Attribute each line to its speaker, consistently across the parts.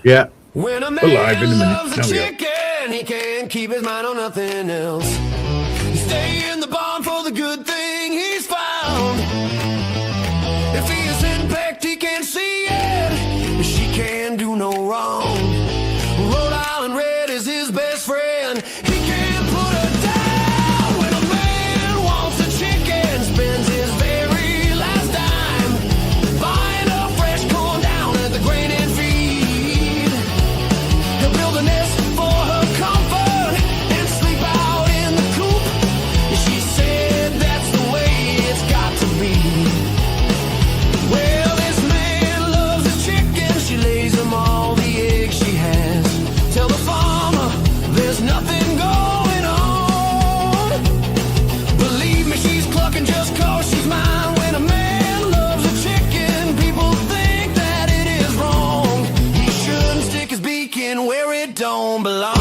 Speaker 1: Yeah,
Speaker 2: When a
Speaker 1: we're live in a
Speaker 2: man
Speaker 1: minute.
Speaker 2: loves a
Speaker 1: There we go.
Speaker 2: chicken, he can't keep his mind on nothing else. Stay in the barn for the good thing he's found. If he isn't pecked, he can't see it. She can't do no wrong. Rhode Island Red is his best friend. He can't put her down. When a man wants a chicken, spends his very last dime buying a fresh corn down at the grain and feed. He'll build a nest for her comfort and sleep out in the coop. She said that's the way it's got to be. Well, this man loves his chicken. She lays him all the eggs she has. Tell the farmer there's nothing going on. Believe me, she's clucking just cause she's mine. When a man loves a chicken, people think that it is wrong. He shouldn't stick his beak in where it don't belong.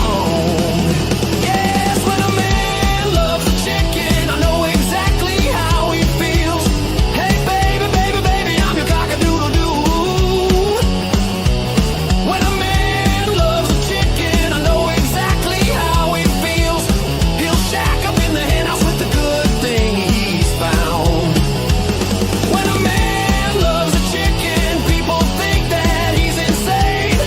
Speaker 2: Yes, when a man loves a chicken, I know exactly how he feels. Hey, baby, baby, baby, I'm your cock-a-doodle-doo. When a man loves a chicken, I know exactly how he feels. He'll shack up in the henhouse with the good thing he's found. When a man loves a chicken, people think that he's insane.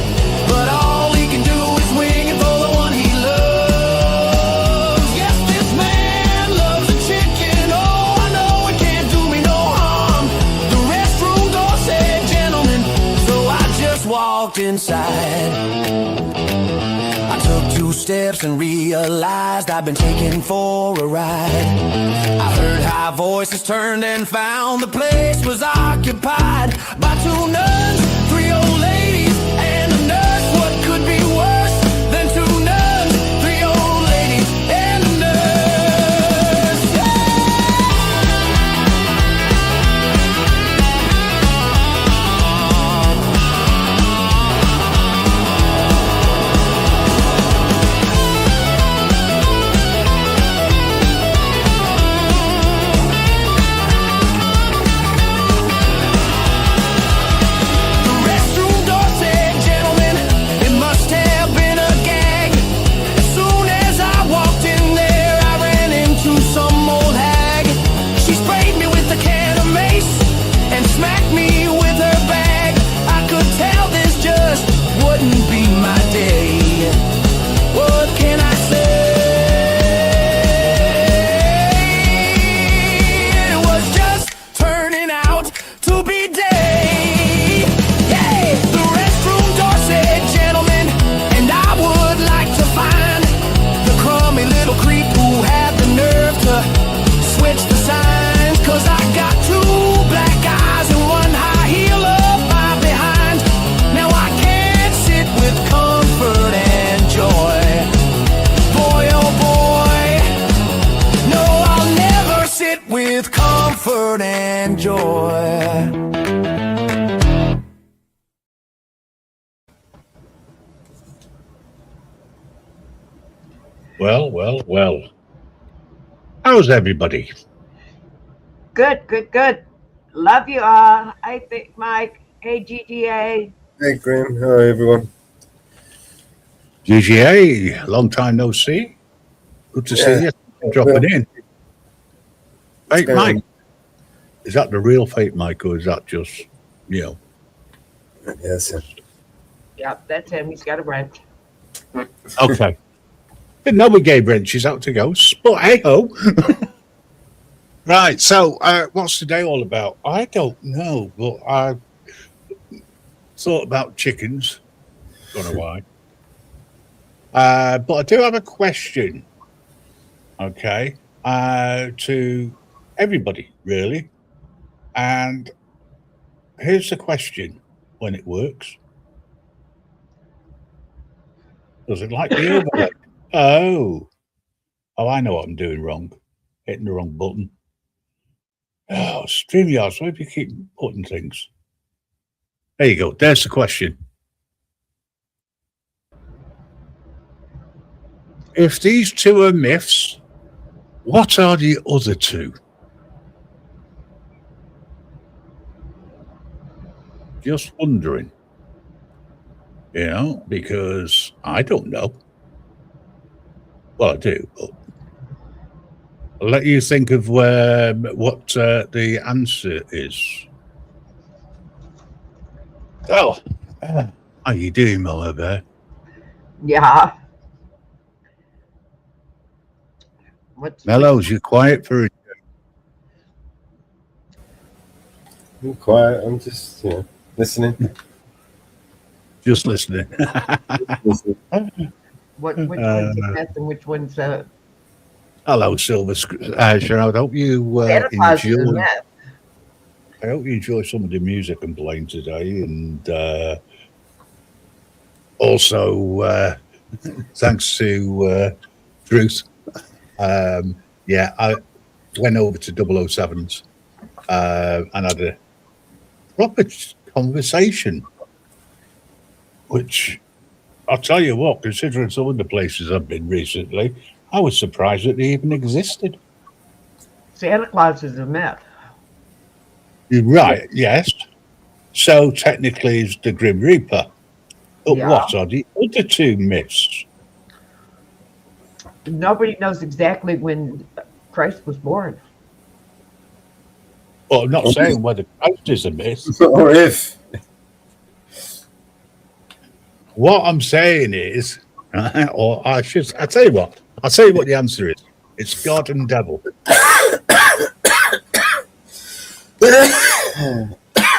Speaker 2: But all he can do is wing it for the one he loves. Yes, this man loves a chicken. Oh, I know it can't do me no harm. The restroom door said gentlemen, so I just walked inside. I took 2 steps and realized I'd been taken for a ride. I heard high voices, turned and found the place was occupied by 2 nuns, 3 old ladies, and a nurse. What could be worse than 2 nuns, 3 old ladies, and a nurse? The restroom door said, gentlemen, it must have been a gag. As soon as I walked in there, I ran into some old hag. She sprayed me with a can of mace and smacked me with her bag. I could tell this just wouldn't be my day. What can I say? It was just turning out to be day. Yay! The restroom door said, gentlemen, and I would like to find the crummy little creep who had the nerve to switch the signs. 'Cause I got 2 black eyes and 1 high heel up my behind. Now I can't sit with comfort and joy. Boy, oh boy, no, I'll never sit with comfort and joy.
Speaker 1: Well, well, well. How's everybody?
Speaker 3: Good, good, good. Love you all. I think Mike. Hey, GGA.
Speaker 4: Hey, Graham. Hi, everyone.
Speaker 1: GGA, long time no see. Good to see
Speaker 4: Yeah.
Speaker 1: you. Dropping in. Fake
Speaker 4: going
Speaker 1: Mike.
Speaker 4: on?
Speaker 1: Is that the real fake Mike, or is that just, you know?
Speaker 4: Yes, sir.
Speaker 3: Yep, that's him. He's got a wrench.
Speaker 1: Okay. Didn't know we gave wrenches out to ghosts, but hey ho. Right. So, what's today all about? I don't know, but I thought about chickens. Don't know why. But I do have a question. Okay. To everybody, really. And here's the question: when it works, does it like the overlay? Oh, I know what I'm doing wrong. Hitting the wrong button. Oh, StreamYard, why do you keep putting things? There you go. There's the question. If these 2 are myths, what are the other 2? Just wondering. You know, because I don't know. Well, I do, but I'll let you think of what the answer is. Oh, how you doing, Mama Bear?
Speaker 3: Yeah. What's
Speaker 1: Mellows, you're quiet for a
Speaker 4: I'm quiet. I'm just, listening.
Speaker 1: just listening.
Speaker 4: Listening.
Speaker 3: which one's the best and which one's
Speaker 1: Hello, Silver Shroud. I hope you
Speaker 3: Santa Claus is a
Speaker 1: enjoy.
Speaker 3: myth?
Speaker 1: I hope you enjoy some of the music I'm playing today, and also thanks to Truth. Yeah, I went over to 007s and had a proper conversation, which I'll tell you what, considering some of the places I've been recently, I was surprised that they even existed.
Speaker 3: Santa Claus is a myth.
Speaker 1: You're right, yes. So technically, it's the Grim Reaper. But
Speaker 3: Yeah.
Speaker 1: what are the other two myths?
Speaker 3: Nobody knows exactly when Christ was born.
Speaker 1: Well, I'm not saying whether Christ is a myth.
Speaker 4: Or if.
Speaker 1: What I'm saying is, or I tell you what, I'll tell you what the answer is. It's God and devil.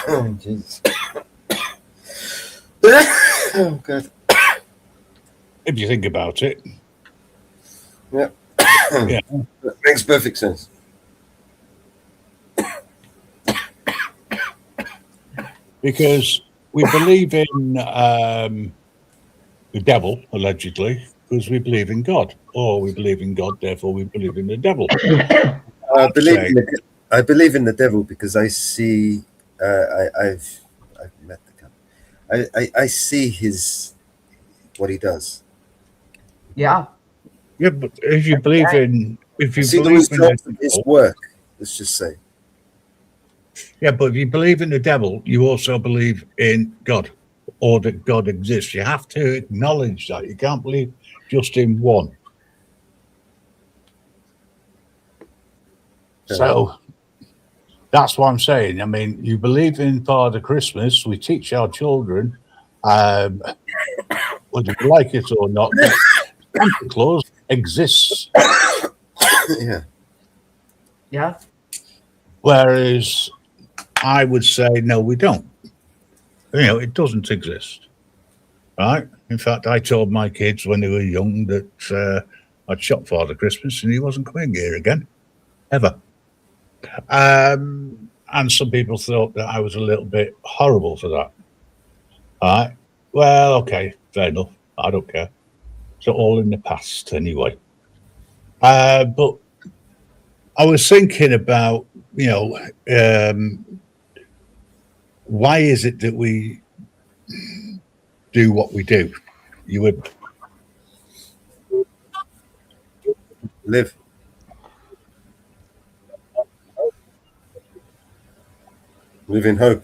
Speaker 4: Oh, Jesus. Oh, God.
Speaker 1: If you think about it.
Speaker 4: Yeah.
Speaker 1: Yeah.
Speaker 4: That makes perfect sense.
Speaker 1: Because we believe in the devil, allegedly, because we believe in God. Or we believe in God, therefore we believe in the devil.
Speaker 4: I believe in the devil because I see. I've met the guy. I see what he does.
Speaker 3: Yeah.
Speaker 1: Yeah, but if you believe in, if
Speaker 4: I
Speaker 1: you
Speaker 4: see the
Speaker 1: believe in
Speaker 4: results
Speaker 1: the
Speaker 4: of his
Speaker 1: devil,
Speaker 4: work. Let's just say.
Speaker 1: yeah, but if you believe in the devil, you also believe in God, or that God exists. You have to acknowledge that. You can't believe just in one. So that's what I'm saying. I mean, you believe in Father Christmas. We teach our children, whether you like it or not, that Santa Claus exists.
Speaker 4: Yeah.
Speaker 3: Yeah.
Speaker 1: Whereas I would say, no, we don't. You know, it doesn't exist. Right? In fact, I told my kids when they were young that I'd shot Father Christmas and he wasn't coming here again, ever. And some people thought that I was a little bit horrible for that. All right. Well, okay, fair enough. I don't care. It's all in the past anyway. But I was thinking about, you know, why is it that we do what we do? You would
Speaker 4: Live. Live in hope.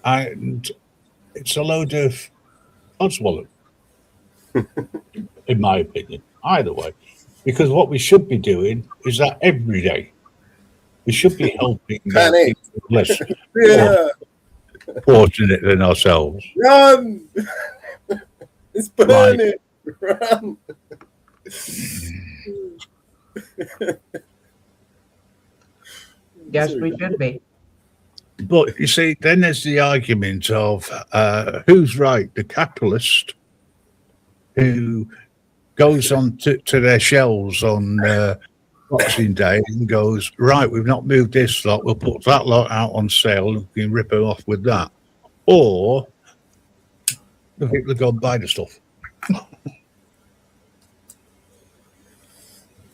Speaker 1: and it's a load of odswallow, in my opinion. Either way, because what we should be doing is that every day we should be helping
Speaker 4: Panic.
Speaker 1: people less
Speaker 4: Yeah.
Speaker 1: fortunate than ourselves.
Speaker 4: Run! It's burning. Run!
Speaker 3: Yes, we should be.
Speaker 1: But you see, then there's the argument of who's right, the capitalist who goes on to their shelves on Boxing Day and goes, right, we've not moved this lot, we'll put that lot out on sale and we can rip them off with that. Or the people that go and buy the stuff.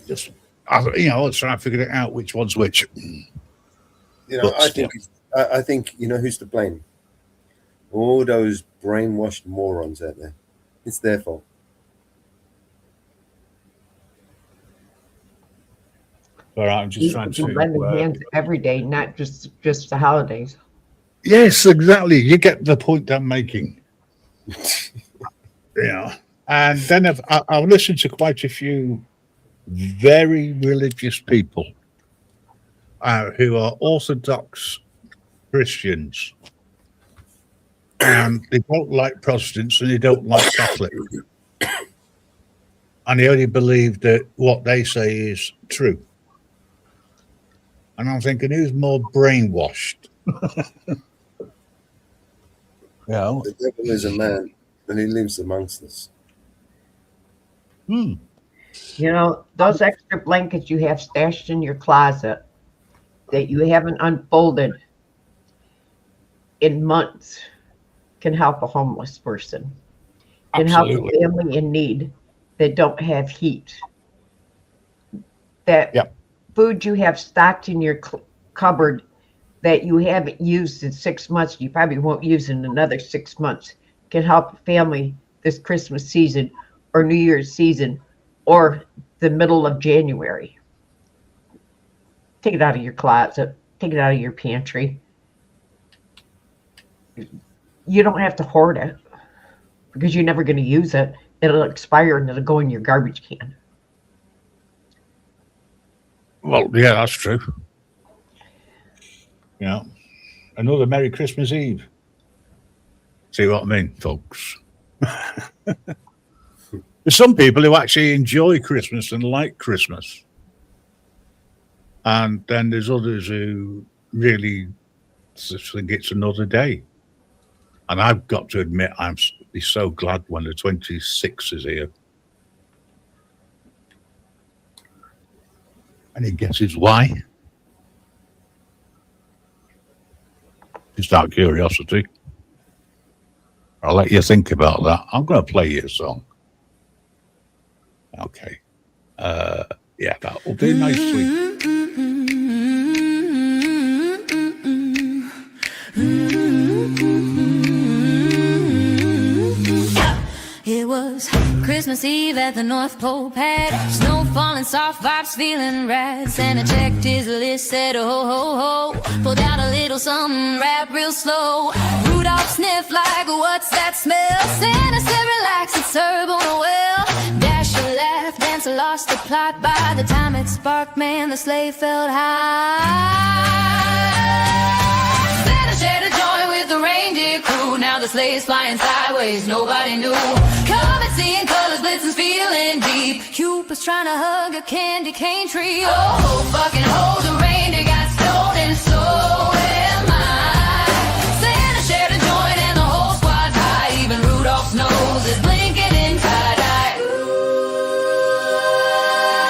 Speaker 1: Just, you know, let's try and figure it out which one's which.
Speaker 4: You know, I think you know who's to blame. All those brainwashed morons out there. It's their fault.
Speaker 1: All right, I'm just trying
Speaker 3: People lending
Speaker 1: to.
Speaker 3: hands every day, not just the holidays.
Speaker 1: Yes, exactly. You get the point I'm making. Yeah. And then I've listened to quite a few very religious people who are Orthodox Christians. And they don't like Protestants and they don't like Catholics. And they only believe that what they say is true. And I'm thinking, who's more brainwashed? Yeah.
Speaker 4: The devil is a man, and he lives amongst us.
Speaker 3: You know, those extra blankets you have stashed in your closet that you haven't unfolded in months can help a homeless person, can help a
Speaker 1: Absolutely.
Speaker 3: family in need that don't have heat. That
Speaker 1: Yep.
Speaker 3: food you have stocked in your cupboard that you haven't used in 6 months, you probably won't use in another 6 months, can help a family this Christmas season or New Year's season or the middle of January. Take it out of your closet, take it out of your pantry. You don't have to hoard it because you're never going to use it. It'll expire and it'll go in your garbage can.
Speaker 1: Well, yeah, that's true. Yeah. Another Merry Christmas Eve. See what I mean, folks? There's some people who actually enjoy Christmas and like Christmas. And then there's others who really just think it's another day. And I've got to admit, I'm be so glad when the 26th is here. Any guesses why? Just out of curiosity. I'll let you think about that. I'm going to play you a song. Okay. Yeah, that will do nicely.
Speaker 5: It was Christmas Eve at the North Pole pad. Snow falling, soft vibes, feeling rad. Santa checked his list, said ho ho ho. Pulled out a little something, rap real slow. Rudolph sniffed like, what's that smell? Santa said relax, it's herb on a well. Dasher laughed, Dancer lost the plot. By the time it sparked, man, the sleigh felt high. Santa shared a joint with the reindeer crew. Now the sleigh's flying sideways, nobody knew. Comet seeing colors, Blitzen's feeling deep. Cupid's trying to hug a candy cane tree. Oh, fucking ho, the reindeer got stolen, so am I. Santa shared a joint and the whole squad's high. Even Rudolph's nose is blinking in tie-dye.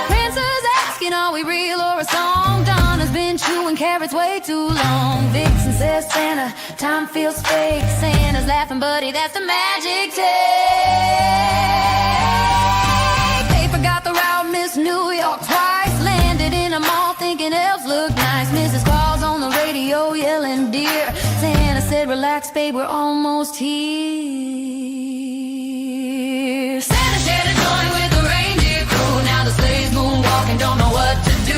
Speaker 5: Prancer's asking, are we real or a song? Donna's been chewing carrots way too long. Vixen says Santa, time feels fake. Santa's laughing, buddy, that's the magic tape. They forgot the route, Miss New York twice. Landed in a mall thinking elves look nice. Mrs. Claus on the radio yelling dear. Santa said, relax, babe, we're almost here. Santa shared a joint with the reindeer crew. Now the sleigh's moonwalking, don't know what to do.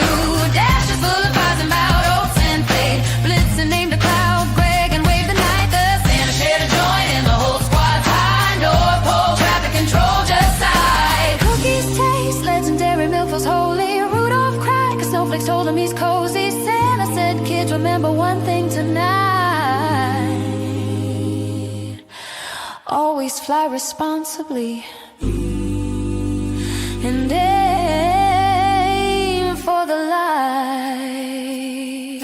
Speaker 5: Dash is full of pies and about oats and fade. Blitzen named a cloud, Greg, and waved the night. The Santa shared a joint and the whole squad's high. North Pole traffic control just side. Cookies taste legendary, milk feels holy. Rudolph cried 'cause snowflakes told him he's cozy. Santa said, kids, remember one thing tonight. Always fly responsibly and aim for the light.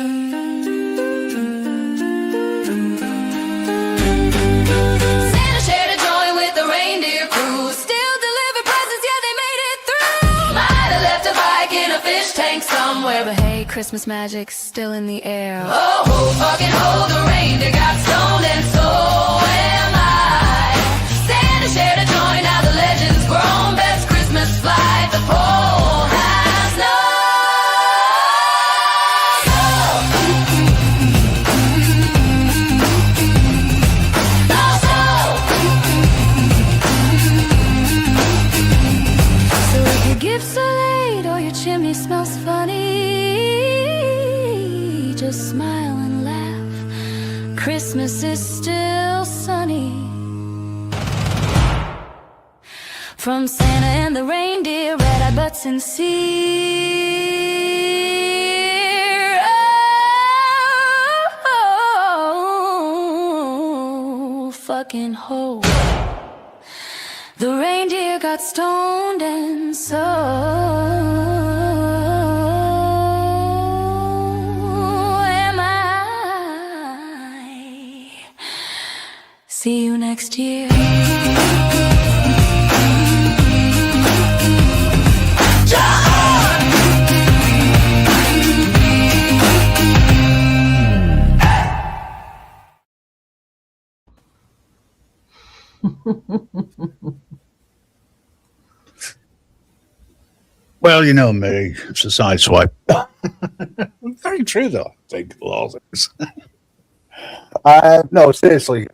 Speaker 5: Santa shared a joint with the reindeer crew. Still delivered presents, yeah, they made it through. Might have left a bike in a fish tank somewhere, but hey, Christmas magic's still in the air. Oh, ho, fucking ho, the reindeer got stoned and so am I. Santa shared a joint, now the legend's grown. Best Christmas flight the pole has known. So if your gifts are late or your chimney smells funny, just smile and laugh. Christmas is still sunny. From Santa and the reindeer, red-eyed but sincere. Oh, fucking ho. The reindeer got stoned and so am I. See you next year.
Speaker 1: Well, you know me, it's a sideswipe. Very true, though. I think a lot of things. No, seriously.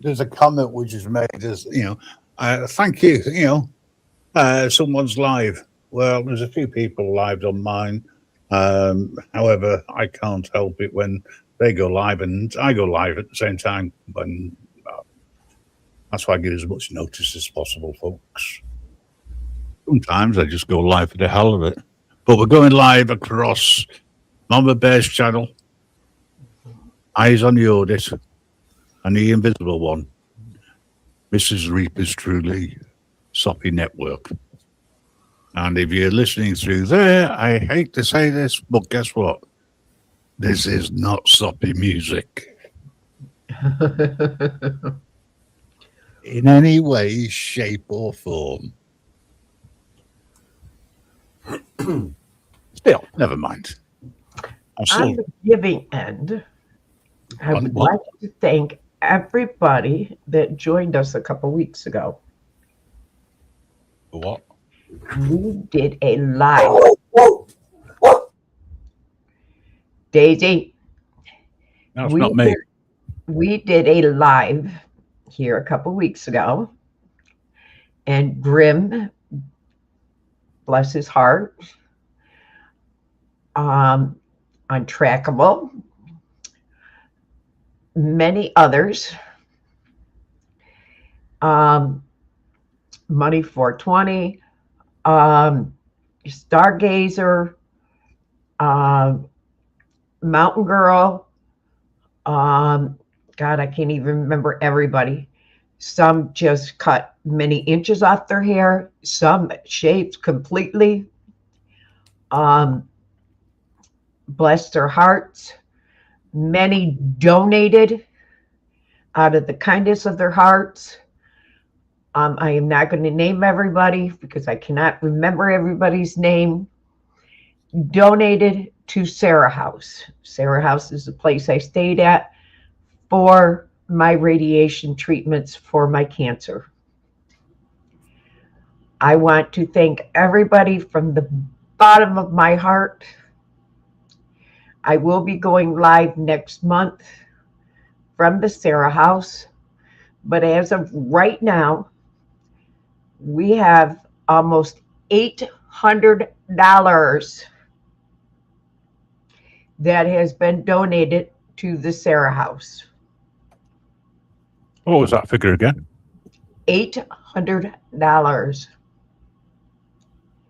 Speaker 1: There's a comment which is made as, thank you, someone's live. Well, there's a few people live on mine. However, I can't help it when they go live and I go live at the same time. When that's why I give as much notice as possible, folks. Sometimes I just go live for the hell of it. But we're going live across Mama Bear's channel, Eyes on the Audit, and the Invisible One, Mrs. Reaper's Truly Soppy Network. And if you're listening through there, I hate to say this, but guess what? This is not soppy music. In any way, shape, or form. Still, never mind.
Speaker 3: On the giving end, I would like to thank everybody that joined us a couple weeks ago.
Speaker 1: What?
Speaker 3: We did a live. Daisy.
Speaker 1: No, it's not me.
Speaker 3: We did a live here a couple weeks ago, and Grim, bless his heart, Untrackable, many others, Money 420, Stargazer, Mountain Girl, God, I can't even remember everybody. Some just cut many inches off their hair, some shaved completely. Bless their hearts. Many donated out of the kindness of their hearts. I am not going to name everybody because I cannot remember everybody's name. Donated to Sarah House. Sarah House is the place I stayed at for my radiation treatments for my cancer. I want to thank everybody from the bottom of my heart. I will be going live next month from the Sarah House, but as of right now, we have almost $800 that has been donated to the Sarah House.
Speaker 1: What was that figure again?
Speaker 3: $800.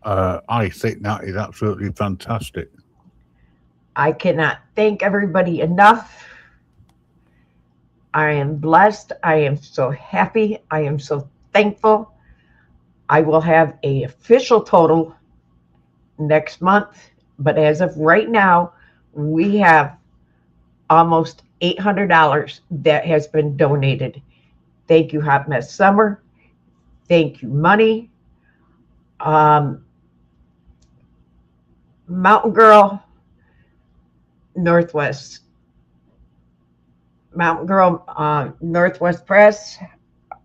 Speaker 1: I think that is absolutely fantastic.
Speaker 3: I cannot thank everybody enough. I am blessed. I am so happy. I am so thankful. I will have an official total next month, but as of right now, we have almost $800 that has been donated. Thank you, Hot Mess Summer. Thank you, Money. Mountain Girl, Northwest. Mountain Girl, Northwest Press,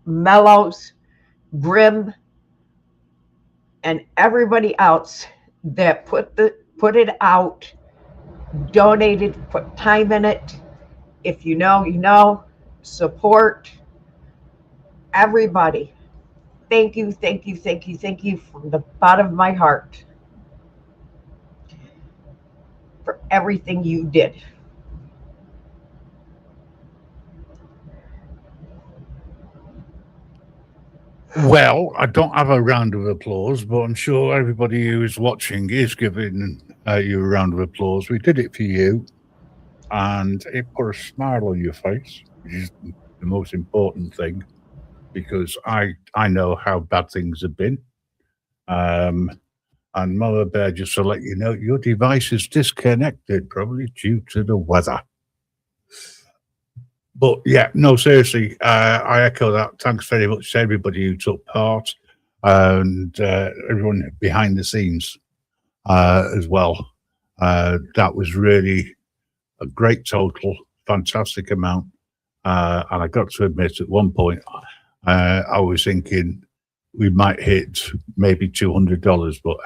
Speaker 3: Mellows, Grim, and everybody else that put it out, donated, put time in it. If you know, you know. Support everybody. Thank you, thank you, thank you, thank you from the bottom of my heart for everything you did.
Speaker 1: Well, I don't have a round of applause, but I'm sure everybody who is watching is giving you a round of applause. We did it for you, and it put a smile on your face, which is the most important thing, because I know how bad things have been. And Mother Bear, just to let you know, your device is disconnected, probably due to the weather. But yeah, no, seriously, I echo that. Thanks very much to everybody who took part and everyone behind the scenes as well. That was really a great total, fantastic amount. And I got to admit, at one point, I was thinking we might hit maybe $200, but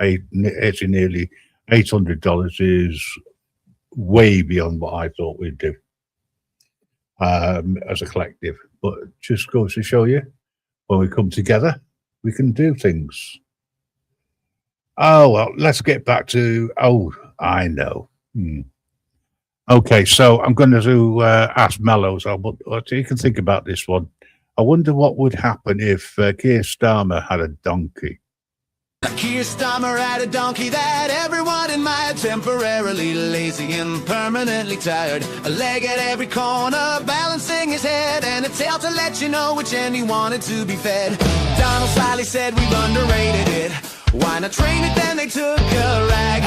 Speaker 1: actually nearly $800 is way beyond what I thought we'd do as a collective. But it just goes to show you, when we come together, we can do things. Oh, well, let's get back to, I know. Okay, so I'm going to ask Mellows, what you can think about this one. I wonder what would happen if Keir Starmer had a donkey.
Speaker 2: Keir Starmer had a donkey that everyone admired, temporarily lazy and permanently tired. A leg at every corner, balancing his head, and a tail to let you know which end he wanted to be fed. Donald slyly said we've underrated it. Why not train it? Then they took a rag.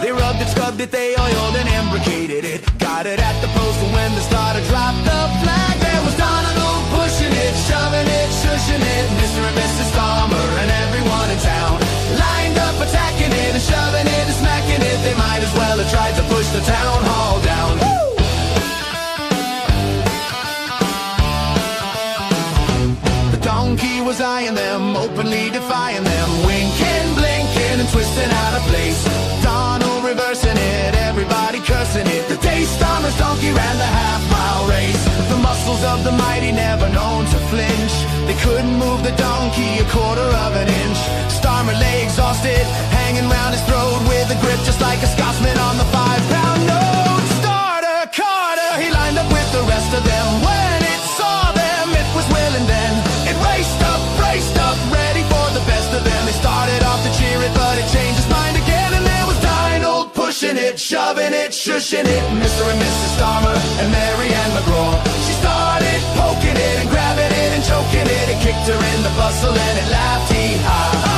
Speaker 2: They rubbed it, scrubbed it, they oiled and imbricated it. Got it at the post, and when the starter dropped the flag, there was Donald pushing it, shoving it, shushing it. Mr. and Mrs. Starmer and everyone in town lined up, attacking it and shoving it and smacking it. They might as well have tried to push the town hall down. The donkey was eyeing them, openly defying them, winking, blinking and twisting out of place. Donald reversing it, everybody cursing it. The day Starmer's donkey ran the half-mile race. The muscles of the mighty never known to flinch. They couldn't move the donkey a quarter of an inch. Starmer lay exhausted, hanging round his throat with a grip just like a Scotsman on the 5-pound note. Starter Carter, he lined up with the rest of them. When it saw them, it was willing then. It raced up, ready for the best of them. They started off to cheer it, but it changed its mind again. And there was Donald pushing it, shoving it, shushing it. Mr. and Mrs. Starmer and Mary Ann McGraw. She started poking it and grabbing it and choking it. It kicked her in the bustle and it laughed, hee-ha.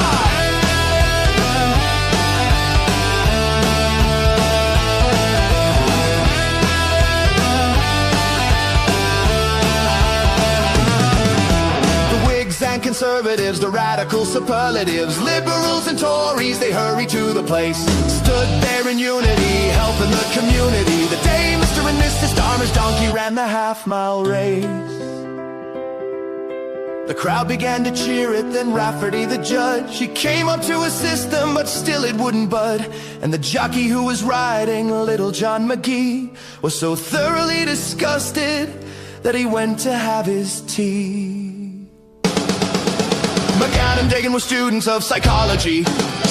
Speaker 2: And conservatives, the radical superlatives, liberals and Tories, they hurried to the place, stood there in unity, helping the community. The day Mr. and Mrs. Starmer's donkey ran the half-mile race, the crowd began to cheer it. Then Rafferty, the judge, he came up to assist them, but still it wouldn't bud. And the jockey who was riding, Little John McGee, was so thoroughly disgusted that he went to have his tea. McGann and Dagan were students of psychology,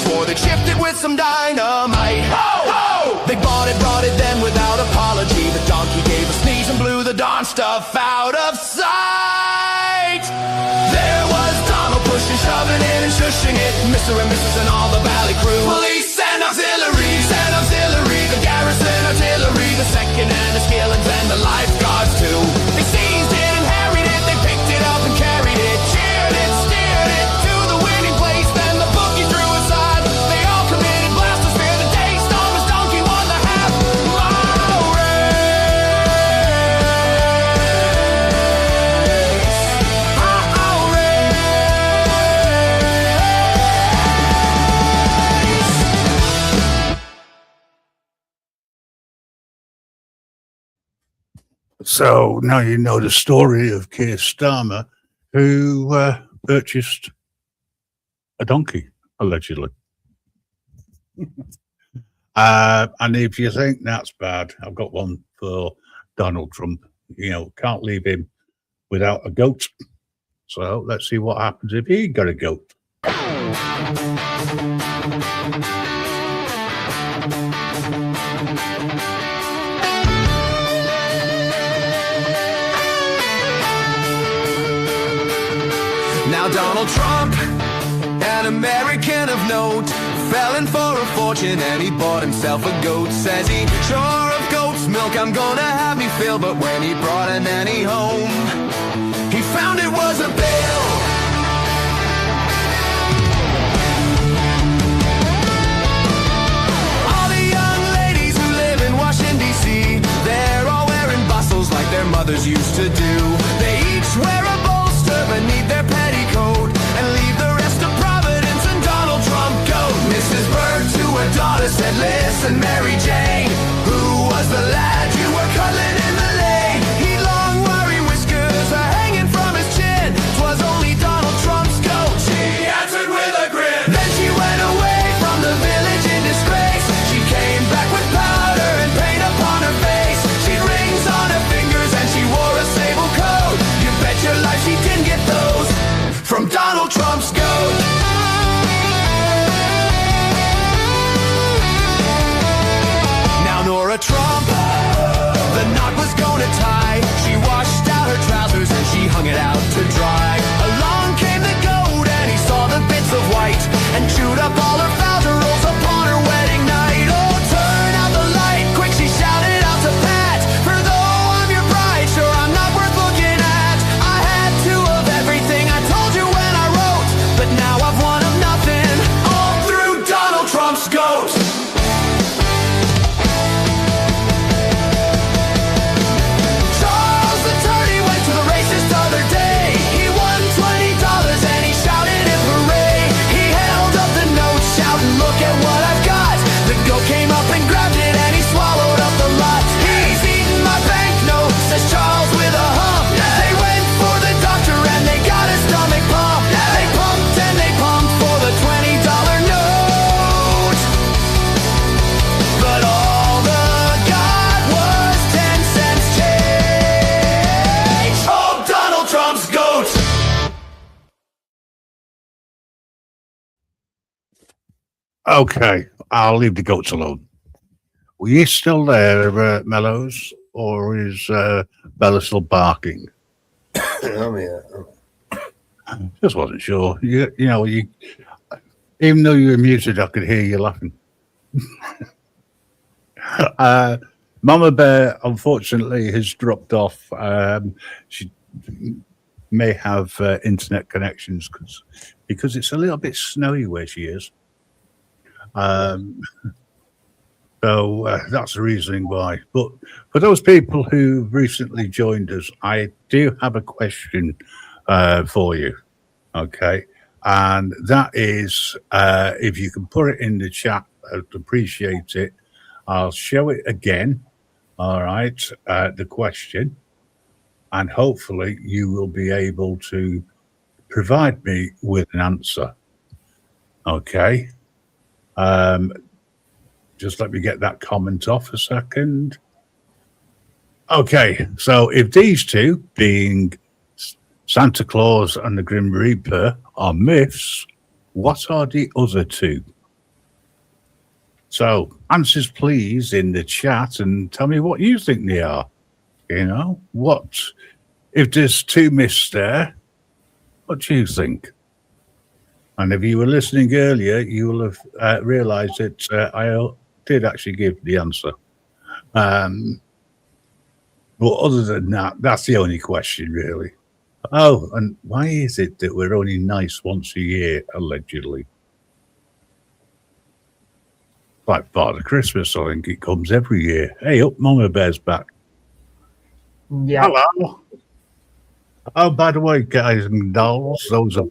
Speaker 2: swore they'd shift it with some dynamite. Ho, ho! They bought it, brought it then without apology. The donkey gave a sneeze and blew the darn stuff out of sight. There was Donald pushing, shoving it and shushing it. Mr. and Mrs. and all the valley crew. Police and auxiliary, the garrison artillery, the second and the skillets and the lifeguards too. They seized it and harried it, they picked it up and carried it, cheered it, steered it to the winning place. Then the bookie threw aside, they all committed blastosphere. The day Starmer's donkey won the half-mile race. Mile race.
Speaker 1: So now you know the story of Keir Starmer, who purchased a donkey, allegedly. And if you think that's bad, I've got one for Donald Trump. You know, can't leave him without a goat. So let's see what happens if he got a goat.
Speaker 2: Now Now Donald Trump, an American of note, fell in for a fortune and he bought himself a goat. Says he sure of goat's milk I'm gonna have me fill, but when he brought a nanny home, he found it was a bill. All the young ladies who live in Washington D.C., they're all wearing bustles like their mothers used to do. They each wear a bolster beneath their petticoat and leave the rest of Providence and Donald Trump goat. Mrs. Bird to her daughter said, listen, Mary Jane, who was the lad you were cuddling in the lane? He'd long wiry whiskers hanging from his chin. 'Twas only Donald Trump's goat. She answered with a grin. Then she went away from the village in disgrace. She came back with powder and paint upon her face. She'd rings on her fingers and she wore a sable coat. You bet your life she didn't get those from Donald Trump's goat. Now Nora Trump, the knot was gonna tie. She washed out her trousers and she hung it out to dry. Along came the goat and he saw the bits of white and chewed up all her Fauser rolls upon her wedding night. Oh, turn out the light, quick, she shouted out to Pat. For though I'm your bride, sure I'm not worth looking at. I had two of everything I told you when I wrote, but now I've one of nothing, all through Donald Trump's goat. Charles attorney went to the races the other day. He won $20 and he shouted in hooray. He held up the note shouting, look at what I've got. The goat came up and grabbed it and he swallowed up the lot. He's eating my banknote, says Charles with a hump. They went for the doctor and they got a stomach pump. They pumped and they pumped for the $20 note, but all the got was 10 cents change. Oh, Donald Trump's goat.
Speaker 1: Okay, I'll leave the goats alone. Were you still there, Mellows, or is Bella still barking?
Speaker 4: Oh, yeah.
Speaker 1: Just wasn't sure. You know, even though you were muted, I could hear you laughing. Mama Bear, unfortunately, has dropped off. She may have internet connections because it's a little bit snowy where she is. So that's the reasoning why. But for those people who recently joined us, I do have a question for you. Okay. And that is, if you can put it in the chat, I'd appreciate it. I'll show it again. All right. The question. And hopefully you will be able to provide me with an answer. Okay. Just let me get that comment off a second. Okay, so if these two, being Santa Claus and the Grim Reaper, are myths, what are the other two? So answers please in the chat and tell me what you think they are. You know, what, if there's two myths there, what do you think? And if you were listening earlier, you will have realized that I did actually give the answer. But other than that, that's the only question, really. Oh, and why is it that we're only nice once a year, allegedly? Like Father Christmas, I think it comes every year. Hey, up, Mama Bear's back.
Speaker 3: Yeah.
Speaker 1: Hello. Oh, by the way, guys and dolls, those are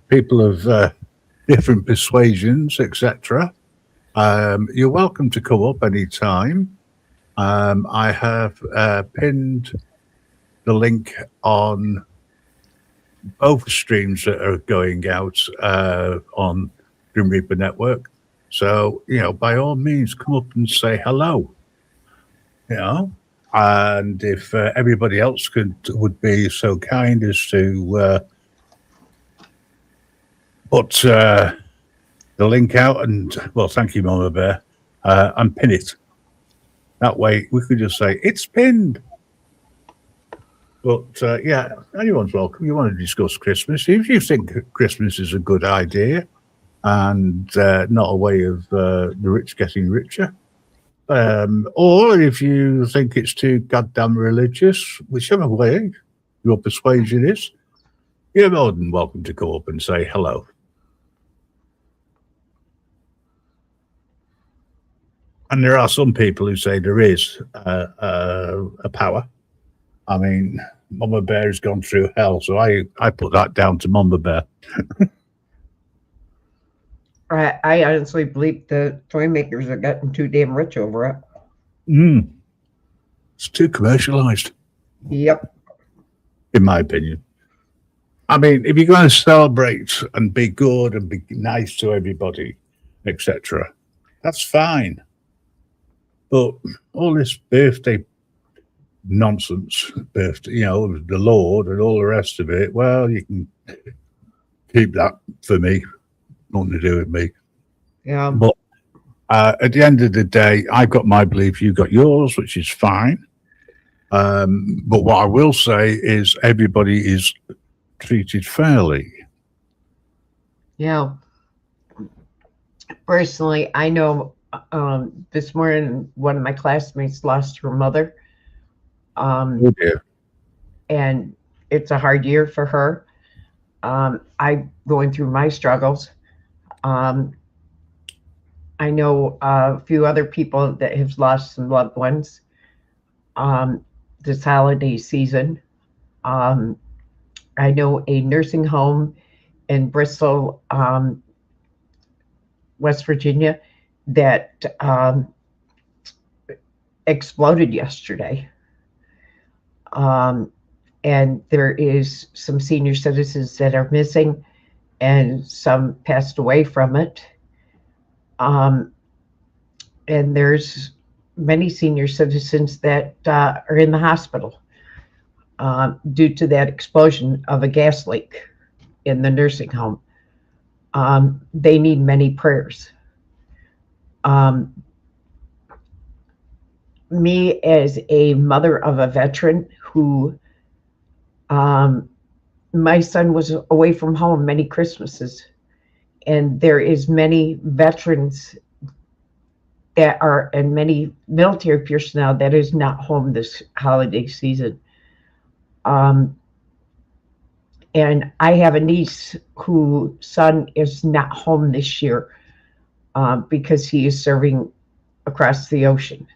Speaker 1: people of different persuasions, etc. You're welcome to come up anytime. I have pinned the link on both streams that are going out on Grim Reaper Network. So, you know, by all means, come up and say hello. You know, and if everybody else would be so kind as to put the link out and, well, thank you, Mama Bear, and pin it. That way we could just say, it's pinned. But yeah, anyone's welcome. You want to discuss Christmas? If you think Christmas is a good idea and not a way of the rich getting richer, or if you think it's too goddamn religious, whichever way your persuasion is, you're more than welcome to go up and say hello. And there are some people who say there is a power. I mean, Mama Bear has gone through hell, so I put that down to Mama Bear.
Speaker 3: I honestly believe the toy makers are getting too damn rich over it.
Speaker 1: It's too commercialized,
Speaker 3: Yep.
Speaker 1: in my opinion. I mean, if you're going to celebrate and be good and be nice to everybody, etc., that's fine. But all this birthday nonsense, birthday, the Lord and all the rest of it, well, you can keep that for me. Nothing to do with me.
Speaker 3: Yeah.
Speaker 1: But at the end of the day, I've got my belief, you've got yours, which is fine. But what I will say is everybody is treated fairly.
Speaker 3: Yeah. Personally, I know this morning one of my classmates lost her mother.
Speaker 1: Oh dear.
Speaker 3: And it's a hard year for her. I'm going through my struggles. I know a few other people that have lost some loved ones this holiday season. I know a nursing home in Bristol, West Virginia, that exploded yesterday. And there is some senior citizens that are missing, and some passed away from it. And there's many senior citizens that are in the hospital due to that explosion of a gas leak in the nursing home. They need many prayers. Me as a mother of a veteran who my son was away from home many Christmases, and there is many veterans that are, and many military personnel that is not home this holiday season. And I have a niece whose son is not home this year because he is serving across the ocean.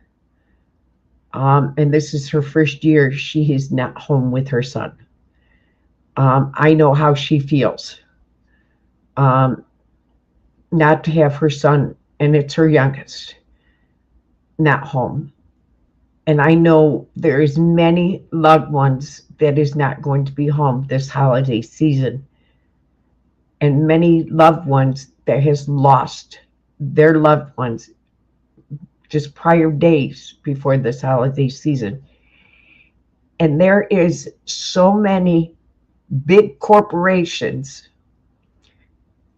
Speaker 3: And this is her first year she is not home with her son. I know how she feels not to have her son, and it's her youngest, not home. And I know there is many loved ones that is not going to be home this holiday season, and many loved ones that has lost their loved ones just prior days before this holiday season. And there is so many big corporations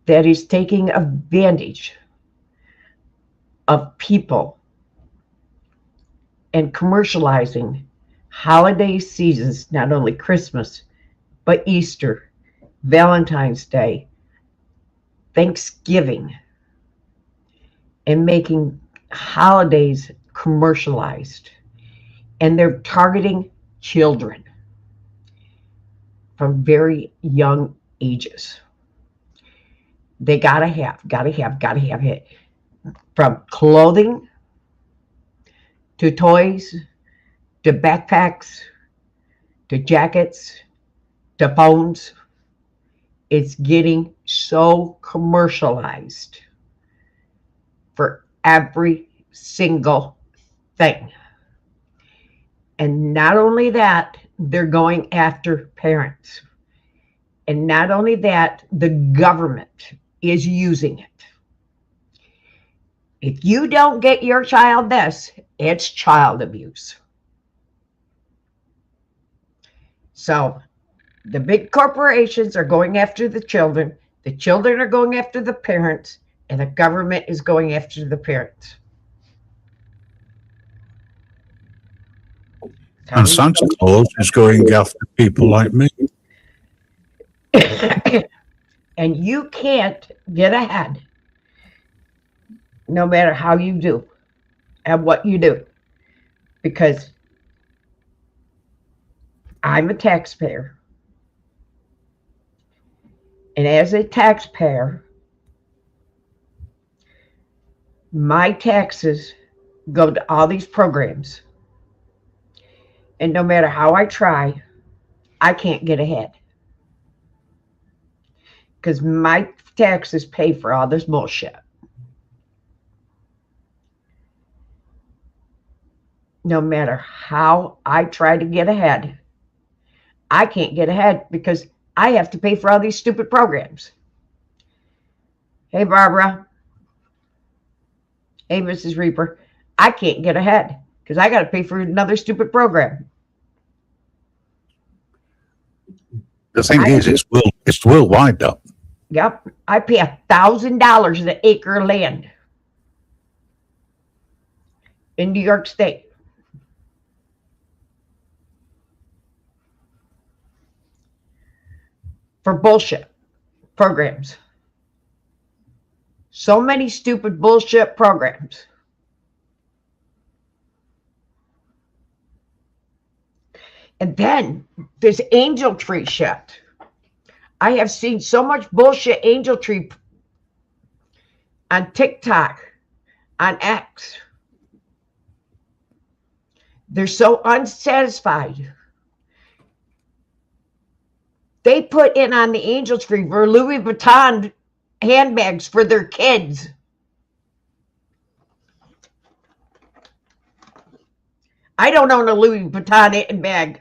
Speaker 3: that is taking advantage of people and commercializing holiday seasons, not only Christmas, but Easter, Valentine's Day, Thanksgiving, and making holidays commercialized. And they're targeting children from very young ages. They gotta have it. From clothing to toys to backpacks to jackets to phones. It's getting so commercialized for every single thing. And not only that, they're going after parents. And not only that, the government is using it. If you don't get your child this, it's child abuse. So the big corporations are going after the children are going after the parents, and the government is going after the parents.
Speaker 1: And Santa Claus is going after people like me.
Speaker 3: And you can't get ahead no matter how you do and what you do. Because I'm a taxpayer. And as a taxpayer, my taxes go to all these programs. And no matter how I try, I can't get ahead. Because my taxes pay for all this bullshit. No matter how I try to get ahead, I can't get ahead because I have to pay for all these stupid programs. Hey, Barbara. Hey, Mrs. Reaper. I can't get ahead because I got to pay for another stupid program.
Speaker 1: The thing is, it's worldwide, though.
Speaker 3: Yep. I pay $1,000 an acre of land in New York State. For bullshit programs. So many stupid bullshit programs. And then this angel tree shit. I have seen so much bullshit angel tree on TikTok, on X. They're so unsatisfied. They put in on the angel tree for Louis Vuitton handbags for their kids. I don't own a Louis Vuitton handbag.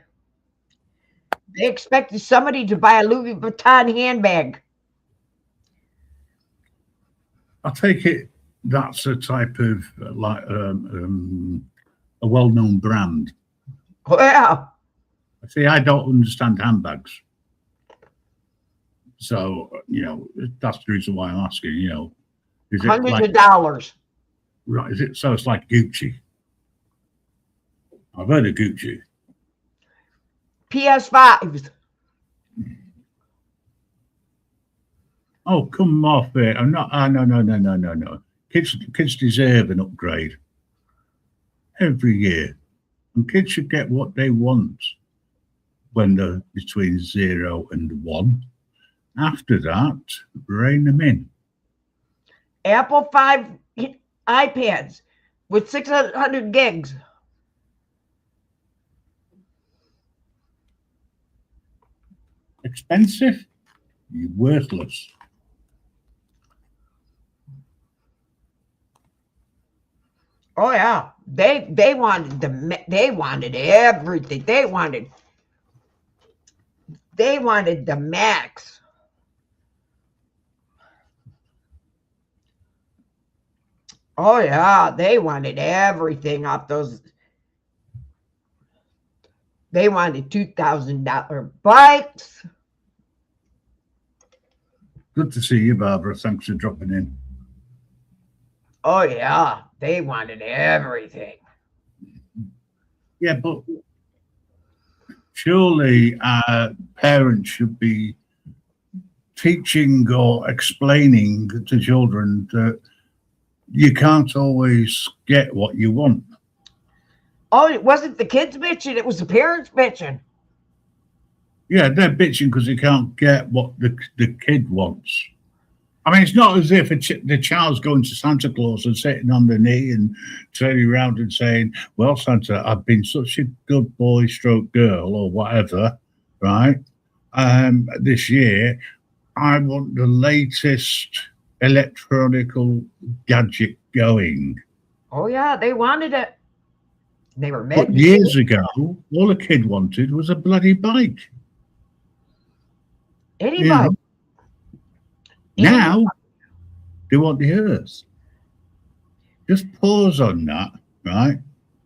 Speaker 3: They expected somebody to buy a Louis Vuitton handbag.
Speaker 1: I take it that's a type of like a well-known brand.
Speaker 3: Well,
Speaker 1: See, I don't understand handbags, so that's the reason why I'm asking. Is it
Speaker 3: hundreds
Speaker 1: like,
Speaker 3: of dollars.
Speaker 1: right? Is it so? It's like Gucci. I've heard of Gucci.
Speaker 3: PS5s.
Speaker 1: Oh, come off it! I'm not. No. Kids deserve an upgrade every year, and kids should get what they want when they're between 0 and 1. After that, rein them in.
Speaker 3: Apple 5 iPads with 600 gigs.
Speaker 1: Expensive? You're worthless.
Speaker 3: Oh yeah, they wanted everything. They wanted the max. Oh yeah, they wanted everything off those. They wanted $2,000 bikes.
Speaker 1: Good to see you, Barbara. Thanks for dropping in.
Speaker 3: Oh yeah, they wanted everything.
Speaker 1: Yeah, but surely parents should be teaching or explaining to children that you can't always get what you want.
Speaker 3: Oh, it wasn't the kids bitching, it was the parents bitching.
Speaker 1: Yeah, they're bitching because they can't get what the kid wants. I mean, it's not as if the child's going to Santa Claus and sitting on the knee and turning around and saying, well, Santa, I've been such a good boy stroke girl or whatever, right? This year, I want the latest electronical gadget going.
Speaker 3: Oh yeah, they wanted it. They were mad.
Speaker 1: But years ago, all a kid wanted was a bloody bike.
Speaker 3: Anybody.
Speaker 1: You know? Now, they want the earth. Just pause on that, right?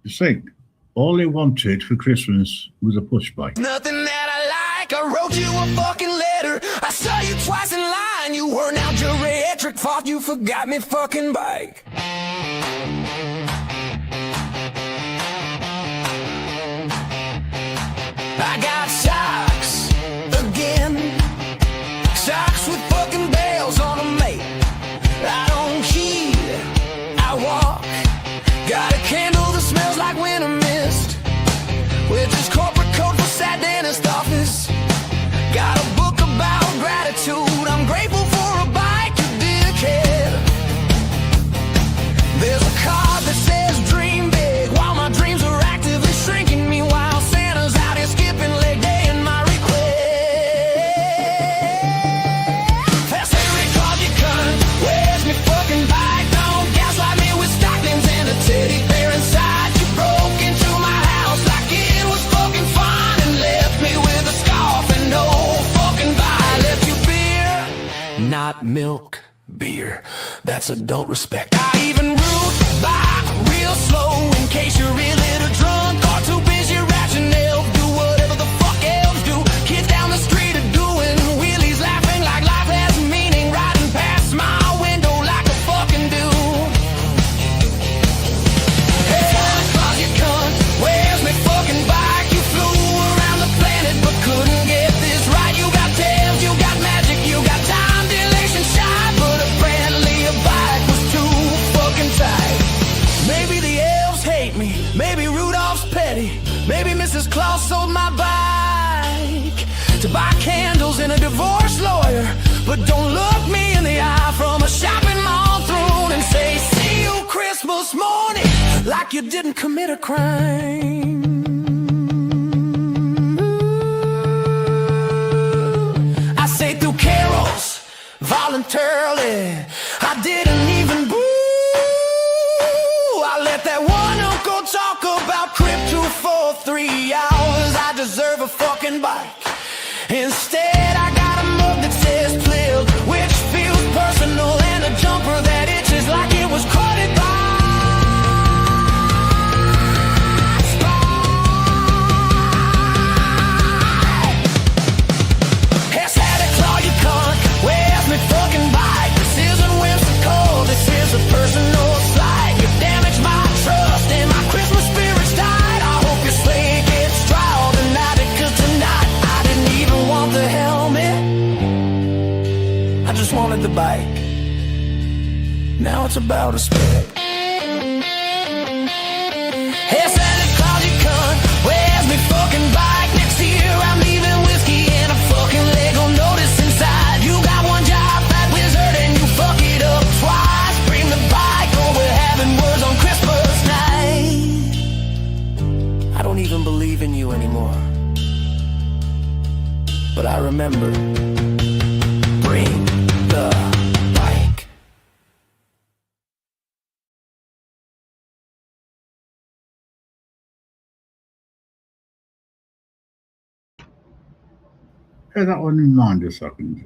Speaker 1: Just think. All they wanted for Christmas was a push bike.
Speaker 2: Nothing that I like. I wrote you a fucking letter. I saw you twice in line. You were now geriatric. Thought you forgot me fucking bike. I got socks again. Socks with fucking bells on them, mate. I don't hear, I walk. Got a candle that smells like winter mist, with this corporate code for sad dentist office. Got a book about gratitude. I'm grateful for a bike, you dickhead. There's a card that says dream big, while my dreams are actively shrinking me, while Santa's out here skipping leg day in my request. Pass every card you cunt. Where's me fucking bike? Don't gaslight me with stockings and a teddy bear inside. You broke into my house like it was fucking fine and left me with a scarf and no fucking bike. I left you beer, not milk. Beer, that's adult respect. I even root back real slow in case you're real little drunk or too busy ratching elf. Do whatever the fuck elves do. Kids down the street are doing wheelies, laughing like life has meaning, riding past my window like a fucking dude. Hey, Claus, you cunt, where's me fucking bike? You flew around the planet but couldn't get this right. You got tails, you got magic, you got time dilation shy, but apparently a bike was too fucking tight. Maybe the elves hate me, maybe Rudolph's petty, maybe Mrs. Claus sold my bike to buy candles and a divorce lawyer. But don't look me in the eye from a shopping mall throne and say, see you Christmas morning, like you didn't commit a crime. I say through carols voluntarily, I didn't even boo. I let that one uncle talk about crypto for 3 hours. I deserve a fucking bike. Instead, I got a mug that says Plill, which feels personal, and a jumper that itches like it was quoted by. Hey, Santa Claus, you cunt, where's me fucking bike? This isn't whimsical, this is a personal slight. You damaged my trust and my Christmas spirit's died. I hope your sleigh gets dry all the night, because tonight I didn't even want the helmet, I just wanted the bike. Now it's about respect. Hey, Santa Claus, you cunt, where's me fucking bike? Next year I'm leaving whiskey and a fucking Lego notice inside. You got one job, fat wizard, and you fuck it up twice. Bring the bike or we're having words on Christmas night. I don't even believe in you anymore, but I remember. Bring the bike.
Speaker 1: Bear that one in mind a second.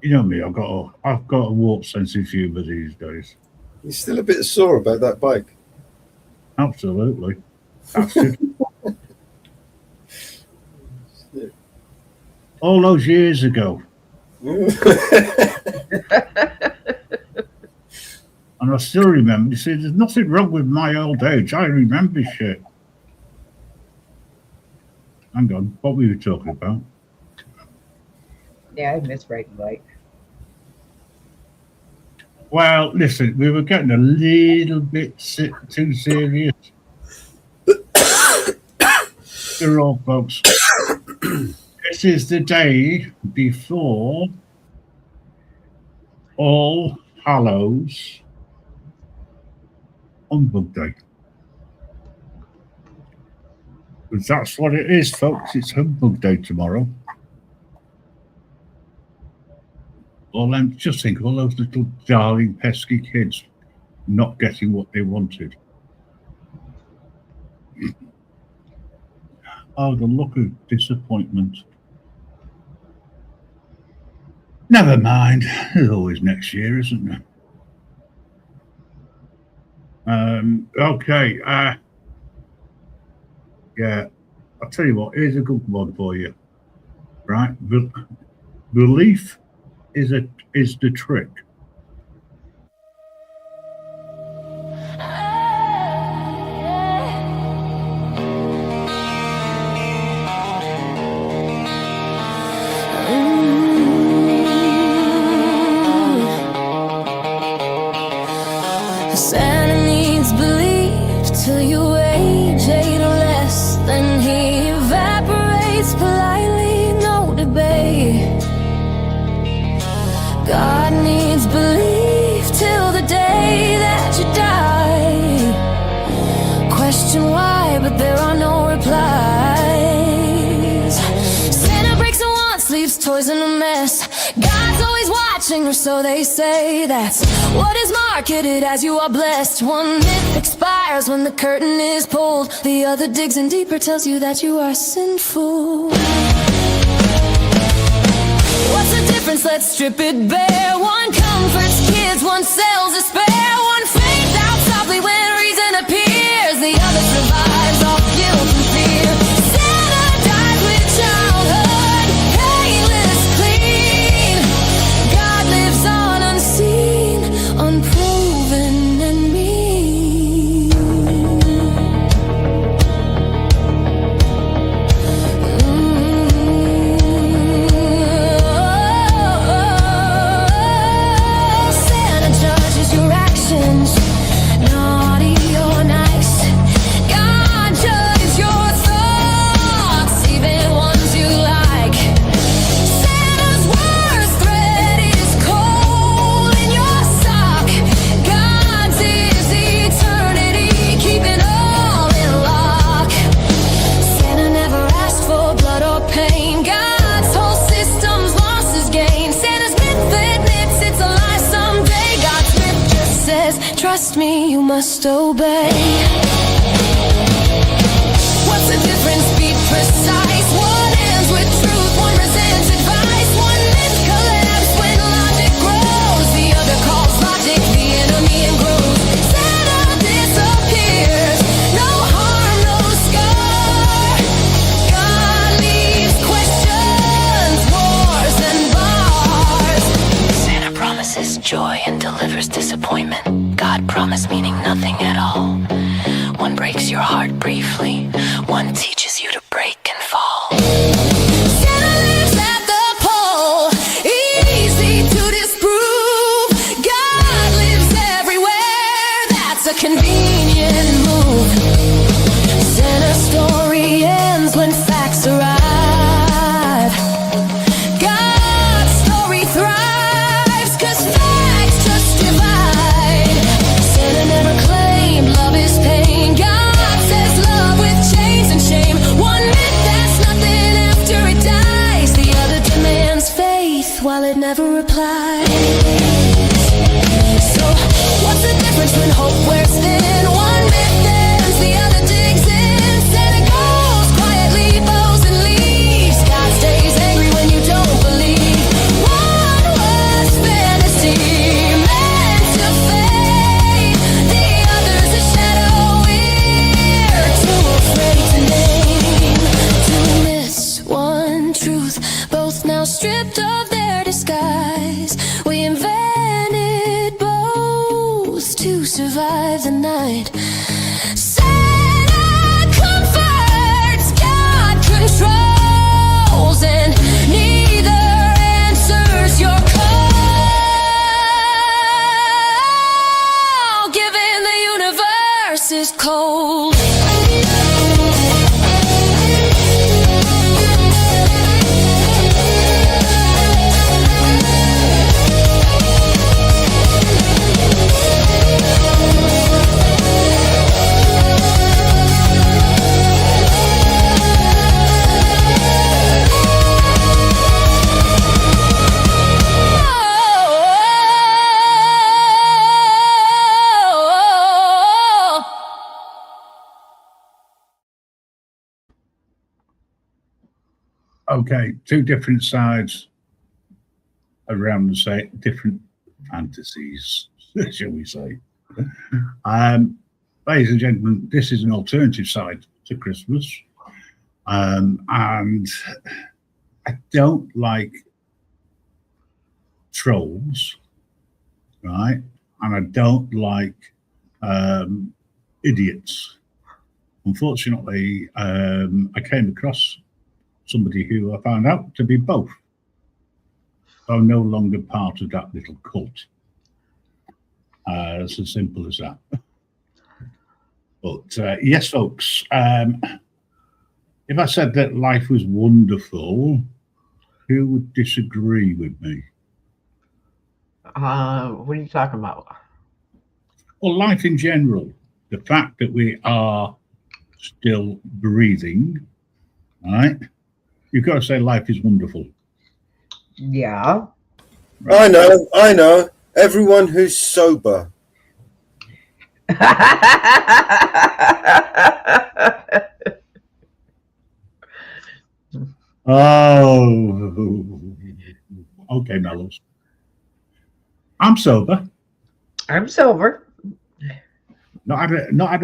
Speaker 1: You know me, I've got a warped sense of humour these days.
Speaker 4: You're still a bit sore about that bike.
Speaker 1: Absolutely. That's it. All those years ago. And I still remember. You see, there's nothing wrong with my old age. I remember shit. Hang on, what were you talking about?
Speaker 3: Yeah, I miss riding bike.
Speaker 1: Well, listen, we were getting a little bit too serious. Dear old folks, this is the day before All Hallows Humbug Day. Because that's what it is, folks. It's Humbug Day tomorrow. Just think of all those little darling pesky kids not getting what they wanted. Oh, the look of disappointment. Never mind. There's always next year, isn't there? Okay. Yeah, I'll tell you what, here's a good one for you. Right? Belief is the trick.
Speaker 5: God needs belief till the day that you die. Question why, but there are no replies. Santa breaks and wants, leaves toys in a mess. God's always watching, or so they say. That's what is marketed as you are blessed. One myth expires when the curtain is pulled. The other digs in deeper, tells you that you are sinful. What's the difference? Let's strip it bare. One comforts kids, one sells despair. One fades out softly when reason appears. The other survives off guilt and fear. Santa died with childhood, painless, clean. God lives on unseen, unproven and mean. Santa judges your actions, naughty or nice. God judges your thoughts, even ones you like. Santa's worst threat is coal in your sock. God's is eternity, keeping all in lock. Santa never asked for blood or pain. God's whole system's lost his gain. Santa's myth admits it's a lie someday. God's myth just says, trust me, you must obey. What's the difference? Be precise. One ends with truth, one resents advice. One myth collapses when logic grows. The other calls logic the enemy and grows. Santa disappears, no harm, no scar. God leaves questions, wars, and bars. Santa promises joy and delivers disappointment. God promised meaning nothing at all. One breaks your heart briefly, one teaches you to break and fall. Santa lives at the pole, easy to disprove. God lives everywhere, that's a convenient move. Santa's story ends when facts arrive. God's story thrives, 'cause facts just divide. Santa never claimed love is pain. God says love with chains and shame. One myth that's nothing after it dies. The other demands faith while it never replies. So what's the difference when hope wears thin? One myth ends, the other digs in. Santa goes quietly, bows and leaves. God stays angry when you don't believe. One was fantasy, meant to fade. The other's a shadow we're too afraid to name. Two myths, one truth, both now stripped of their disguise. We invented both to survive the night. Santa comforts, God controls, and neither answers your call. Given the universe is cold.
Speaker 1: Okay, two different sides around the same, different fantasies, shall we say. Ladies and gentlemen, this is an alternative side to Christmas. And I don't like trolls, right? And I don't like idiots. Unfortunately, I came across somebody who I found out to be both. I'm no longer part of that little cult. It's as simple as that. But yes, folks, if I said that life was wonderful, who would disagree with me?
Speaker 3: What are you talking about?
Speaker 1: Well, life in general, the fact that we are still breathing, right? You've got to say life is wonderful.
Speaker 3: Yeah.
Speaker 4: I know. Everyone who's sober.
Speaker 1: Oh, okay, Mellows. I'm sober.
Speaker 3: I'm sober.
Speaker 1: Not had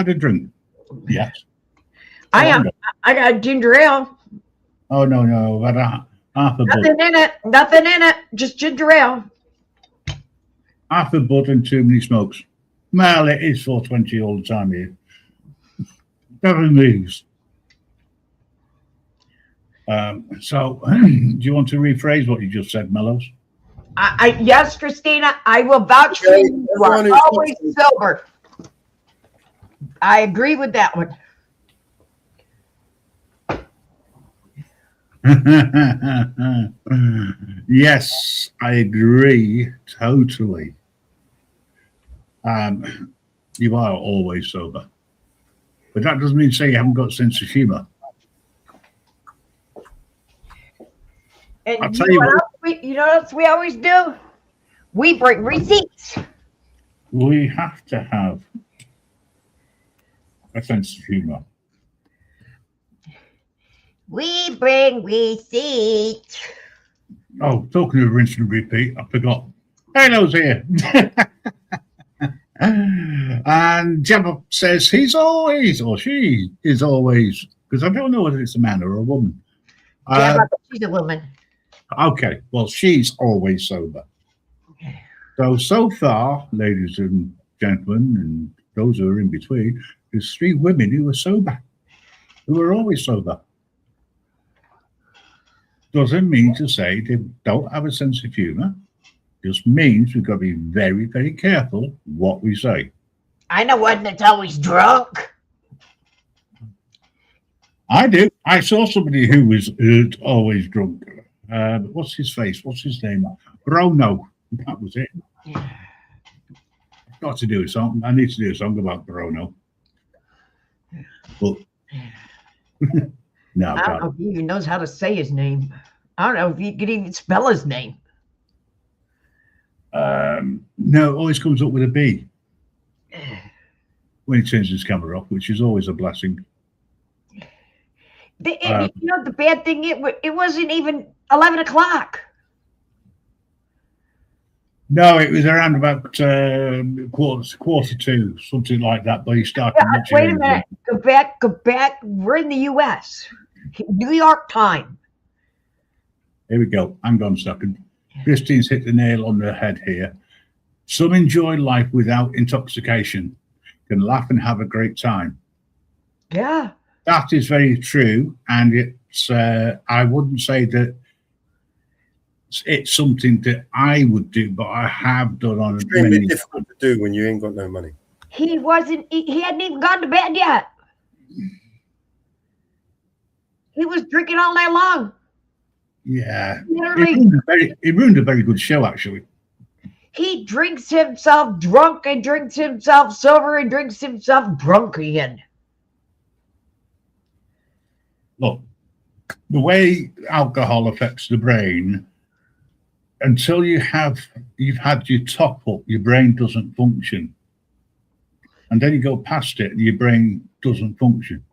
Speaker 1: a drink. Yes.
Speaker 3: I am. I got ginger ale.
Speaker 1: Oh no, but half a bud,
Speaker 3: Nothing in it. Nothing in it. Just ginger ale.
Speaker 1: half a bud, and too many smokes. Well, it is 4:20 all the time here. Never moves. So, do you want to rephrase what you just said, Mellows?
Speaker 3: Yes, Christina, I will vouch for
Speaker 4: Okay,
Speaker 3: you. You are
Speaker 4: everyone who's
Speaker 3: always
Speaker 4: listening.
Speaker 3: sober. I agree with that one.
Speaker 1: Yes, I agree totally. You are always sober, but that doesn't mean to say you haven't got a sense of humour.
Speaker 3: And
Speaker 1: I'll
Speaker 3: you
Speaker 1: tell
Speaker 3: know
Speaker 1: you
Speaker 3: what
Speaker 1: what.
Speaker 3: else you know what else we always do? We bring receipts.
Speaker 1: We have to have a sense of humour.
Speaker 3: We bring receipts.
Speaker 1: Oh, talking of rinse and repeat, I forgot. Hello's here. And Gemma says he's always, or she is always, because I don't know whether it's a man or a woman.
Speaker 3: She's a woman.
Speaker 1: Okay, well, she's always sober. So far, ladies and gentlemen, and those who are in between, there's 3 women who are sober, who are always sober. Doesn't mean to say they don't have a sense of humour. Just means we've got to be very, very careful what we say.
Speaker 3: I know one that's always drunk.
Speaker 1: I do. I saw somebody who was always drunk. What's his face? What's his name? Bruno. That was it. Got to do a song. I need to do a song about Bruno. But no,
Speaker 3: I don't know if he even knows how to say his name. I don't know if he could even spell his name.
Speaker 1: no, it always comes up with a B when he turns his camera off, which is always a blessing.
Speaker 3: You know, the bad thing, it wasn't even 11 o'clock.
Speaker 1: No, it was around about quarter to, something like that. But he started.
Speaker 3: Wait a minute. Go back. We're in the U.S. New York time.
Speaker 1: Here we go. Hang on a second. Christine's hit the nail on the head here. Some enjoy life without intoxication, can laugh and have a great time.
Speaker 3: Yeah.
Speaker 1: That is very true. And it's, I wouldn't say that it's something that I would do, but I have done on
Speaker 4: Extremely
Speaker 1: many.
Speaker 4: difficult to do when you ain't got no money.
Speaker 3: He hadn't even gone to bed yet. He was drinking all night long.
Speaker 1: Yeah.
Speaker 3: Literally,
Speaker 1: It ruined a very good show, actually.
Speaker 3: he drinks himself drunk and drinks himself sober and drinks himself drunk again.
Speaker 1: Look, the way alcohol affects the brain, until you've had your top up, your brain doesn't function. And then you go past it and your brain doesn't function.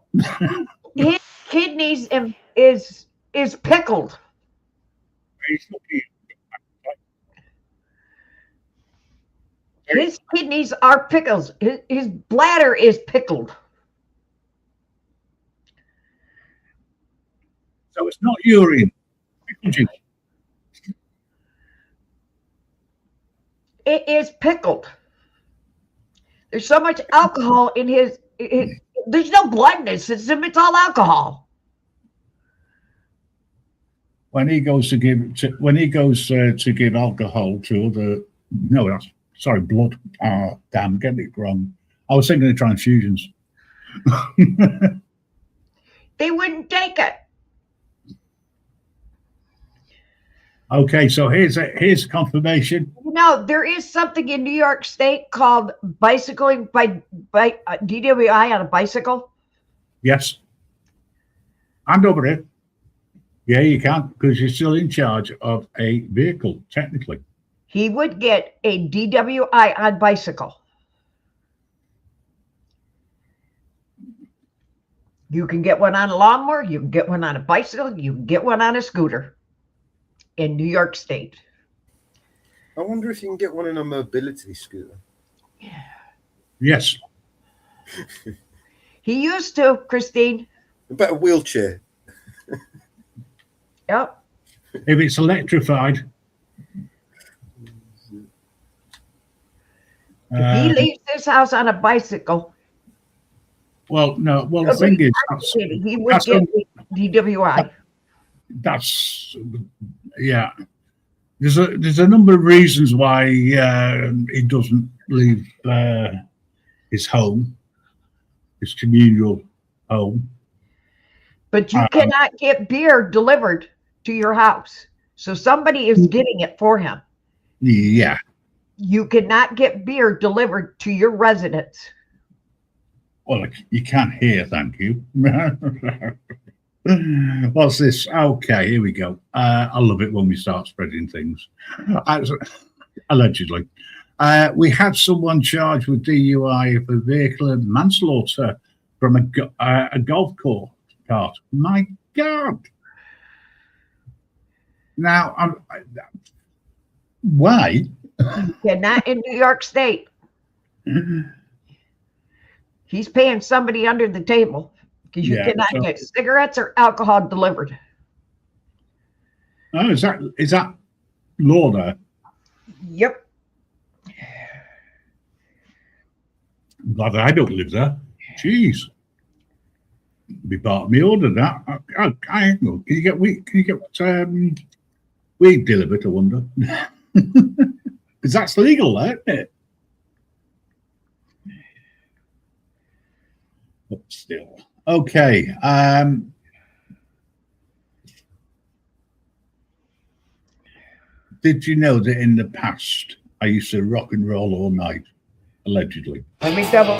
Speaker 3: His kidneys is pickled. His kidneys are pickles. His bladder is pickled.
Speaker 1: So it's not urine.
Speaker 3: It is pickled. There's so much alcohol in his there's no blood in his system. It's all alcohol.
Speaker 1: When he goes to give alcohol to blood. Ah, damn, getting it wrong. I was thinking of transfusions.
Speaker 3: They wouldn't take it.
Speaker 1: Okay, so here's confirmation.
Speaker 3: You know, there is something in New York State called bicycling by DWI on a bicycle.
Speaker 1: Yes. Hand over here. Yeah, you can, because you're still in charge of a vehicle, technically.
Speaker 3: He would get a DWI on bicycle. You can get one on a lawnmower, you can get one on a bicycle, you can get one on a scooter in New York State.
Speaker 4: I wonder if you can get one in a mobility scooter.
Speaker 1: Yes.
Speaker 3: He used to, Christine.
Speaker 4: About a wheelchair.
Speaker 3: Yep.
Speaker 1: If it's electrified.
Speaker 3: If he leaves this house on a bicycle,
Speaker 1: Well, no. Well, the thing is,
Speaker 3: he would get a DWI.
Speaker 1: that's yeah. There's a number of reasons why he doesn't leave his home, his communal home.
Speaker 3: But you cannot get beer delivered to your house. So somebody is getting it for him.
Speaker 1: Yeah.
Speaker 3: You cannot get beer delivered to your residence.
Speaker 1: Well, you can't hear, thank you. What's this? Okay, here we go. I love it when we start spreading things. Allegedly. We had someone charged with DUI for vehicle and manslaughter from a golf cart. My God. Now, why?
Speaker 3: You cannot in New York State. He's paying somebody under the table because you cannot get cigarettes or alcohol delivered.
Speaker 1: Oh, is that law there?
Speaker 3: Yep.
Speaker 1: I'm glad I don't live there. Jeez. Be part of my order that. Can you get weed delivered, I wonder? Because that's legal there, isn't it? But still. Okay. Did you know that in the past I used to rock and roll all night, allegedly?
Speaker 3: Let me double.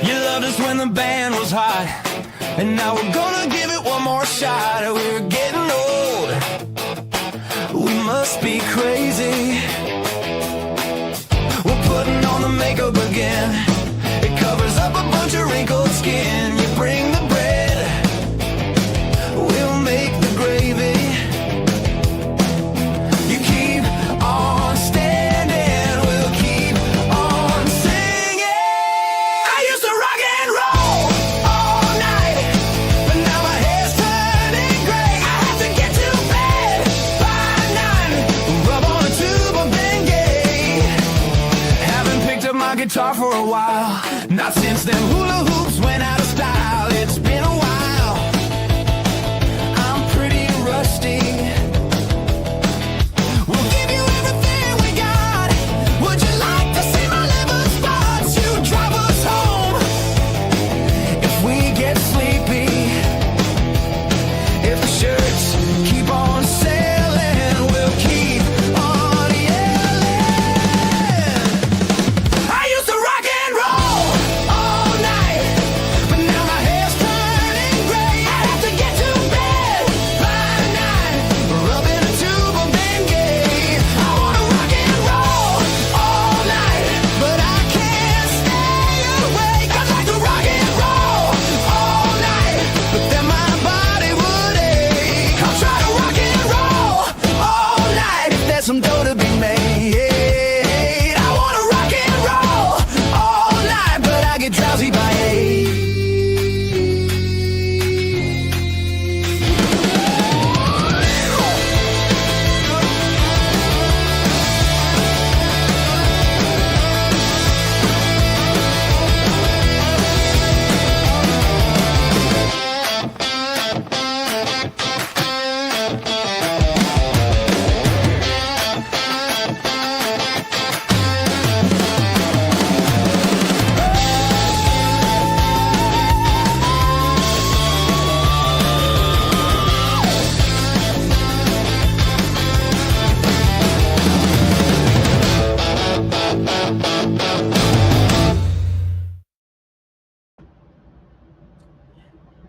Speaker 2: You loved us when the band was hot, and now we're gonna give it one more shot. We're getting old, we must be crazy. We're putting on the makeup again, it covers up a bunch of wrinkled skin. You bring the bread, we'll make the gravy. You keep on standing, we'll keep on singing. I used to rock and roll all night, but now my hair's turning gray. I have to get to bed by 9, rub on a tube of Bengay. Haven't picked up my guitar for a while, not since them hula hoops went out of style. It's been a while, I'm pretty rusty. We'll give you everything we got. Would you like to see my liver spots? You drive us home if we get sleepy. If the shirts keep on selling, we'll keep on yelling. I used to rock and roll all night, but now my hair's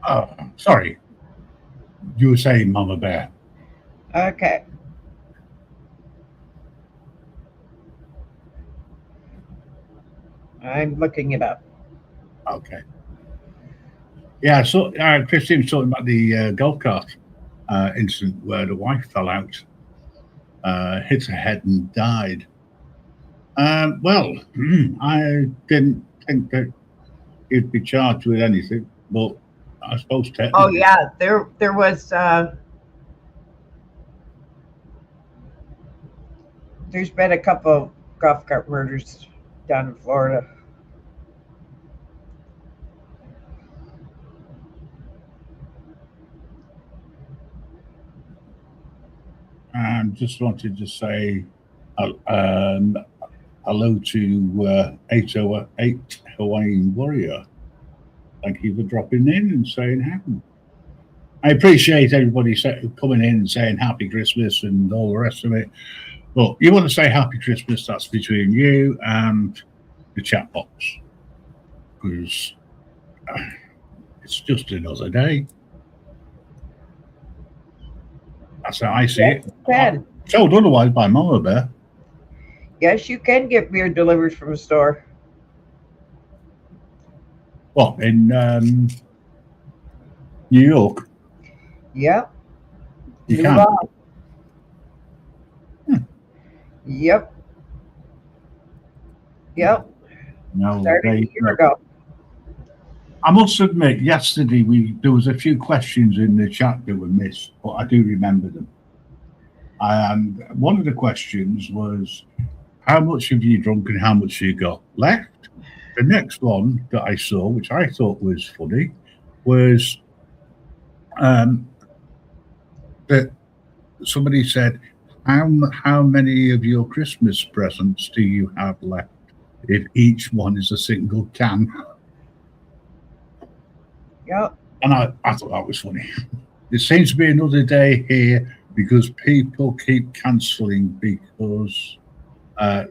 Speaker 1: Oh, sorry. You were saying Mama Bear.
Speaker 3: Okay. I'm looking it up.
Speaker 1: Okay. Yeah, so Christine was talking about the golf cart incident where the wife fell out, hit her head, and died. Well, I didn't think that he'd be charged with anything, but I suppose
Speaker 3: Oh
Speaker 1: technically.
Speaker 3: yeah, there was there's been a couple golf cart murders down in Florida.
Speaker 1: Just wanted to say hello to 808 Hawaiian Warrior. Thank you for dropping in and saying happy. I appreciate everybody coming in and saying happy Christmas and all the rest of it. But you want to say happy Christmas, that's between you and the chat box. Because it's just another day. That's how I see it.
Speaker 3: You can.
Speaker 1: Told otherwise by Mama Bear.
Speaker 3: Yes, you can get beer delivered from a store.
Speaker 1: What, in New York?
Speaker 3: Yep.
Speaker 1: You
Speaker 3: New
Speaker 1: can.
Speaker 3: law. Yep. Yep.
Speaker 1: No,
Speaker 3: Started a year ago.
Speaker 1: I must admit, yesterday there was a few questions in the chat that were missed, but I do remember them. And one of the questions was, how much have you drunk and how much you got left? The next one that I saw, which I thought was funny, was that somebody said, how many of your Christmas presents do you have left if each one is a single can?
Speaker 3: Yep.
Speaker 1: And I thought that was funny. It seems to be another day here because people keep cancelling because they're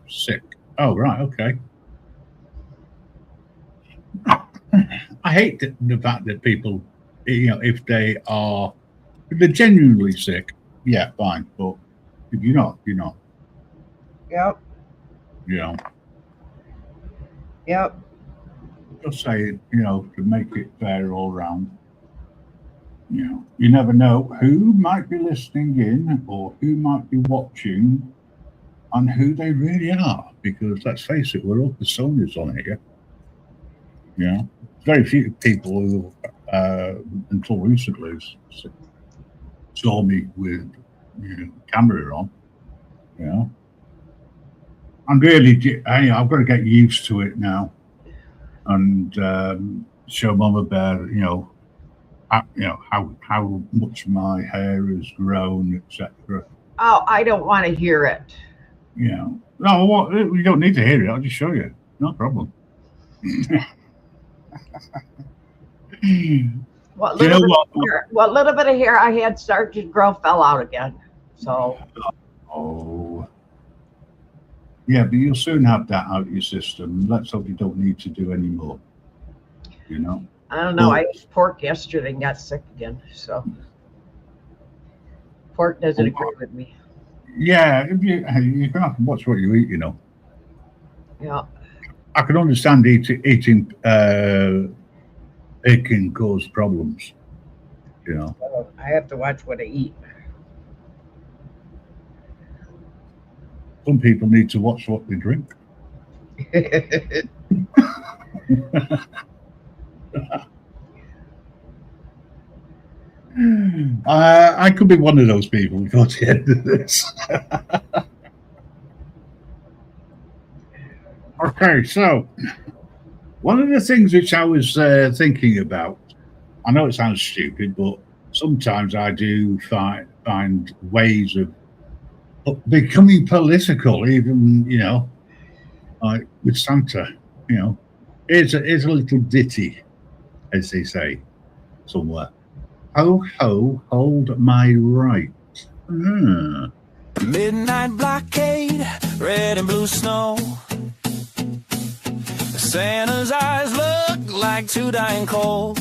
Speaker 1: sick. Oh, right, okay. I hate the fact that people, if they're genuinely sick, yeah, fine. But if you're not, you're not.
Speaker 3: Yep. Yep.
Speaker 1: Just saying, to make it fair all round. You never know who might be listening in or who might be watching and who they really are. Because let's face it, we're all personas on here. Very few people who, until recently, saw me with camera on. And really, I've got to get used to it now, and show Mama Bear, how much my hair has grown, etc.
Speaker 3: Oh, I don't want to hear it.
Speaker 1: No, you don't need to hear it. I'll just show you. No problem.
Speaker 3: What little bit of hair I had started to grow fell out again. So.
Speaker 1: Oh. Yeah, but you'll soon have that out of your system. Let's hope you don't need to do any more.
Speaker 3: I don't know. I ate pork yesterday and got sick again. So pork doesn't agree with me.
Speaker 1: Yeah, you're gonna have to watch what you eat.
Speaker 3: Yeah.
Speaker 1: I can understand eating it can cause problems.
Speaker 3: So I have to watch what I eat.
Speaker 1: Some people need to watch what they drink. I could be one of those people before the end of this. Okay, so one of the things which I was thinking about, I know it sounds stupid, but sometimes I do find ways of becoming political, even, like with Santa, here's a little ditty, as they say somewhere. Ho, ho, hold my right.
Speaker 2: Midnight blockade, red and blue snow. Santa's eyes look like two dying coals.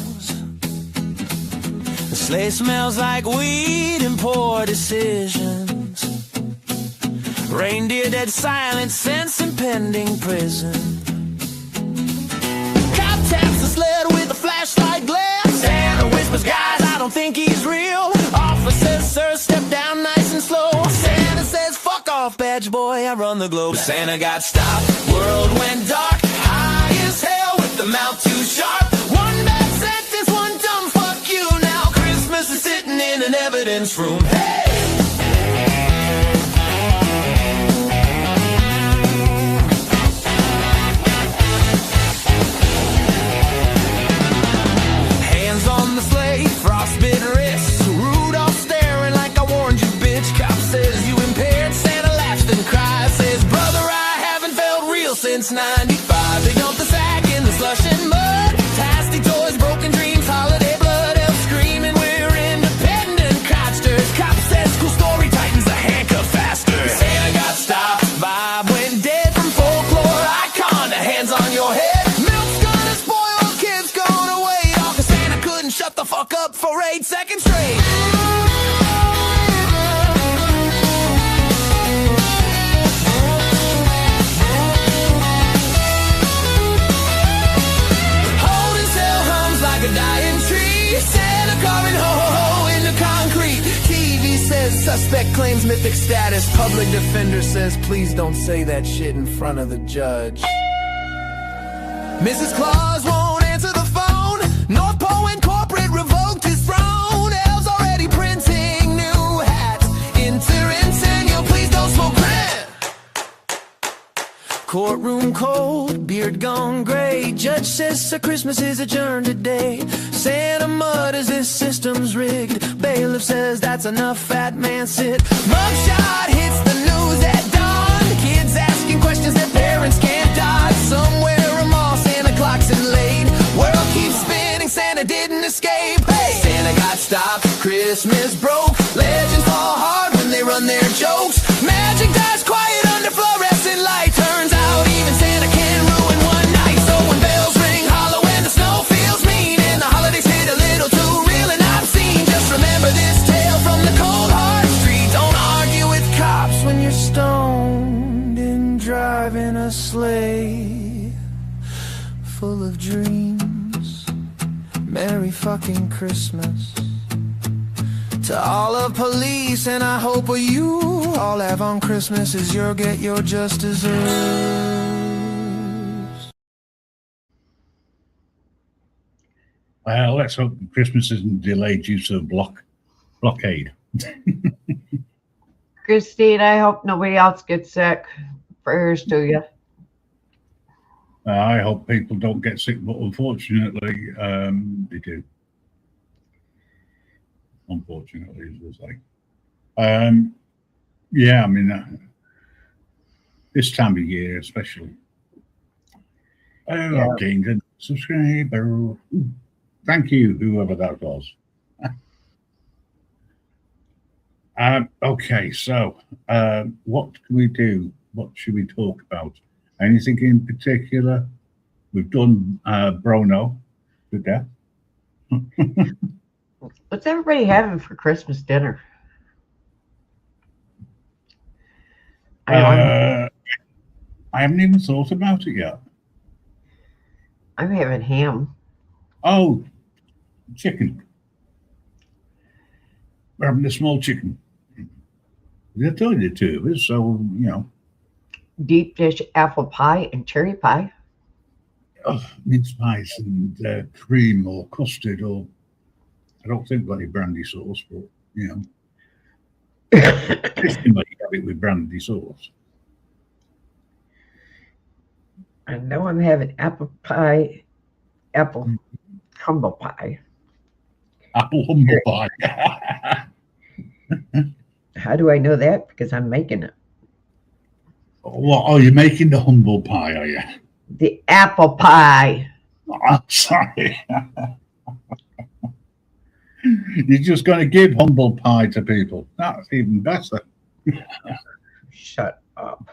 Speaker 2: Sleigh smells like weed and poor decisions. Reindeer dead silent, sense impending prison. Cop taps the sled with a flashlight glare. Santa whispers, guys, I don't think he's real. Officer says, sir, step down nice and slow. Santa says, fuck off, badge boy, I run the globe. Santa got stopped, world went dark. High as hell with the mouth too sharp. One bad sentence, one dumb fuck you. Now Christmas is sitting in an evidence room. Hey! Frostbitten wrists, Rudolph staring like I warned you, bitch. Cop says you impaired, Santa laughs then cries. Says, brother, I haven't felt real since 95. They dumped the sack in the slush and mud. Tasty toys, broken dreams, holiday blood. Elves screaming, we're independent codsters. Cop says, cool story, tightens the handcuff faster. Santa got stopped, Bob went dead from folklore icon to hands on your head. Milk's gonna spoil, kids gonna wait. All 'cause Santa couldn't shut the fuck up for 8 seconds straight. Old as hell hums like a dying tree. Santa carving ho ho ho into concrete. TV says suspect claims mythic status. Public defender says please don't say that shit in front of the judge. Mrs. Claus won't answer the phone. North Pole and corporate revoked his throne. Elves already printing new hats. Enter Centennial, please don't smoke crack. Courtroom cold, beard gone gray. Judge says Sir Christmas is adjourned today. Santa mutters this system's rigged. Bailiff says that's enough, fat man sit. Mugshot hits the news at dawn. Kids asking questions their parents can't dodge. Somewhere a mall, Santa clocks in late. World keeps spinning, Santa didn't escape. Hey! Santa got stopped, Christmas broke. Legends fall hard when they run their jokes. Magic dies quiet under fluorescent light. Turns out even Santa can ruin one night. So when bells ring hollow and the snow feels mean and the holidays hit a little too real and obscene, just remember this tale from the cold hard street. Don't argue with cops when you're stoned and driving a sleigh full of dreams. Merry fucking Christmas to all of police, and I hope what you all have on Christmas is you'll get your just deserves.
Speaker 1: Well, let's hope Christmas isn't delayed due to blockade.
Speaker 3: Christine, I hope nobody else gets sick. Prayers to you.
Speaker 1: I hope people don't get sick, but unfortunately, they do. Unfortunately, as I say. Yeah, I mean, this time of year, especially.
Speaker 3: Yeah.
Speaker 1: Gained a subscriber. Thank you, whoever that was. Okay, so what can we do? What should we talk about? Anything in particular? We've done Brono to death.
Speaker 3: What's everybody having for Christmas dinner?
Speaker 1: I haven't even thought about it yet.
Speaker 3: I'm having ham.
Speaker 1: Oh, chicken. We're having a small chicken. There's only the two of us, so, you know.
Speaker 3: Deep dish apple pie and cherry pie.
Speaker 1: Oh, mince pies and cream or custard, or I don't think we've got any brandy sauce, but, you know. Christian might have it with brandy sauce.
Speaker 3: I know I'm having apple pie, apple humble pie.
Speaker 1: Apple humble pie.
Speaker 3: How do I know that? Because I'm making it.
Speaker 1: What? Oh, you're making the humble pie, are you?
Speaker 3: The apple pie.
Speaker 1: Oh, I'm sorry. You're just going to give humble pie to people. That's even better.
Speaker 3: Shut up.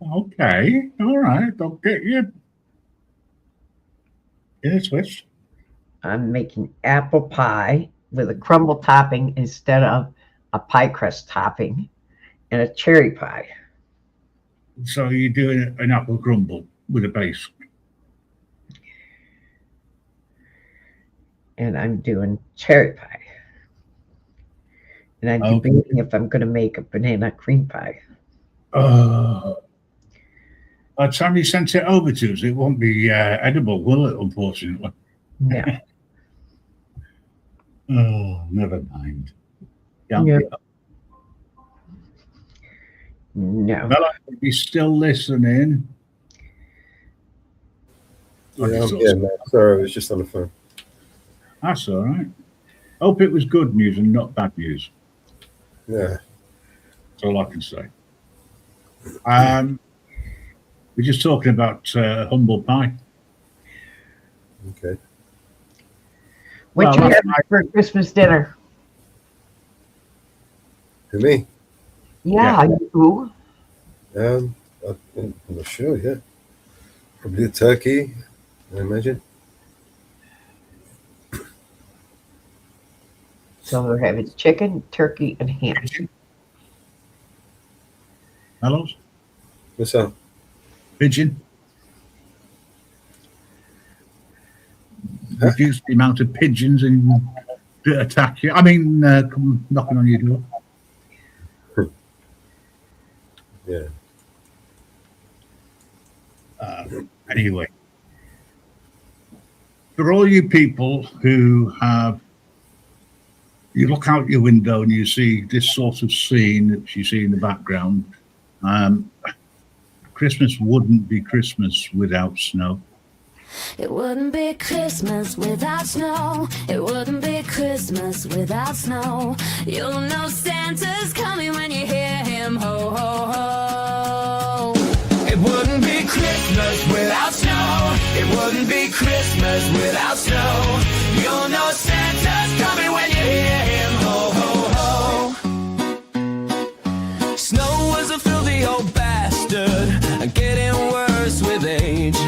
Speaker 1: Okay, all right. Don't get you in a twist.
Speaker 3: I'm making apple pie with a crumble topping instead of a pie crust topping, and a cherry pie.
Speaker 1: So you're doing an apple crumble with a base.
Speaker 3: And I'm doing cherry pie. And I'm
Speaker 1: Okay.
Speaker 3: debating if I'm going to make a banana cream pie.
Speaker 1: By the time you sent it over to us, it won't be edible, will it, unfortunately?
Speaker 3: No.
Speaker 1: Oh, never mind. Can't
Speaker 3: Yeah.
Speaker 1: be-
Speaker 3: No.
Speaker 1: Well, if you're still listening.
Speaker 4: Yeah, I'm here, man. Sorry, I was just on the phone.
Speaker 1: That's all right. Hope it was good news and not bad news.
Speaker 4: Yeah.
Speaker 1: That's all I can say. We're just talking about humble pie.
Speaker 4: Okay.
Speaker 3: What
Speaker 1: Well,
Speaker 3: you
Speaker 1: that's
Speaker 3: have for Christmas dinner?
Speaker 4: For me,
Speaker 3: Yeah, you.
Speaker 4: I'm not sure. Yeah, probably a turkey, I imagine.
Speaker 3: So we're having chicken, turkey, and ham.
Speaker 1: Pigeon? Hello?
Speaker 4: What's up?
Speaker 1: Pigeon? Reduce the amount of pigeons that attack you. I mean, come knocking on your door.
Speaker 4: Yeah.
Speaker 1: Anyway, for all you people who have, you look out your window and you see this sort of scene that you see in the background, Christmas wouldn't be Christmas without snow.
Speaker 5: It wouldn't be Christmas without snow. It wouldn't be Christmas without snow. You'll know Santa's coming when you hear him ho ho ho.
Speaker 2: It wouldn't be Christmas without snow. It wouldn't be Christmas without snow. You'll know Santa's coming when you hear him ho ho ho. Snow was a filthy old bastard, getting worse with age.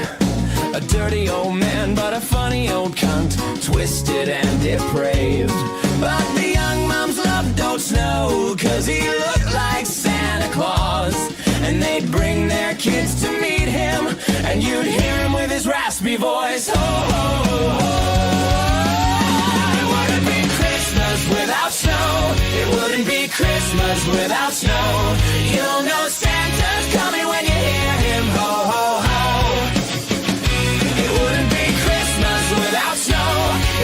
Speaker 2: A dirty old man, but a funny old cunt, twisted and depraved. But the young mums loved old Snow, 'cause he looked like Santa Claus. And they'd bring their kids to meet him, and you'd hear him with his raspy voice. Ho, ho, ho, ho. It wouldn't be Christmas without snow. It wouldn't be Christmas without snow. You'll know Santa's coming when you hear him. Ho, ho, ho. It wouldn't be Christmas without snow.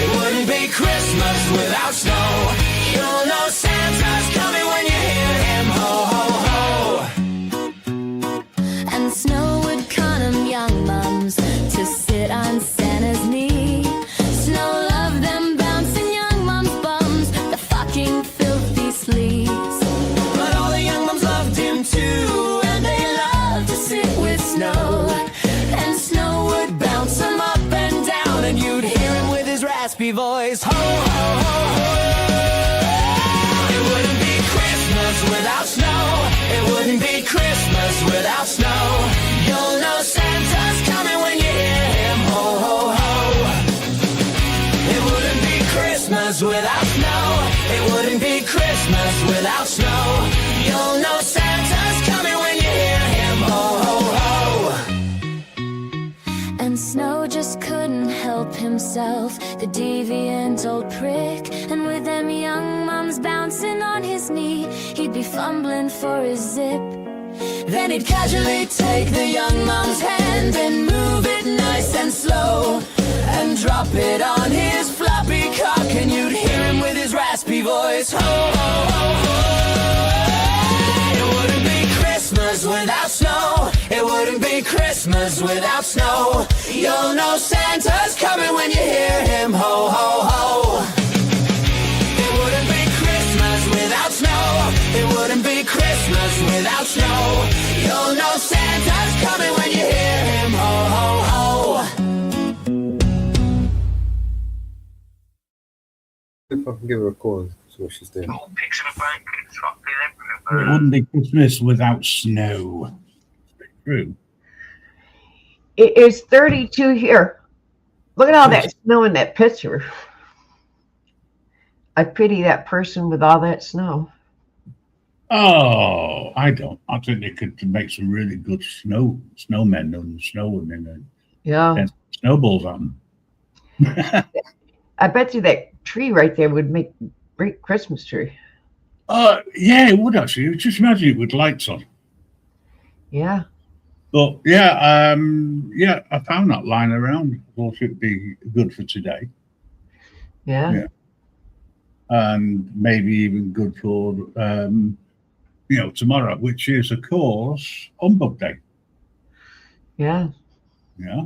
Speaker 2: It wouldn't be Christmas without snow. You'll know Santa's coming when you hear him. Ho, ho, ho.
Speaker 5: And Snow would con 'em young mums to sit on Santa's knee. Snow loved them bouncing young mums' bums, the fucking filthy sleaze.
Speaker 2: But all the young mums loved him too, and they loved to sit with Snow.
Speaker 5: And Snow would
Speaker 2: Bounce him up and down, and you'd hear him with his raspy voice. Ho, ho, ho, ho. It wouldn't be Christmas without snow. It wouldn't be Christmas without snow. You'll know Santa's coming when you hear him. Ho, ho, ho. It wouldn't be Christmas without snow. It wouldn't be Christmas without snow. You'll know Santa's coming when you hear him. Ho, ho, ho.
Speaker 5: And Snow just couldn't help himself, the deviant old prick. And with them young mums bouncing on his knee, he'd be fumbling for his zip.
Speaker 2: Then he'd casually take the young mom's hand and move it nice and slow, and drop it on his floppy cock, and you'd hear him with his raspy voice. Ho, ho, ho, ho. It wouldn't be Christmas without snow. It wouldn't be Christmas without snow. You'll know Santa's coming when you hear him. Ho, ho, ho. It wouldn't be Christmas without snow. It wouldn't be Christmas without snow. You'll know Santa's coming when you hear him. Ho, ho, ho.
Speaker 4: If I can give her a call and see what she's doing.
Speaker 1: It wouldn't be Christmas without snow. True.
Speaker 3: It is 32 here. Look at all that snow in that picture. I pity that person with all that snow.
Speaker 1: Oh, I don't. I think they could make some really good snowmen and snowwomen and
Speaker 3: Yeah.
Speaker 1: snowballs on them.
Speaker 3: I bet you that tree right there would make a great Christmas tree.
Speaker 1: Yeah, it would actually. Just imagine it with lights on.
Speaker 3: Yeah.
Speaker 1: But yeah, I found that lying around. Thought it'd be good for today,
Speaker 3: Yeah.
Speaker 1: Yeah. and maybe even good for tomorrow, which is of course Humbug Day.
Speaker 3: Yeah.
Speaker 1: Yeah,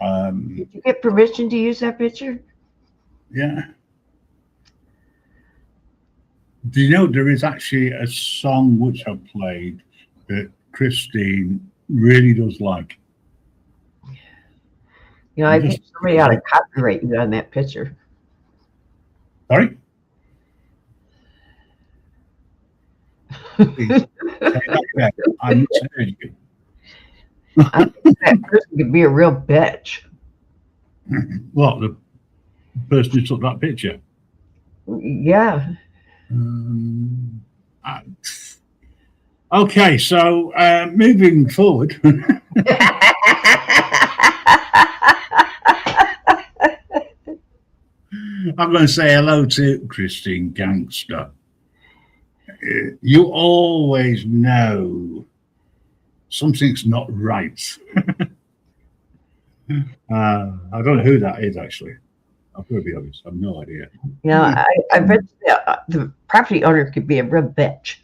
Speaker 3: Did you get permission to use that picture?
Speaker 1: yeah. Do you know there is actually a song which I played that Christine really does like?
Speaker 3: You know, I think somebody ought to copyright you on that picture.
Speaker 1: Sorry? Please, say that again. I misheard you.
Speaker 3: I think that person could be a real bitch.
Speaker 1: What, the person who took that picture?
Speaker 3: Yeah.
Speaker 1: Okay, so moving forward, I'm going to say hello to Christine Gangster. You always know something's not right. I don't know who that is, actually. I've got to be honest, I have no idea.
Speaker 3: You know, I bet the property owner could be a real bitch.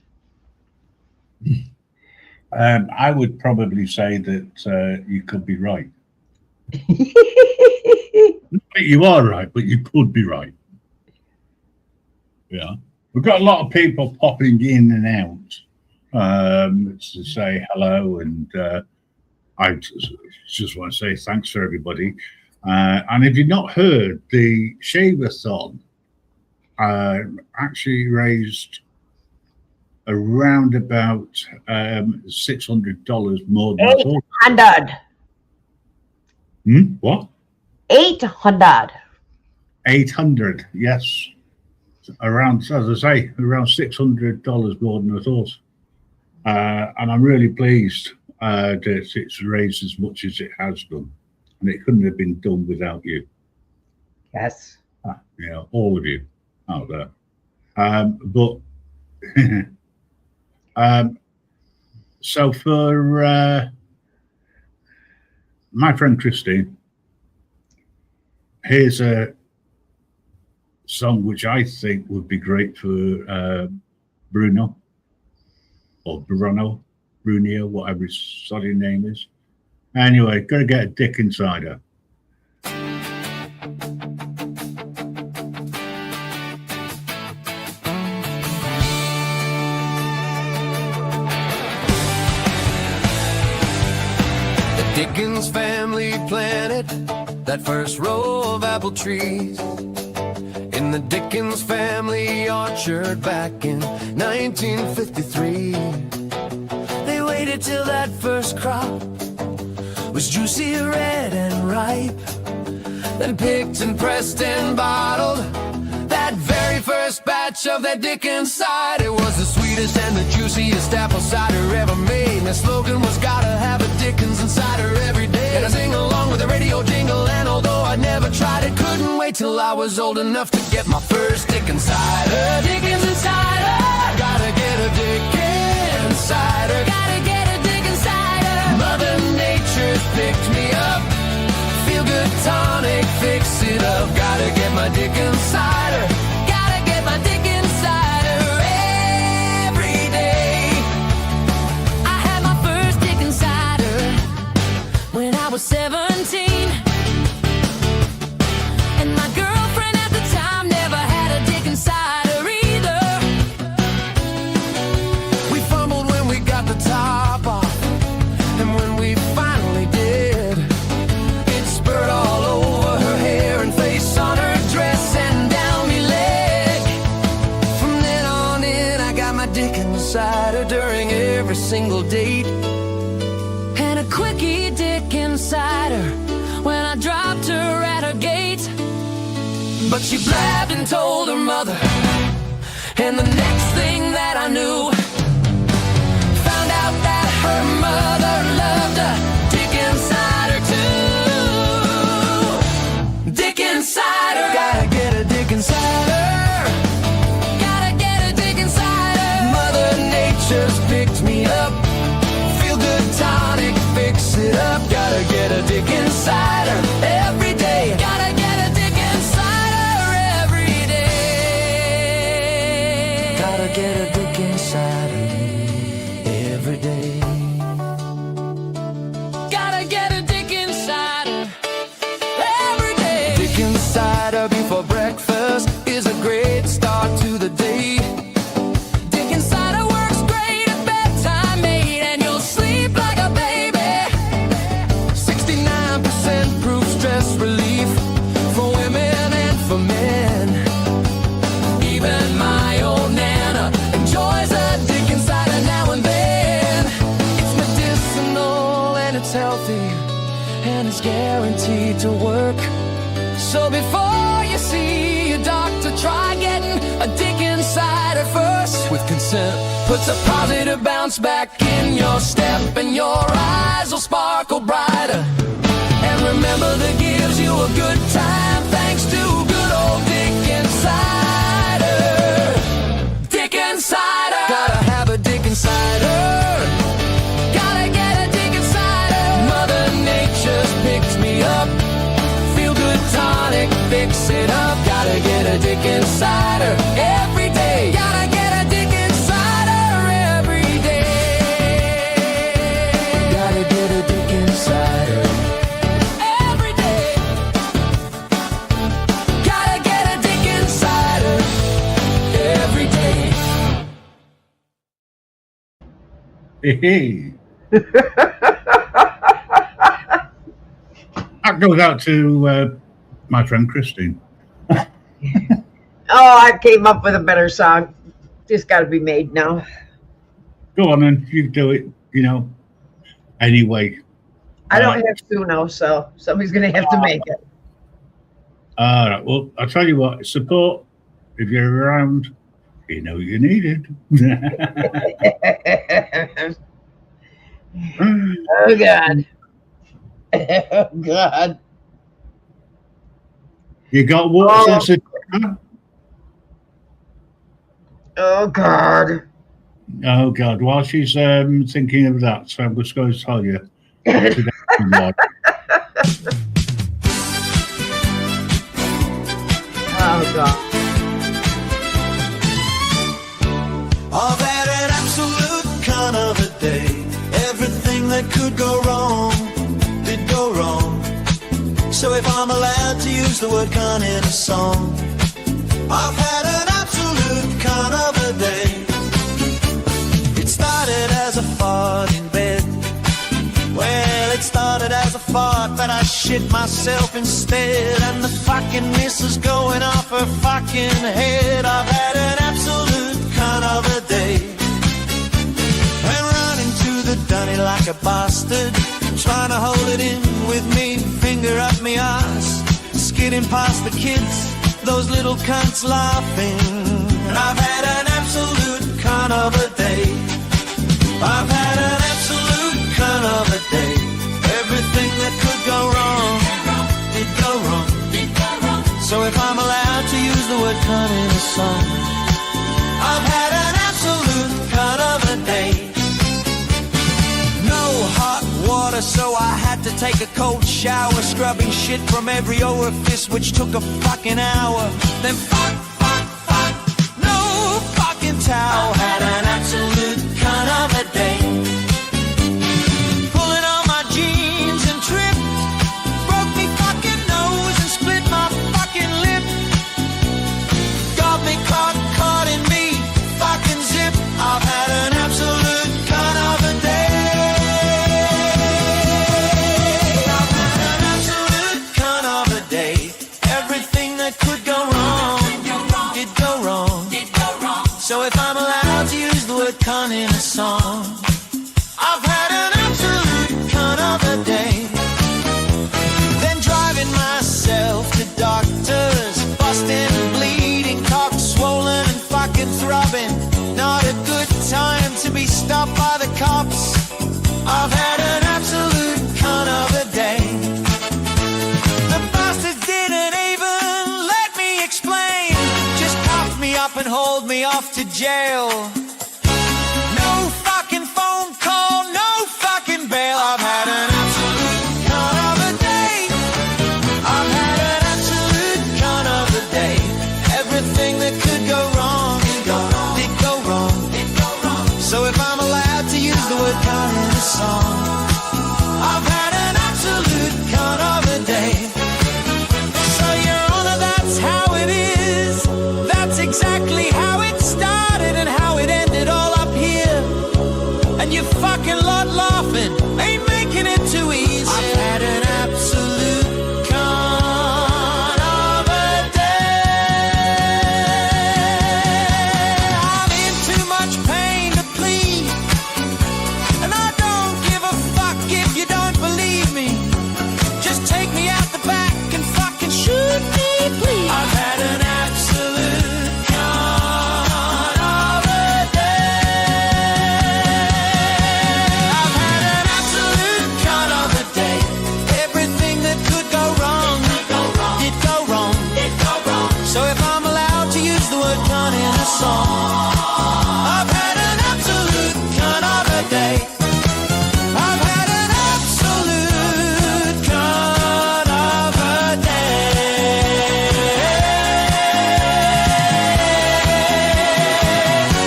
Speaker 1: I would probably say that you could be right. You are right, but you could be right. Yeah. We've got a lot of people popping in and out to say hello, and I just want to say thanks for everybody. And if you've not heard, the Shave-a-thon actually raised around about $600 more than I thought.
Speaker 3: 800.
Speaker 1: What?
Speaker 3: 800.
Speaker 1: 800, yes. Around, as I say, around $600 more than I thought. And I'm really pleased that it's raised as much as it has done. And it couldn't have been done without you.
Speaker 3: Yes.
Speaker 1: All of you out there. But so for my friend Christine, here's a song which I think would be great for Bruno, whatever his sorry name is. Anyway, gotta get a dick inside her.
Speaker 2: The Dickens family planted that first row of apple trees in the Dickens family orchard back in 1953. They waited till that first crop was juicy, red, and ripe, then picked and pressed and bottled that very first batch of that Dickens cider. It was the sweetest and the juiciest apple cider ever made. My slogan was gotta have a Dickens and cider every day. And I sing along with the radio jingle, and although I never tried it, couldn't wait till I was old enough to get my first Dickens cider. Dickens and cider, gotta get a Dickens cider. Gotta get a Dickens cider. Mother Nature's picked me up. Feel good tonic, fix it up. Gotta get my Dickens cider. Gotta get my Dickens cider every day. I had my first Dickens cider when I was 17. And my girlfriend at the time never had a Dickens cider either. We fumbled when we got the top off, and when we finally did, it spurred all over her hair and face, on her dress and down me leg. From then on in, I got my Dickens cider during every single date, and a quickie Dickens cider when I dropped her at her gate. But she blabbed and told her mother, and the next thing that I knew, found out that her mother loved a dick inside her too. Dick inside her. Gotta get a dick inside her. Gotta get a dick inside her. Mother Nature's picked me up. Feel good tonic, fix it up. Gotta get a dick inside her every day. Gotta get a dick inside her every day. Gotta get a dick inside her every day. Gotta get a dick inside her every day. Dick inside her before breakfast is a great start to the day. Dick inside her works great at bedtime, mate, and you'll sleep like a baby. 69% proof stress relief for women and for men. Even my old Nana enjoys a dick inside her now and then. It's medicinal and it's healthy and it's guaranteed to work. So before you see your doctor, try getting a dick inside her first. With consent, puts a positive bounce back in your step, and your eyes will sparkle brighter. And remember that gives you a good time thanks to good old Dick Insider. Dick Insider. Gotta have a dick inside her. Gotta get a dick inside her. Mother Nature's picked me up. Feel good tonic, fix it up. Gotta get a dick inside her every day. Gotta get a dick inside her every day. Gotta get a dick inside her every day. Gotta get a dick inside her every day.
Speaker 1: Hey. That goes out to my friend Christine.
Speaker 3: Oh, I came up with a better song. Just got to be made now.
Speaker 1: Go on then, you do it, Anyway.
Speaker 3: I don't have Suno, so somebody's going to have to make it.
Speaker 1: All right, well, I'll tell you what, support, if you're around, you know you needed.
Speaker 3: Oh, God. Oh, God.
Speaker 1: You got water sensitive?
Speaker 3: Oh, God.
Speaker 1: Oh, God. While she's thinking of that, so I'm just going to tell you. Today,
Speaker 3: Oh, God.
Speaker 2: I've had an absolute kind of a day. Everything that could go wrong did go wrong. So if I'm allowed to use the word cunt in a song, I've had an absolute kind of a day. It started as a fart in bed. Well, it started as a fart, but I shit myself instead. And the fucking missus going off her fucking head. I've had an absolute kind of a day. And running to the dunny like a bastard, trying to hold it in with me, finger up me ass, skidding past the kids, those little cunts laughing. I've had an absolute kind of a day. I've had an absolute kind of a day. Everything that could go wrong did go wrong. So if I'm allowed to use the word cunt in a song, I've had an absolute kind of a day. No hot water, so I had to take a cold shower, scrubbing shit from every orifice, which took a fucking hour. Then fuck, no fucking towel. Had an absolute kind of a day. Pulling on my jeans and tripped, broke me fucking nose and split my fucking lip. Got me caught in me fucking zip. I've had an absolute kind of a day. I've had an absolute kind of a day. Everything that could go wrong did go wrong. So if I'm allowed to use the word cunt in a song, me off to jail. No fucking phone call, no fucking bail. I've had an absolute cunt of a day. I've had an absolute cunt of a day. Everything that could go wrong did go wrong. So if I'm allowed to use the word cunt in a song, I've had an absolute cunt of a day. So Your Honor, that's how it is. That's exactly how it started and how it ended all up here. And you fucking lot laughing ain't making it too easy. I've had an absolute cunt of a day. I'm in too much pain to plead, and I don't give a fuck if you don't believe me. Just take me out the back and fucking shoot me, please. I've had an absolute cunt of a day. I've had an absolute cunt of a day. Everything that could go wrong did go wrong. So if I'm allowed to use the word cunt in a song, I've had an absolute cunt of a day. I've had an absolute cunt of a day.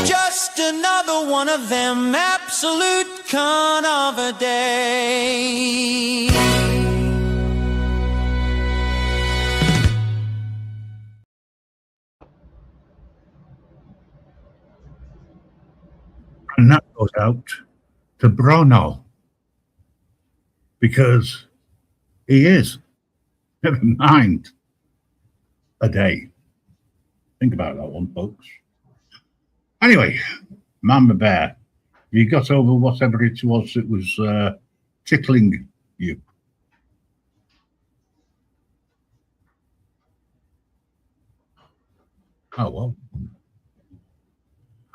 Speaker 2: Just another one of them absolute cunt of a day.
Speaker 1: And that goes out to Bruno, because he is, never mind, a day. Think about that one, folks. Anyway, Mama Bear, you got over whatever it was that was tickling you. Oh, well.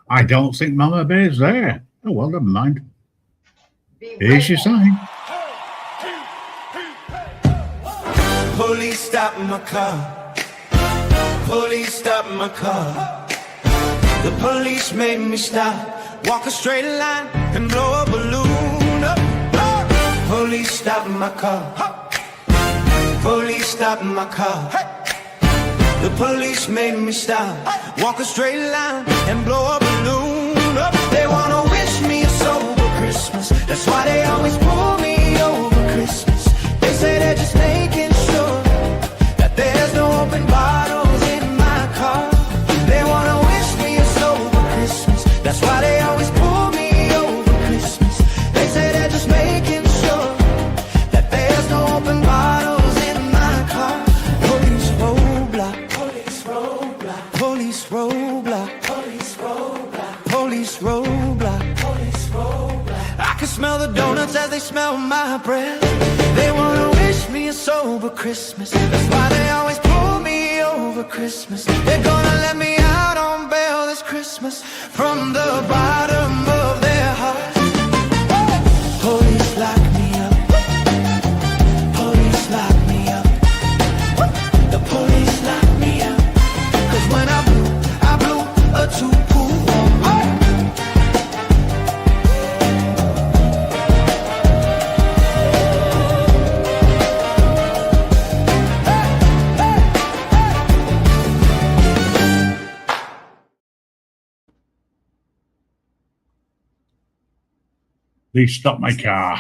Speaker 1: I don't think Mama Bear's there. Oh, well, never mind. Here's your sign.
Speaker 2: Police stop my car. Police stop my car. The police made me stop. Walk a straight line and blow a balloon up. Police stop my car. Police stop my car. The police made me stop. Walk a straight line and blow a balloon up. They wanna wish me a sober Christmas. That's why they always pull me over Christmas. They say they're just making sure that there's no open bottles in my car. They wanna wish me a sober Christmas. That's why they always pull me over Christmas. They say they're just making sure that there's no open bottles in my car. Police roadblock. Police roadblock. Police roadblock. Police roadblock. Police roadblock. Police roadblock. I can smell the donuts as they smell my breath. They wanna wish me a sober Christmas. That's why they always pull me over Christmas. They're gonna let me out on bail this Christmas from the bottom of their hearts. Police lock me up. Police lock me up. The police lock me up. 'Cause when I blew a 2-pool.
Speaker 1: Please stop my car.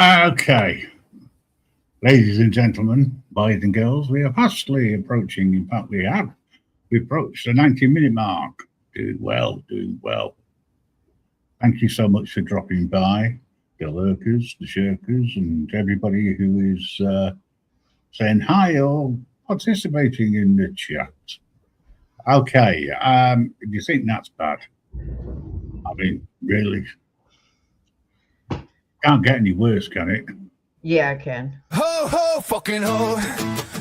Speaker 1: Okay. Ladies and gentlemen, boys and girls, we are fastly approaching, in fact, we have. We approached the 90-minute mark. Doing well, doing well. Thank you so much for dropping by, the lurkers, the shirkers, and everybody who is saying hi or participating in the chat. Okay, if you think that's bad, I mean, really, can't get any worse, can it?
Speaker 3: Yeah, I can.
Speaker 2: Ho, ho, fucking ho.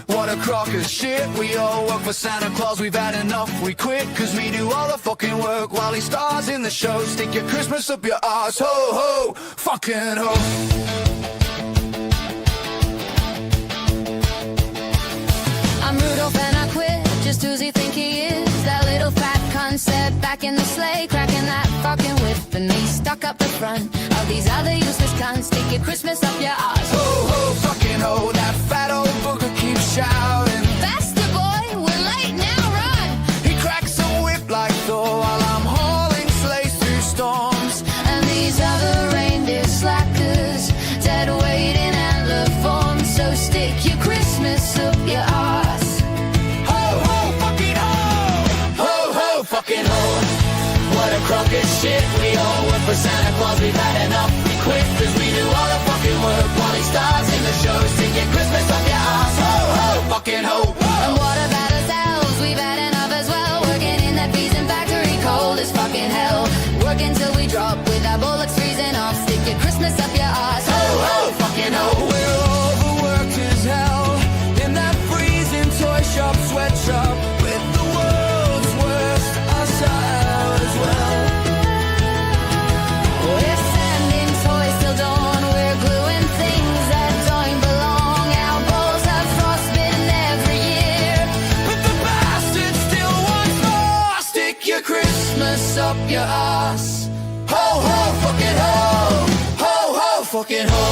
Speaker 2: What a crock of shit. We all work for Santa Claus. We've had enough. We quit because we do all the fucking work while he stars in the show. Stick your Christmas up your ass. Ho, ho, fucking ho.
Speaker 5: I'm Rudolph and I quit just who's he think he is? That little fat cunt sat back in the sleigh, cracking that fucking whip, and he stuck up the front of these other useless cunts. Stick your Christmas up your ass.
Speaker 2: Ho, ho, fucking ho, that fat old booger keeps shouting.
Speaker 5: Faster, boy, we're late now, run!
Speaker 2: He cracks a whip like Thor while I'm hauling sleighs through storms.
Speaker 5: And these other reindeer slackers, dead weight in antler form. So stick your Christmas up your ass.
Speaker 2: Ho, ho, fucking ho! Ho, ho, fucking ho! What a crock of shit. We all work for Santa Claus. We've had enough. We quit cause we do all the fucking work while he stars in the show. Stick your Christmas up your ass. Ho, ho, fucking ho!
Speaker 5: And what about ourselves? We've had enough as well. Working in that freezing factory, cold as fucking hell. Working till we drop with our bullets freezing off. Stick your Christmas up your ass.
Speaker 2: Ho, ho, fucking ho! We're overworked as hell in that freezing toy shop, sweatshop with the world's worst usher as well.
Speaker 5: We're sending toys till dawn. We're gluing things that don't belong. Our balls have frostbitten every year.
Speaker 2: But the bastard still wants more. Stick your Christmas up your ass. Ho, ho, fucking ho! Ho, ho, fucking ho!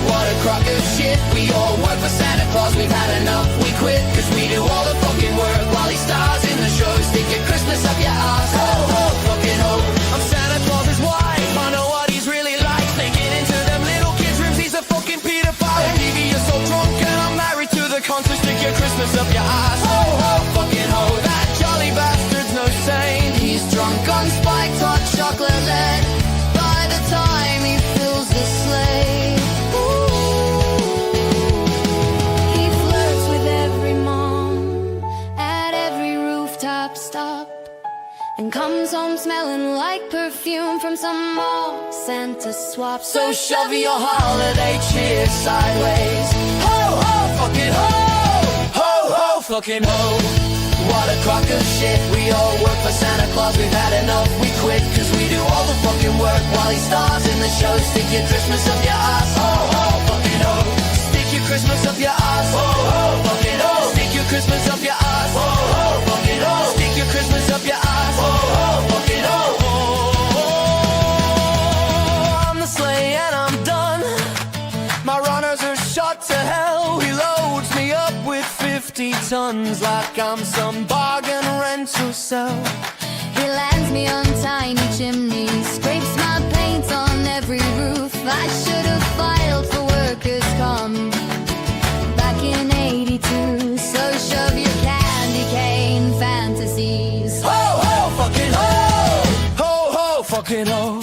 Speaker 2: What a crock of shit. We all work for Santa Claus. We've had enough. We quit cause we do all the fucking work while he stars in the show. Stick your Christmas up your ass. Ho, ho, fucking ho! I'm Santa Claus's wife. I know what he's really like. Sneaking into them little kids' rooms. He's a fucking pedophile. Evie, you're so drunk and I'm married to the concert. Stick your Christmas up your ass. Ho, ho, fucking ho! That jolly bastard's no saint.
Speaker 5: He's drunk on spiked hot chocolate lead. By the time he fills the sleigh, he flirts with every mom at every rooftop stop, and comes home smelling like perfume from some mall Santa swap.
Speaker 2: So shove your holiday cheer sideways. Ho, ho, fucking ho! Ho, ho, fucking ho! What a crock of shit. We all work for Santa Claus. We've had enough. We quit cause we do all the fucking work while he stars in the show. Stick your Christmas up your ass. Ho, ho, fucking ho! Stick your Christmas up your ass. Ho, ho, fucking ho! Stick your Christmas up your ass. Ho, ho, fucking ho! Stick your Christmas up your ass. Ho, ho, fucking ho! I'm the sleigh and I'm done. My runners are shot to hell. He loads me up with 50 tons like I'm some bargain rental cell.
Speaker 5: He lands me on tiny chimneys, scrapes my paint on every roof. I should have filed for workers' comp back in '82. So shove your candy cane fantasies.
Speaker 2: Ho, ho, fucking ho! Ho, ho, fucking ho!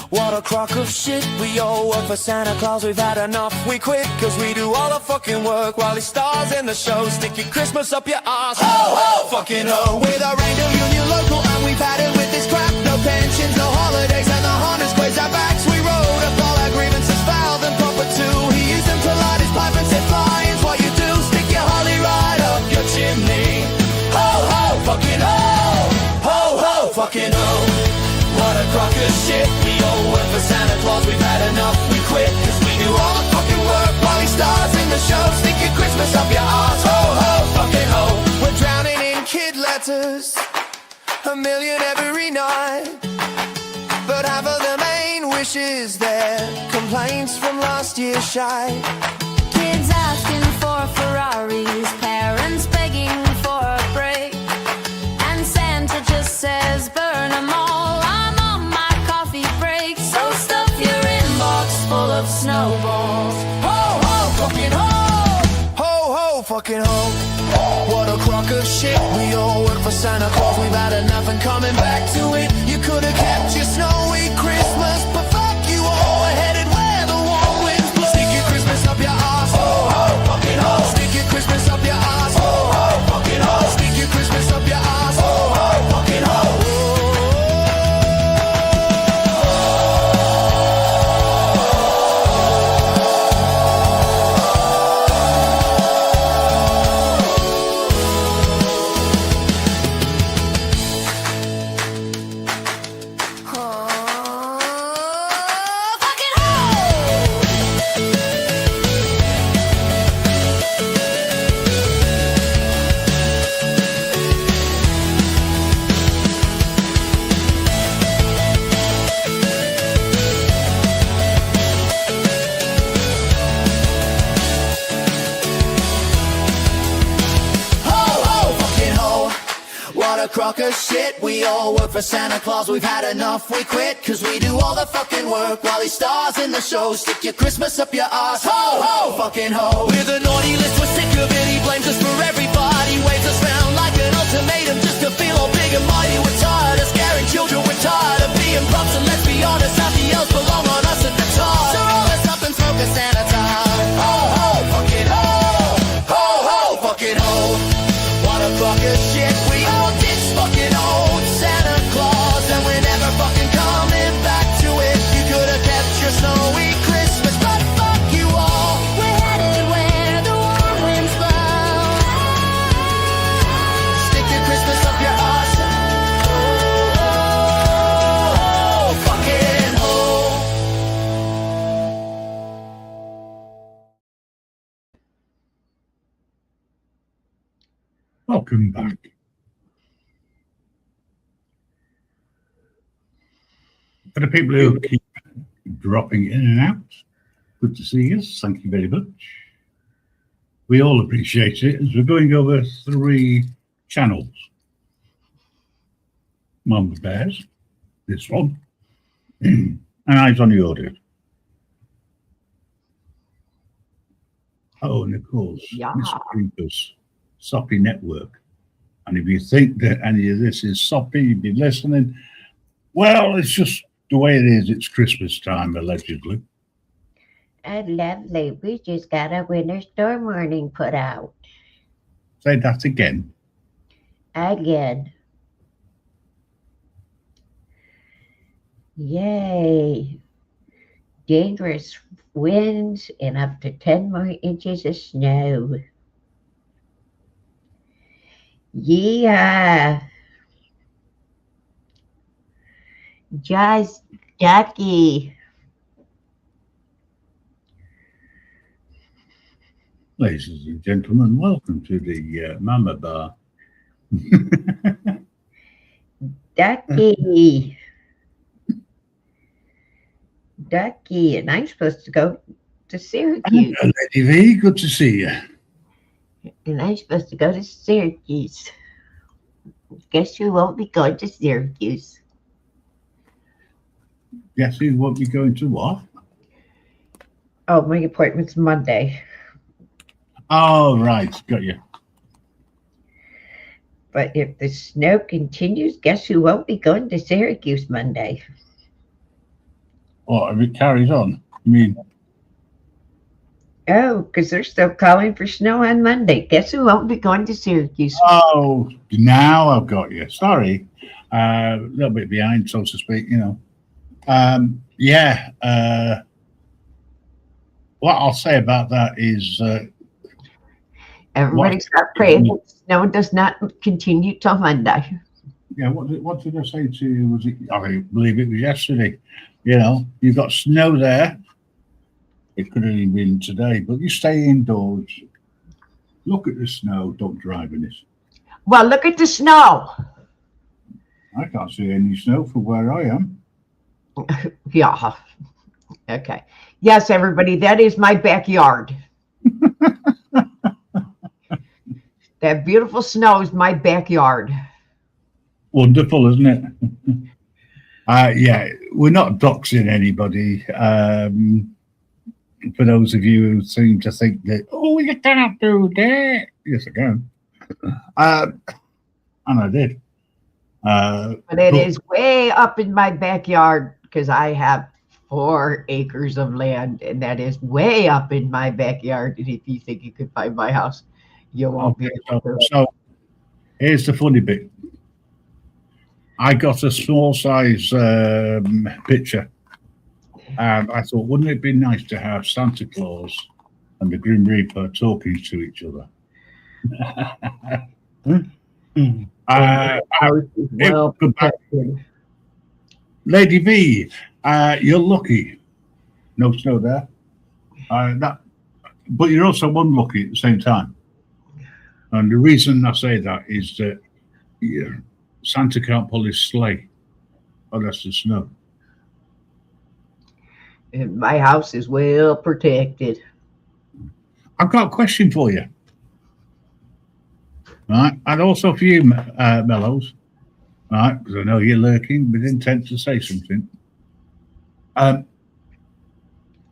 Speaker 2: What a crock of shit. We all work for Santa Claus. We've had enough. We quit cause we do all the fucking work while he stars in the show. Stick your Christmas up your ass. Ho, ho, fucking ho! With our reindeer union local and we've had it with this crap. No pensions, no holidays, and the Hondas quiz our backs. We wrote up all our grievances, filed them proper too. He used them to light his pipe and said, "Flying's what you do. Stick your holly right up your chimney." Ho, ho, fucking ho! Ho, ho, fucking ho! What a crock of shit. We all work for Santa Claus. We've had enough. We quit cause we do all the fucking work while he stars in the show. Stick your Christmas up your ass. Ho, ho, fucking ho! We're drowning in kid letters, a million every night, but half of them ain't wishes. They're complaints from last year's shy.
Speaker 5: Kids asking for Ferraris, parents begging for a break, and Santa just says burn 'em all. I'm on my coffee break, so stuff your inbox full of snowballs.
Speaker 2: Ho, ho, fucking ho! Ho, ho, fucking ho! What a crock of shit. We all work for Santa Claus. We've had enough and coming back to it. You could have kept your snowy Christmas, but fuck you all. We're headed where the warm winds blow. Stick your Christmas up your ass. Ho, ho, fucking ho! Stick your Christmas up your ass. Ho, ho, fucking ho! Stick your Christmas up your ass. Ho, ho, fucking ho!
Speaker 5: Oh,
Speaker 2: a crock of shit. We all work for Santa Claus, we've had enough, we quit. Cause we do all the fucking work while he stars in the show. Stick your Christmas up your ass, ho ho, fucking ho. With a naughty list, we're sick of it, he blames us for everybody. Waves us round like an ultimatum just to feel all big and mighty. We're tired of scaring children, we're tired of being props. And let's be honest, half the elves belong on us at the top. So roll us up and smoke a Santa time. Ho ho, fucking ho, ho ho, fucking ho. What a crock of shit, we all ditch fucking old Santa Claus, and we're never fucking coming back to it. You could have kept your snowy Christmas, but fuck you all.
Speaker 5: We're headed where the warm winds blow.
Speaker 2: Stick your Christmas up your ass. Oh, fucking ho.
Speaker 1: Welcome back. For the people who keep dropping in and out, good to see you. Thank you very much. We all appreciate it as we're going over 3 channels. Mama Bears, this one, and Eyes on the Audio. Oh, and of course,
Speaker 3: Yeah.
Speaker 1: Mr. Creepers, Soppy Network. And if you think that any of this is soppy, you'd be listening. Well, it's just the way it is. It's Christmas time, allegedly.
Speaker 6: Oh, lovely. We just got a winter storm warning put out.
Speaker 1: Say that again.
Speaker 6: Again. Yay. Dangerous winds and up to 10 more inches of snow. Yeah. Just ducky.
Speaker 1: Ladies and gentlemen, welcome to the Mama Bar.
Speaker 6: Ducky. Ducky. And I'm supposed to go to Syracuse.
Speaker 1: Hello, Lady V, good to see you.
Speaker 6: And I'm supposed to go to Syracuse. Guess you won't be going to Syracuse.
Speaker 1: Yes, you won't be going to what?
Speaker 6: Oh, my appointment's Monday.
Speaker 1: Oh, right, got you.
Speaker 6: But if the snow continues, guess who won't be going to Syracuse Monday?
Speaker 1: Or if it carries on, I mean,
Speaker 6: Oh, because they're still calling for snow on Monday. Guess who won't be going to Syracuse?
Speaker 1: oh, now I've got you. Sorry, a little bit behind, so to speak. You know, yeah. What I'll say about that is,
Speaker 3: Everybody
Speaker 1: What?
Speaker 3: start praying that snow does not continue till Monday.
Speaker 1: yeah. What did I say to you? Was it? I believe it was yesterday. You know, you've got snow there. It could have even been today, but you stay indoors. Look at the snow. Don't drive in it.
Speaker 3: Well, look at the snow.
Speaker 1: I can't see any snow from where I am.
Speaker 3: Yeah. Okay. Yes, everybody, that is my backyard. That beautiful snow is my backyard.
Speaker 1: Wonderful, isn't it? Yeah, we're not doxing anybody. For those of you who seem to think that, oh, you cannot do that. Yes, I can. And I did.
Speaker 3: But it is way up in my backyard because I have 4 acres of land, and that is way up in my backyard. And if you think you could find my house, you won't be able to.
Speaker 1: So here's the funny bit. I got a small size picture, and I thought, wouldn't it be nice to have Santa Claus and the Grim Reaper talking to each other?
Speaker 3: Well protected.
Speaker 1: Lady V, you're lucky. No snow there. But you're also unlucky at the same time. And the reason I say that is that Santa can't pull his sleigh unless there's snow.
Speaker 3: And my house is well protected.
Speaker 1: I've got a question for you. right? And also for you, Mellows, right? Because I know you're lurking with intent to say something.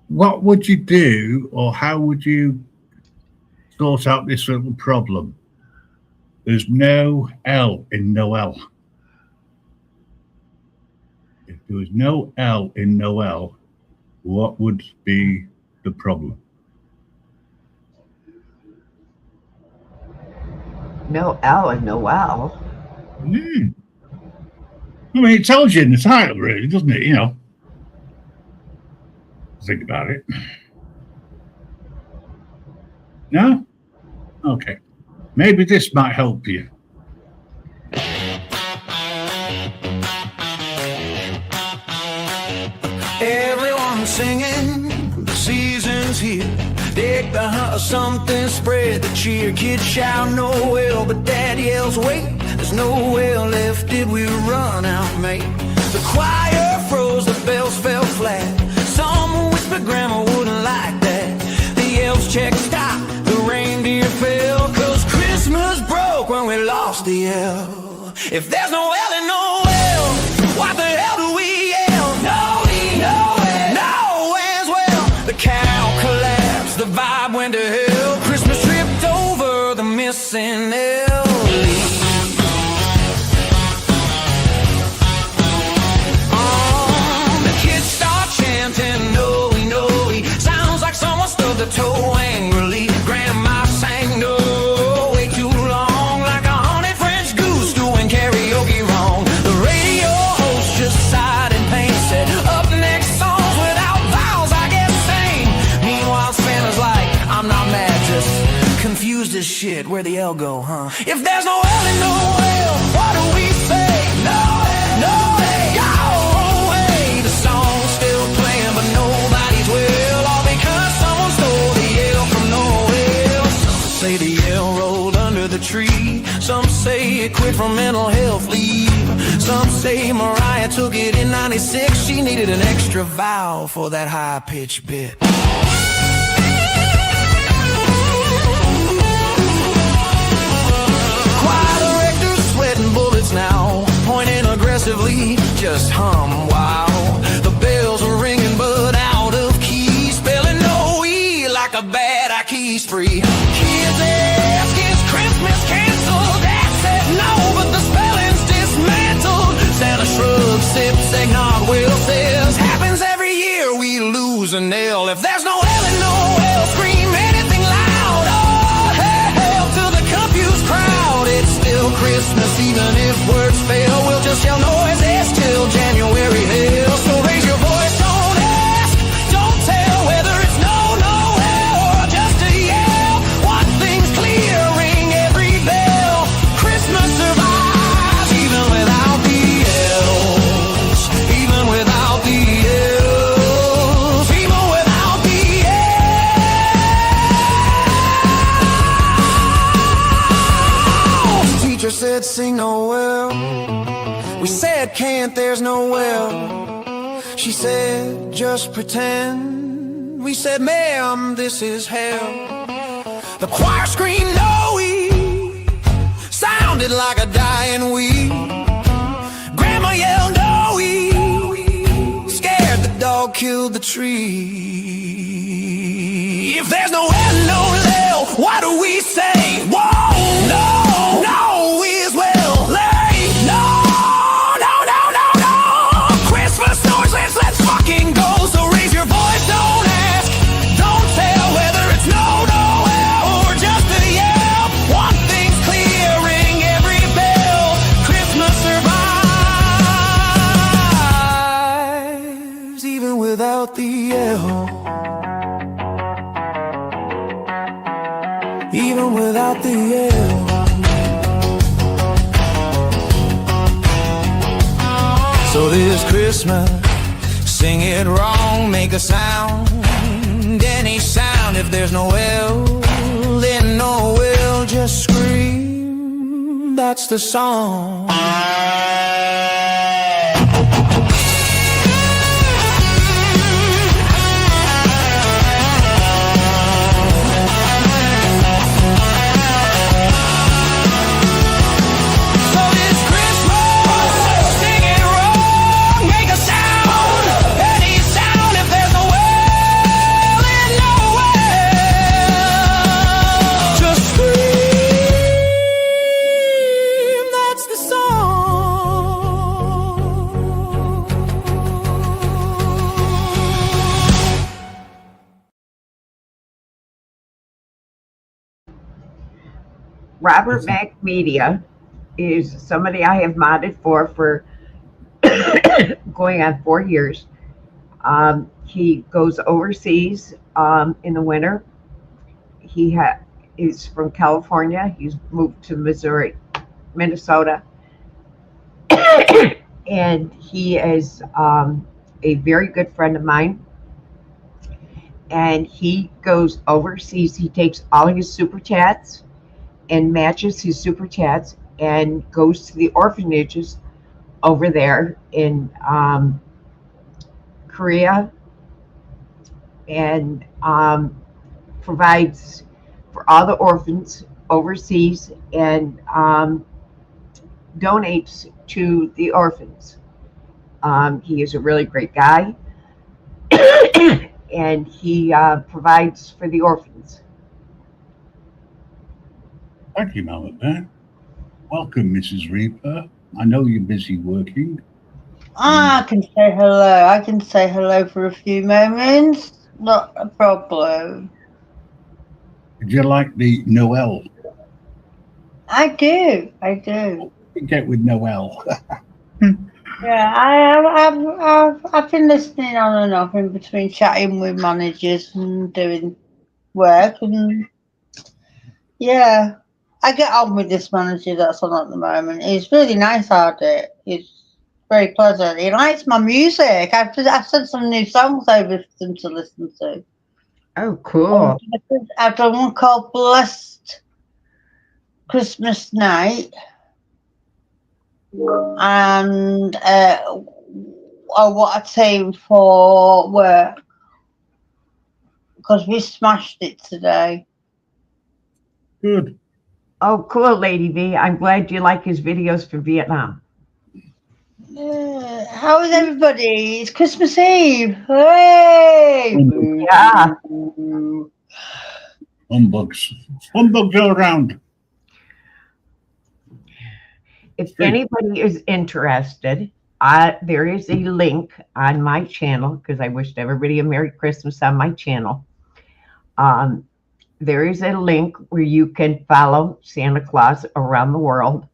Speaker 1: What would you do, or how would you sort out this little problem? There's no L in Noel. If there was no L in Noel, what would be the problem?
Speaker 3: No L and no L.
Speaker 1: I mean, it tells you in the title, really, doesn't it? You know, think about it. No? Okay. Maybe this might help you.
Speaker 2: Everyone singing, the season's here. Deck the house, something, spread the cheer. Kids shout Noel, but Dad yells, wait. There's nowhere left, did we run out, mate? The choir froze, the bells fell flat. Some whispered Grandma wouldn't like that. The elves checked stop, the reindeer fell. Cause Christmas broke when we lost the L. If there's no L in Noel, what the hell do we yell? Nowhere's well. The cow collapsed, the vibe went to hell. Christmas tripped over the missing L. The toe angrily, Grandma sang no way too long, like a haunted French goose doing karaoke wrong. The radio host just sighed in pain, said, up next songs without vowels, I guess sane. Meanwhile Santa's like, I'm not mad, just confused as shit. Where'd the L go, huh? If there's no L in Noel, what do we say? No way. The song's still playing, but nobody's well. All because someone stole the L from Noel. Some say the L rolled under the tree. Some say it quit from mental health leave. Some say Mariah took it in '96. She needed an extra vowel for that high-pitched bit. Choir director's sweating bullets now, pointing aggressively, just hum, wow. The bells are ringing but out of key, spelling no E like a bad I keys free. Kids ask, is Christmas canceled? Dad said no, but the spelling's dismantled. Santa shrugs, sips eggnog, Will says, happens every year, we lose an L. If there's no L in Noel, scream anything loud. Oh, hell to the confused crowd. It's still Christmas, even if words fail. We'll just yell noises till January hell. So raise your voice, don't ask, don't tell whether it's no or just a yell. One thing's clear, ring every bell. Christmas survives even without the elves. Even without the elves. Even without the elves. Teacher said sing Noel. We said can't, there's no well. She said just pretend. We said ma'am, this is hell. The choir screamed no-e, sounded like a dying we. Grandma yelled no-e, scared the dog killed the tree. If there's no L, no L, what do we say? Whoa, no is well. Let's fucking go. So raise your voice, don't ask, don't tell whether it's no or just a yell. One thing's clear, ring every bell. Christmas survives even without the L. Even without the L. So this Christmas, sing it wrong, make a sound, any sound. If there's no L, then no L, just scream, that's the song.
Speaker 3: Robert Mack Media is somebody I have modded for going on 4 years. He goes overseas in the winter. He is from California. He's moved to Missouri, Minnesota, and he is a very good friend of mine. And he goes overseas. He takes all his super chats and matches his super chats and goes to the orphanages over there in Korea and provides for all the orphans overseas and donates to the orphans. He is a really great guy, and he provides for the orphans.
Speaker 1: Thank you, Mama Bear. Welcome, Mrs. Reaper. I know you're busy working.
Speaker 7: I can say hello. I can say hello for a few moments. Not a problem.
Speaker 1: Did you like the Noel?
Speaker 7: I do. I do.
Speaker 1: You get with Noel.
Speaker 7: Yeah, I've been listening on and off in between chatting with managers and doing work, and yeah, I get on with this manager that's on at the moment. He's really nice at it. He's very pleasant. He likes my music. I've sent some new songs over for them to listen to.
Speaker 3: Oh, cool.
Speaker 7: I've done one called Blessed Christmas Night. And what a team for work, because we smashed it today.
Speaker 1: Good.
Speaker 3: Oh, cool, Lady V. I'm glad you like his videos for Vietnam.
Speaker 7: How is everybody? It's Christmas Eve. Hey!
Speaker 3: Yeah.
Speaker 1: Humbugs. Humbugs all around.
Speaker 3: If anybody is interested, there is a link on my channel, because I wished everybody a Merry Christmas on my channel. There is a link where you can follow Santa Claus around the world.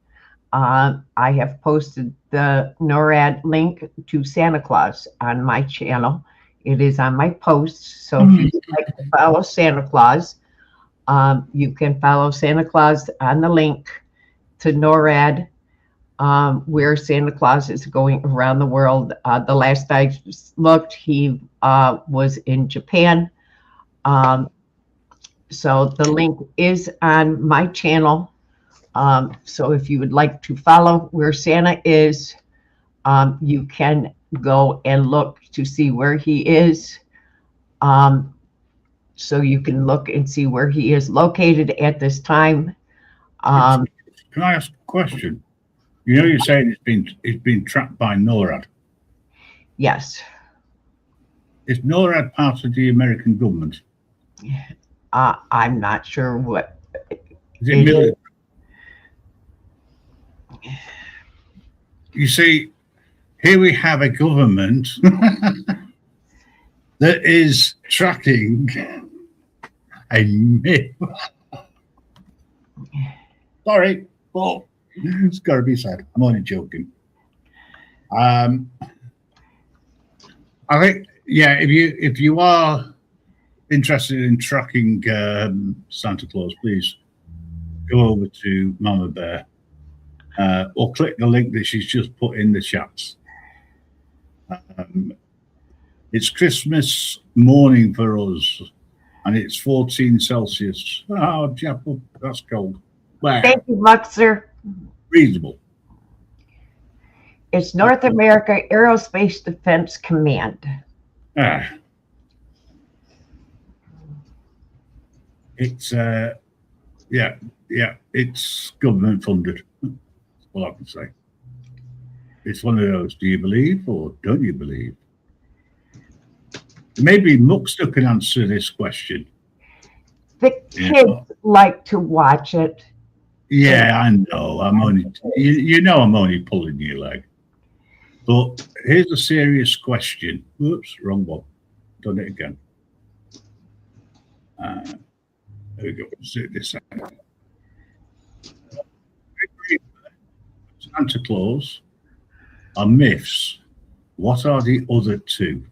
Speaker 3: I have posted the NORAD link to Santa Claus on my channel. It is on my posts. So if you'd like to follow Santa Claus, you can follow Santa Claus on the link to NORAD, where Santa Claus is going around the world. The last I looked, he was in Japan. So the link is on my channel. So if you would like to follow where Santa is, you can go and look to see where he is. So you can look and see where he is located at this time.
Speaker 1: Can I ask a question? You know, you're saying it's been tracked by NORAD.
Speaker 3: Yes.
Speaker 1: Is NORAD part of the American government?
Speaker 3: I'm not sure what.
Speaker 1: Is it military? You see, here we have a government that is tracking a myth. Sorry, but it's got to be said. I'm only joking. I think, yeah, if you are interested in tracking Santa Claus, please go over to Mama Bear or click the link that she's just put in the chats. It's Christmas morning for us, and it's 14 Celsius. Oh, Chapel, that's cold. Well,
Speaker 3: Thank you, Luxor.
Speaker 1: reasonable.
Speaker 3: It's North America Aerospace Defense Command.
Speaker 1: It's yeah, it's government funded. That's all I can say. It's one of those, do you believe or don't you believe? Maybe Muckster can answer this question.
Speaker 3: The kids like to watch it.
Speaker 1: Yeah, I know. I'm only, you know, I'm only pulling your leg. But here's a serious question. Whoops, wrong one. Done it again. There we go. Let's do this. Santa Claus are myths. What are the other two?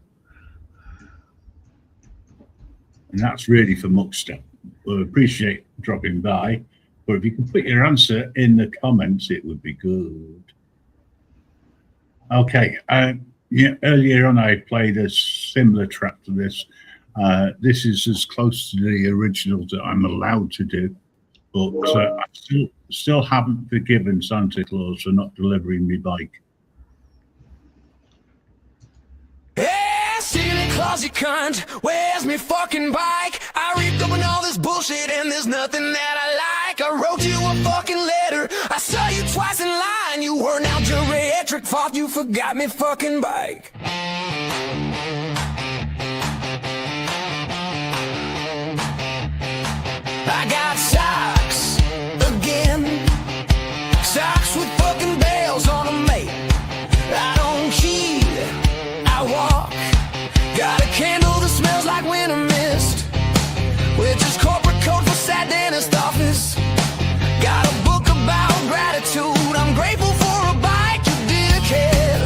Speaker 1: And that's really for Muckster. We'll appreciate dropping by, but if you can put your answer in the comments, it would be good. Okay. Yeah, earlier on, I played a similar track to this. This is as close to the original that I'm allowed to do, but I still haven't forgiven Santa Claus for not delivering me bike.
Speaker 2: Hey, Santa Claus, you cunt, where's me fucking bike? I reaped up on all this bullshit and there's nothing that I like. I wrote you a fucking letter, I saw you twice in line. You were now geriatric, thought you forgot me fucking bike. I got socks again, socks with fucking bells on them, mate. I don't cheat, I walk. Got a candle that smells like winter mist, which is corporate code for sad dentist office. Got a book about gratitude, I'm grateful for a bike, you dickhead.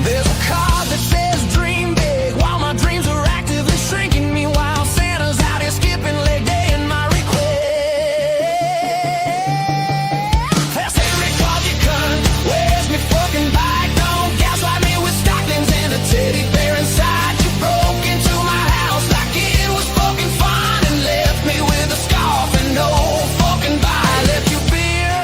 Speaker 2: There's a card that says dream big, while my dreams are actively shrinking me, while Santa's out here skipping leg day in my request. That's Henry Claus, you cunt, where's me fucking bike? Don't gaslight me with stockings and a teddy bear inside. You broke into my house like it was fucking fun and left me with a scarf and no fucking bike. I left you beer,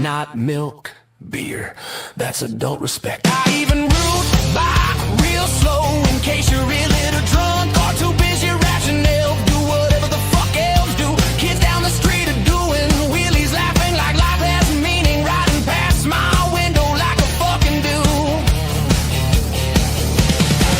Speaker 2: not milk, beer. That's adult respect. I even root back real slow in case you're real little drunk or too busy ratching elf. Do whatever the fuck elves do. Kids down the street are doing wheelies, laughing like life has meaning, riding past my window like a fucking dude.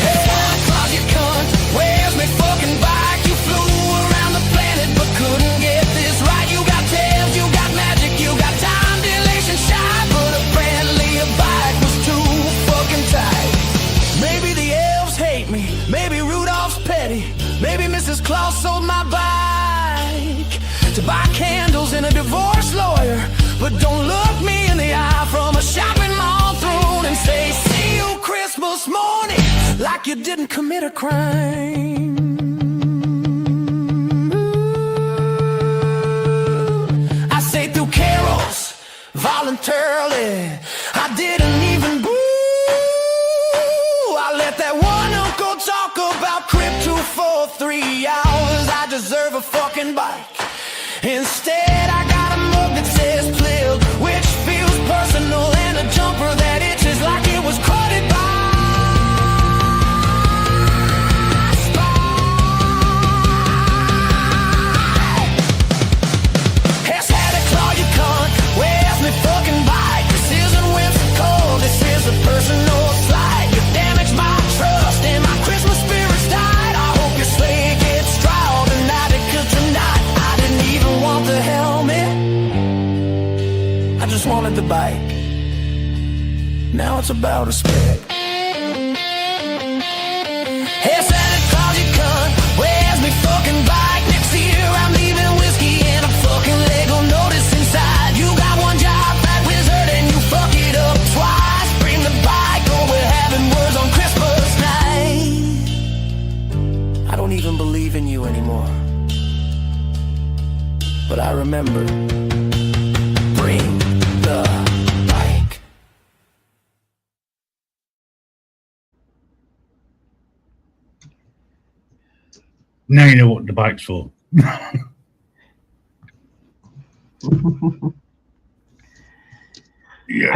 Speaker 2: Hey, Santa Claus, you cunt, where's me fucking bike? You flew around the planet but couldn't get this right. You got tails, you got magic, you got time dilation shy, but apparently a bike was too fucking tight. Maybe the elves hate me, maybe Rudolph's petty, maybe Mrs. Claus sold my bike to buy candles and a divorce lawyer. But don't look me in the eye from a shopping mall throne and say, see you Christmas morning, like you didn't commit a crime. I say through carols, voluntarily, I didn't even boo. I let that one uncle talk about crypto for 3 hours. I deserve a fucking bike. Instead, I got a mug that says Plill, which feels personal, and a jumper that itches like it was quoted by. Hey, Santa Claus, you cunt, where's me fucking bike? This isn't whimsical, this is a personal slight. You damaged my trust and my Christmas spirit's died. I hope your sleigh gets styled tonight, because tonight I didn't even want the helmet, I just wanted the bike. Now it's about respect. Hey, Santa Claus, you cunt, where's me fucking bike? Next year I'm leaving whiskey and a fucking Lego notice inside. You got one job, fat wizard, and you fuck it up twice. Bring the bike or we're having words on Christmas night. I don't even believe in you anymore, but I remember. Bring the bike.
Speaker 1: Now you know what the bike's for.
Speaker 3: I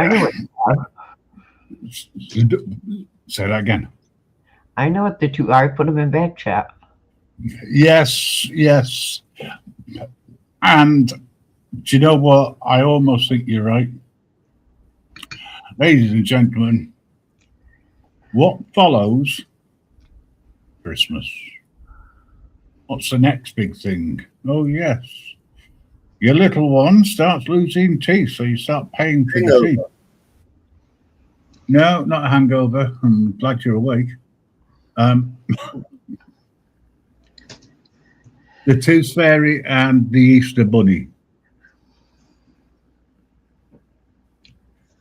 Speaker 3: know
Speaker 1: Yeah.
Speaker 3: what
Speaker 1: Say that again.
Speaker 3: I know what the two are. I put them in back chat.
Speaker 1: Yes, yes. And do you know what? I almost think you're right. Ladies and gentlemen, what follows Christmas? What's the next big thing? Oh, yes. Your little one starts losing teeth, so you start paying for the
Speaker 4: Hangover.
Speaker 1: teeth. No, not a hangover. I'm glad you're awake. The Tooth Fairy and the Easter Bunny.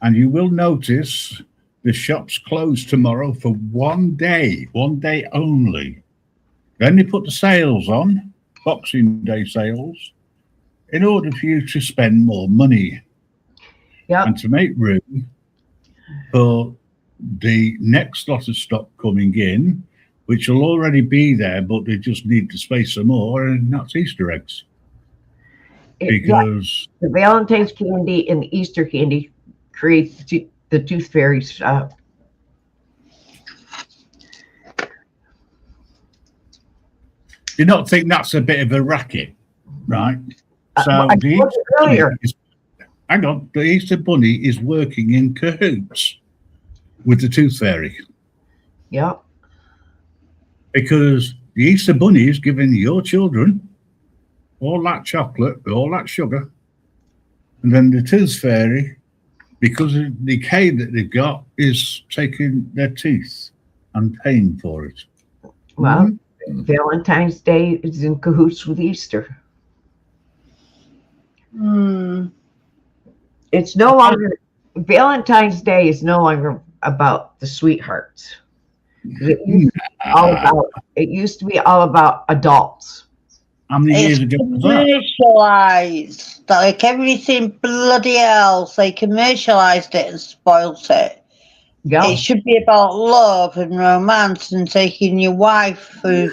Speaker 1: and you will notice the shop's closed tomorrow for 1 day only. Then they put the sales on, Boxing Day sales, in order for you to spend more money
Speaker 3: Yep.
Speaker 1: and to make room for the next lot of stock coming in, which will already be there, but they just need to space some more, and that's Easter eggs.
Speaker 3: Yeah,
Speaker 1: Because
Speaker 3: the Valentine's candy and the Easter candy create the Tooth Fairies.
Speaker 1: you not think that's a bit of a racket, right? So
Speaker 3: I
Speaker 1: the
Speaker 3: told you earlier.
Speaker 1: Hang on, the Easter Bunny is working in cahoots with the Tooth Fairy,
Speaker 3: Yep.
Speaker 1: because the Easter Bunny is giving your children all that chocolate, all that sugar, and then the Tooth Fairy, because of the decay that they've got, is taking their teeth and paying for it.
Speaker 3: Well, Valentine's Day is in cahoots with Easter. It's no longer, Valentine's Day is no longer about the sweethearts. It used to be all about adults.
Speaker 1: How many years
Speaker 7: It's
Speaker 1: ago was that?
Speaker 7: commercialised. Like everything bloody else, they commercialised it and spoilt it.
Speaker 3: Yeah.
Speaker 7: It should be about love and romance and taking your wife for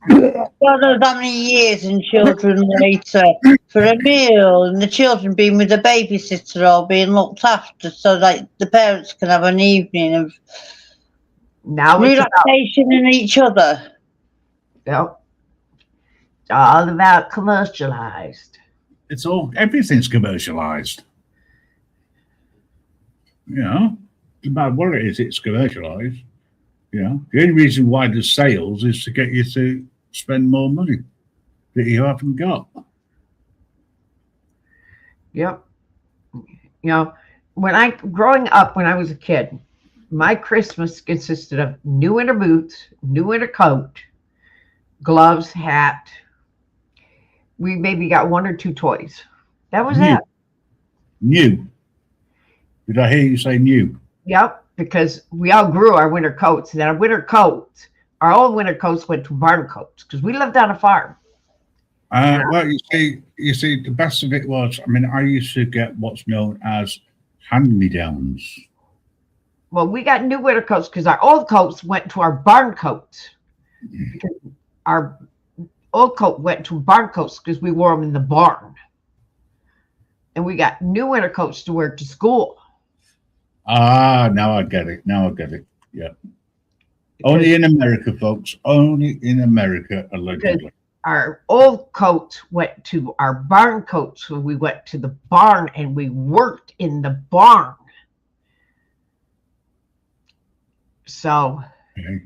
Speaker 7: God knows how many years and children later for a meal, and the children being with a babysitter or being looked after, so that the parents can have an evening of
Speaker 3: Now it's about,
Speaker 7: relaxation in each other.
Speaker 3: yep. It's all about commercialized.
Speaker 1: It's all, everything's commercialized. You know, no matter what it is, it's commercialized. You know, the only reason why there's sales is to get you to spend more money that you haven't got.
Speaker 3: Yep. You know, growing up when I was a kid, my Christmas consisted of new winter boots, new winter coat, gloves, hat. We maybe got 1 or 2 toys. That was
Speaker 1: New.
Speaker 3: it.
Speaker 1: New. Did I hear you say new?
Speaker 3: Yep, because we all grew our winter coats. And then our winter coats, our old winter coats went to barn coats because we lived on a farm.
Speaker 1: Well, you see, the best of it was, I mean, I used to get what's known as hand-me-downs.
Speaker 3: Well, we got new winter coats because our old coats went to our barn coats. Because our old coat went to barn coats because we wore them in the barn. And we got new winter coats to wear to school.
Speaker 1: Ah, now I get it. Yeah. Only in America, folks. Only in America, allegedly.
Speaker 3: Our old coats went to our barn coats. So we went to the barn and we worked in the barn. So
Speaker 1: Okay.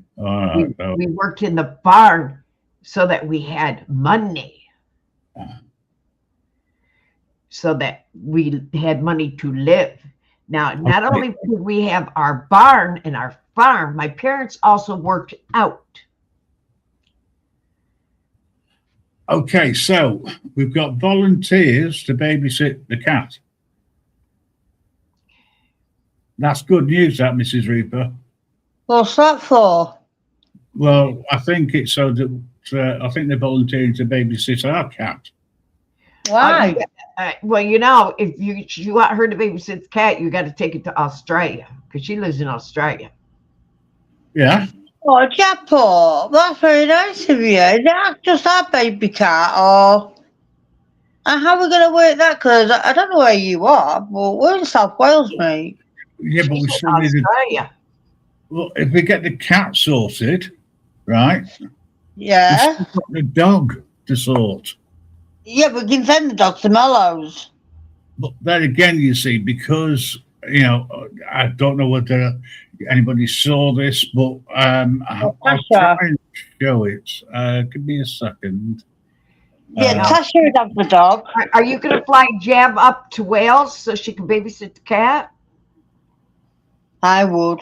Speaker 3: we worked in the barn so that we had money. So that we had money to live. Now, not only did we have our barn and our farm, my parents also worked out.
Speaker 1: Okay, so we've got volunteers to babysit the cat. That's good news, that, Mrs. Reaper.
Speaker 7: What's that for?
Speaker 1: Well, I think it's so that I think they're volunteering to babysit our cat.
Speaker 7: Why?
Speaker 3: Well, you know, if you want her to babysit the cat, you got to take it to Australia because she lives in Australia.
Speaker 1: Yeah.
Speaker 7: Oh, Japo, that's very nice of you. Is that just our baby cat, or and how are we going to work that? Because I don't know where you are, but we're in South Wales, mate.
Speaker 1: Yeah, but we
Speaker 3: She's in
Speaker 1: still need to.
Speaker 3: Australia.
Speaker 1: Well, if we get the cat sorted, right?
Speaker 7: Yeah.
Speaker 1: We've still got the dog to sort.
Speaker 7: Yeah, but we can send the dog to Mellows.
Speaker 1: But then again, you see, because you know, I don't know whether anybody saw this, but I'll try and show it. Give me a second.
Speaker 7: Yeah, Tasha would have the dog.
Speaker 3: Are you going to fly Jab up to Wales so she can babysit the cat?
Speaker 7: I would.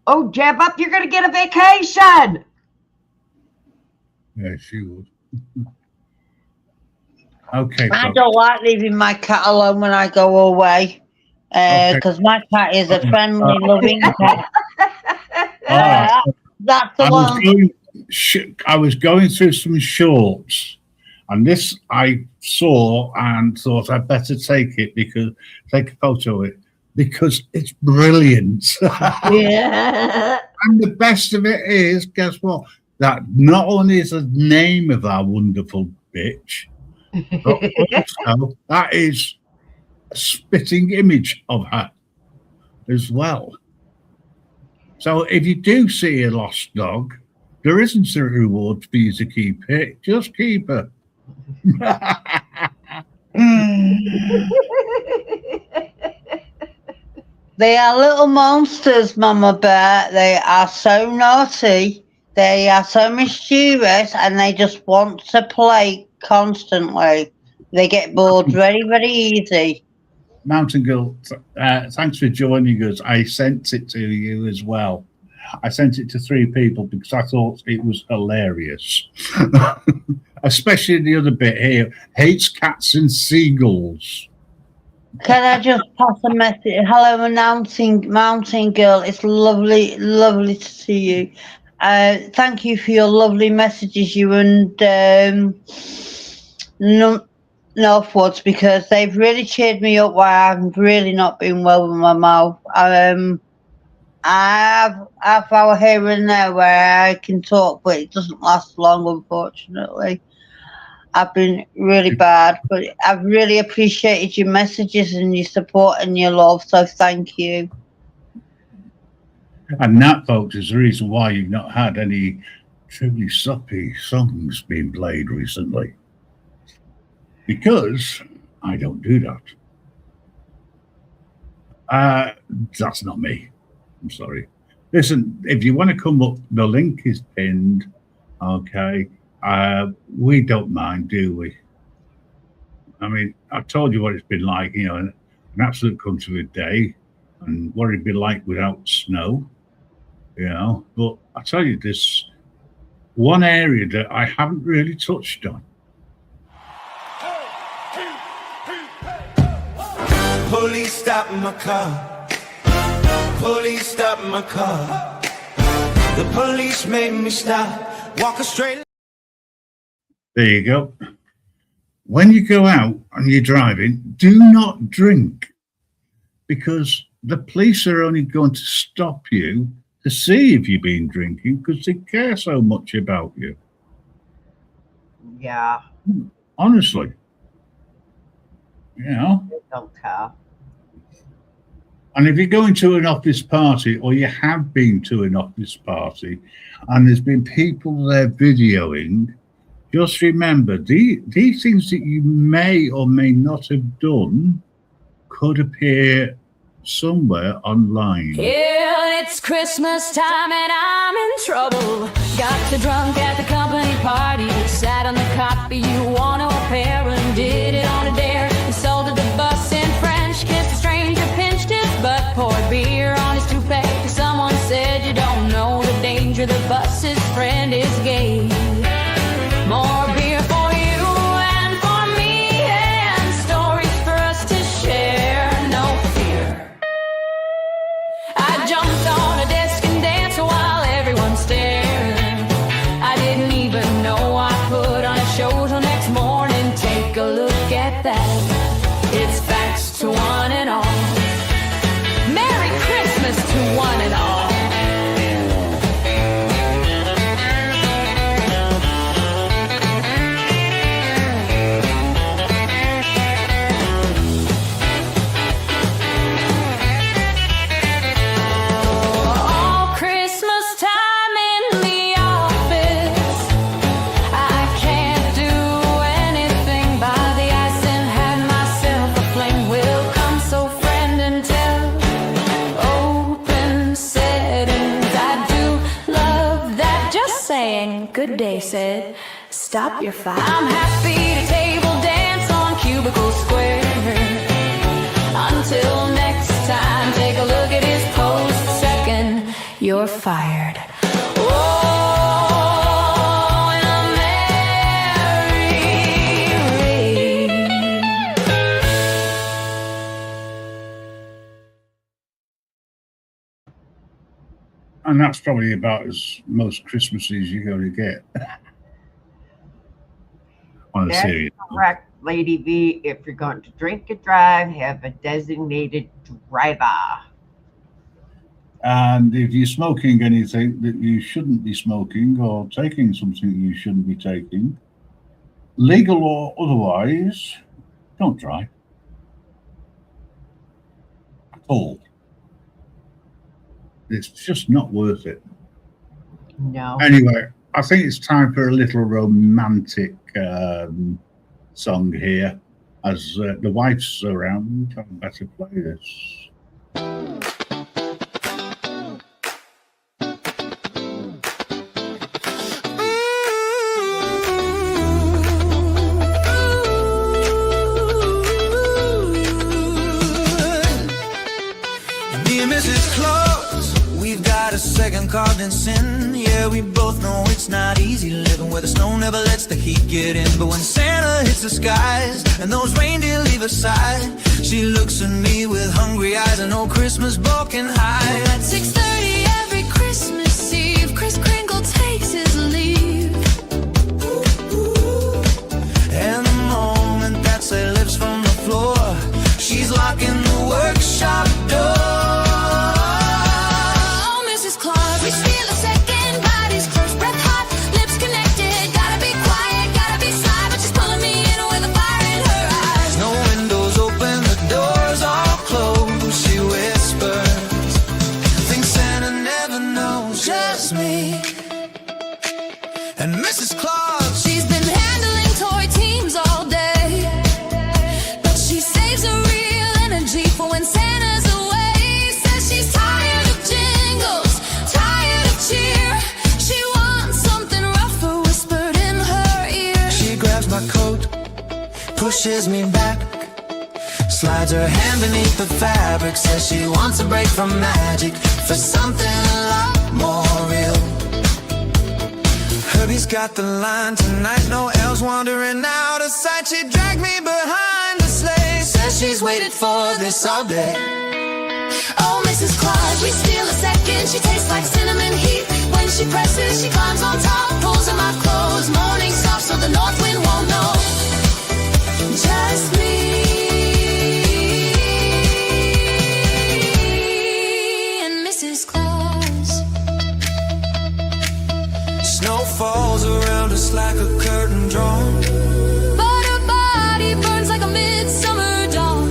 Speaker 3: Oh, Jab up, you're going to get a vacation.
Speaker 1: Yeah, she would. Okay.
Speaker 7: I
Speaker 1: folks.
Speaker 7: don't like leaving my cat alone when I go away. Because my cat is a friendly, loving cat.
Speaker 1: All right.
Speaker 7: That's the
Speaker 1: I was
Speaker 7: one.
Speaker 1: going, I was going through some shorts, and this I saw and thought I'd better take a photo of it because it's brilliant.
Speaker 6: Yeah.
Speaker 1: And the best of it is, guess what? That not only is the name of our wonderful bitch, but also that is a spitting image of her as well. So if you do see a lost dog, there isn't a reward for you to keep it. Just keep her.
Speaker 7: They are little monsters, Mama Bear. They are so naughty. They are so mischievous, and they just want to play constantly. They get bored very, very easy.
Speaker 1: Mountain Girl, thanks for joining us. I sent it to you as well. I sent it to 3 people because I thought it was hilarious. Especially the other bit here. Hates cats and seagulls.
Speaker 7: Can I just pass a message? Hello, Mountain Girl. It's lovely, lovely to see you. Thank you for your lovely messages, you and Northwoods, because they've really cheered me up while I've really not been well with my mouth. I have half hour here and there where I can talk, but it doesn't last long, unfortunately. I've been really bad, but I've really appreciated your messages and your support and your love, so thank you.
Speaker 1: And that, folks, is the reason why you've not had any truly soppy songs being played recently. Because I don't do that. That's not me. I'm sorry. Listen, if you want to come up, the link is pinned. Okay. We don't mind, do we? I mean, I've told you what it's been like, you know, an absolute country of a day and what it'd be like without snow, you know. But I tell you, this one area that I haven't really touched on.
Speaker 2: Police stop my car. Police stop my car. The police made me stop. Walk a straight.
Speaker 1: There you go. When you go out and you're driving, do not drink because the police are only going to stop you to see if you've been drinking because they care so much about you.
Speaker 3: Yeah,
Speaker 1: Honestly. You know?
Speaker 3: they don't care.
Speaker 1: And if you're going to an office party or you have been to an office party and there's been people there videoing, just remember, these things that you may or may not have done could appear somewhere online.
Speaker 5: Yeah, it's Christmas time and I'm in trouble. Got too drunk at the company party. Sat on the copy you want to pair and did it on a dare. Insulted the bus in French, kissed a stranger, pinched his butt, poured beer on his toupee. Someone said you don't know the danger, the bus's friend is gay. More beer for you and for me, and stories for us to share, no fear. I jumped on a desk and danced while everyone stared. I didn't even know I put on a show till next morning. Take a look at that. It's facts to one and all. Merry Christmas to one and all. Good day, said. Stop your fight. I'm happy to table dance on Cubicle Square. Until next time, take a look at his post. Second, you're fired. Oh, and a merry.
Speaker 1: And that's probably about as most Christmases you're going to get. On a
Speaker 3: That's
Speaker 1: serious note.
Speaker 3: correct, Lady V. If you're going to drink and drive, have a designated driver.
Speaker 1: And if you're smoking anything that you shouldn't be smoking or taking something you shouldn't be taking, legal or otherwise, don't drive. At all. It's just not worth it.
Speaker 3: No.
Speaker 1: Anyway, I think it's time for a little romantic song here. As the wife's around, I better play this.
Speaker 2: Dear Mrs. Claus, we've got a second carved in sin. Yeah, we both know it's not easy living where the snow never lets the heat get in. But when Santa hits the skies and those reindeer leave her side, she looks at me with hungry eyes and old Christmas ball can hide.
Speaker 5: At 6:30 every Christmas Eve, Kris Kringle takes his leave.
Speaker 2: And the moment that say lifts from the floor, she's locking the workshop door.
Speaker 5: Oh, Mrs. Claus, we steal a second, bodies close, breath hot, lips connected. Gotta be quiet, gotta be sly, but she's pulling me in with a fire in her eyes.
Speaker 2: No windows open, the doors all closed. She whispers, think Santa never knows, just me and Mrs. Claus.
Speaker 5: She's been handling toy teams all day, but she saves her real energy for when Santa's away. Says she's tired of jingles, tired of cheer. She wants something rougher whispered in her ear.
Speaker 2: She grabs my coat, pushes me back, slides her hand beneath the fabric, says she wants a break from magic for something a lot more real. Herbie's got the line tonight, no elves wandering out of sight. She dragged me behind the sleigh, says she's waited for this all day.
Speaker 5: Oh, Mrs. Claus, we steal a second. She tastes like cinnamon heat. When she presses, she climbs on top, pulls in my clothes. Morning soft so the north wind won't know. Just me and Mrs. Claus.
Speaker 2: Snow falls around us like a curtain drawn.
Speaker 5: But her body burns like a midsummer dawn.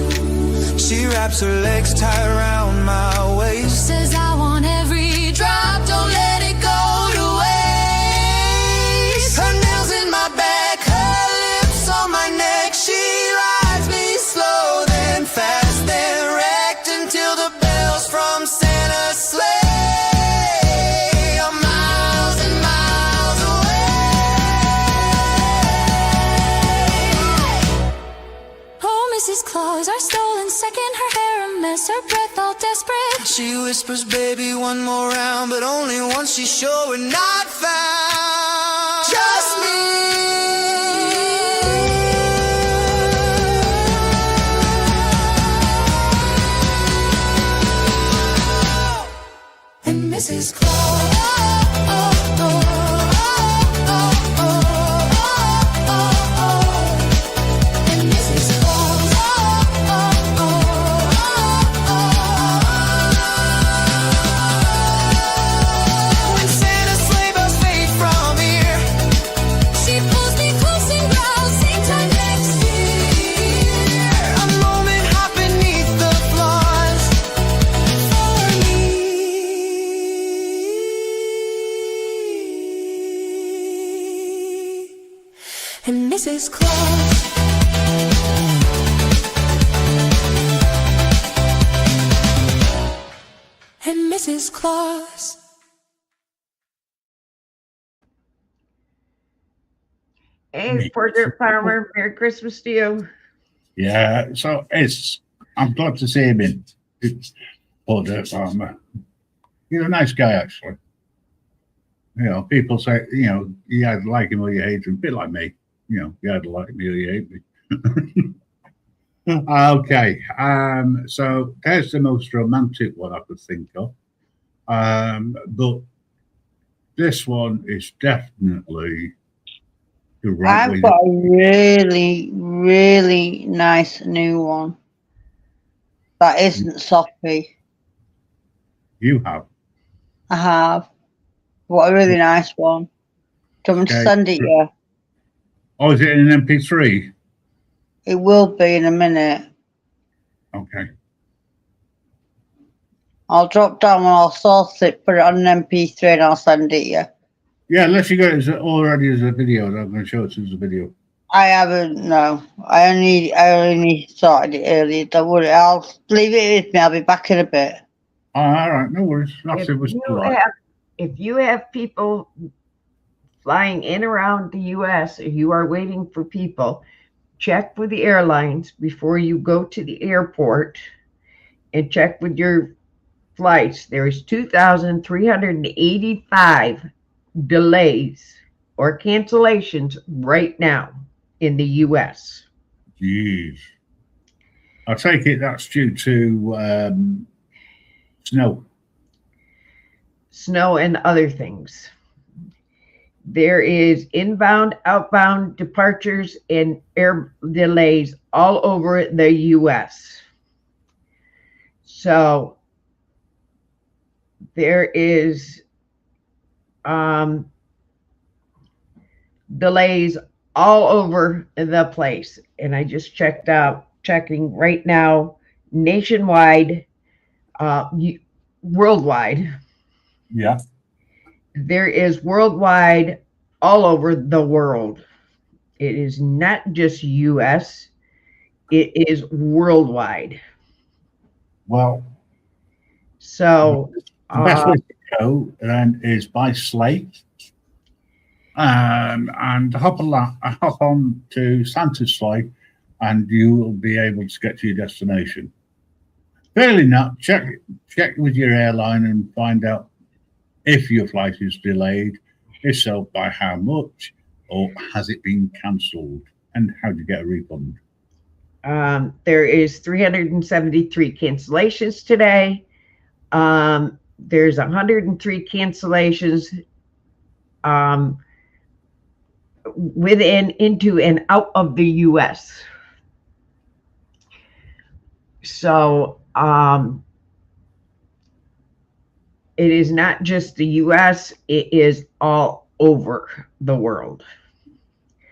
Speaker 2: She wraps her legs tight around my waist.
Speaker 5: Says I want every drop, don't let it go to waste.
Speaker 2: Her nails in my back, her lips on my neck. She rides me slow, then fast, then wrecked until the bells from Santa's sleigh are miles and miles away.
Speaker 5: Oh, Mrs. Claus, our stolen second, her hair a mess, her breath all desperate.
Speaker 2: She whispers, baby, one more round, but only once she's sure we're not found. Just me
Speaker 5: and Mrs. Claus. And Mrs. Claus.
Speaker 2: when Santa's sleigh bells fade from here,
Speaker 5: She pulls me close and growls, same time next year.
Speaker 2: a moment hot beneath the floors for me.
Speaker 5: And Mrs. Claus. And Mrs. Claus.
Speaker 3: Hey, Portrait Farmer, Merry Christmas to you.
Speaker 1: Yeah, so I'm glad to see him in. It's Poor Dirt Farmer. He's a nice guy, actually. You know, people say, you know, you either like him or you hate him, a bit like me. You know, you either like me or you hate me. Okay, so there's the most romantic one I could think of. But this one is definitely the right way.
Speaker 7: I've got a really, really nice new one that isn't soppy.
Speaker 1: You have.
Speaker 7: I have. What a really nice one. Do you want me to
Speaker 1: Okay.
Speaker 7: send it you?
Speaker 1: Oh, is it in an MP3?
Speaker 7: It will be in a minute.
Speaker 1: Okay.
Speaker 7: I'll drop down and I'll source it, put it on an MP3 and I'll send it you.
Speaker 1: Yeah, unless you got it already as a video, I'm going to show it as a video.
Speaker 7: I haven't, no. I only started it earlier. Don't worry, I'll leave it with me. I'll be back in a bit.
Speaker 1: All right, no worries. That's
Speaker 3: If
Speaker 1: it was
Speaker 3: you
Speaker 1: all right.
Speaker 3: if you have people flying in around the US, or you are waiting for people, check with the airlines before you go to the airport and check with your flights. There's 2,385 delays or cancellations right now in the US.
Speaker 1: Jeez. I take it that's due to snow.
Speaker 3: Snow and other things. There is inbound, outbound departures and air delays all over the US. So there is delays all over the place. And I just checking right now, nationwide, worldwide.
Speaker 1: Yeah.
Speaker 3: There is worldwide all over the world. It is not just US, it is worldwide.
Speaker 1: Well,
Speaker 3: So
Speaker 1: the best way to go then is by Slate and hop on to Santa's sleigh, and you will be able to get to your destination. Failing that, check with your airline and find out if your flight is delayed, if so, by how much, or has it been cancelled, and how do you get a refund?
Speaker 3: there is 373 cancellations today. There's 103 cancellations within, into, and out of the US. So it is not just the US, it is all over the world.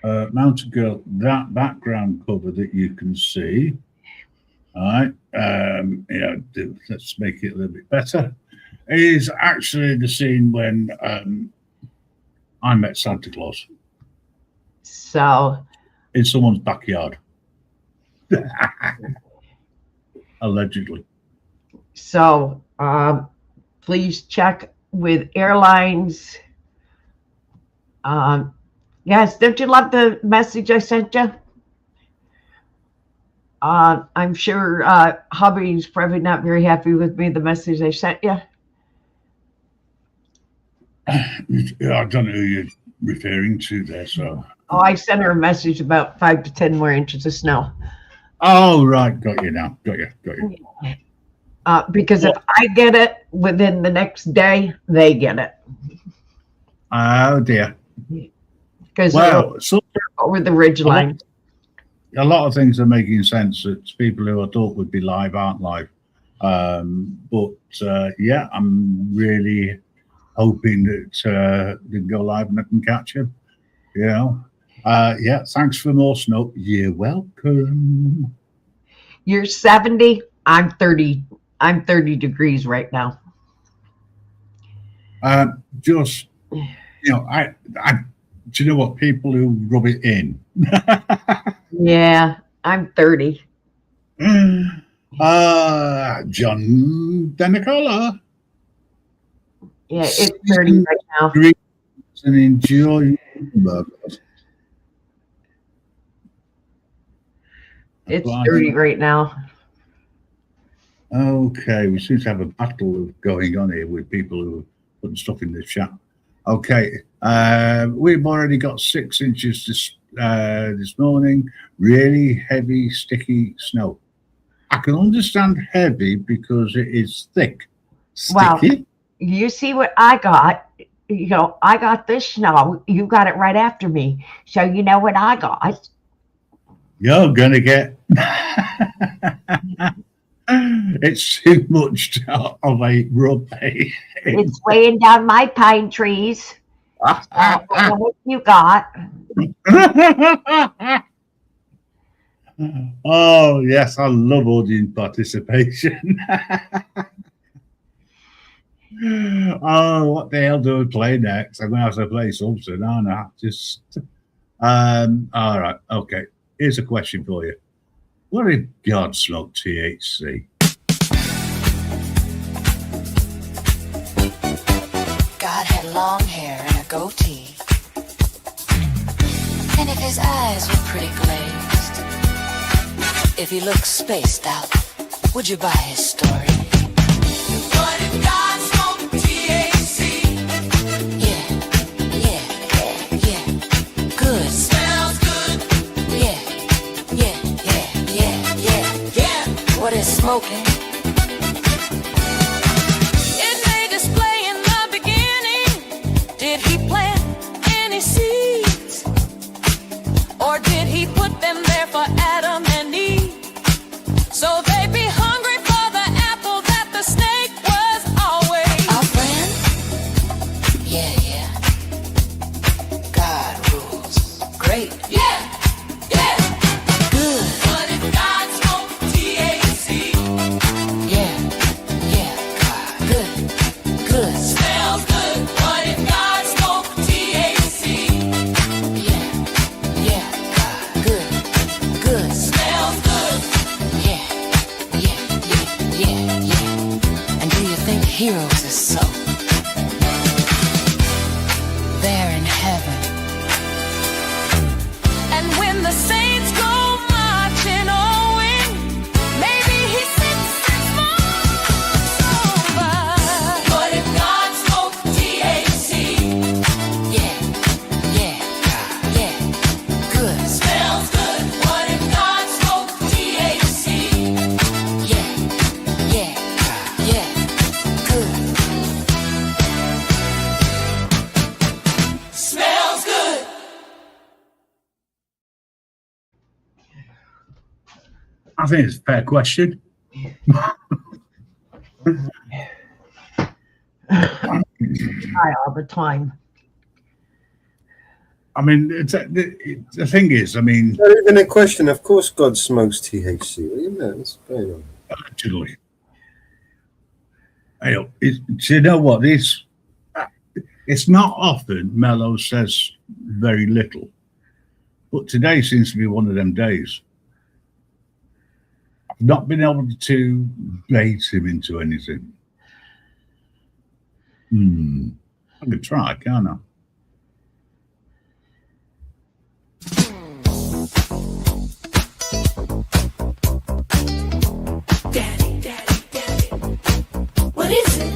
Speaker 1: Mountain Girl, that background cover that you can see, all right, let's make it a little bit better, is actually the scene when I met Santa Claus
Speaker 3: So
Speaker 1: in someone's backyard. Allegedly.
Speaker 3: So please check with airlines. Yes, don't you love the message I sent you? I'm sure hubby's probably not very happy with me, the message I sent you.
Speaker 1: Yeah, I don't know who you're referring to there, so.
Speaker 3: Oh, I sent her a message about 5 to 10 more inches of snow.
Speaker 1: Oh, right, got you now, got you.
Speaker 3: Because if I get it within the next day, they get it.
Speaker 1: Oh dear.
Speaker 3: Because
Speaker 1: Well, so
Speaker 3: over the ridge line.
Speaker 1: a lot of things are making sense that people who I thought would be live aren't live. But yeah, I'm really hoping that they can go live and I can catch them. You know, yeah. Thanks for more snow. You're welcome.
Speaker 3: You're 70. I'm 30. I'm 30 degrees right now.
Speaker 1: Just, you know, I do you know what, people who rub it in?
Speaker 3: Yeah, I'm 30.
Speaker 1: John Denicola.
Speaker 3: Yeah, it's 30 right now.
Speaker 1: And enjoy.
Speaker 3: It's 30 right now.
Speaker 1: Okay, we seem to have a battle going on here with people who are putting stuff in the chat. Okay, we've already got 6 inches this morning. Really heavy, sticky snow. I can understand heavy because it is thick.
Speaker 3: Wow.
Speaker 1: Sticky.
Speaker 3: you see what I got. You know, I got this snow. You got it right after me. So you know what I got.
Speaker 1: You're gonna get. It's too much of a rub.
Speaker 3: It's weighing down my pine trees. I don't know what you got.
Speaker 1: Oh yes, I love audience participation. Oh, what the hell do we play next? I'm gonna have to play something, aren't I? Just all right, okay. Here's a question for you. What if God smoked THC?
Speaker 5: God had long hair and a goatee. And if his eyes were pretty glazed, if he looked spaced out, would you buy his story? What if God smoked THC? Yeah, yeah, yeah, yeah. Good. Smells good. Yeah, yeah, yeah, yeah, yeah, yeah. What is smoking? It may display in the beginning. Did he plant any seeds? Or did he put them there for Adam and Eve? So they'd be hungry for the apple that the snake was always. Our friend? Yeah, yeah. God rules. Great. Yeah, yeah. Good. What if God smoked THC? Yeah, yeah. God. Good. Good. Smells good. What if God smoked THC? Yeah, yeah. God. Good. Good. Smells good. Yeah, yeah, yeah, yeah, yeah. And do you think heroes are so? They're in heaven. And when the saints go marching on, maybe he sits and smokes over. What if God smoked THC? Yeah, yeah, yeah, good. Smells good. What if God smoked THC? Yeah, yeah, yeah, good. Smells good.
Speaker 1: I think it's a fair question.
Speaker 3: I all the time.
Speaker 1: I mean, the thing is, I mean,
Speaker 4: Not even a question. Of course, God smokes THC. What do you mean? What's going on?
Speaker 1: actually, do you know what? It's not often Mello says very little, but today seems to be one of them days. I've not been able to bait him into anything. I could try, can't I?
Speaker 5: Daddy, daddy, daddy. What is it?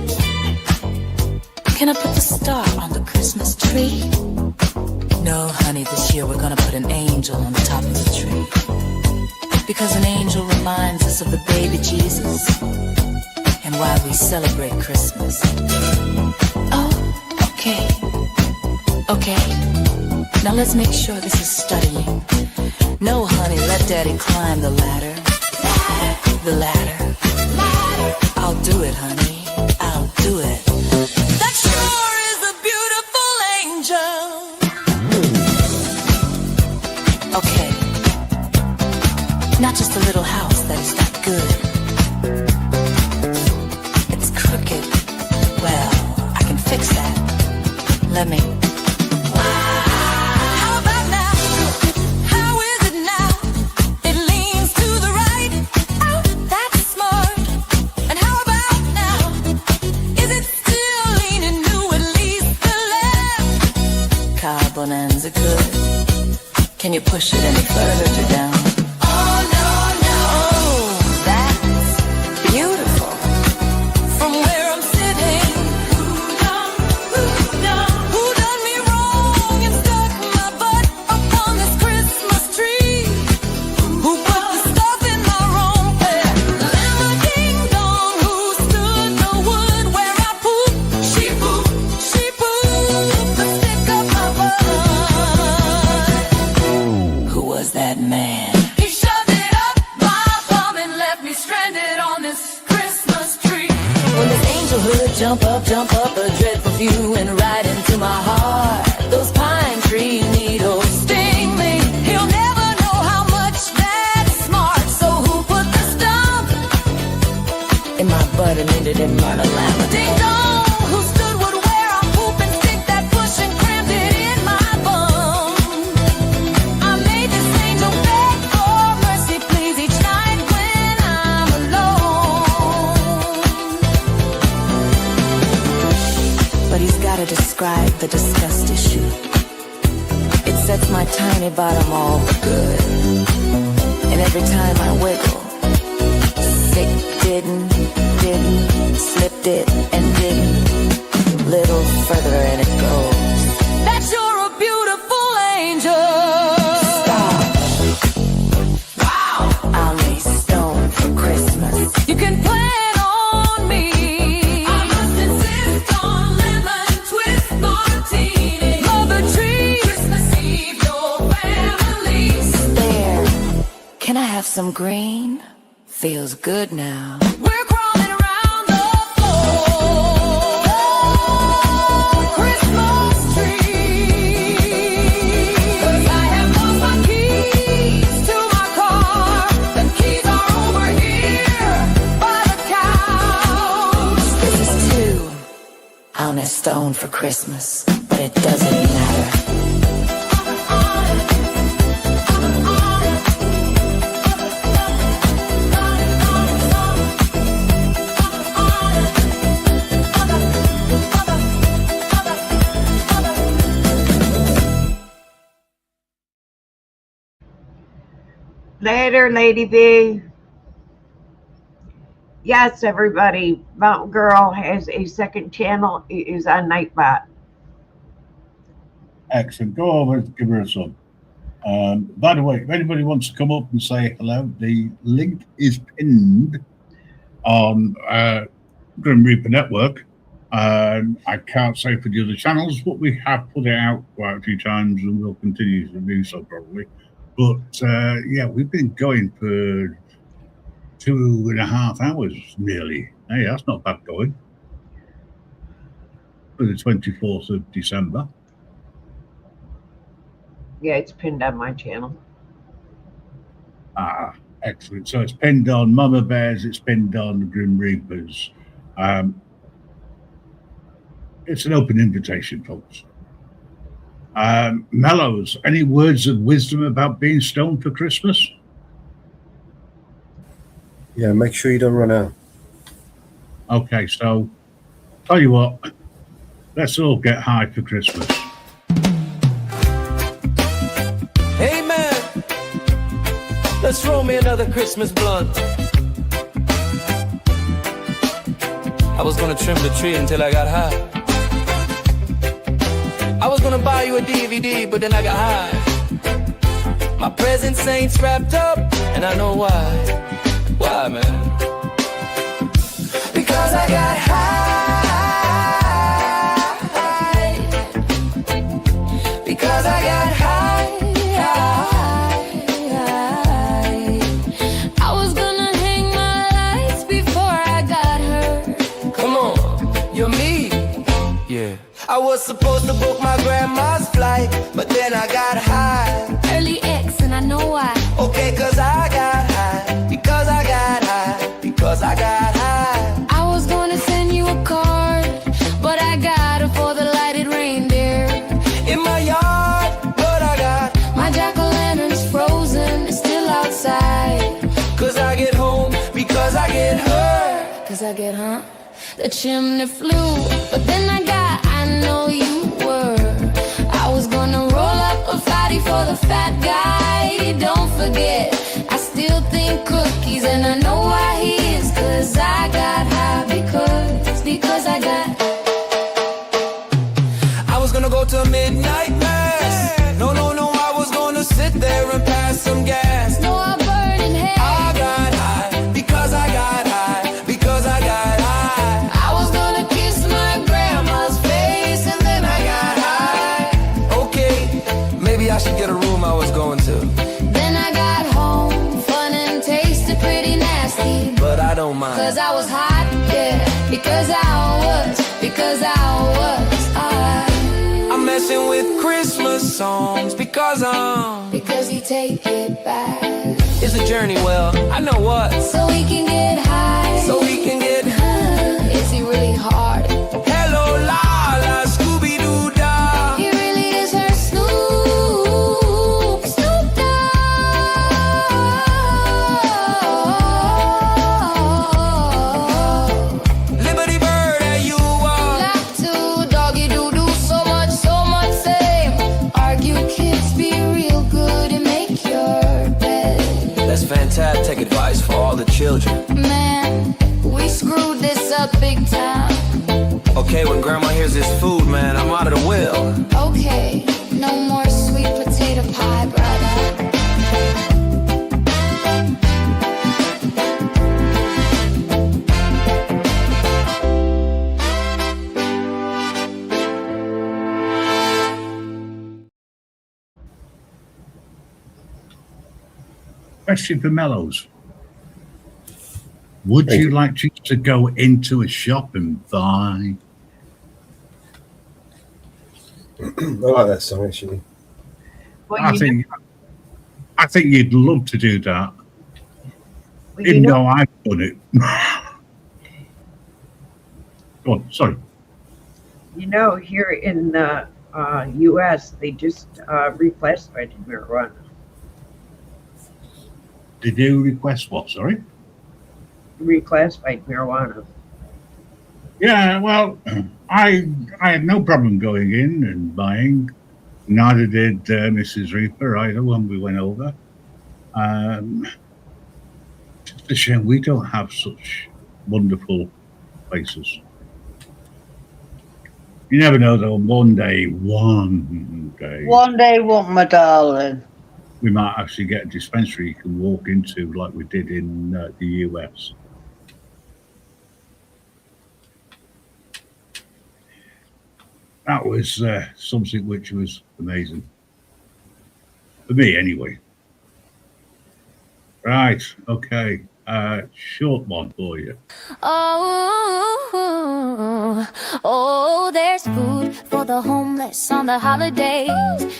Speaker 5: Can I put the star on the Christmas tree? No, honey, this year we're gonna put an angel on the top of the tree. Because an angel reminds us of the baby Jesus and why we celebrate Christmas. Oh, okay. Okay. Now let's make sure this is studying. No, honey, let Daddy climb the ladder. The ladder. I'll do it, honey. I'll do it. That sure is a beautiful angel. Okay. Not just a little house that is that good. It's crooked. Well, I can fix that. Let me. How about now? How is it now? It leans to the right. Oh, that's smart. And how about now? Is it still leaning to at least the left? Car bonanza good. Can you push it any further to down? Oh, no, no. Oh, that's beautiful. From where I'm sitting. Who done me wrong and stuck my butt upon this Christmas tree? Who put the stuff in my wrong pair? Lamb-a-ding-dong, who stood the wood where I pooped
Speaker 2: that man.
Speaker 5: He shoved it up my bum and left me stranded on this Christmas tree.
Speaker 2: When this angelhood jump up a dreadful view and right into my heart. Those pine tree needles sting me.
Speaker 5: He'll never know how much that's smart. So who put the stump
Speaker 2: In my butt and ended in my llama.
Speaker 5: ding dong? Who stood would wear a poop and stick that push and crammed it in my bum? I made this angel beg for mercy, please, each night when I'm alone.
Speaker 2: But he's gotta describe the disgust issue. It sets my tiny bottom all good. And every time I wiggle, sick, didn't, slipped it and didn't. Little further and it goes.
Speaker 5: That you're a beautiful angel.
Speaker 2: Stop. Wow. I'll lay stone for Christmas.
Speaker 5: You can plan on me.
Speaker 2: I must insist on lemon twist martini.
Speaker 5: Mother tree.
Speaker 2: Christmas Eve, your family. There. Can I have some green? Feels good now.
Speaker 5: We're crawling around the floor. Christmas tree. 'Cause I have lost my keys to my car. The keys are over here by the couch.
Speaker 2: This is two. I'll need stone for Christmas, but it doesn't matter.
Speaker 3: Later, Lady V. Yes, everybody. Mountain Girl has a second channel. It is on Nightbot.
Speaker 1: Excellent. Go over and give her a sub. By the way, if anybody wants to come up and say hello, the link is pinned on Grim Reaper Network. I can't say for the other channels, but we have put it out quite a few times and we'll continue to do so probably. But yeah, we've been going for 2.5 hours nearly. Hey, that's not bad going. For the 24th of December.
Speaker 3: Yeah, it's pinned on my channel.
Speaker 1: Ah, excellent. So it's pinned on Mama Bears, it's pinned on the Grim Reapers. It's an open invitation, folks. Mellows, any words of wisdom about being stoned for Christmas?
Speaker 4: Yeah, make sure you don't run out.
Speaker 1: Okay, so tell you what, let's all get high for Christmas.
Speaker 2: Hey man, let's roll me another Christmas blunt. I was gonna trim the tree until I got high. I was gonna buy you a DVD, but then I got high. My presents ain't wrapped up, and I know why. Why, man? Because I got high. Because I got high.
Speaker 5: I was gonna hang my lights before I got hurt.
Speaker 2: Come on, you're me. Yeah. I was supposed to book my grandma's flight, but then I got high.
Speaker 5: Early X, and I know why.
Speaker 2: Okay, cause I got high. Because I got high. Because I got high.
Speaker 5: I was gonna send you a card, but I got it for the lighted reindeer.
Speaker 2: In my yard, but I got.
Speaker 5: My jack-o'-lantern's frozen, it's still outside.
Speaker 2: Cause I get home, because I get hurt.
Speaker 5: Cause I get, the chimney flew, but then I know you were. I was gonna roll up a fatty for the fat guy. Don't forget, I still think cookies, and I know why he is. Cause I got high because I got.
Speaker 2: I was gonna go to midnight mass. No, I was gonna sit there and pass some gas.
Speaker 5: No, I burned in hell.
Speaker 2: I got high, because I got high. Because I got high.
Speaker 5: I was gonna kiss my grandma's face, and then I got high.
Speaker 2: Okay, maybe I should get a room I was going to.
Speaker 5: Then I because I was hot, yeah. Because I was hot.
Speaker 2: I'm messing with Christmas songs because
Speaker 5: Because you take it back.
Speaker 2: it's a journey. Well, I know what.
Speaker 5: So we can get high.
Speaker 2: So we can get
Speaker 5: Is he really hard?
Speaker 2: hello, la la, Scooby Doo da.
Speaker 5: He really is her Snoop Dogg.
Speaker 2: Liberty Bird, there you are.
Speaker 5: Like to doggy doo doo, so much same. Argue kids, be real good and make your bed.
Speaker 2: That's fantastic advice for all the children.
Speaker 5: Man, we screwed this up big time.
Speaker 2: Okay, when grandma hears this food, man, I'm out of the will.
Speaker 5: Okay, no more sweet potato pie, brother.
Speaker 1: Question for Mellows. Would
Speaker 4: Thank
Speaker 1: you
Speaker 4: you.
Speaker 1: like to go into a shop and buy?
Speaker 4: I like that song actually.
Speaker 3: Well,
Speaker 1: I think you'd love to do that,
Speaker 3: you
Speaker 1: even
Speaker 3: know,
Speaker 1: though I've done it. Go on, sorry.
Speaker 3: here in the U.S., they just reclassified marijuana.
Speaker 1: Did you request what? Sorry.
Speaker 3: Reclassified marijuana.
Speaker 1: Yeah, well, I had no problem going in and buying. Neither did Mrs. Reaper either when we went over. Just a shame we don't have such wonderful places. You never know though. One day,
Speaker 7: One day, won't my darling.
Speaker 1: we might actually get a dispensary you can walk into like we did in the US. That was something which was amazing. For me, anyway. Right, okay. Short one for you.
Speaker 5: Oh, there's food for the homeless on the holidays.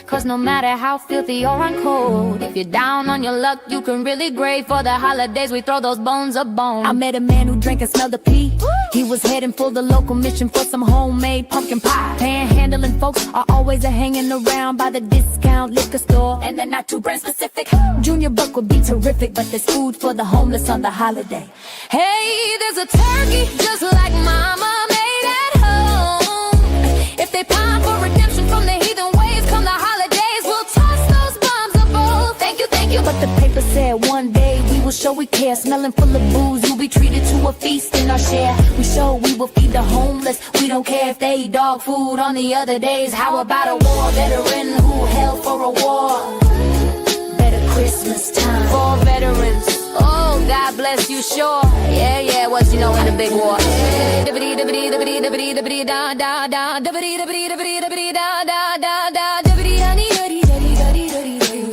Speaker 5: Cause no matter how filthy or uncold, if you're down on your luck, you can really grade for the holidays. We throw those bones a bone. I met a man who drank and smelled the pee. He was heading for the local mission for some homemade pumpkin pie. Panhandling folks are always a hanging around by the discount liquor store, and they're not too brand specific. Junior Buck would be terrific, but there's food for the homeless on the holiday. Hey, there's a turkey just like mama made at home. If they pine for redemption from the heathen ways, come the holidays, we'll toss those bombs a bowl. Thank you, thank you. But the paper said one day we will show we care. Smelling full of booze, you'll be treated to a feast in our share. We show we will feed the homeless. We don't care if they eat dog food on the other days. How about a war veteran who held for a war? Better Christmas time for veterans. Oh, God bless you, sure. Yeah, yeah, what you know in the big war.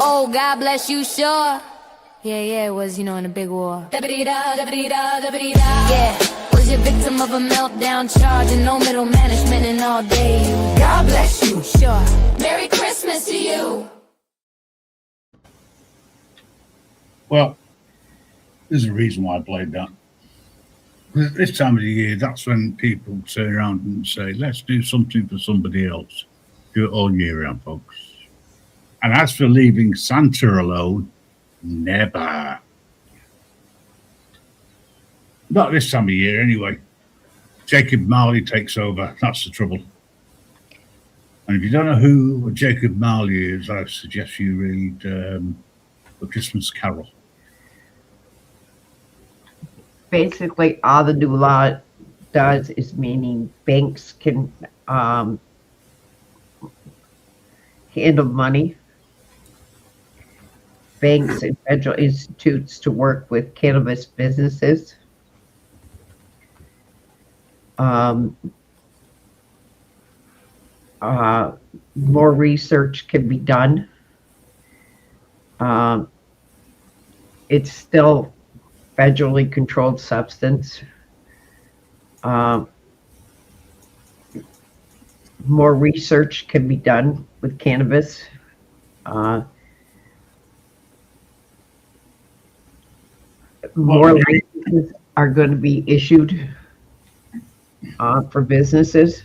Speaker 5: Oh, God bless you, sure. Yeah, yeah, it was, in a big war. Yeah, was you victim of a meltdown charge and no middle management and all day? God bless you, sure. Merry Christmas to you.
Speaker 1: Well, there's a reason why I played that. This time of the year, that's when people turn around and say, let's do something for somebody else. Do it all year round, folks. And as for leaving Santa alone, never. Not this time of year, anyway. Jacob Marley takes over. That's the trouble. And if you don't know who Jacob Marley is, I suggest you read The Christmas Carol.
Speaker 3: Basically, all the new law does is meaning banks can handle money. Banks and federal institutes to work with cannabis businesses. More research can be done. It's still federally controlled substance. More research can be done with cannabis. More licenses are going to be issued for businesses.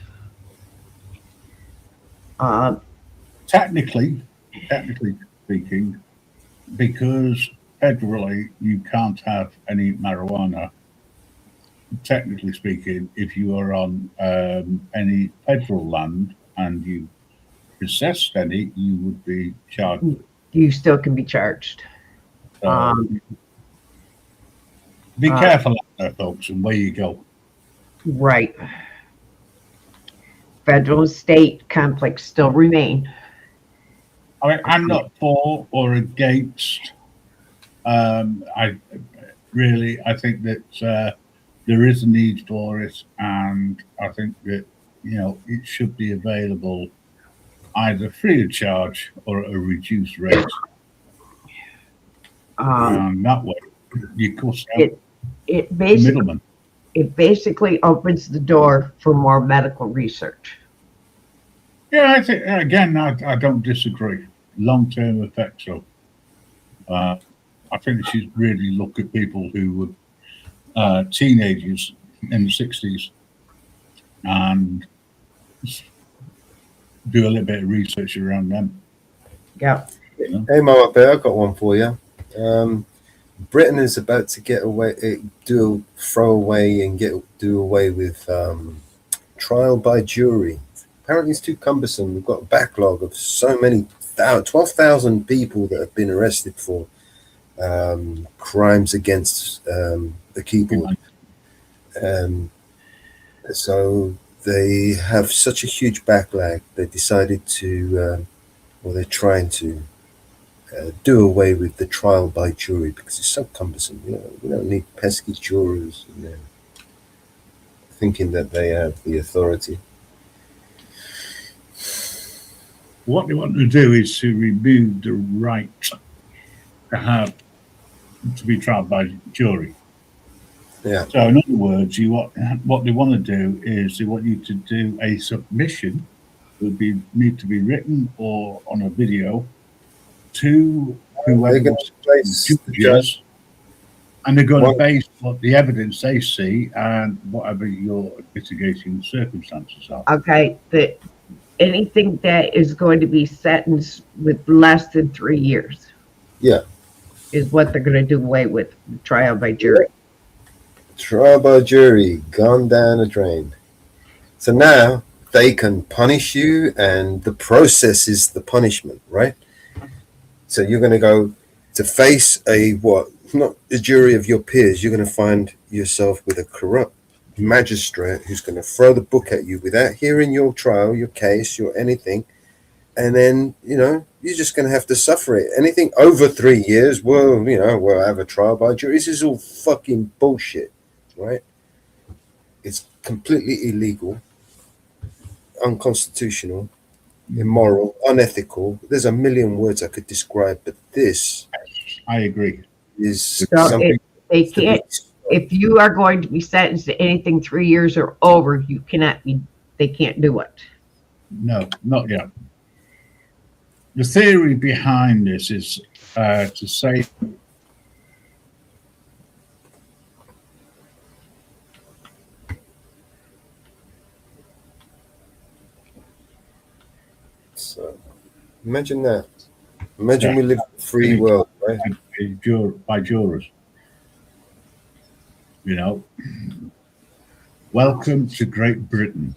Speaker 1: Technically speaking, because federally you can't have any marijuana. Technically speaking, if you are on any federal land and you possessed any, you would be charged.
Speaker 3: You still can be charged.
Speaker 1: Be careful out there, folks, and where you go.
Speaker 3: Right. Federal and state conflicts still remain.
Speaker 1: I mean, I'm not for or against. I think that there is a need for it, and I think that it should be available either free of charge or at a reduced rate. And that way, you cost out
Speaker 3: It
Speaker 1: the middleman.
Speaker 3: basically opens the door for more medical research.
Speaker 1: Yeah, I think again, I don't disagree. Long-term effects. So, I think they should really look at people who were teenagers in the 60s and do a little bit of research around them.
Speaker 3: Yeah.
Speaker 4: Hey, Mama Bear, I've got one for you. Britain is about to get away, do away with trial by jury. Apparently, it's too cumbersome. We've got a backlog of so many 12,000 people that have been arrested for crimes against the keyboard. So they have such a huge backlog. They decided to, or they're trying to do away with the trial by jury because it's so cumbersome. We don't need pesky jurors thinking that they have the authority.
Speaker 1: What they want to do is to remove the right to be tried by jury.
Speaker 4: Yeah.
Speaker 1: So in other words, what they want to do is they want you to do a submission that need to be written or on a video to whoever judges, and they're going to base what the evidence they see and whatever your mitigating circumstances are.
Speaker 3: Okay. Anything that is going to be sentenced with less than 3 years.
Speaker 4: Yeah.
Speaker 3: Is what they're going to do away with trial by jury.
Speaker 4: Trial by jury, gone down the drain. So now they can punish you, and the process is the punishment, right? So you're going to go to face not a jury of your peers. You're going to find yourself with a corrupt magistrate who's going to throw the book at you without hearing your trial, your case, your anything. And then, you're just going to have to suffer it. Anything over 3 years, we'll have a trial by jury. This is all fucking bullshit, right? It's completely illegal, unconstitutional, immoral, unethical. There's a million words I could describe, but this,
Speaker 1: I agree,
Speaker 4: is
Speaker 3: something they can't. If you are going to be sentenced to anything 3 years or over, they can't do it.
Speaker 1: No, not yet. The theory behind this is to say
Speaker 4: so. Imagine that. Imagine we live in a free world, right?
Speaker 1: By jurors. Welcome to Great Britain.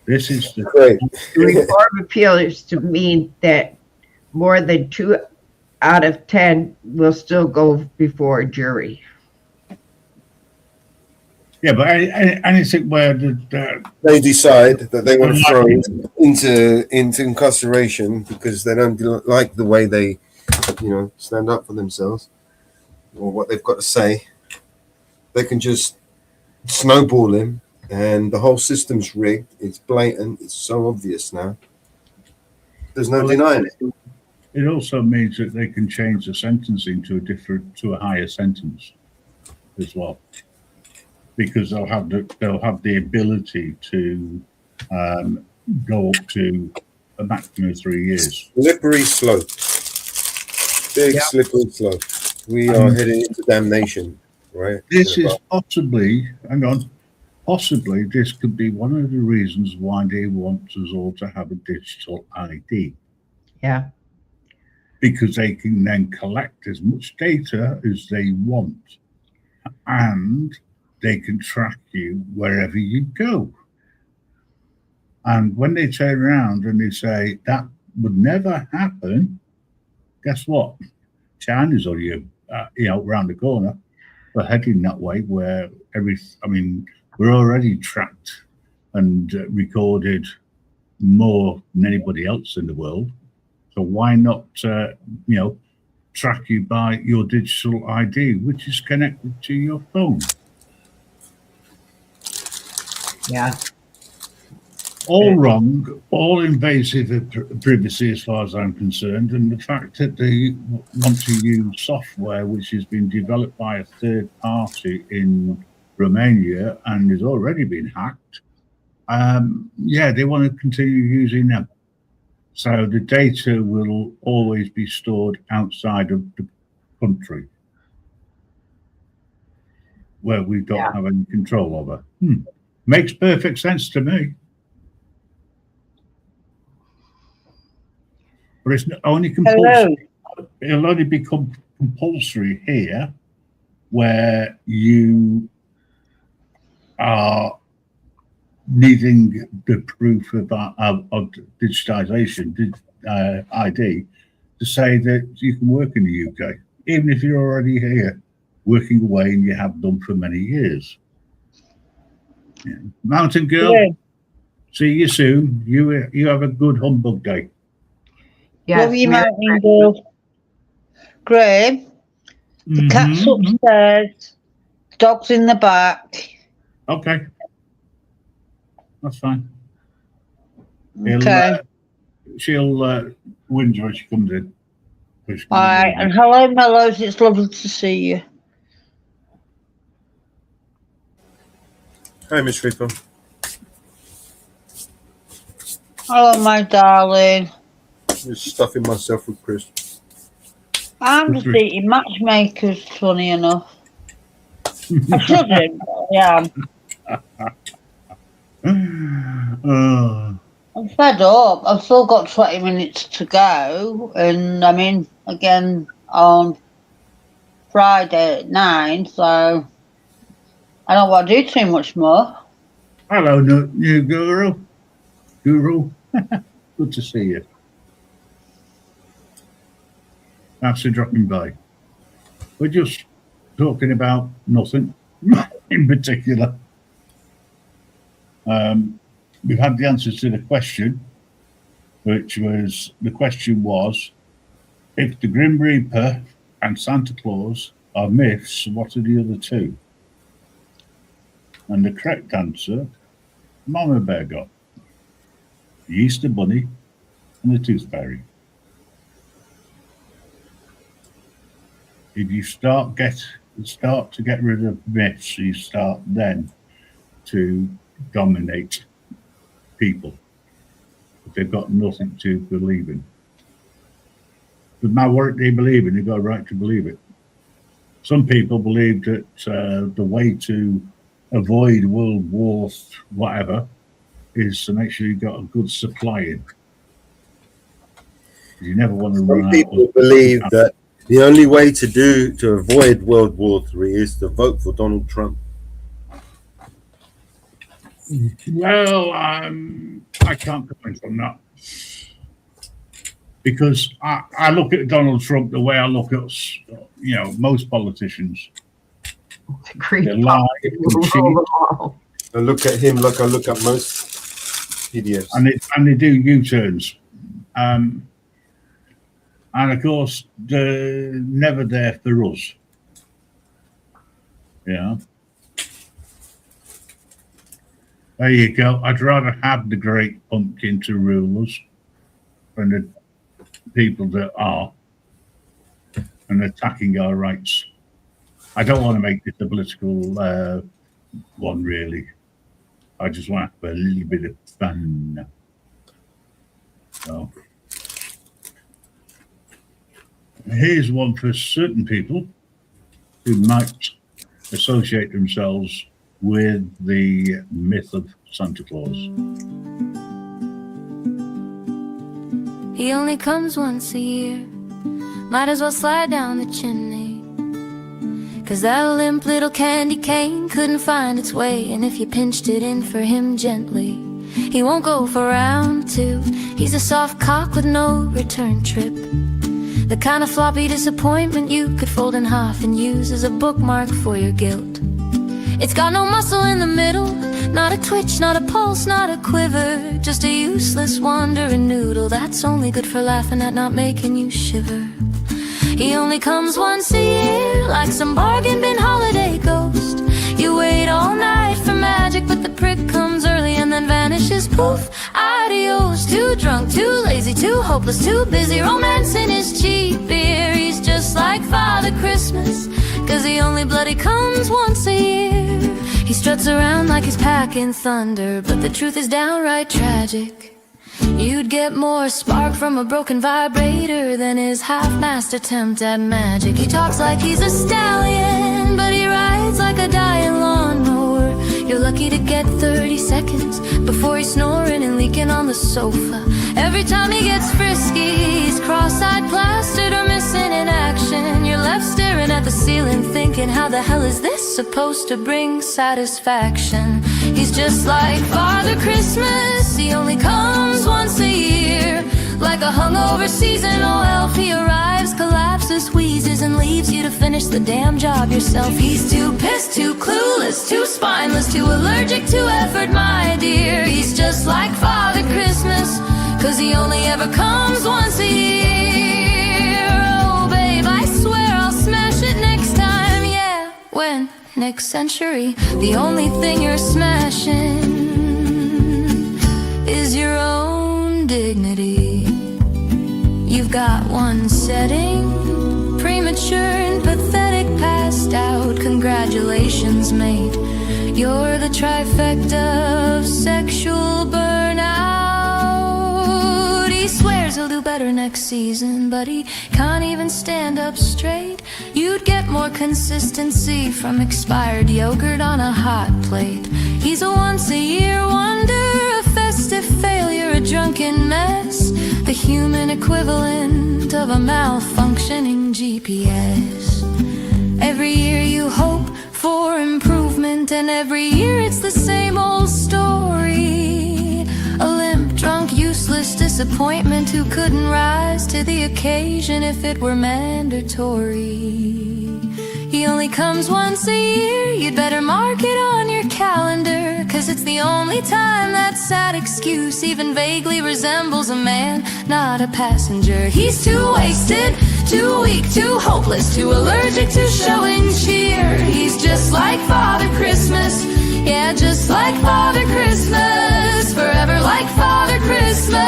Speaker 1: This is the
Speaker 4: Great.
Speaker 3: The reform appeal is to mean that more than 2 out of 10 will still go before a jury.
Speaker 1: Yeah, but anything where
Speaker 4: they decide that they want to throw into incarceration because they don't like the way they, stand up for themselves or what they've got to say, they can just snowball him, and the whole system's rigged. It's blatant. It's so obvious now. There's no denying it.
Speaker 1: It also means that they can change the sentencing to a higher sentence. as well, because they'll have the ability to go up to a maximum of 3 years.
Speaker 4: Slippery slope. Big
Speaker 1: Yeah.
Speaker 4: slippery slope. We are heading into damnation, right?
Speaker 1: This
Speaker 4: In
Speaker 1: is
Speaker 4: about-
Speaker 1: possibly this could be one of the reasons why they want us all to have a digital ID,
Speaker 3: Yeah.
Speaker 1: because they can then collect as much data as they want, and they can track you wherever you go. And when they turn around and they say that would never happen, guess what? China's on you, around the corner. We're heading that way where we're already tracked and recorded more than anybody else in the world. So why not, track you by your digital ID, which is connected to your phone?
Speaker 3: Yeah.
Speaker 1: All wrong, all invasive of privacy as far as I'm concerned, and the fact that they want to use software which has been developed by a third party in Romania and has already been hacked, they want to continue using them. So the data will always be stored outside of the country where we don't have any control over. Makes perfect sense to me. But it's only compulsory. It'll only become compulsory here where you are needing the proof of digitization, ID, to say that you can work in the UK, even if you're already here working away and you have done for many years. Yeah. Mountain Girl, see you soon. You have a good humbug day.
Speaker 3: Yeah.
Speaker 7: Love you, Mountain Girl. Graham, the cat's upstairs, dog's in the back.
Speaker 1: Okay. That's fine.
Speaker 7: Okay.
Speaker 1: She'll whinge when she comes in.
Speaker 7: All right. And hello, Mellows. It's lovely to see you.
Speaker 4: Hi, Miss Ripper.
Speaker 7: Hello, my darling.
Speaker 4: Just stuffing myself with crisps.
Speaker 7: I'm just eating matchmakers, funny enough. I shouldn't, but I am. I'm fed up. I've still got 20 minutes to go, and I'm in again on Friday at 9, so I don't want to do too much more.
Speaker 1: Hello, new guru. Good to see you. Thanks for dropping by. We're just talking about nothing in particular. We've had the answers to the question, which was, the question was, if the Grim Reaper and Santa Claus are myths, what are the other two? And the correct answer, Mama Bear got the Easter Bunny and the Tooth Fairy. If you start to get rid of myths, you start then to dominate people. If they've got nothing to believe in. No matter what they believe in, they've got a right to believe it. Some people believe that the way to avoid World War whatever is to make sure you've got a good supply in. You never want to run
Speaker 4: Some
Speaker 1: out.
Speaker 4: people believe that the only way to avoid World War III is to vote for Donald Trump.
Speaker 1: Well, I can't comment on that because I look at Donald Trump the way I look at most politicians. They lie and cheat,
Speaker 4: I look at him like I look at most idiots.
Speaker 1: and they do U-turns, and of course they're never there for us. Yeah. There you go. I'd rather have the great pumpkin to rule us than the people that are and attacking our rights. I don't want to make this a political one, really. I just want to have a little bit of fun. So, here's one for certain people who might associate themselves with the myth of Santa Claus.
Speaker 5: He only comes once a year. Might as well slide down the chimney. 'Cause that limp little candy cane couldn't find its way. And if you pinched it in for him gently, he won't go for round two. He's a soft cock with no return trip. The kind of floppy disappointment you could fold in half and use as a bookmark for your guilt. It's got no muscle in the middle, not a twitch, not a pulse, not a quiver. Just a useless wandering noodle that's only good for laughing at, not making you shiver. He only comes once a year, like some bargain bin holiday ghost. You wait all night for magic, but the prick comes early and then vanishes, poof, adios. Too drunk, too lazy, too hopeless, too busy romancing his cheap beer. He's just like Father Christmas, 'cause he only bloody comes once a year. He struts around like he's packing thunder, but the truth is downright tragic. You'd get more spark from a broken vibrator than his half-mast attempt at magic. He talks like he's a stallion, but he rides like a dying lawnmower. You're lucky to get 30 seconds before he's snoring and leaking on the sofa. Every time he gets frisky, he's cross-eyed, plastered, or missing in action. You're left staring at the ceiling thinking, how the hell is this supposed to bring satisfaction? He's just like Father Christmas, he only comes once a year. Like a hungover seasonal elf, he arrives, collapses, wheezes, and leaves you to finish the damn job yourself. He's too pissed, too clueless, too spineless, too allergic to effort, my dear. He's just like Father Christmas, 'cause he only ever comes once a year. Oh, babe, I swear I'll smash it next time, yeah. When? Next century. The only thing you're smashing is your own dignity. You've got one setting, premature and pathetic, passed out. Congratulations, mate. You're the trifecta of sexual burnout. He swears he'll do better next season, but he can't even stand up straight. You'd get more consistency from expired yogurt on a hot plate. He's a once-a-year wonder, a festive failure, a drunken mess, the human equivalent of a malfunctioning GPS. Every year you hope for improvement, and every year it's the same old story. A limp, drunk, useless disappointment who couldn't rise to the occasion if it were mandatory. He only comes once a year, you'd better mark it on your calendar, 'cause it's the only time that sad excuse even vaguely resembles a man, not a passenger. He's too wasted, too weak, too hopeless, too allergic to showing cheer. He's just like Father Christmas, yeah, just like Father Christmas, forever like Father Christmas,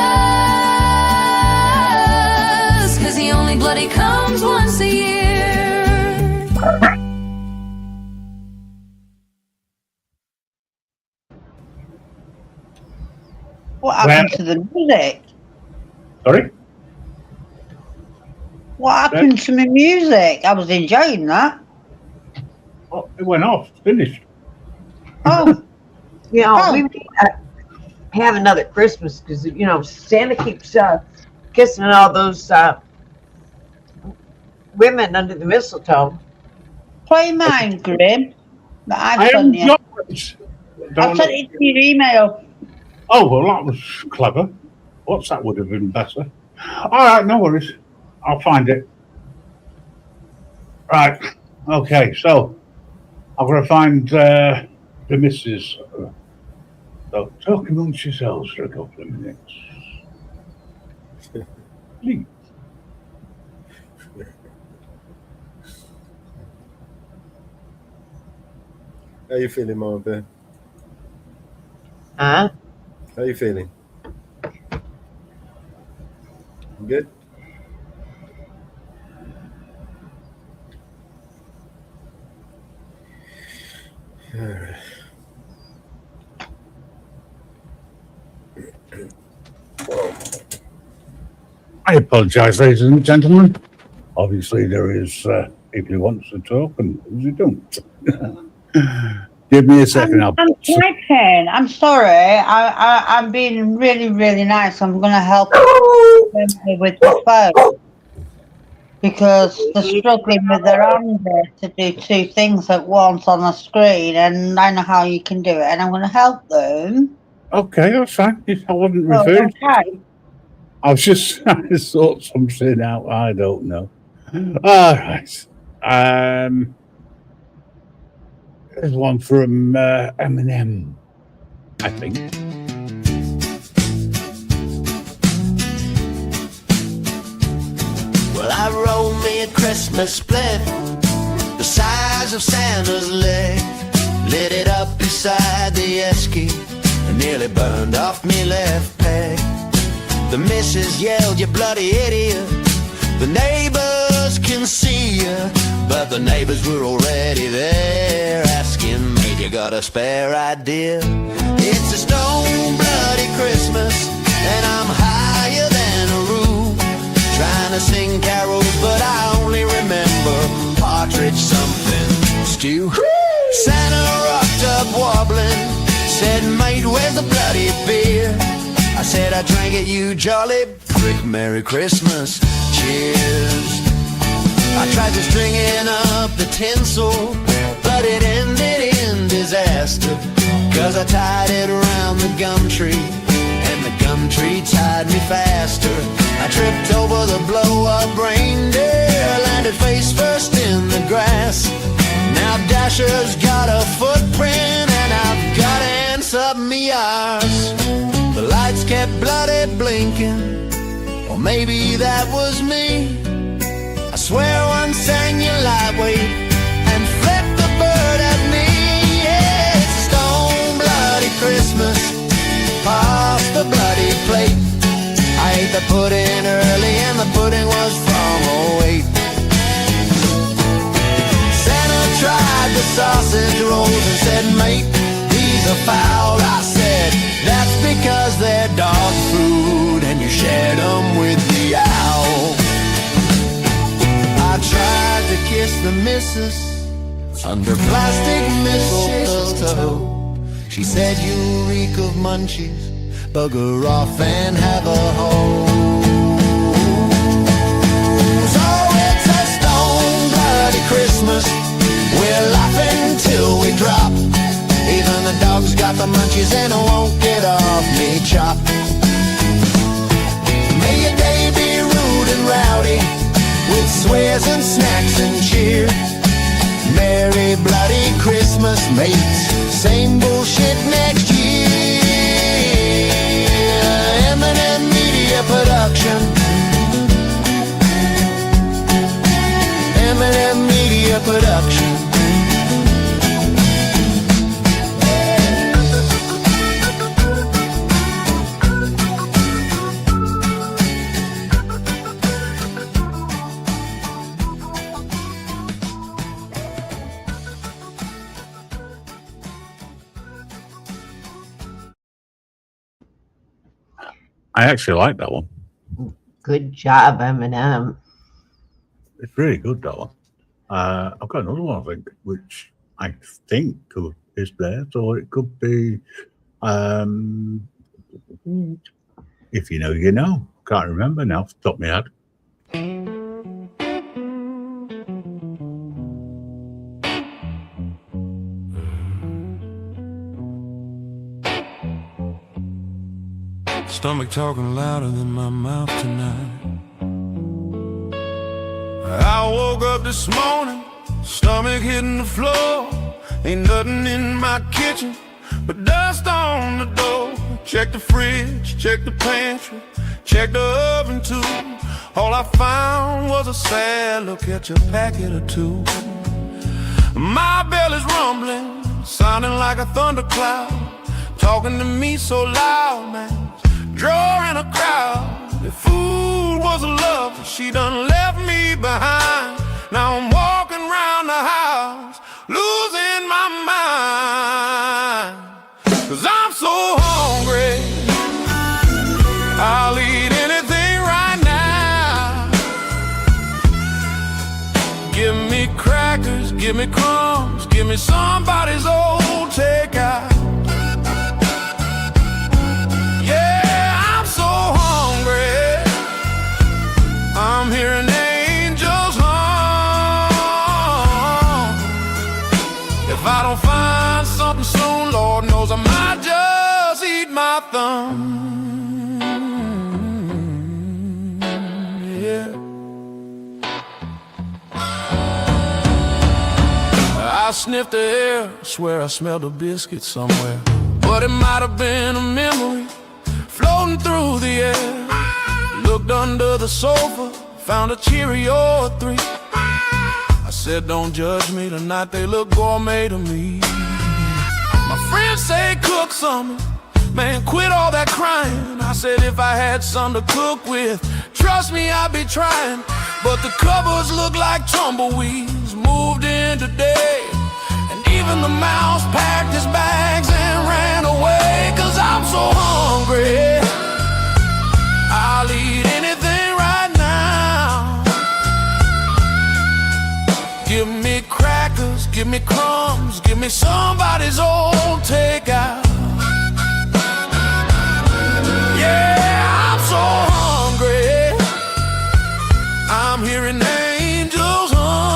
Speaker 5: 'cause he only bloody comes once a year.
Speaker 7: What happened to the music?
Speaker 1: Sorry?
Speaker 7: What happened to my music? I was enjoying that.
Speaker 1: Oh, it went off. Finished.
Speaker 7: Oh,
Speaker 3: You know,
Speaker 7: Oh.
Speaker 3: we need to have another Christmas because, you know, Santa keeps kissing all those women under the mistletoe.
Speaker 7: play mine, Grim. That
Speaker 1: I
Speaker 7: I've
Speaker 1: am
Speaker 7: sent you.
Speaker 1: yours.
Speaker 7: I've
Speaker 1: Don't-
Speaker 7: sent it to your email.
Speaker 1: Oh, well, that was clever. WhatsApp would have been better. All right, no worries. I'll find it. Right. Okay, so I'm going to find the missus. So talk amongst yourselves for a couple of minutes. Please.
Speaker 4: How you feeling, Mama Bear?
Speaker 3: Huh?
Speaker 4: How you feeling? You good?
Speaker 1: I apologise, ladies and gentlemen. Obviously, there is people who want to talk and those who don't. Give me a second.
Speaker 7: I'm typing. I'm sorry. I'm being really, really nice. I'm going to help with the phone because they're struggling with their hand to do two things at once on the screen, and I know how you can do it, and I'm going to help them.
Speaker 1: Okay, that's fine. I wasn't referring.
Speaker 7: Okay.
Speaker 1: I just I thought something out. I don't know. All right. There's one from Eminem, I think.
Speaker 2: Well, I rolled me a Christmas split the size of Santa's leg. Lit it up beside the esky and nearly burned off me left peg. The missus yelled, "You bloody idiot." The neighbors can see you, but the neighbors were already there asking, "Mate, you got a spare idea?" It's a stone bloody Christmas and I'm higher than a roof, trying to sing carols, but I only remember Partridge something stew. Santa rocked up wobbling, said, "Mate, where's the bloody beer?" I said, "I drank it, you jolly prick. Merry Christmas, cheers." I tried to stringing up the tinsel, but it ended in disaster, 'cause I tied it around the gum tree, and the gum tree tied me faster. I tripped over the blow-up reindeer, landed face first in the grass. Now Dasher's got a footprint, and I've got ants up me arse. The lights kept bloody blinking, or maybe that was me. I swear one sang you lightweight and flipped the bird at me. Yeah, it's a stone bloody Christmas, pass the bloody plate. I ate the pudding early and the pudding was from 08. Santa tried the sausage rolls and said, "Mate, these are foul." I said, "That's because they're dog food and you shared them with the owl." I tried to kiss the missus under plastic mistletoe. She said, "You reek of munchies, bugger off and have a hole." So it's a stone bloody Christmas, we're laughing till we drop. Even the dog's got the munchies and it won't get off me chop. May your day be rude and rowdy, with swears and snacks and cheer. Merry bloody Christmas, mates. Same bullshit next year. Eminem Media Production. Eminem Media Production.
Speaker 1: I actually like that one.
Speaker 3: Good job, Eminem.
Speaker 1: It's really good, that one. I've got another one, I think, which I think is there, so it could be. If you know, you know. Can't remember now off the top of my head.
Speaker 2: Stomach talking louder than my mouth tonight. I woke up this morning, stomach hitting the floor. Ain't nothing in my kitchen but dust on the door. Check the fridge, check the pantry, check the oven too. All I found was a sad look at your packet or two. My belly's rumbling, sounding like a thundercloud, talking to me so loud, man, drawing a crowd. If food was a love, she done left me behind. Now I'm walking around the house, losing my mind. Give me crackers, give me crumbs, give me somebody's old takeout. Yeah, I'm so hungry. I'm hearing angels hum. If I don't find something soon, Lord knows I might just eat my thumb. Yeah. I sniffed the air, swear I smelled a biscuit somewhere. But it might have been a memory floating through the air. Looked under the sofa, found a Cheerio or 3. I said, don't judge me tonight, they look gourmet to me. My friends say cook something, man, quit all that crying. I said if I had something to cook with, trust me, I'd be trying. But the cupboards look like tumbleweeds, moved in today. And even the mouse packed his bags and ran away. Cause I'm so hungry, I'll eat anything right now. Give me crackers, give me crumbs, give me somebody's old takeout. Yeah, I'm so hungry, I'm hearing angels hum.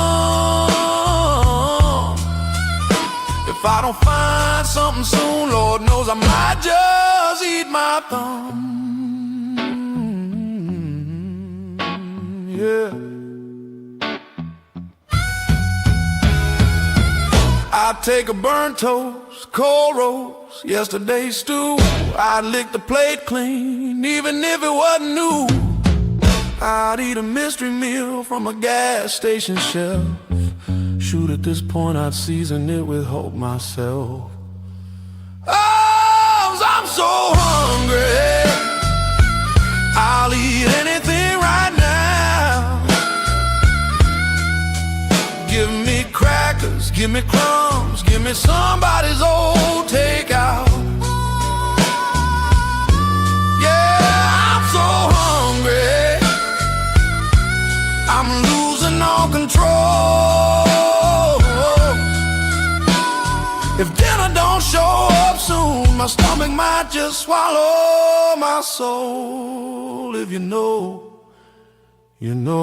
Speaker 2: If I don't find something soon, Lord knows I might just eat my thumb. Yeah. I'd take a burnt toast, cold roast, yesterday's stew. I'd lick the plate clean, even if it wasn't new. I'd eat a mystery meal from a gas station shelf. Shoot, at this point I'd season it with hope myself. Oh, I'm so hungry, I'll eat anything right now. Give me crackers, give me crumbs, give me somebody's old takeout. Yeah, I'm so hungry, I'm losing all control. If dinner don't show up soon, my stomach might just swallow my soul. If you know, you know.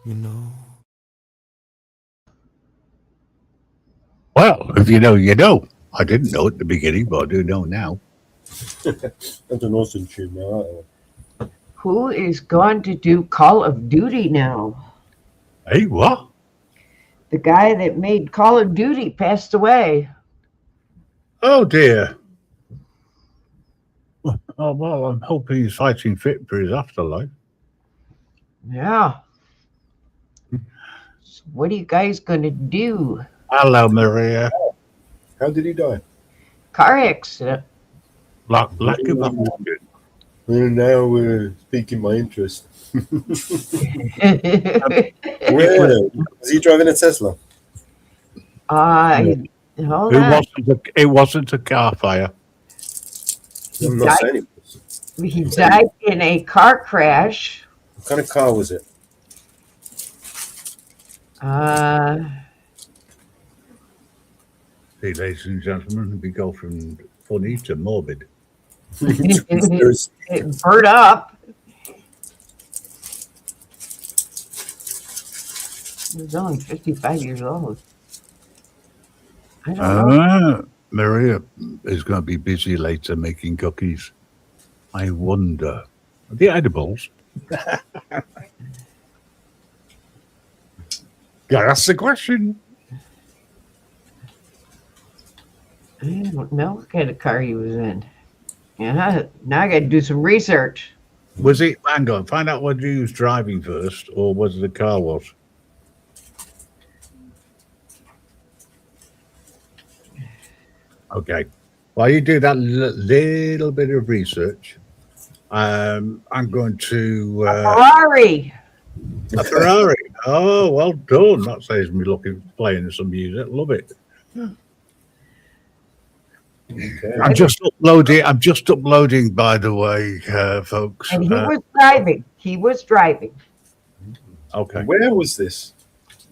Speaker 2: You know.
Speaker 1: Well, if you know, you know. I didn't know at the beginning, but I do know now.
Speaker 4: That's an awesome tune, man.
Speaker 3: Who is going to do Call of Duty now?
Speaker 1: Hey, what?
Speaker 3: The guy that made Call of Duty passed away.
Speaker 1: Oh, dear. Oh, well, I'm hoping he's fighting fit for his afterlife.
Speaker 3: Yeah. So what are you guys going to do?
Speaker 1: Hello, Maria.
Speaker 4: How did he die?
Speaker 3: Car accident.
Speaker 1: Lack of oxygen.
Speaker 4: Well, now we're speaking my interest. Where was he driving a Tesla?
Speaker 3: Hold on.
Speaker 1: It wasn't a car fire.
Speaker 4: I'm not saying it was.
Speaker 3: He died in a car crash.
Speaker 4: What kind of car was it?
Speaker 1: See, ladies and gentlemen, we go from funny to morbid.
Speaker 3: It burnt up. He was only 55 years old. I don't know.
Speaker 1: Maria is going to be busy later making cookies. I wonder. The edibles? Yeah, that's the question.
Speaker 3: I don't know what kind of car he was in. Yeah, now I got to do some research.
Speaker 1: Was it, hang on, find out whether he was driving first or whether the car was. Okay. While you do that little bit of research, I'm going to...
Speaker 3: Ferrari.
Speaker 1: A Ferrari. Oh, well done. That saves me playing some music. Love it.
Speaker 4: Okay.
Speaker 1: I'm just uploading, by the way, folks.
Speaker 3: And he was driving. He was driving.
Speaker 1: Okay.
Speaker 4: Where was this?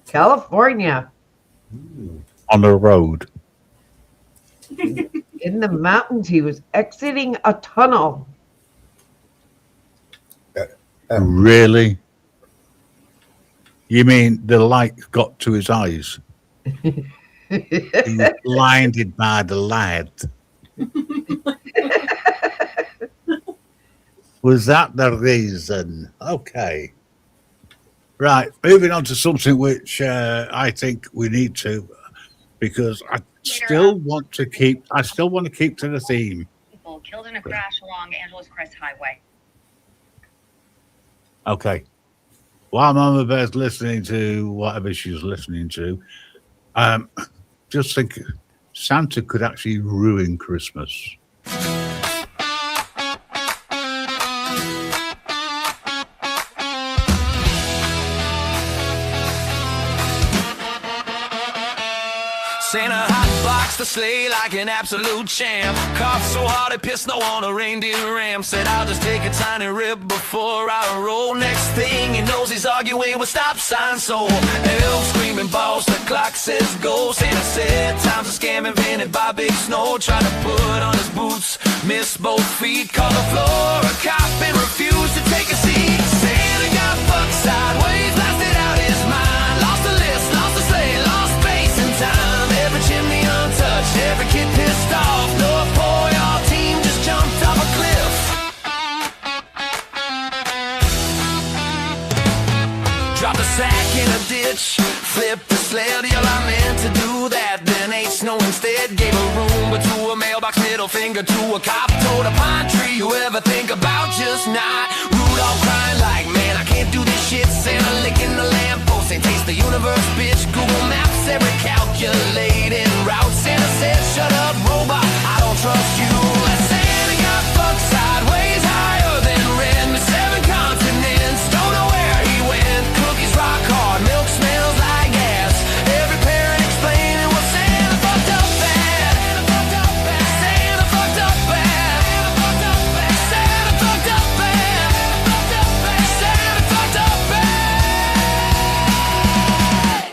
Speaker 3: California,
Speaker 1: On the road.
Speaker 3: in the mountains. He was exiting a tunnel.
Speaker 1: Really? You mean the light got to his eyes? He was blinded by the light. Was that the reason? Okay. Right. Moving on to something which I think we need to, because I still want to keep to the theme.
Speaker 8: People killed in a crash along Angeles Crest Highway.
Speaker 1: Okay. While Mama Bear's listening to whatever she's listening to, just think Santa could actually ruin Christmas.
Speaker 2: Santa hotboxed the sleigh like an absolute champ. Coughed so hard it pissed no on a reindeer ram. Said I'll just take a tiny rib before I roll. Next thing he knows he's arguing with stop signs. So elf screaming boss, the clock says go. Santa said time's a scam invented by Big Snow. Tried to put on his boots, missed both feet. Called the floor a cop and refused to take a seat. Santa got fucked sideways, blasted out his mind. Lost the list, lost the sleigh, lost space and time. Every chimney untouched, every kid pissed off. North Pole, our team just jumped off a cliff. Dropped a sack in a ditch, flipped the sled. Yell, I meant to do that, then ate snow instead. Gave a Roomba to a mailbox, middle finger to a cop. Told a pine tree, you ever think about just not? Rudolph crying like, man, I can't do this shit. Santa licking the lamppost, ain't taste the universe, bitch. Google Maps, every calculating route. Santa said, shut up, robot, I don't trust you. Santa got fucked sideways, higher than rent. 7 continents, don't know where he went. Cookies rock hard, milk smells like gas. Every parent explaining what Santa fucked up bad. Santa fucked up bad. Santa fucked up bad. Santa fucked up bad.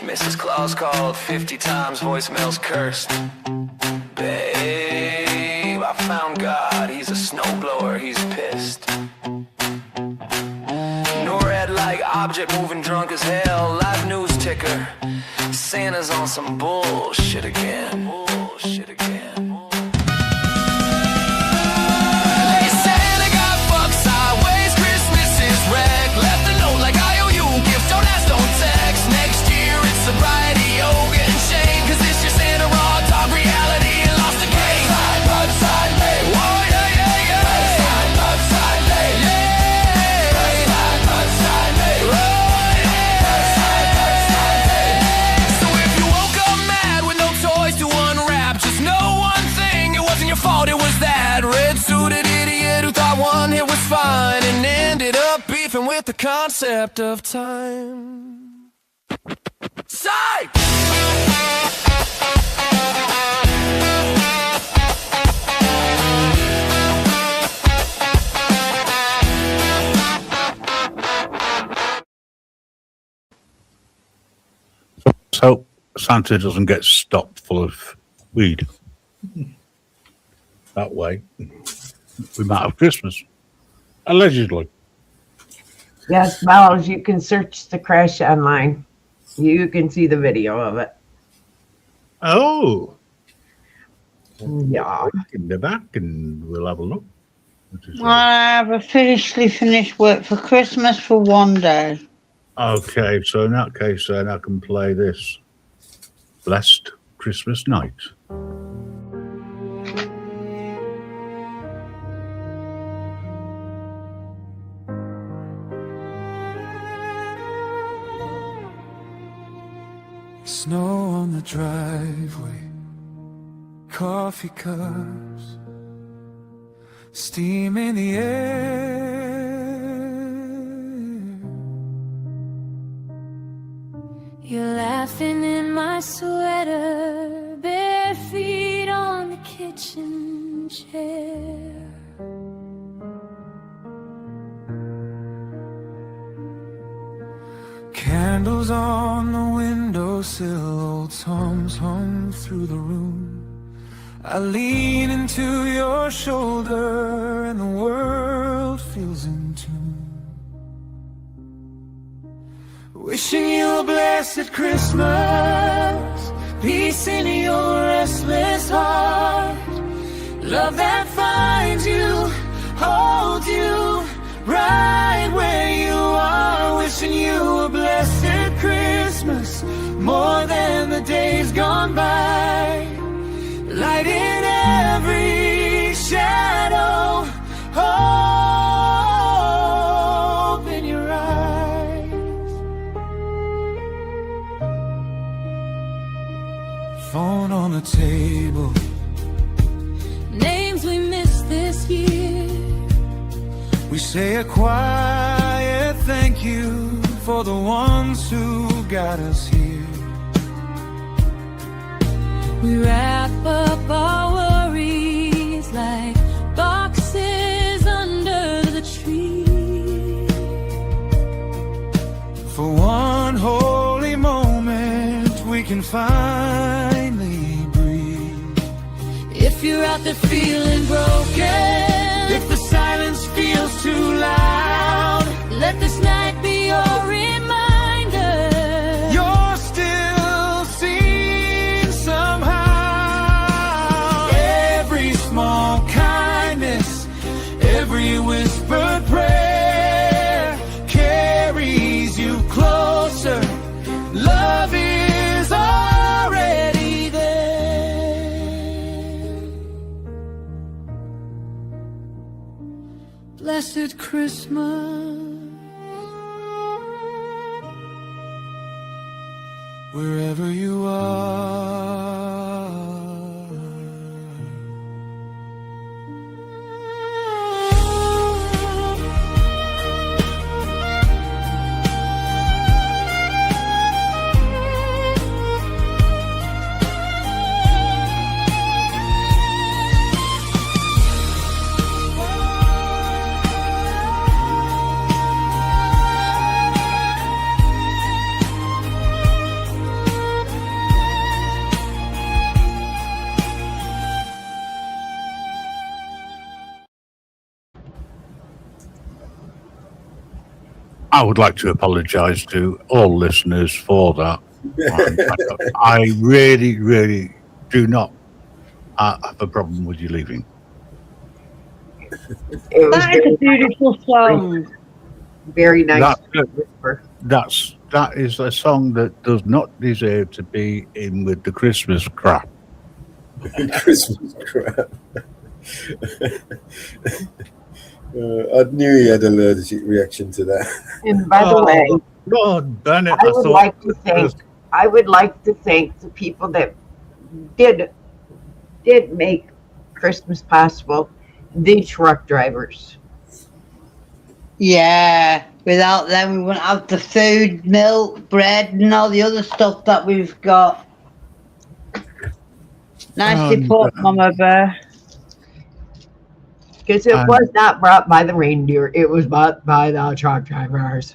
Speaker 2: Mrs. Claus called 50 times, voicemails cursed. Babe, I found God, he's a snowblower, he's pissed. NORAD-like object moving drunk as hell, live news ticker. Santa's on some bullshit again. Bullshit again. Hey, Santa got fucked sideways, Christmas is wrecked. Left a note like I owe you gifts, don't ask, don't text. Next year it's sobriety, yoga and shame. Cause this year Santa raw dog reality and lost the game. Side, whoa, yeah, yeah, yeah. Side, yeah. So if you woke up mad with no toys to unwrap, just know one thing, it wasn't your fault, it was that red-suited idiot who thought one hit was fine and ended up beefing with the concept of time. Psych!
Speaker 1: Let's hope Santa doesn't get stopped full of weed. That way, we might have Christmas. Allegedly.
Speaker 3: Yes, Miles, you can search the crash online. You can see the video of it.
Speaker 1: Oh.
Speaker 3: Yeah.
Speaker 1: In the back, and we'll have a look.
Speaker 7: I have officially finished work for Christmas for one day.
Speaker 1: Okay, so in that case, then I can play this. Blessed Christmas Night.
Speaker 2: Snow on the driveway, coffee cups, steam in the air.
Speaker 5: You're laughing in my sweater, bare feet on the kitchen chair.
Speaker 2: Candles on the windowsill, old songs hum through the room. I lean into your shoulder and the world feels in tune. Wishing you a blessed Christmas, peace in your restless heart, love that finds you, holds you right where you are. Wishing you a blessed Christmas, more than the days gone by, light in every shadow, hope in your eyes. Phone on the table,
Speaker 5: Names we missed this year.
Speaker 2: we say a quiet thank you for the ones who got us here.
Speaker 5: We wrap up our worries like boxes under the tree.
Speaker 2: For one holy moment we can finally breathe.
Speaker 5: If you're out there feeling broken,
Speaker 2: If the silence feels too loud,
Speaker 5: let this night be your reminder.
Speaker 2: you're still seen somehow. Every small kindness, every whispered prayer carries you closer. Love is already there. Blessed Christmas, wherever you are.
Speaker 1: I would like to apologise to all listeners for that. I really, really do not have a problem with you leaving.
Speaker 3: It was
Speaker 7: That is a beautiful song.
Speaker 3: very nice.
Speaker 1: That-
Speaker 3: whisper.
Speaker 1: That is a song that does not deserve to be in with the Christmas crap.
Speaker 4: Christmas crap. I knew he had an allergic reaction to that.
Speaker 3: And by the way,
Speaker 1: Lord Bennett,
Speaker 3: I would like to thank the people that did make Christmas possible. The truck drivers.
Speaker 7: Yeah, without them, we wouldn't have the food, milk, bread, and all the other stuff that we've got. Nicely put, Mama Bear.
Speaker 3: Because it was not brought by the reindeer, it was brought by the truck drivers.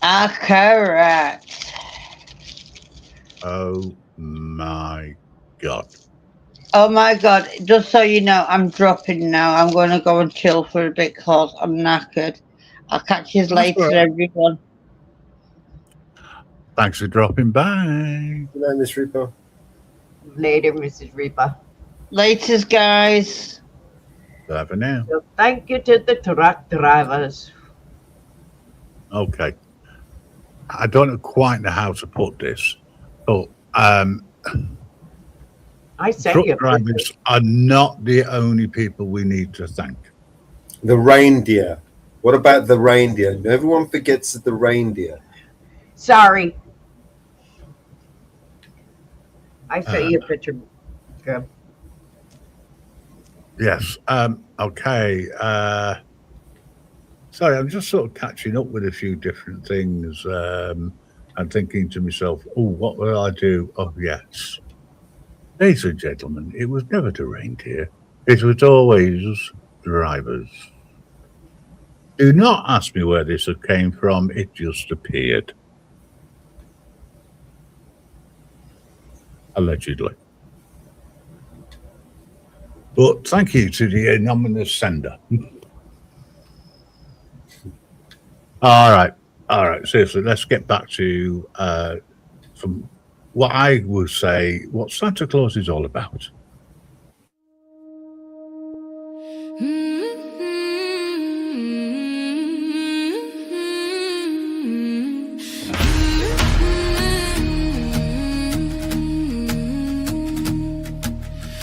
Speaker 7: Ah, correct.
Speaker 1: Oh my God.
Speaker 7: Oh my God, just so you know, I'm dropping now. I'm going to go and chill for a bit because I'm knackered. I'll catch you later,
Speaker 1: all right.
Speaker 7: everyone.
Speaker 1: Thanks for dropping by.
Speaker 4: Good night, Miss Reaper.
Speaker 3: Later, Mrs. Reaper.
Speaker 7: Laters, guys.
Speaker 1: Bye for now.
Speaker 3: So thank you to the truck drivers.
Speaker 1: Okay. I don't quite know how to put this, but
Speaker 3: I sent
Speaker 1: truck
Speaker 3: you.
Speaker 1: drivers are not the only people we need to thank.
Speaker 4: The reindeer. What about the reindeer? Everyone forgets the reindeer.
Speaker 3: Sorry. I sent you a picture. Good.
Speaker 1: Yes. Okay. Sorry, I'm just sort of catching up with a few different things. and thinking to myself, oh, what will I do? Oh, yes. Ladies and gentlemen, it was never the reindeer. It was always drivers. Do not ask me where this came from. It just appeared. Allegedly. But thank you to the anonymous sender. All right. Seriously, let's get back to from what I would say what Santa Claus is all about.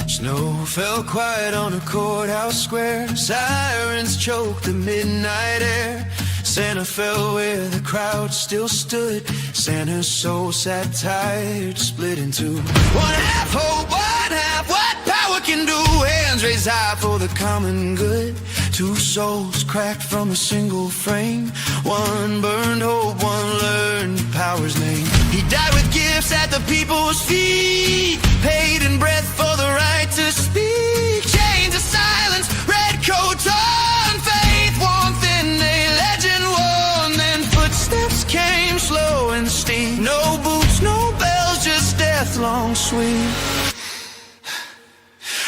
Speaker 2: Snow fell quiet on a courthouse square. Sirens choked the midnight air. Santa fell where the crowd still stood. Santa's soul sat tired, split in two. One half hope, one half what power can do. Hands raised high for the common good. Two souls cracked from a single frame. One burned hope, one learned power's name. He died with gifts at the people's feet, paid in breath for the right to speak. Chains of silence, red coats on, faith warmth in a legend worn. Then footsteps came slow and steep. No boots, no bells, just death long sweep.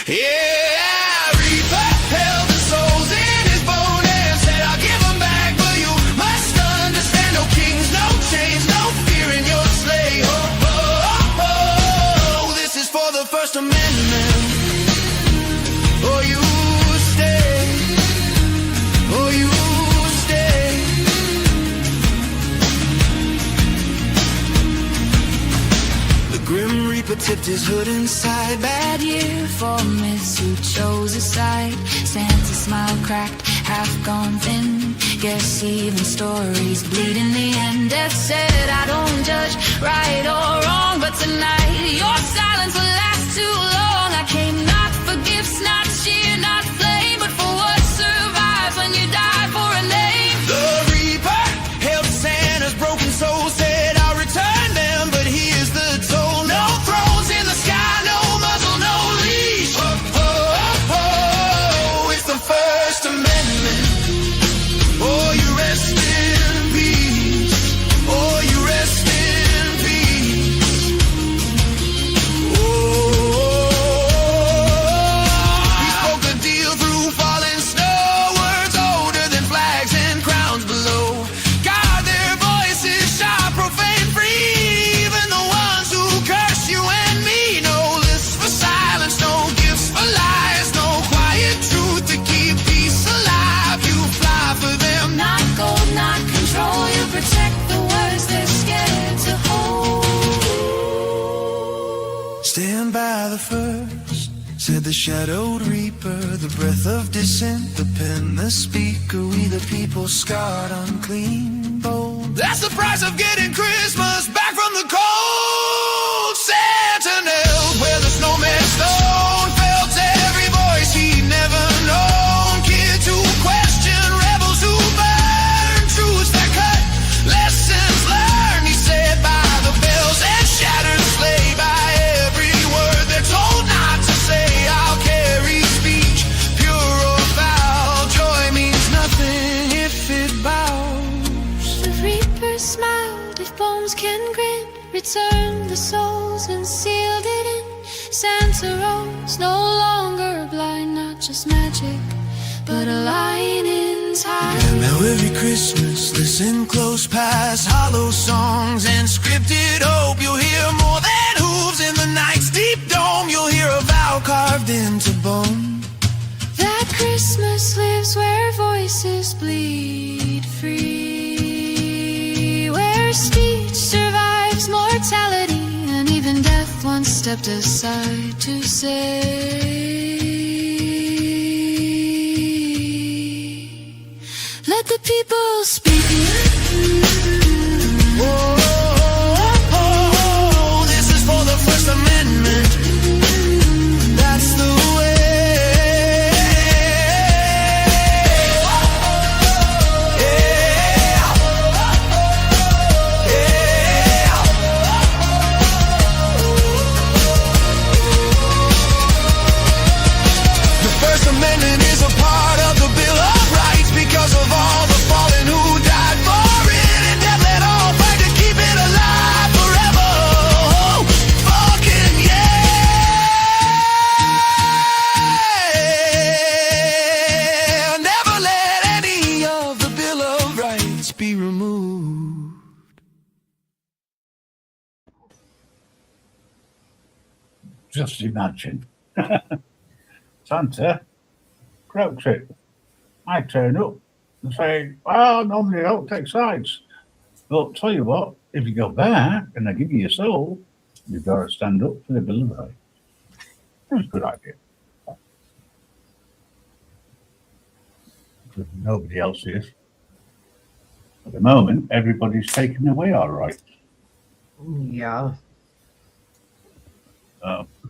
Speaker 2: Yeah, Reaper held the souls in his bone and said, I'll give them back, but you must understand. No kings, no chains, no fear in your sleigh. Oh, oh, oh, oh, this is for the First Amendment. Oh, you stay. Oh, you stay. The Grim Reaper tipped his hood inside.
Speaker 5: Bad year for myths who chose a side. Santa's smile cracked, half gone thin. Guess even stories bleed in the end. Death said, I don't judge right or wrong, but tonight your silence will last too long. I came not for gifts, not cheer, not flame, but for what survives when you die for a name.
Speaker 2: The Reaper held Santa's broken soul, said, I'll return them, but here's the toll. No thrones in the sky, no muzzle, no leash. Oh, oh, oh, oh, it's the First Amendment. Oh, you rest in peace. Oh, you rest in peace. He spoke a deal through falling snow. Words older than flags and crowns below. Guard their voices, sharp, profane, free. Even the ones who curse you and me. No lists for silence, no gifts for lies. No quiet truth to keep peace alive. You fly for them.
Speaker 5: Not gold, not control, you protect the words they're scared to hold.
Speaker 2: Stand by the first, said the shadowed reaper. The breath of dissent, the pen, the speaker. We the people scarred, unclean, bold. That's the price of getting Christmas back from the cold. Santa knelt where the snowman stone felt every voice he'd never known. Kids who question, rebels who burn, truths that cut, lessons learned. He said by the bells and shattered sleigh, by every word they're told not to say. I'll carry speech, pure or foul. Joy means nothing if it bows.
Speaker 5: The Reaper smiled, if bones can grin, returned the souls and sealed it in. Santa rose, no longer blind, not just magic, but a lion in time.
Speaker 2: Now every Christmas, listen close past hollow songs and scripted hope. You'll hear more than hooves in the night's deep dome. You'll hear a vow carved into bone.
Speaker 5: That Christmas lives where voices bleed free, where speech survives mortality, and even death once stepped aside to say, let the people speak.
Speaker 2: Whoa, this is for the First Amendment. That's the way. Yeah. Yeah.
Speaker 1: just imagine. Santa croaks it. I turn up and say, well, normally I don't take sides. But tell you what, if you go back and I give you your soul, you've got to stand up for the Bill of Rights. That's a good idea. Because nobody else is. At the moment, everybody's taking away our rights.
Speaker 3: Yeah.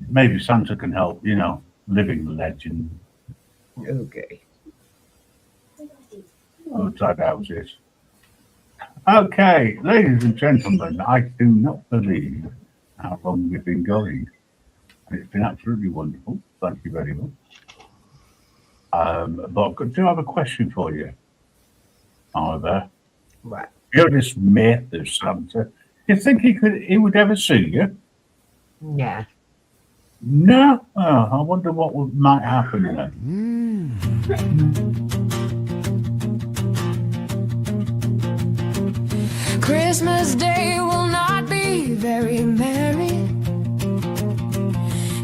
Speaker 1: Maybe Santa can help, living legend.
Speaker 3: Okay.
Speaker 1: Outside houses. Okay, ladies and gentlemen, I do not believe how long we've been going. And it's been absolutely wonderful. Thank you very much. But I do have a question for you, Oliver.
Speaker 3: What?
Speaker 1: You're this myth of Santa. Do you think he would ever see you?
Speaker 3: Yeah.
Speaker 1: No? Oh, I wonder what might happen then.
Speaker 5: Christmas Day will not be very merry.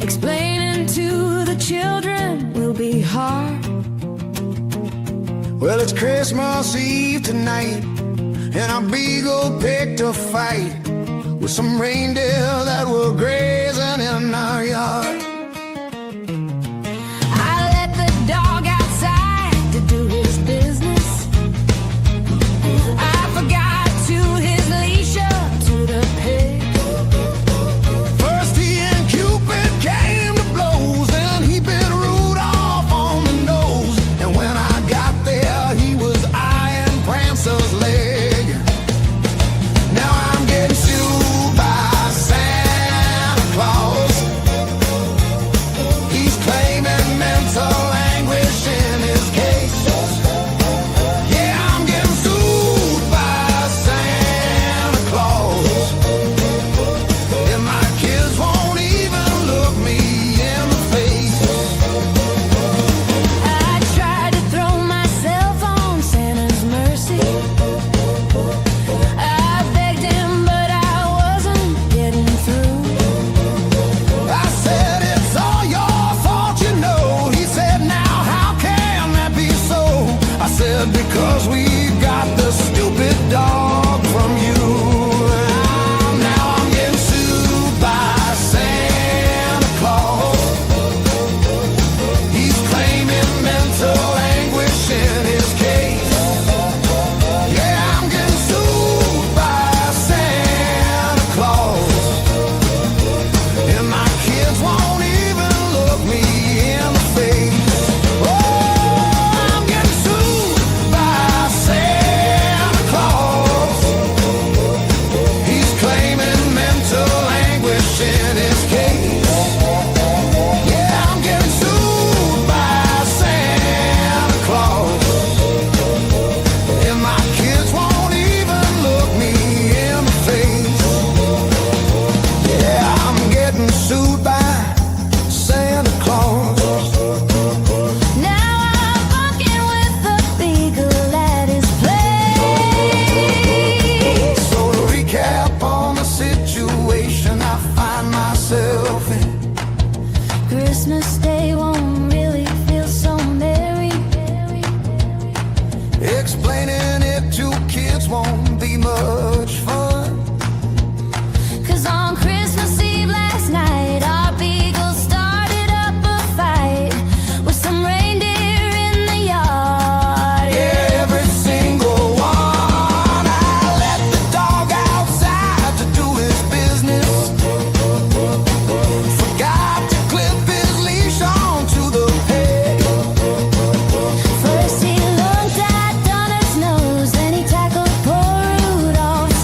Speaker 5: Explaining to the children will be hard.
Speaker 2: Well, it's Christmas Eve tonight, and our beagle picked a fight with some reindeer that were grazing in our yard.
Speaker 5: I let the dog outside to do his business. I forgot to his leash up to the pig.
Speaker 2: First he and Cupid came to blows, and he bit Rudolph on the nose. And when I got there, he was eyeing Prancer's leg. Now I'm getting sued by Santa Claus. He's claiming mental anguish in his case. Yeah, I'm getting sued by Santa Claus. And my kids won't even look me in the face.
Speaker 5: I tried to throw myself on Santa's mercy. I begged him, but I wasn't getting through.
Speaker 2: I said, it's all your fault, you know. He said, now how can that be so? I said, because we got the stupid dog from you. Now I'm getting sued by Santa Claus. He's claiming mental anguish in his case. Yeah, I'm getting sued by Santa Claus. And my kids won't even look me in the face. Oh, I'm getting sued by Santa Claus. He's claiming mental anguish in his case. Yeah, I'm getting sued by Santa Claus. And my kids won't even look me in the face. Yeah, I'm getting sued by Santa Claus.
Speaker 5: Now I'm fucking with the beagle at his place.
Speaker 2: So to recap on the situation I find myself in.
Speaker 5: Christmas Day won't really feel so merry.
Speaker 2: Explaining it to kids won't be much fun.
Speaker 5: 'Cause on Christmas Eve last night, our beagle started up a fight with some reindeer in the yard.
Speaker 2: Yeah, every single one. I let the dog outside to do his business. Forgot to clip his leash onto the peg.
Speaker 5: First he looked at Donner's nose, then he tackled poor Rudolph's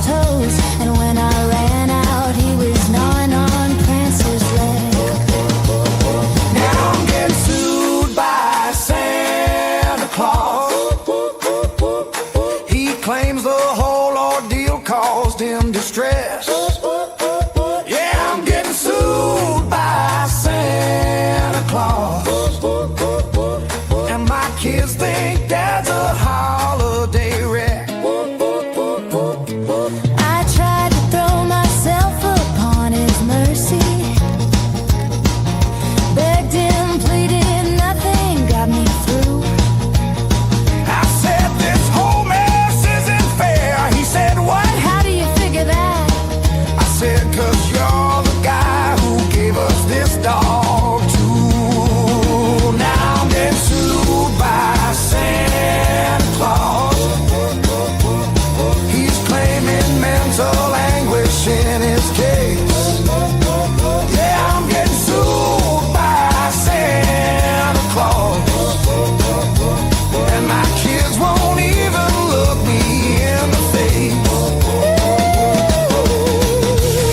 Speaker 2: this dog too. Now I'm getting sued by Santa Claus. He's claiming mental anguish in his case. Yeah, I'm getting sued by Santa Claus. And my kids won't even look me in the face.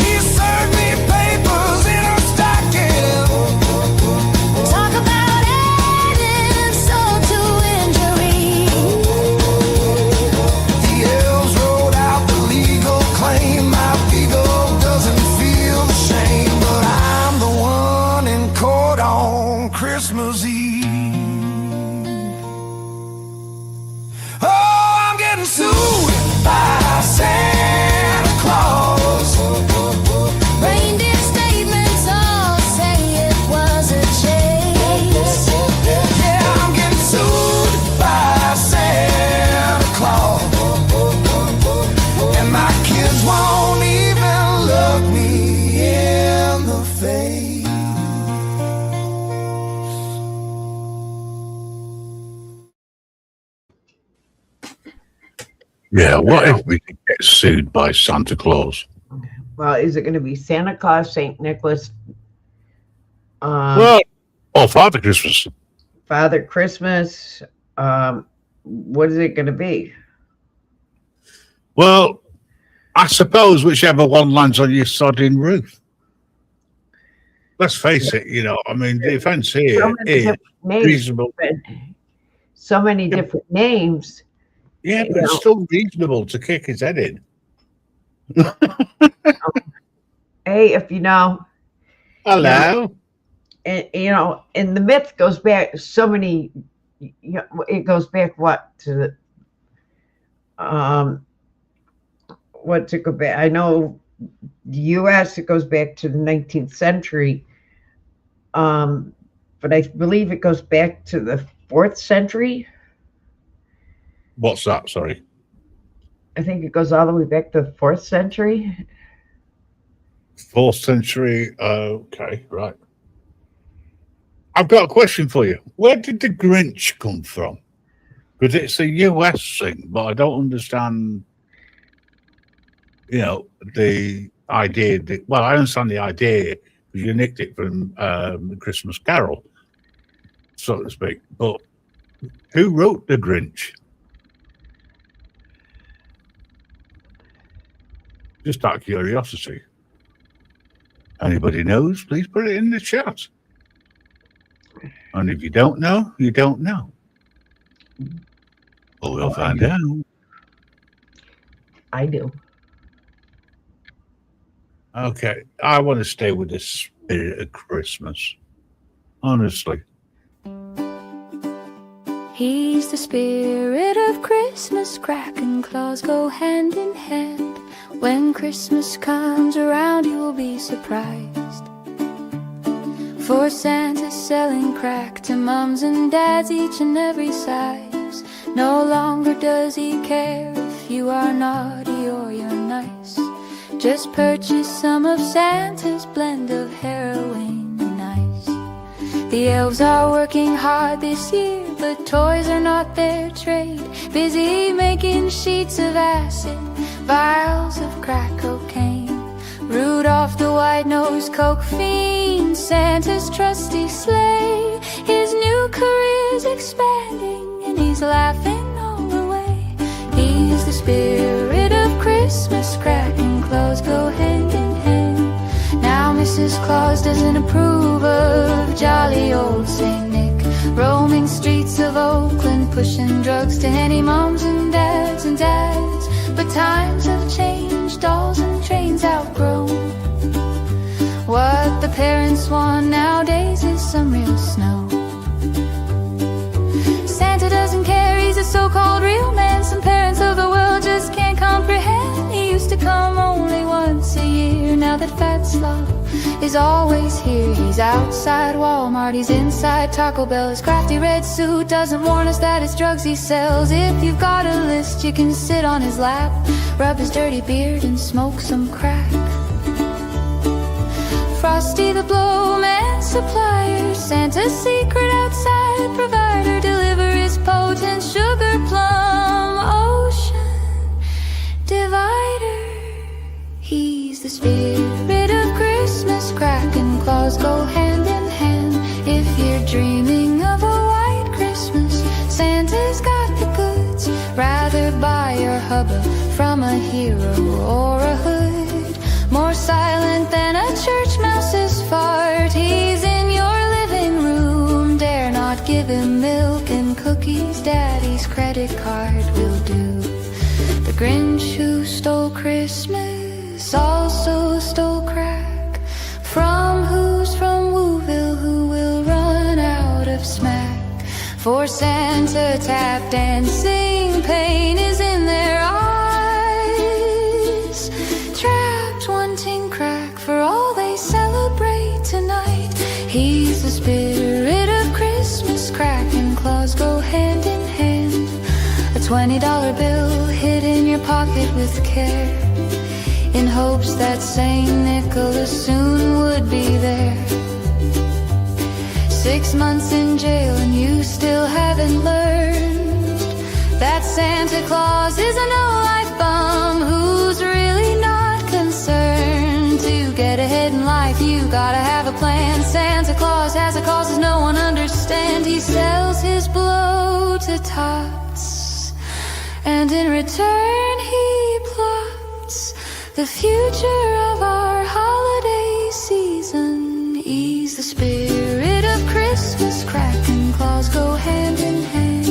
Speaker 2: He served me papers in a stocking.
Speaker 5: Talk about adding insult to injury.
Speaker 2: The elves wrote out the legal claim. My ego doesn't feel the shame, but I'm the one in court on Christmas Eve. Oh, I'm getting sued by Santa Claus.
Speaker 5: Reindeer statements all say it was a chase.
Speaker 2: Yeah, I'm getting sued by Santa Claus. And my kids won't even look me in the face.
Speaker 1: Yeah, what if we could get sued by Santa Claus?
Speaker 3: Well, is it going to be Santa Claus, St. Nicholas,
Speaker 1: Well, or Father Christmas.
Speaker 3: Father Christmas? What is it going to be?
Speaker 1: Well, I suppose whichever one lands on your sodding roof. Let's face it, I mean, the offence
Speaker 3: So
Speaker 1: here
Speaker 3: many
Speaker 1: is
Speaker 3: different names.
Speaker 1: reasonable.
Speaker 3: So many different names.
Speaker 1: Yeah, but it's still reasonable to kick his head in.
Speaker 3: Hey, if
Speaker 1: Hello.
Speaker 3: and and the myth goes back so many. It goes back to the what to go back. I know the U.S. it goes back to the 19th century, but I believe it goes back to the 4th century.
Speaker 1: What's that? Sorry.
Speaker 3: I think it goes all the way back to the 4th century.
Speaker 1: 4th century. Okay, right. I've got a question for you. Where did the Grinch come from? Because it's a US thing, but I don't understand, the idea that, well, I understand the idea because you nicked it from Christmas Carol, so to speak. But who wrote the Grinch? Just out of curiosity. Anybody knows, please put it in the chat. And if you don't know, you don't know. But we'll find out.
Speaker 3: I do.
Speaker 1: Okay, I want to stay with the spirit of Christmas. Honestly.
Speaker 5: He's the spirit of Christmas, cracking claws go hand in hand. When Christmas comes around, you'll be surprised. For Santa's selling crack to mums and dads, each and every size. No longer does he care if you are naughty or you're nice. Just purchase some of Santa's blend of heroin and ice. The elves are working hard this year, but toys are not their trade. Busy making sheets of acid, vials of crack cocaine. Rudolph the white-nosed coke fiend, Santa's trusty sleigh. His new career's expanding and he's laughing all the way. He's the spirit of Christmas, cracking claws go hand in hand. Now Mrs. Claus doesn't approve of jolly old Saint Nick, roaming streets of Oakland, pushing drugs to any moms and dads and dads. But times have changed, dolls and trains outgrown. What the parents want nowadays is some real snow. Santa doesn't care, he's a so-called real man. Some parents of the world just can't comprehend. He used to come only once a year. Now that fat slob is always here. He's outside Walmart, he's inside Taco Bell. His crafty red suit doesn't warn us that it's drugs he sells. If you've got a list, you can sit on his lap, rub his dirty beard and smoke some crack. Frosty the Blowman supplier, Santa's secret outside provider, deliver his potent sugar plum ocean divider. He's the spirit of Christmas, cracking claws go hand in hand. If you're dreaming of a white Christmas, Santa's got the goods. Rather buy your hubba from a hero or a hood. More silent than a church mouse's fart, he's in your living room. Dare not give him milk and cookies, Daddy's credit card will do. The Grinch who stole Christmas also stole crack. From Wooville, who will run out of smack. For Santa tap dancing, pain is in their eyes. Trapped wanting crack for all they celebrate tonight. He's the spirit of Christmas, cracking claws go hand in hand. A $20 bill hid in your pocket with care, in hopes that St. Nicholas soon would be there. 6 months in jail and you still haven't learned that Santa Claus is a no-life bum who's really not concerned. To get ahead in life you gotta have a plan. Santa Claus has a cause no one understands. He sells his blow to tots, and in return he plots the future of our holiday season. He's the spirit of Christmas, cracking claws go hand in hand.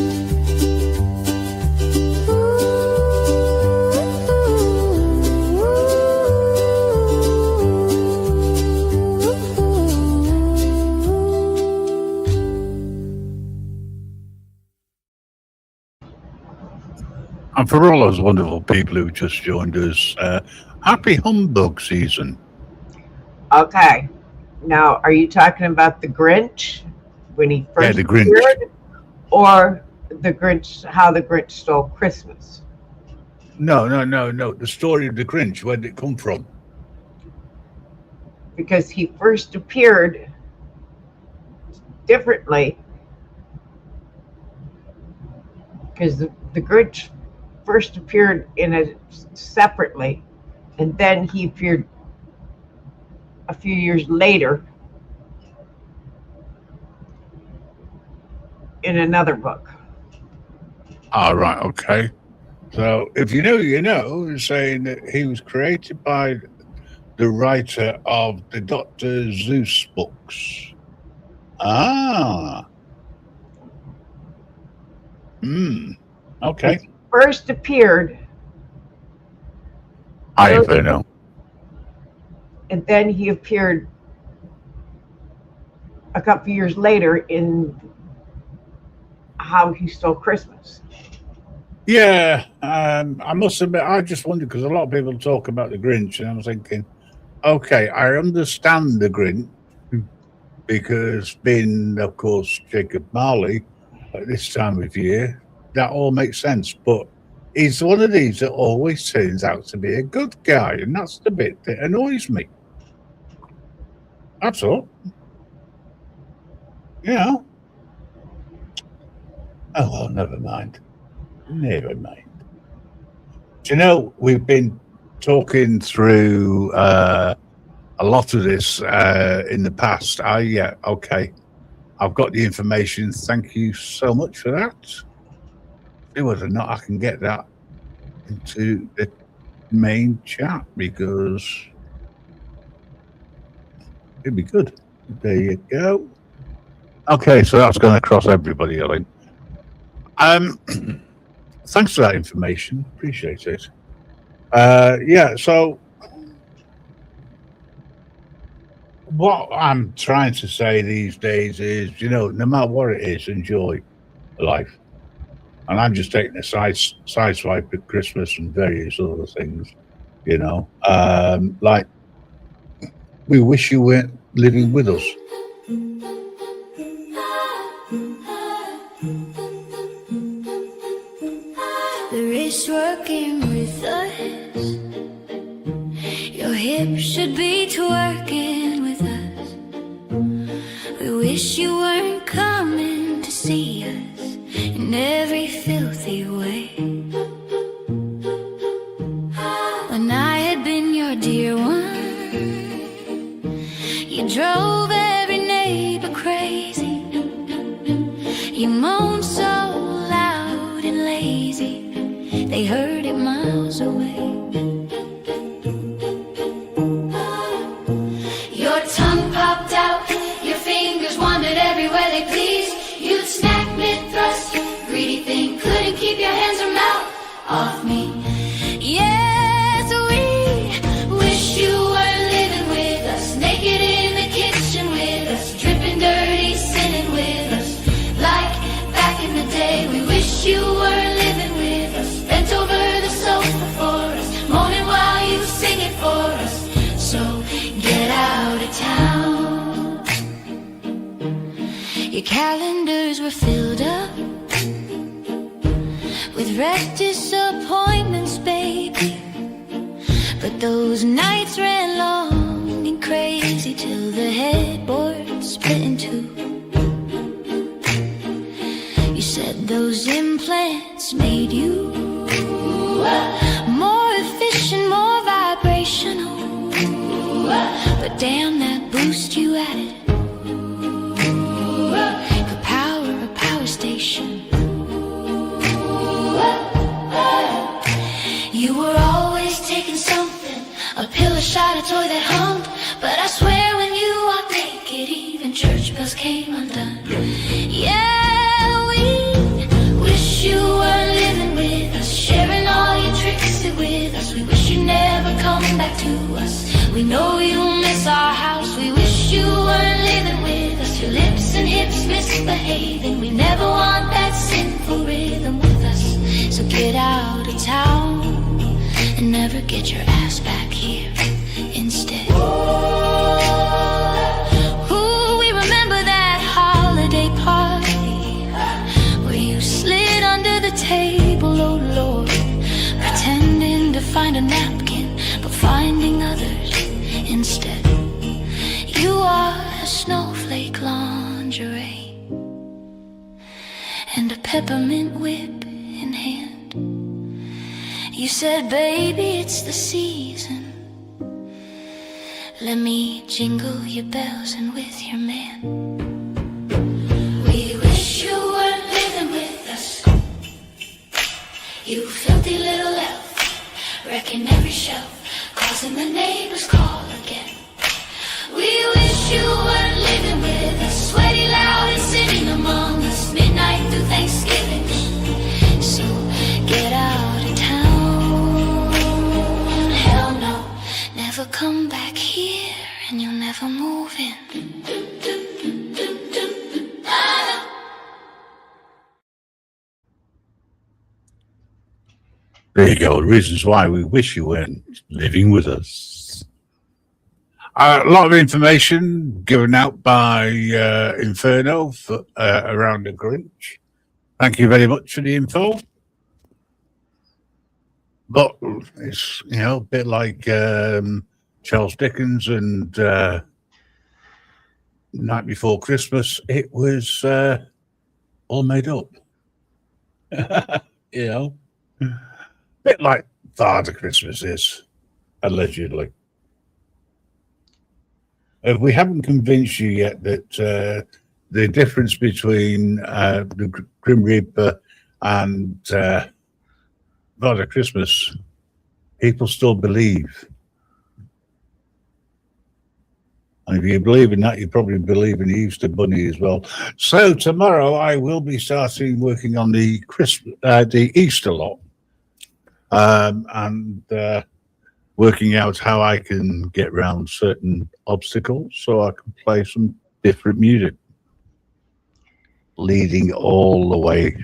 Speaker 1: And for all those wonderful people who just joined us, happy humbug season.
Speaker 3: Okay. Now, are you talking about the Grinch when he first
Speaker 1: the Grinch.
Speaker 3: appeared, or the Grinch, how the Grinch stole Christmas?
Speaker 1: No. The story of the Grinch, where did it come from?
Speaker 3: Because he first appeared differently. Because the Grinch first appeared separately, and then he appeared a few years later in another book.
Speaker 1: Ah, right, okay. So if you know, you know, saying that he was created by the writer of the Dr. Seuss books. Ah. Okay.
Speaker 3: First appeared,
Speaker 1: I don't know.
Speaker 3: and then he appeared a couple years later in How He Stole Christmas.
Speaker 1: Yeah, I must admit, I just wondered because a lot of people talk about the Grinch, and I was thinking, okay, I understand the Grinch because being, of course, Jacob Marley at this time of year, that all makes sense. But he's one of these that always turns out to be a good guy, and that's the bit that annoys me. That's all. You know. Oh, well, never mind. Never mind. Do you know, we've been talking through a lot of this in the past. Okay. I've got the information. Thank you so much for that. See whether or not I can get that into the main chat, because it'd be good. There you go. Okay, so that's going to cross everybody, I think. Thanks for that information. Appreciate it. So what I'm trying to say these days is, no matter what it is, enjoy life. And I'm just taking a side swipe at Christmas and various other things, like we wish you weren't living with us.
Speaker 5: The wrist working with us. Your hips should be twerking with We wish you weren't coming to see us in every filthy way. When I had been your dear one, you drove every neighbor crazy. You moaned so loud and lazy, they heard it miles away. Your tongue popped out, your fingers wandered everywhere they pleased. You'd snack mid-thrust, greedy thing, couldn't keep your hands or mouth off me. Yes, we wish you were living with us, naked in the kitchen with us, dripping dirty, sinning with us. Like back in the day, we wish you were living with us, bent over the sofa for us, moaning while you sing it for us. So get out of town. Your calendars were filled up with red disappointments, baby. But those nights ran long and crazy till the headboard split in two. You said those implants made you more efficient, more vibrational. But damn, that boost you added could power a power station. You were always taking something, a pill, a shot, a toy that hummed. But I swear when you walked naked, even church bells came undone. Yeah, we wish you were living with us, sharing all your tricks with us. We wish you'd never come back to us. We know you'll miss our house. We wish you were living with us, your lips and hips misbehaving. We never want that sinful rhythm with us. So get out of town and never get your ass back here instead. Ooh, we remember that holiday party where you slid under the table, oh Lord, pretending to find a napkin but finding others instead. You are a snowflake lingerie and a peppermint whip in hand. You said, baby, it's the season. Let me jingle your bells and with your man. We wish you were living with us, you filthy little elf, wrecking every shelf, causing the neighbors call again. We wish you were living with us, sweaty, loud, and sitting among us, midnight through Thanksgiving. So get out of town. Hell no, never come back here, and you'll never move in.
Speaker 1: There you go. Reasons why we wish you weren't living with us. A lot of information given out by Inferno for, around the Grinch. Thank you very much for the info. But it's, you know, a bit like Charles Dickens and Night Before Christmas. It was all made up. You know, bit like Father Christmas is, allegedly. If we haven't convinced you yet that the difference between the Grim Reaper and Father Christmas, people still believe. And if you believe in that, you probably believe in the Easter Bunny as well. So tomorrow I will be starting working on the Easter lot, and working out how I can get around certain obstacles so I can play some different music, leading all the way.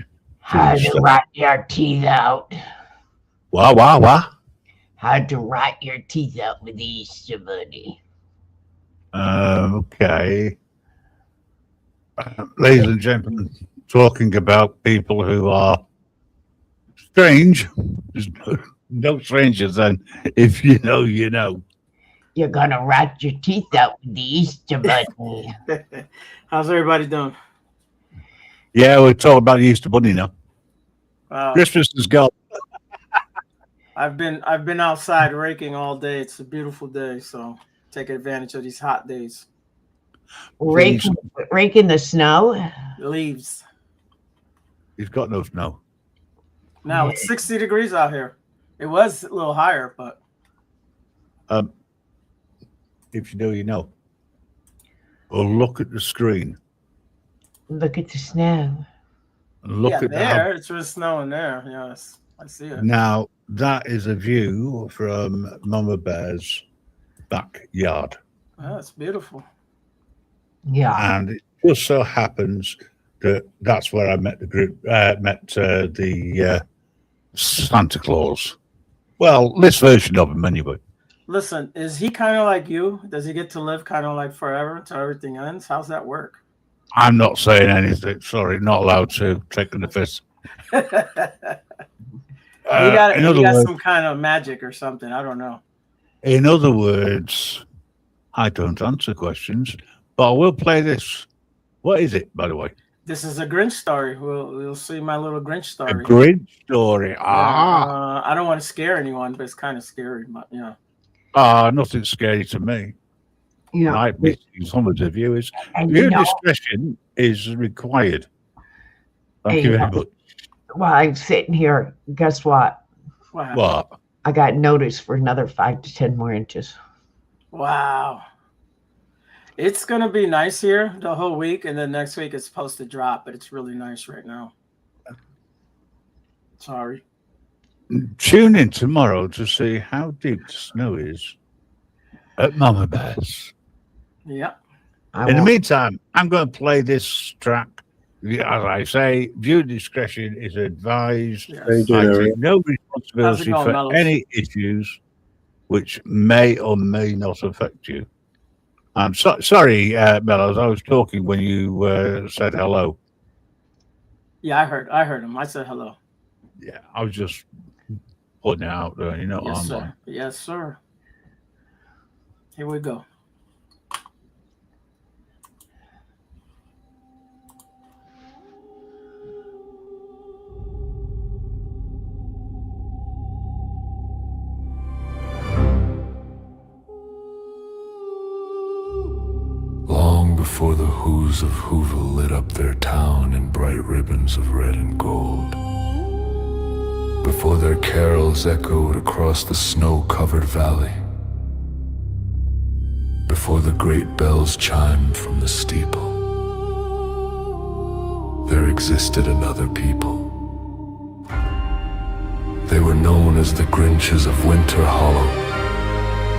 Speaker 3: How to rot your teeth out.
Speaker 1: Wah.
Speaker 3: How to rot your teeth out with the Easter Bunny.
Speaker 1: Okay. Ladies and gentlemen, talking about people who are strange. There's no strangers then. If you know, you know.
Speaker 6: You're gonna rot your teeth out with the Easter Bunny.
Speaker 9: How's everybody doing?
Speaker 1: Yeah, we're talking about the Easter Bunny now. Christmas is gone.
Speaker 9: I've been outside raking all day. It's a beautiful day, so take advantage of these hot days.
Speaker 6: Raking the snow.
Speaker 9: Leaves.
Speaker 1: He's got no snow.
Speaker 9: Now it's 60 degrees out here. It was a little higher, but
Speaker 1: if you know, you know. Or look at the screen.
Speaker 6: Look at the snow.
Speaker 1: And look
Speaker 9: yeah,
Speaker 1: at
Speaker 9: there. It's just snowing there. Yes, I see it.
Speaker 1: Now that is a view from Mama Bear's backyard.
Speaker 9: Oh, it's beautiful.
Speaker 6: Yeah.
Speaker 1: And it just so happens that that's where I met the group, the Santa Claus. Well, this version of him anyway.
Speaker 9: Listen, is he kind of like you? Does he get to live kind of like forever until everything ends? How's that work?
Speaker 1: I'm not saying anything. Sorry, not allowed to. Taking the fist.
Speaker 9: You got some kind of magic or something. I don't know.
Speaker 1: In other words, I don't answer questions, but I will play this. What is it, by the way?
Speaker 9: This is a Grinch story. We'll see my little Grinch
Speaker 1: A
Speaker 9: story.
Speaker 1: Grinch story. Ah.
Speaker 9: I don't want to scare anyone, but it's kind of scary. But yeah.
Speaker 1: Nothing scary to me.
Speaker 3: Yeah.
Speaker 1: Might be some of the viewers.
Speaker 6: And
Speaker 1: Viewer
Speaker 6: you know,
Speaker 1: discretion is required. Thank you very much.
Speaker 3: While I'm sitting here, guess what?
Speaker 9: What?
Speaker 1: What?
Speaker 3: I got notice for another 5 to 10 more inches.
Speaker 9: Wow. It's going to be nice here the whole week, and then next week it's supposed to drop, but it's really nice right now. Sorry.
Speaker 1: Tune in tomorrow to see how deep the snow is at Mama Bear's.
Speaker 9: Yeah.
Speaker 1: In the meantime, I'm going to play this track. As I say, viewer discretion is advised.
Speaker 9: Yes.
Speaker 4: Very
Speaker 1: I
Speaker 4: good,
Speaker 1: take no responsibility
Speaker 9: going,
Speaker 1: for
Speaker 9: Mellows?
Speaker 1: any issues which may or may not affect you. I'm sorry, Mellows. I was talking when you said hello.
Speaker 9: Yeah, I heard him. I said hello.
Speaker 1: Yeah, I was just putting it out there. You know,
Speaker 9: Yes,
Speaker 1: online.
Speaker 9: sir. Yes, sir. Here we go.
Speaker 2: Long before the Who's of Whoville lit up their town in bright ribbons of red and gold, before their carols echoed across the snow-covered valley, before the great bells chimed from the steeple, there existed another people. They were known as the Grinches of Winter Hollow.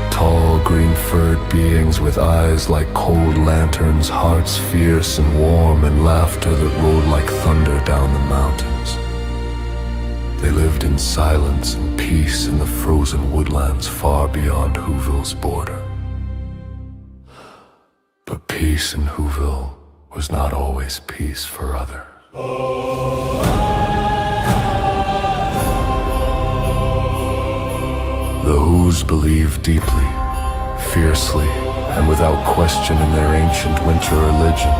Speaker 2: Tall, green-furred beings with eyes like cold lanterns, hearts fierce and warm, and laughter that rolled like thunder down the mountains. They lived in silence and peace in the frozen woodlands far beyond Whoville's border. But peace in Whoville was not always peace for others. The Who's believed deeply, fiercely, and without question in their ancient winter religion.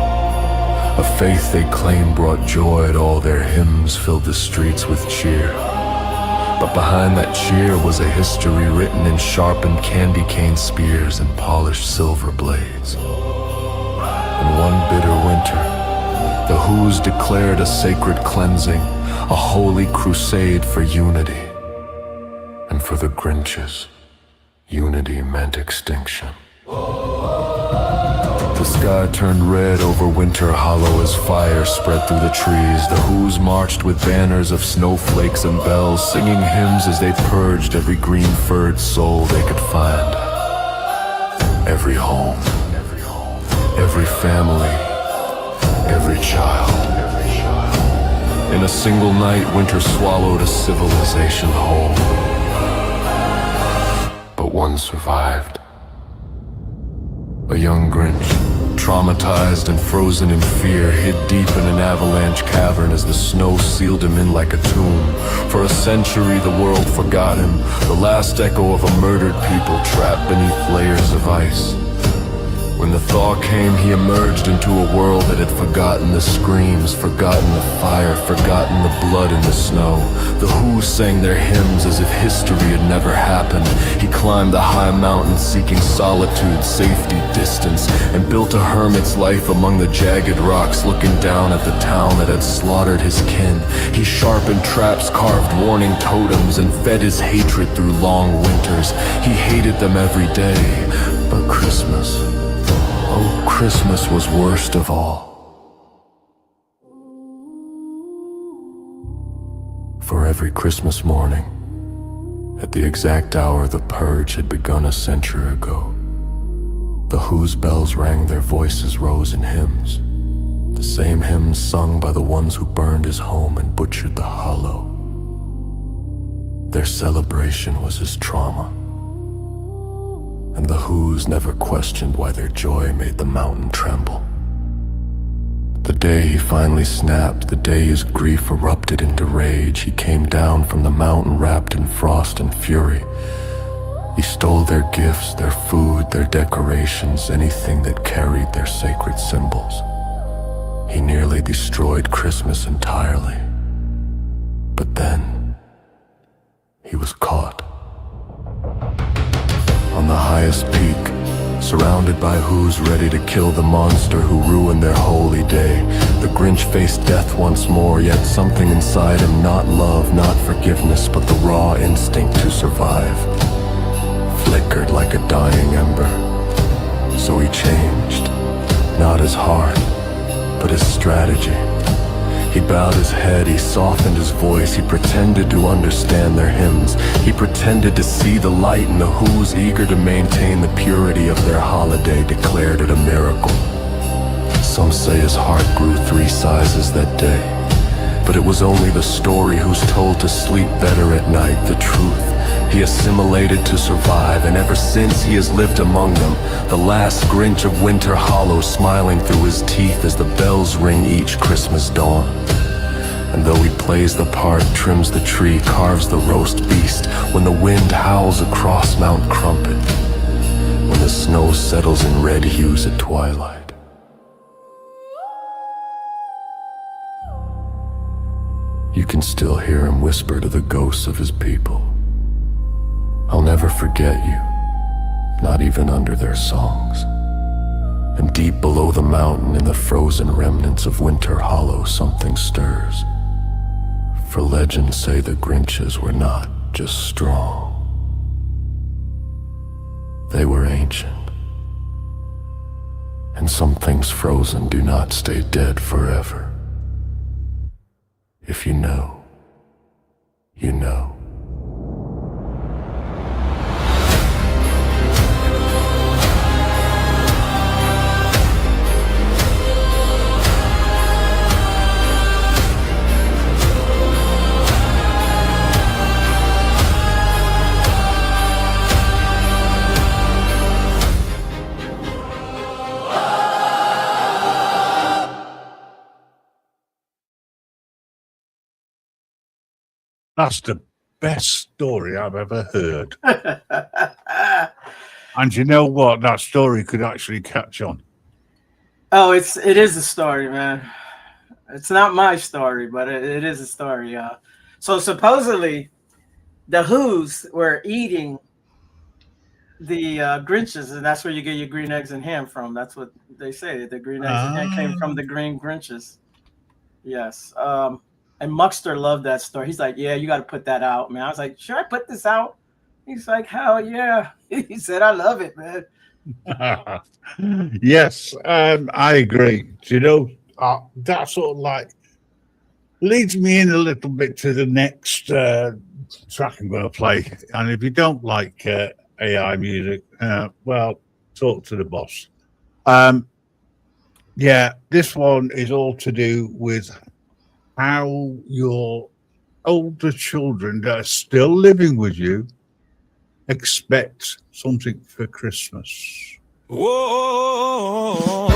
Speaker 2: A faith they claimed brought joy to all their hymns, filled the streets with cheer. But behind that cheer was a history written in sharpened candy cane spears and polished silver blades. In one bitter winter, the Who's declared a sacred cleansing, a holy crusade for unity. And for the Grinches, unity meant extinction. The sky turned red over Winter Hollow as fire spread through the trees. The Who's marched with banners of snowflakes and bells, singing hymns as they purged every green-furred soul they could find. Every home, every family, every child. In a single night, winter swallowed a civilization whole. But one survived. A young Grinch
Speaker 10: traumatized and frozen in fear, hid deep in an avalanche cavern as the snow sealed him in like a tomb. For a century the world forgot him, the last echo of a murdered people trapped beneath layers of ice. When the thaw came, he emerged into a world that had forgotten the screams, forgotten the fire, forgotten the blood in the snow. The Who sang their hymns as if history had never happened. He climbed the high mountains seeking solitude, safety, distance, and built a hermit's life among the jagged rocks, looking down at the town that had slaughtered his kin. He sharpened traps, carved warning totems, and fed his hatred through long winters. He hated them every day, but Christmas, oh, Christmas was worst of all. For every Christmas morning, at the exact hour the purge had begun a century ago, the Who's bells rang, their voices rose in hymns, the same hymns sung by the ones who burned his home and butchered the hollow. Their celebration was his trauma, and the Who's never questioned why their joy made the mountain tremble. The day he finally snapped, the day his grief erupted into rage, he came down from the mountain wrapped in frost and fury. He stole their gifts, their food, their decorations, anything that carried their sacred symbols. He nearly destroyed Christmas entirely. But then, he was caught. On the highest peak, surrounded by Who's ready to kill the monster who ruined their holy day, the Grinch faced death once more, yet something inside him, not love, not forgiveness, but the raw instinct to survive, flickered like a dying ember. So he changed, not his heart, but his strategy. He bowed his head, he softened his voice, he pretended to understand their hymns. He pretended to see the light in the Who's, eager to maintain the purity of their holiday, declared it a miracle. Some say his heart grew 3 sizes that day, but it was only the story Who's told to sleep better at night, the truth. He assimilated to survive, and ever since he has lived among them, the last Grinch of Winter Hollow, smiling through his teeth as the bells ring each Christmas dawn. And though he plays the part, trims the tree, carves the roast beast, when the wind howls across Mount Crumpet, when the snow settles in red hues at twilight, you can still hear him whisper to the ghosts of his people, "I'll never forget you," not even under their songs. And deep below the mountain, in the frozen remnants of Winter Hollow, something stirs. For legends say the Grinches were not just strong, they were ancient. And some things frozen do not stay dead forever. If you know, you know.
Speaker 1: That's the best story I've ever heard. And you know what? That story could actually catch on.
Speaker 9: Oh, it is a story, man. It's not my story, but it is a story. So supposedly, the Who's were eating the Grinches, and that's where you get your green eggs and ham from. That's what they say. The green eggs and ham came from the green Grinches. Yes. And Muxter loved that story. He's like, "Yeah, you got to put that out, man." I was like, "Should I put this out?" He's like, "Hell yeah." He said, "I love it, man."
Speaker 1: Yes, I agree. Do you know, that sort of like leads me in a little bit to the next track I'm going to play. And if you don't like AI music, well, talk to the boss. Yeah, this one is all to do with how your older children that are still living with you expect something for Christmas.
Speaker 2: Whoa.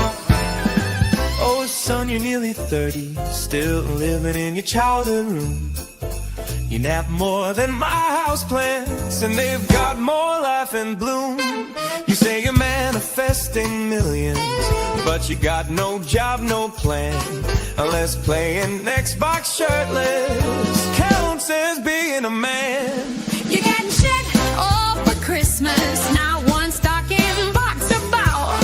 Speaker 2: Oh, son, you're nearly 30, still living in your childhood room. You nap more than my house plants, and they've got more life and bloom. You say you're manifesting millions, but you got no job, no plan, unless playing Xbox shirtless counts as being a man.
Speaker 5: You're getting shit all for Christmas, not one stocking box or bow.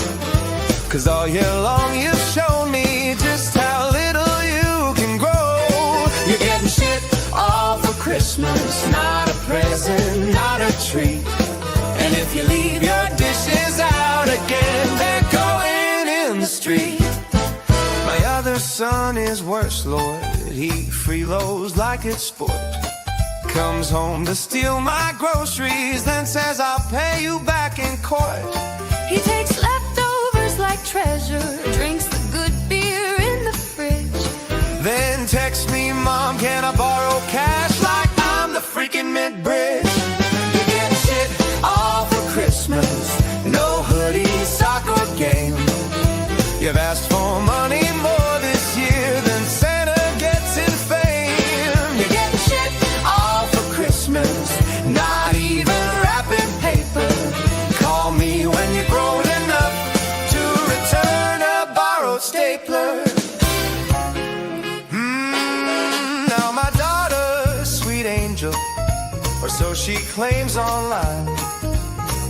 Speaker 2: Cause all year long you've shown me just how little you can grow. You're getting shit all for Christmas, not a present, not a treat. And if you leave your dishes out again, they're going in the street. My other son is worse, Lord. He freeloads like it's sport. Comes home to steal my groceries, then says I'll pay you back in court.
Speaker 5: He takes leftovers like treasure, drinks the good beer in the fridge.
Speaker 2: Then text me, Mom, can I borrow cash? Like I'm the freaking mid-bridge. You get shit all for Christmas, no hoodie, sock or game. You've asked for money more this year than Santa gets in fame. You get shit all for Christmas, not even wrapping paper. Call me when you're grown enough to return a borrowed stapler. Now my daughter, sweet angel, or so she claims online.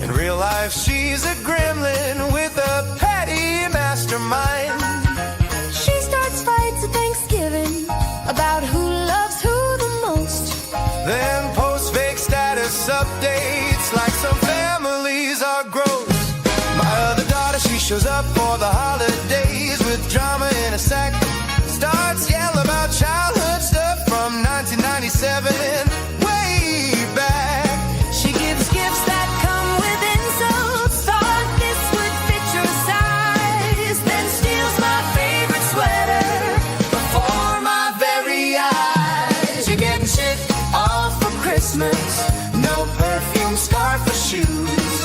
Speaker 2: In real life, she's a gremlin with a petty mastermind.
Speaker 5: She starts fights at Thanksgiving about who loves who the most.
Speaker 2: Then post fake status updates like some families are gross. My other daughter, she shows up for the holidays with drama in a sack. Starts yelling about childhood stuff from 1997 and way back.
Speaker 5: She gives gifts that come with insults, thought this would fit your size, then steals my favorite sweater
Speaker 2: Before my very eyes. You're getting shit all for Christmas, no perfume, scarf or shoes,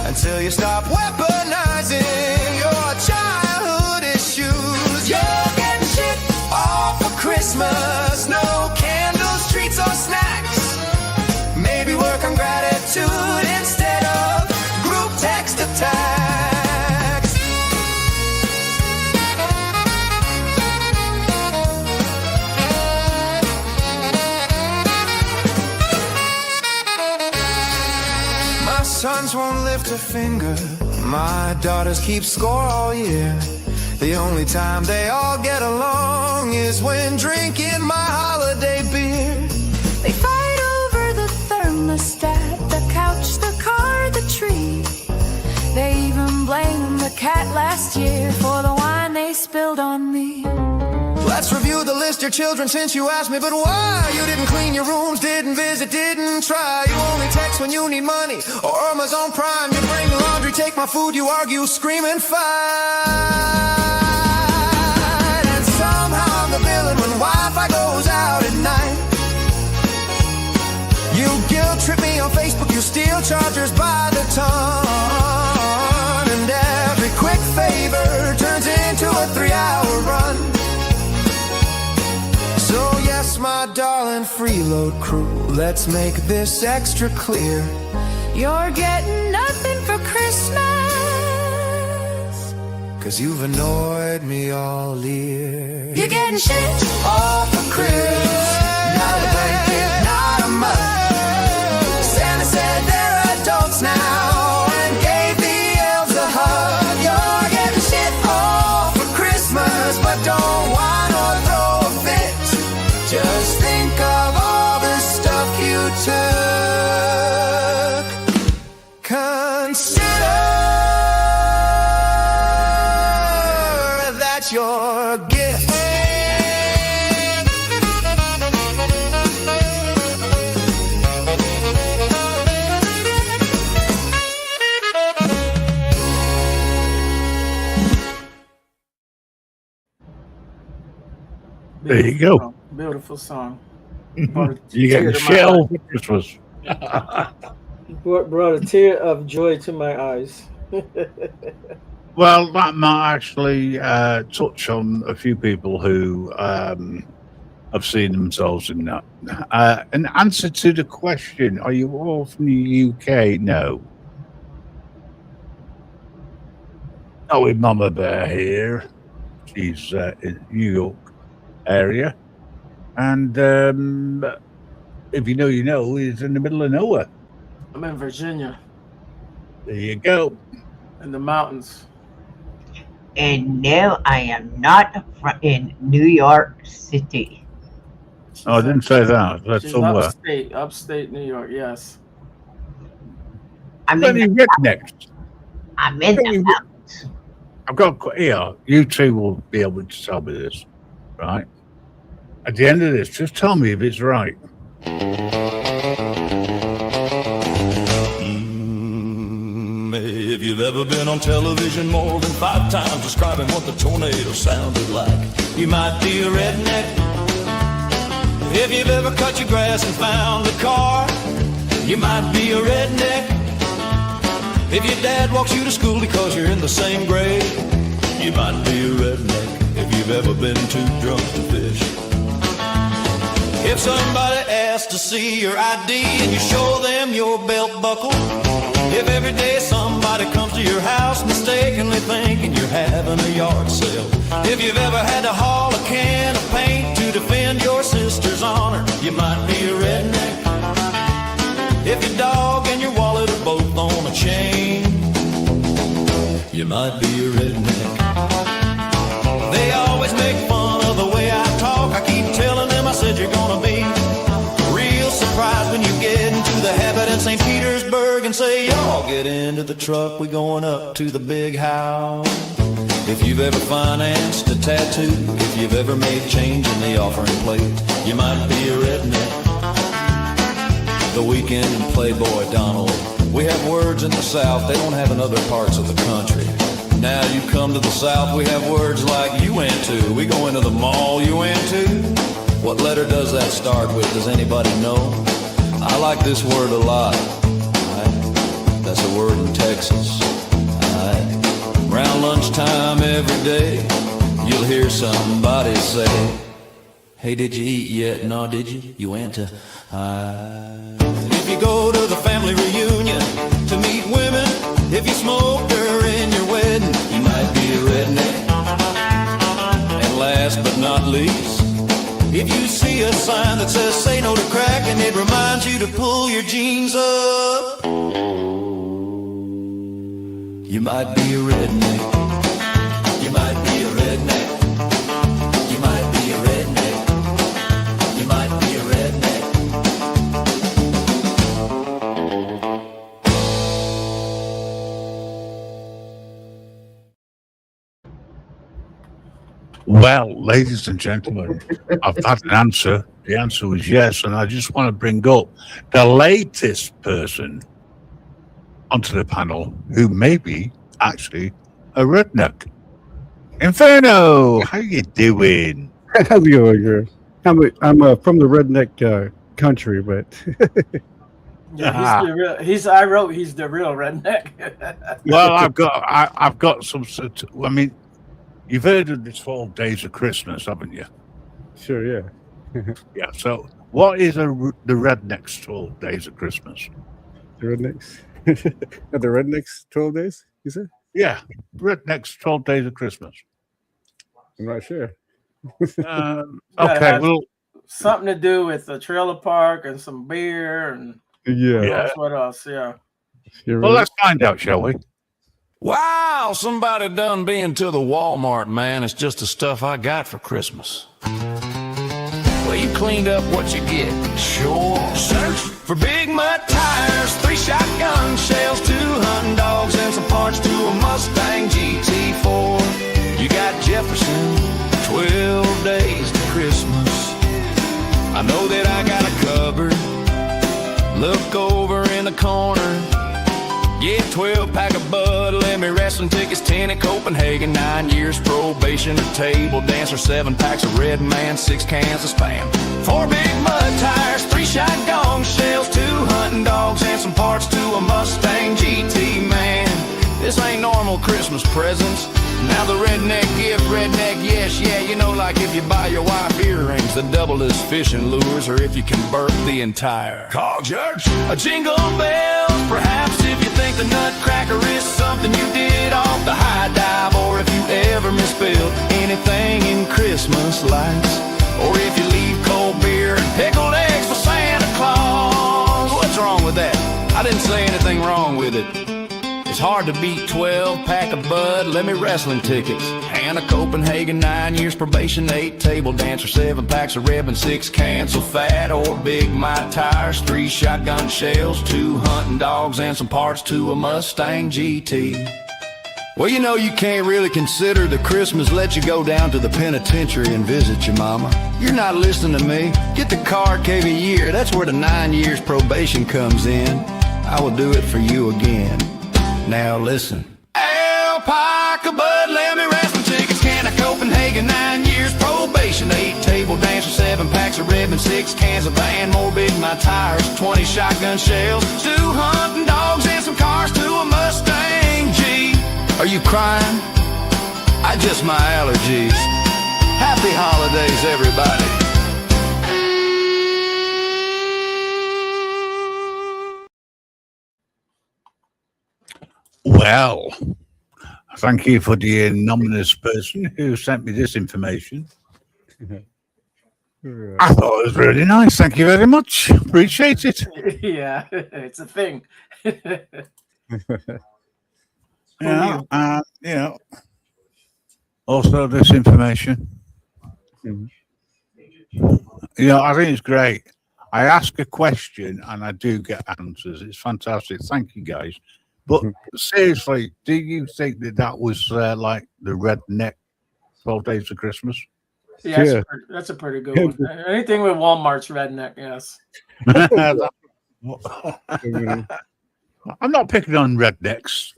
Speaker 2: until you stop weaponizing your childhood issues. You're getting shit all for Christmas, no candles, treats or snacks. Maybe work on gratitude instead of group text attacks. My sons won't lift a finger, my daughters keep score all year. The only time they all get along is when drinking my holiday beer.
Speaker 5: They fight over the thermostat, the couch, the car, the tree. They even blame the cat last year for the wine they spilled on me.
Speaker 2: Let's review the list, your children, since you asked me. But why? You didn't clean your rooms, didn't visit, didn't try. You only text when you need money or Amazon Prime. You bring the laundry, take my food, you argue, scream and fight. And somehow I'm the villain when Wi-Fi goes out at night. You guilt trip me on Facebook, you steal chargers by the ton. And every quick favor turns into a 3-hour run. So yes, my darling freeload crew, let's make this extra clear.
Speaker 5: You're getting nothing for Christmas.
Speaker 2: 'Cause you've annoyed me all year.
Speaker 5: You're getting shit
Speaker 2: all for Christmas, not a blanket, not a mug. Santa said they're adults now and gave the elves a hug. You're getting shit all for Christmas, but don't whine or throw a fit. Just think of all the stuff you took. Consider that your gift.
Speaker 1: There you go.
Speaker 9: Beautiful song.
Speaker 1: You got Michelle for Christmas.
Speaker 9: Brought a tear of joy to my eyes.
Speaker 1: Well, that might actually touch on a few people who have seen themselves in that. An answer to the question: are you all from the UK? No. Not with Mama Bear here. She's in New York area, and if you know, you know, he's in the middle of nowhere.
Speaker 9: I'm in Virginia,
Speaker 1: There you go.
Speaker 9: in the mountains.
Speaker 6: And no, I am not in New York City.
Speaker 1: Oh, I didn't say that. That's
Speaker 9: She's
Speaker 1: somewhere.
Speaker 9: upstate New York. Yes.
Speaker 6: I'm
Speaker 1: Plenty
Speaker 6: in
Speaker 1: of
Speaker 6: the,
Speaker 1: rednecks.
Speaker 6: I'm in the mountains.
Speaker 1: I've got here. You two will be able to tell me this, right? At the end of this, just tell me if it's right.
Speaker 2: If you've ever been on television more than 5 times describing what the tornado sounded like, you might be a redneck. If you've ever cut your grass and found a car, you might be a redneck. If your dad walks you to school because you're in the same grade, you might be a redneck. If you've ever been too drunk to fish. If somebody asks to see your ID and you show them your belt buckle. If every day somebody comes to your house mistakenly thinking you're having a yard sale. If you've ever had to haul a can of paint to defend your sister's honor, you might be a redneck. If your dog and your wallet are both on a chain, you might be a redneck. They always make fun of the way I talk. I keep telling them I said you're gonna be real surprised when you get into the habit in St. Petersburg and say, y'all get into the truck, we going up to the big house. If you've ever financed a tattoo, if you've ever made change in the offering plate, you might be a redneck. The Weekend and Playboy Donald, we have words in the South they don't have in other parts of the country. Now you come to the South, we have words like you went to. We go into the mall you went to. What letter does that start with? Does anybody know? I like this word a lot. That's a word in Texas. Around lunchtime every day, you'll hear somebody say, hey, did you eat yet? No, did you? You went to... If you go to the family reunion to meet women, if you smoked during your wedding, you might be a redneck. And last but not least, if you see a sign that says say no to crack and it reminds you to pull your jeans up, you might be a redneck. You might be a redneck. You might be a redneck. You might be a redneck.
Speaker 1: Well, ladies and gentlemen, I've had an answer. The answer was yes, and I just want to bring up the latest person onto the panel who may be actually a redneck. Inferno, how you doing?
Speaker 11: How's it going, girl? I'm from the redneck country, but
Speaker 9: Yeah, he's the real. He's the real redneck.
Speaker 1: Well, I've got some. I mean, you've heard of the 12 Days of Christmas, haven't you?
Speaker 11: sure, yeah.
Speaker 1: Yeah. So, what is the redneck's 12 Days of Christmas?
Speaker 11: The rednecks. Are the rednecks 12 days, you said?
Speaker 1: Yeah, redneck's 12 Days of Christmas.
Speaker 11: I'm not sure.
Speaker 1: Okay, well,
Speaker 9: Something to do with the trailer park and some beer and
Speaker 11: Yeah.
Speaker 9: what else? Yeah.
Speaker 11: You're
Speaker 1: well,
Speaker 11: right.
Speaker 1: let's find out, shall we?
Speaker 2: Wow, somebody done being to the Walmart, man. It's just the stuff I got for Christmas. Well, you cleaned up what you get. Sure. Search for big mud tires, 3 shotgun shells, 2 hunting dogs, and some parts to a Mustang GT4. You got Jefferson, 12 days to Christmas. I know that I got a cupboard. Look over in the corner. Get 12-pack of Bud, let me wrestling tickets, 10 at Copenhagen, 9 years probation, a table dancer, 7 packs of Red Man, 6 cans of Spam, 4 big mud tires, 3 shotgun shells, 2 hunting dogs, and some parts to a Mustang GT, man. This ain't normal Christmas presents. Now the redneck gift, redneck yes, yeah, you know, like if you buy your wife earrings that double as fishing lures, or if you convert the entire car church. A jingle bells, perhaps if you think the Nutcracker is something you did off the high dive, or if you ever misspelled anything in Christmas lights, or if you leave cold beer and pickled eggs for Santa Claus. What's wrong with that? I didn't say anything wrong with it. It's hard to beat 12, pack of Bud, let me wrestling tickets. Hannah Copenhagen, 9 years probation, 8 table dancer, 7 packs of ribbon, 6 cans of fat or big my tires, 3 shotgun shells, 2 hunting dogs, and some parts to a Mustang GT. Well, you know you can't really consider the Christmas let you go down to the penitentiary and visit your mama. You're not listening to me. Get the car cave a year, that's where the 9 years probation comes in. I will do it for you again. Now listen. Alpaca, Bud, let me wrestling tickets, can of Copenhagen, 9 years probation, 8 table dancers, 7 packs of ribbon, 6 cans of Van, more big my tires, 20 shotgun shells, 2 hunting dogs, and some cars to a Mustang G. Are you crying? I just my allergies. Happy holidays, everybody.
Speaker 1: Well, thank you for the anonymous person who sent me this information. I thought it was really nice. Thank you very much. Appreciate it.
Speaker 9: Yeah, it's a thing.
Speaker 1: Yeah. Also, this information. I think it's great. I ask a question and I do get answers. It's fantastic. Thank you, guys. But seriously, do you think that was like the redneck 12 Days of Christmas?
Speaker 9: Yeah, that's a pretty good one. Anything with Walmart's redneck, yes.
Speaker 1: I'm not picking on rednecks.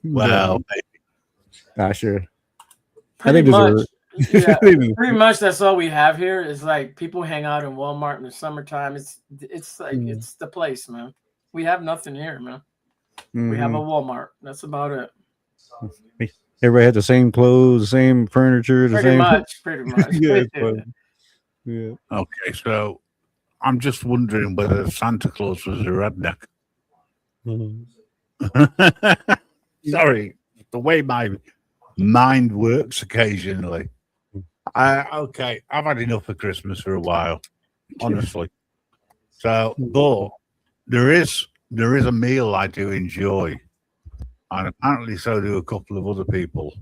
Speaker 1: Well,
Speaker 11: maybe. Sure.
Speaker 9: Pretty much. Yeah, pretty much that's all we have here is like people hang out in Walmart in the summertime. It's like it's the place, man. We have nothing here, man. We have a Walmart. That's about it.
Speaker 11: Everybody had the same clothes, the same furniture,
Speaker 9: Pretty much.
Speaker 11: Yeah.
Speaker 1: Okay, so I'm just wondering whether Santa Claus was a redneck. Sorry, the way my mind works occasionally. Okay, I've had enough of Christmas for a while, honestly. So, but there is a meal I do enjoy, and apparently so do a couple of other people.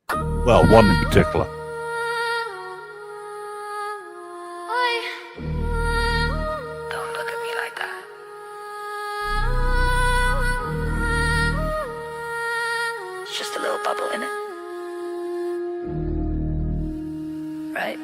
Speaker 1: Well, one in particular.
Speaker 5: Don't look at me like that. It's just a little bubble in it. Right?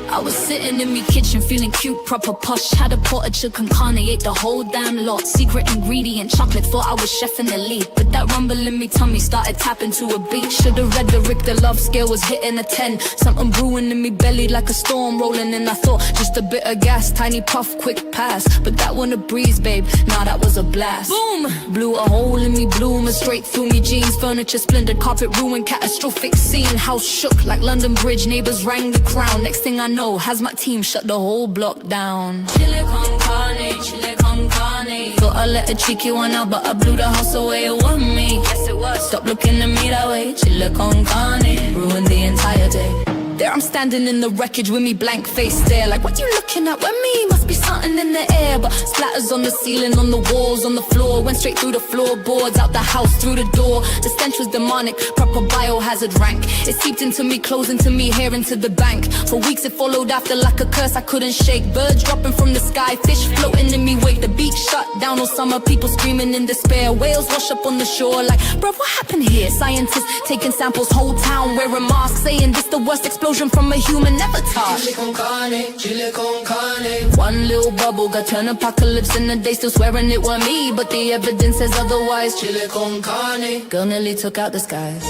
Speaker 5: I was sitting in me kitchen feeling cute, proper posh. Had a pot of chicken carne, ate the whole damn lot. Secret ingredient chocolate, thought I was chef in the lead. But that rumble in me tummy started tapping to a beat. Should've read the Richter love scale was hitting a 10. Something brewing in me belly like a storm rolling in. I thought just a bit of gas, tiny puff, quick pass. But that one a breeze, babe, nah, that was a blast. Boom! Blew a hole in me, blooming straight through me jeans. Furniture splintered, carpet ruined, catastrophic scene. House shook like London Bridge, neighbors rang the crown. Next thing I know, has my team shut the whole block down. Chile con carne, chile con carne. Thought I let a cheeky one out, but I blew the house away. It wasn't me. Yes, it was. Stop looking at me that way. Chile con carne, ruined the entire day. There I'm standing in the wreckage with me blank face stare. Like, what you looking at? When me? Must be something in the air. But splatters on the ceiling, on the walls, on the floor. Went straight through the floorboards, out the house, through the door. The stench was demonic, proper biohazard rank. It seeped into me, clothes into me, hair into the bank. For weeks it followed after like a curse I couldn't shake. Birds dropping from the sky, fish floating in me wake. The beach shut down all summer, people screaming in despair. Whales wash up on the shore like, bruv, what happened here? Scientists taking samples, whole town wearing masks, saying this the worst explosion from a human avatar. Chile con carne, chile con carne. One little bubble got turned apocalypse in the day, still swearing it was me, but the evidence says otherwise. Chile con carne. Girl nearly took out the skies.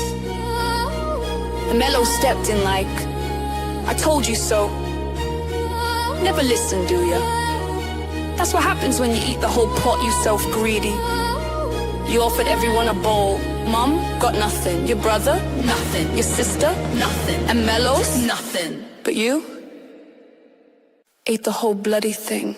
Speaker 5: And Mello stepped in like, I told you so. Never listen, do ya? That's what happens when you eat the whole pot, you self-greedy. You offered everyone a bowl. Mom, got nothing. Your brother, nothing. Your sister, nothing. And Mellows, nothing. But you ate the whole bloody thing.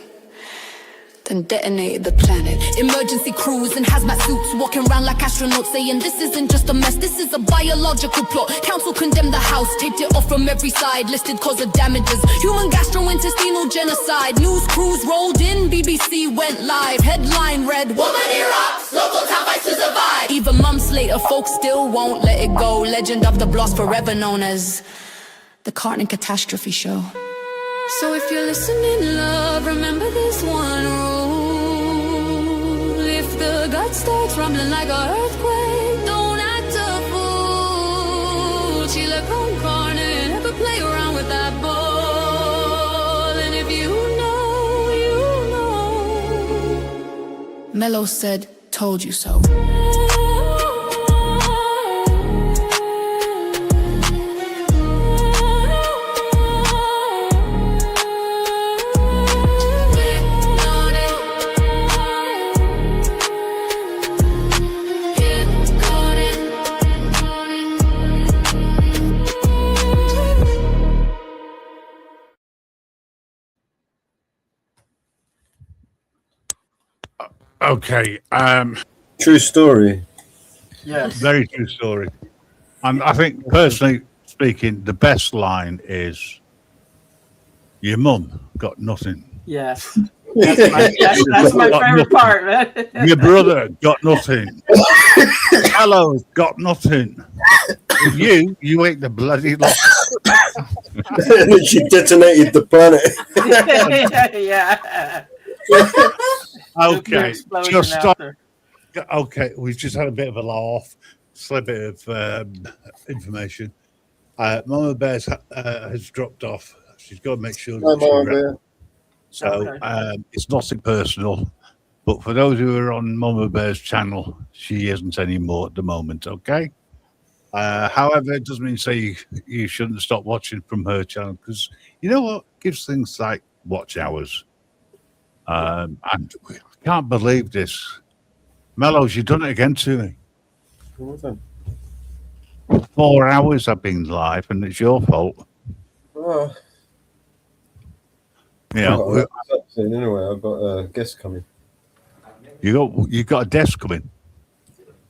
Speaker 5: Then detonated the planet. Emergency crews and hazmat suits walking around like astronauts saying this isn't just a mess, this is a biological plot. Council condemned the house, taped it off from every side, listed cause of damages. Human gastrointestinal genocide. News crews rolled in, BBC went live. Headline read, woman erupts, local town fights to survive. Even months later, folks still won't let it go. Legend of the blast forever known as the Carton Catastrophe Show. So if you're listening, love, remember this one rule. If the gut starts rumbling like a earthquake, don't act a fool. Chile con carne, never play around with that ball. And if you know, you know. Mello said, told you so.
Speaker 1: Okay.
Speaker 4: True story.
Speaker 9: Yes.
Speaker 1: Very true story. I think, personally speaking, the best line is, your mum got nothing.
Speaker 9: Yes. That's my favorite part, man.
Speaker 1: Your brother got nothing. Hello, got nothing. You ate the bloody lot.
Speaker 4: She detonated the planet.
Speaker 9: Yeah.
Speaker 1: Okay,
Speaker 9: Explosion
Speaker 1: just stop.
Speaker 9: after.
Speaker 1: Okay, we've just had a bit of a laugh, slip bit of information. Mama Bear has dropped off. She's got to make sure that
Speaker 4: Hi, Mama Bear.
Speaker 1: So
Speaker 9: Okay.
Speaker 1: it's nothing personal, but for those who are on Mama Bear's channel, she isn't anymore at the moment. Okay. However, it doesn't mean say you shouldn't stop watching from her channel, because you know what gives things like watch hours. And I can't believe this. Mellows, you've done it again to me.
Speaker 4: What was that?
Speaker 1: 4 hours I've been live, and it's your fault.
Speaker 4: Oh,
Speaker 1: Yeah,
Speaker 4: anyway, I've got a guest coming.
Speaker 1: you got a desk coming.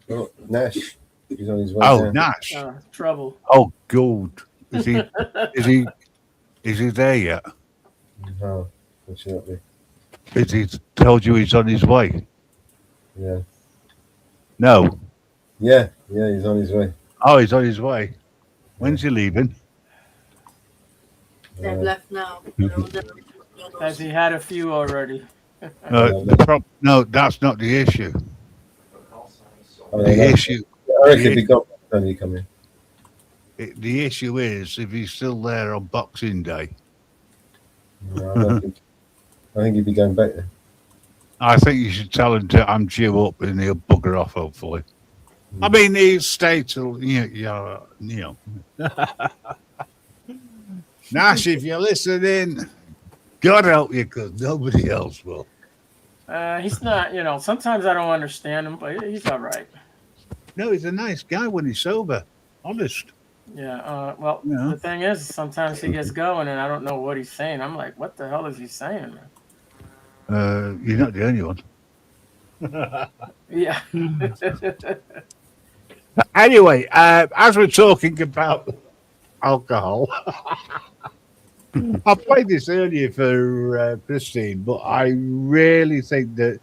Speaker 4: Oh, Nash. He's on his way
Speaker 1: Oh,
Speaker 4: down.
Speaker 1: Nash.
Speaker 9: Trouble.
Speaker 1: Oh, good. Is he? Is he there yet?
Speaker 4: No, fortunately.
Speaker 1: Has he told you he's on his way?
Speaker 4: Yeah.
Speaker 1: No.
Speaker 4: Yeah, he's on his way.
Speaker 1: Oh, he's on his way. When's he leaving?
Speaker 7: They've left now.
Speaker 9: Has he had a few already?
Speaker 1: No, that's not the issue.
Speaker 4: I
Speaker 1: The
Speaker 4: don't know.
Speaker 1: issue,
Speaker 4: I reckon if he got by the time you come in.
Speaker 1: the issue is if he's still there on Boxing Day.
Speaker 4: No, I think he'd be going back there.
Speaker 1: I think you should tell him I'm due up and he'll bugger off, hopefully. I mean, he'll stay till, you know. Nash, if you're listening, God help you, because nobody else will.
Speaker 9: He's not, sometimes I don't understand him, but he's all right.
Speaker 1: No, he's a nice guy when he's sober. Honest.
Speaker 9: Yeah. Well,
Speaker 1: Yeah.
Speaker 9: the thing is, sometimes he gets going and I don't know what he's saying. I'm like, what the hell is he saying, man?
Speaker 1: You're not the only one.
Speaker 9: Yeah.
Speaker 1: Anyway, as we're talking about alcohol, I played this earlier for Christine, but I really think that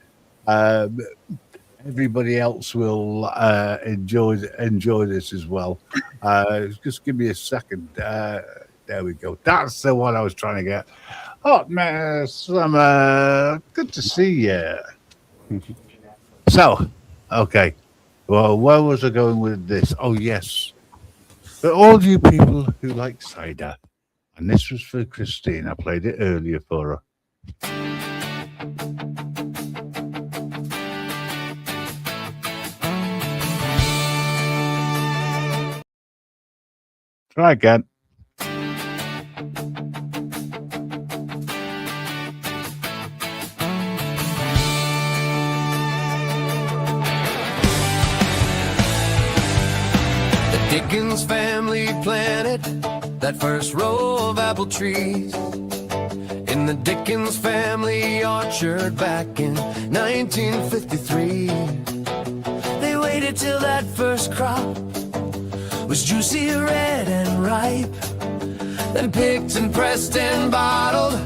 Speaker 1: everybody else will enjoy this as well. Just give me a second. There we go. That's the one I was trying to get. Hot mess, good to see you. So, okay. Well, where was I going with this? Oh, yes. For all you people who like cider, and this was for Christine. I played it earlier for her. Try again.
Speaker 2: Dickens family planted that first row of apple trees in the Dickens family orchard back in 1953. They waited till that first crop was juicy, red, and ripe, then picked and pressed and bottled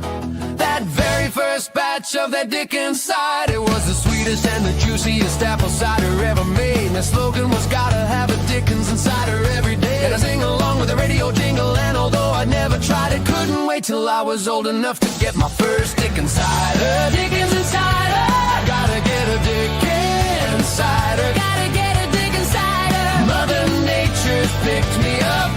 Speaker 2: that very first batch of that Dickens cider. It was the sweetest and the juiciest apple cider ever made. And the slogan was gotta have a Dickens and cider every day. And I sing along with the radio jingle, and although I never tried it, couldn't wait till I was old enough to get my first Dickens cider. Dickens and cider, gotta get a Dickens cider. Gotta get a Dickens cider. Mother Nature's picked me up.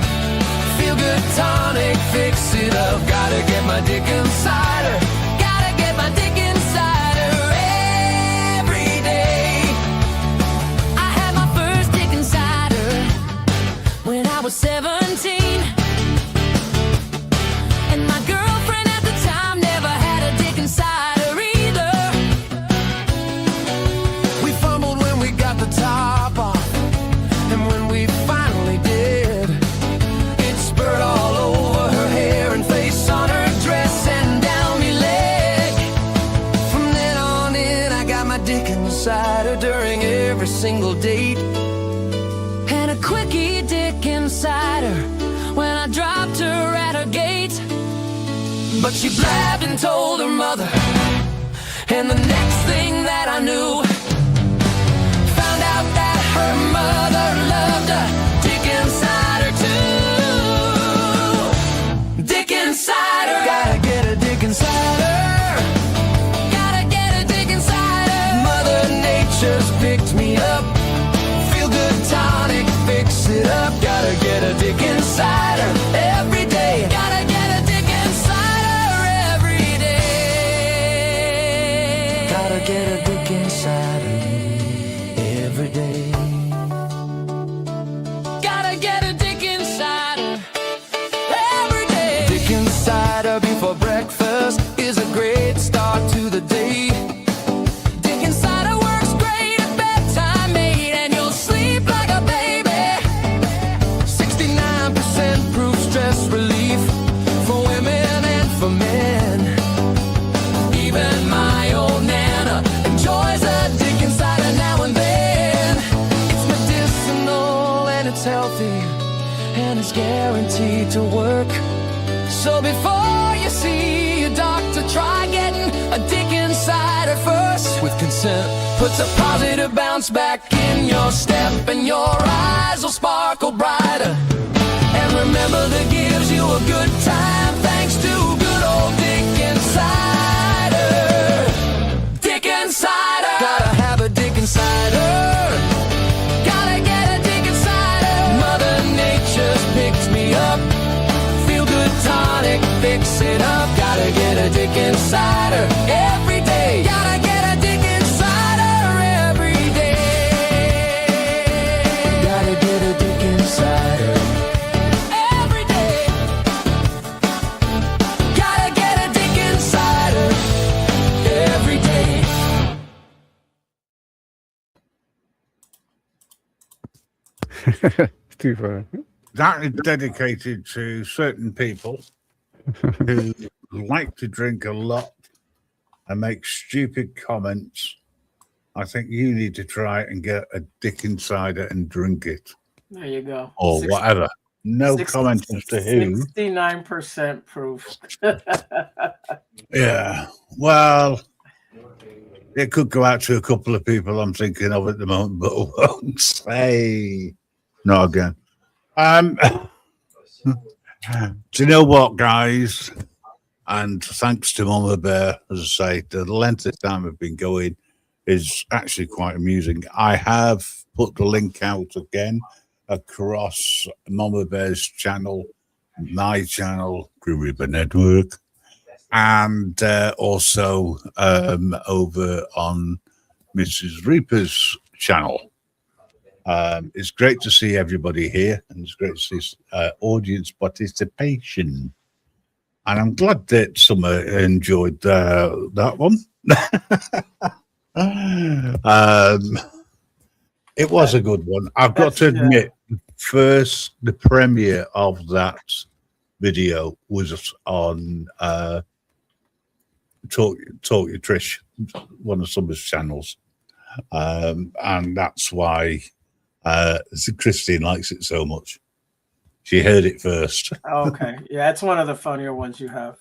Speaker 2: Feel good tonic, fix it up. Gotta get my Dickens cider. Gotta get my Dickens cider every day. I had my first Dickens cider when I was 17. And my girlfriend at the time never had a Dickens cider either. We fumbled when we got the top off, and when we finally did, it spurred all over her hair and face, on her dress and down my leg. From then on in, I got my Dickens cider during every single date, and a quickie Dickens cider when I dropped her at her gate. But she blabbed and told her mother, and the next thing that I knew, found out that her mother loved a Dickens cider too. Dickens cider, gotta get a Dickens cider. Gotta get a Dickens cider. Mother Nature's picked me up. Feel good tonic, fix it up. Gotta get a Dickens cider every day. Gotta get a Dickens cider every day. Gotta get a Dickens cider every day. Gotta get a Dickens cider every day. Dickens cider before breakfast is a great start to the day. Dickens cider works great at bedtime, mate, and you'll sleep like a baby. 69% proof stress relief for women and for men. Even my old Nana enjoys a Dickens cider now and then. It's medicinal and it's healthy and it's guaranteed to work. So before you see your doctor, try getting a Dickens cider first. With consent, puts a positive bounce back in your step, and your eyes will sparkle brighter. And remember that gives you a good time thanks to good old Dickens cider. Dickens cider, gotta have a Dickens cider. Gotta get a Dickens cider. Mother Nature's picked me up. Feel good tonic, fix it up. Gotta get a Dickens cider every day. Gotta get a Dickens cider every day. Gotta get a Dickens cider every day. Gotta get a Dickens cider every day.
Speaker 11: It's too funny.
Speaker 1: That is dedicated to certain people who like to drink a lot and make stupid comments. I think you need to try and get a Dickens cider and drink it,
Speaker 9: There you go.
Speaker 1: or whatever. No comment as to who.
Speaker 9: 69% proof.
Speaker 1: Yeah. Well, it could go out to a couple of people I'm thinking of at the moment, but I won't say. Not again. Do you know what, guys? And thanks to Mama Bear, as I say, the length of time I've been going is actually quite amusing. I have put the link out again across Mama Bear's channel, my channel, Green River Network, and also over on Mrs. Reaper's channel. It's great to see everybody here, and it's great to see audience participation. And I'm glad that Summer enjoyed that one. It was a good one. I've got to admit, the premiere of that video was on Talk Your Trish, one of Summer's channels, and that's why Christine likes it so much. She heard it first.
Speaker 9: Okay, yeah, it's one of the funnier ones you have.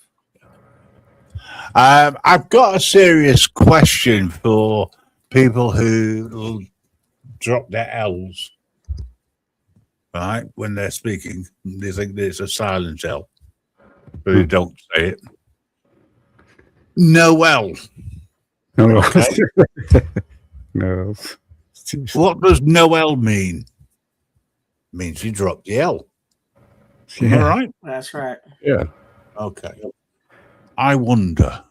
Speaker 1: I've got a serious question for people who drop their L's, right, when they're speaking. They think there's a silent L, but they don't say it. Noel.
Speaker 11: No.
Speaker 1: Okay.
Speaker 11: No.
Speaker 1: What does Noel mean? It means you dropped the L.
Speaker 11: Yeah.
Speaker 1: All right.
Speaker 9: That's right.
Speaker 11: Yeah.
Speaker 1: Okay. I wonder.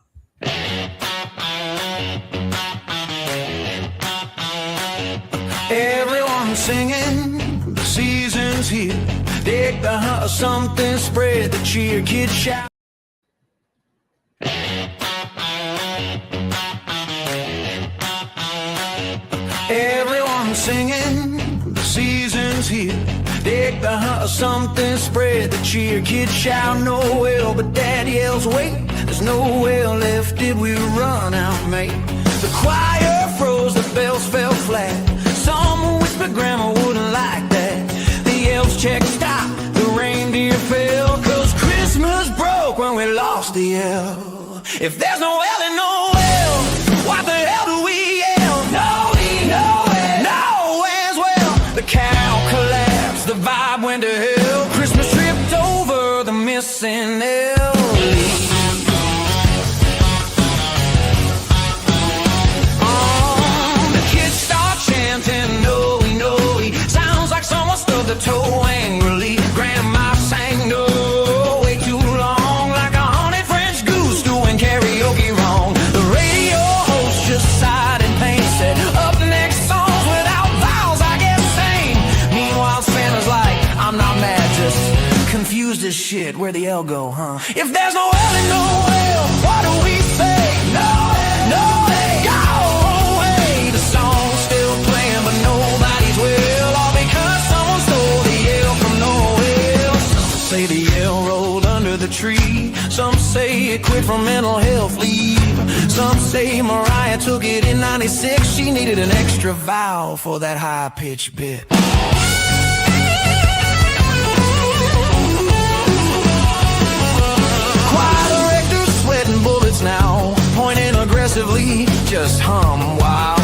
Speaker 2: Everyone singing, the season's here. Dig the hunt, something, spread the cheer, kids shout. Everyone singing, the season's here. Dig the hunt, something, spread the cheer, kids shout Noel, but Dad yells wait. There's no well left, did we run out, mate? The choir froze, the bells fell flat. Someone whispered Grandma wouldn't like that. The elves checked stop, the reindeer fell, 'cause Christmas broke when we lost the L. If there's no L in Noel, what the hell do we yell? Nowhere's well. The cow collapsed, the vibe went to hell. Christmas tripped over the missing L. The toe angrily, Grandma sang no way too long, like a haunted French goose doing karaoke wrong. The radio host just sighed in pain, said up next songs without vowels, I guess sane. Meanwhile Santa's like, I'm not mad, just confused as shit. Where'd the L go, huh? If there's no L in Noel, what do we say? No, go away. The song's still playing, but nobody's well, all because someone stole the L from Noel. Some say the L rolled under the tree. Some say it quit from mental health leave. Some say Mariah took it in 96. She needed an extra vowel for that high-pitched bit. Choir director's sweating bullets now, pointing aggressively, just hum, wow.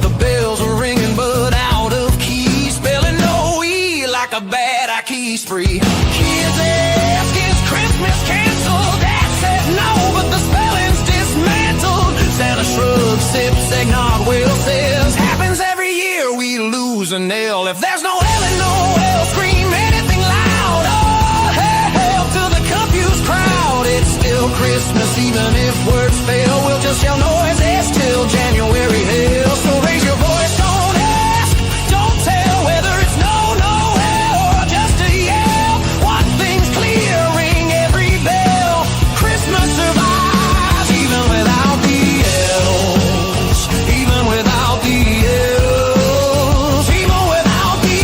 Speaker 2: The bells are ringing but out of key, spelling no E like a bad key spree. Kids ask, is Christmas canceled? Dad said no, but the spelling's dismantled. Santa shrugs, sips eggnog, Will says, happens every year, we lose an L. If there's no L in Noel, scream anything loud. Oh, hell to the confused crowd. It's still Christmas, even if words fail. We'll just yell noises till January hell. So raise your voice, don't ask, don't tell whether it's no or just a yell. One thing's clear, ring every bell. Christmas survives even without the L's. Even without the L's. Even without the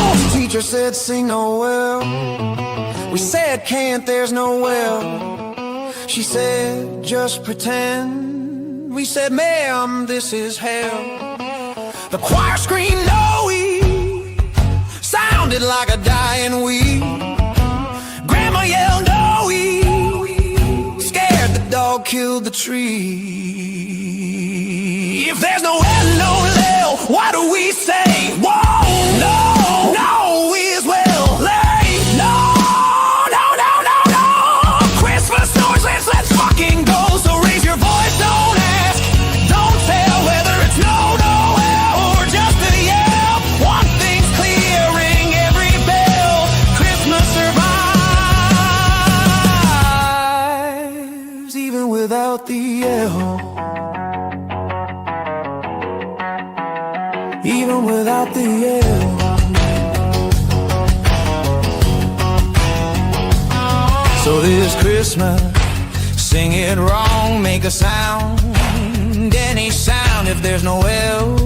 Speaker 2: L's. Teacher said sing Noel. We said can't, there's no well. She said just pretend. We said ma'am, this is hell. The choir screamed no-e, sounded like a dying we. Grandma yelled no-e, scared the dog killed the tree. If there's no L, no L, what do we say? Whoa, no is well late. No, Christmas noises, let's fucking go. So raise your voice, don't ask, don't tell whether it's no or just a yell. One thing's clear, ring every bell. Christmas survives even without the L. Even without the L. So this Christmas, sing it wrong, make a sound, any sound if there's no well,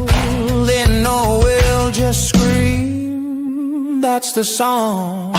Speaker 2: then no well, just scream. That's the song.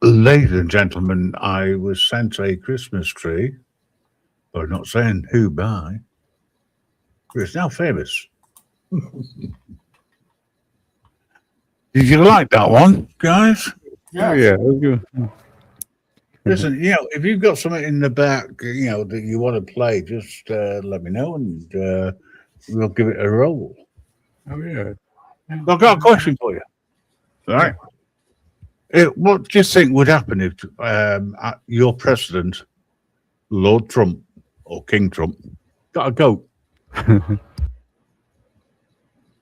Speaker 1: Ladies and gentlemen, I was sent a Christmas tree, but I'm not saying who by. But it's now famous. Did you like that one, guys?
Speaker 11: Oh, yeah, that was good.
Speaker 1: Listen, if you've got something in the back, that you want to play, just let me know and we'll give it a roll.
Speaker 11: Oh, yeah.
Speaker 1: I've got a question for you. All right. What do you think would happen if your president, Lord Trump or King Trump, got a goat?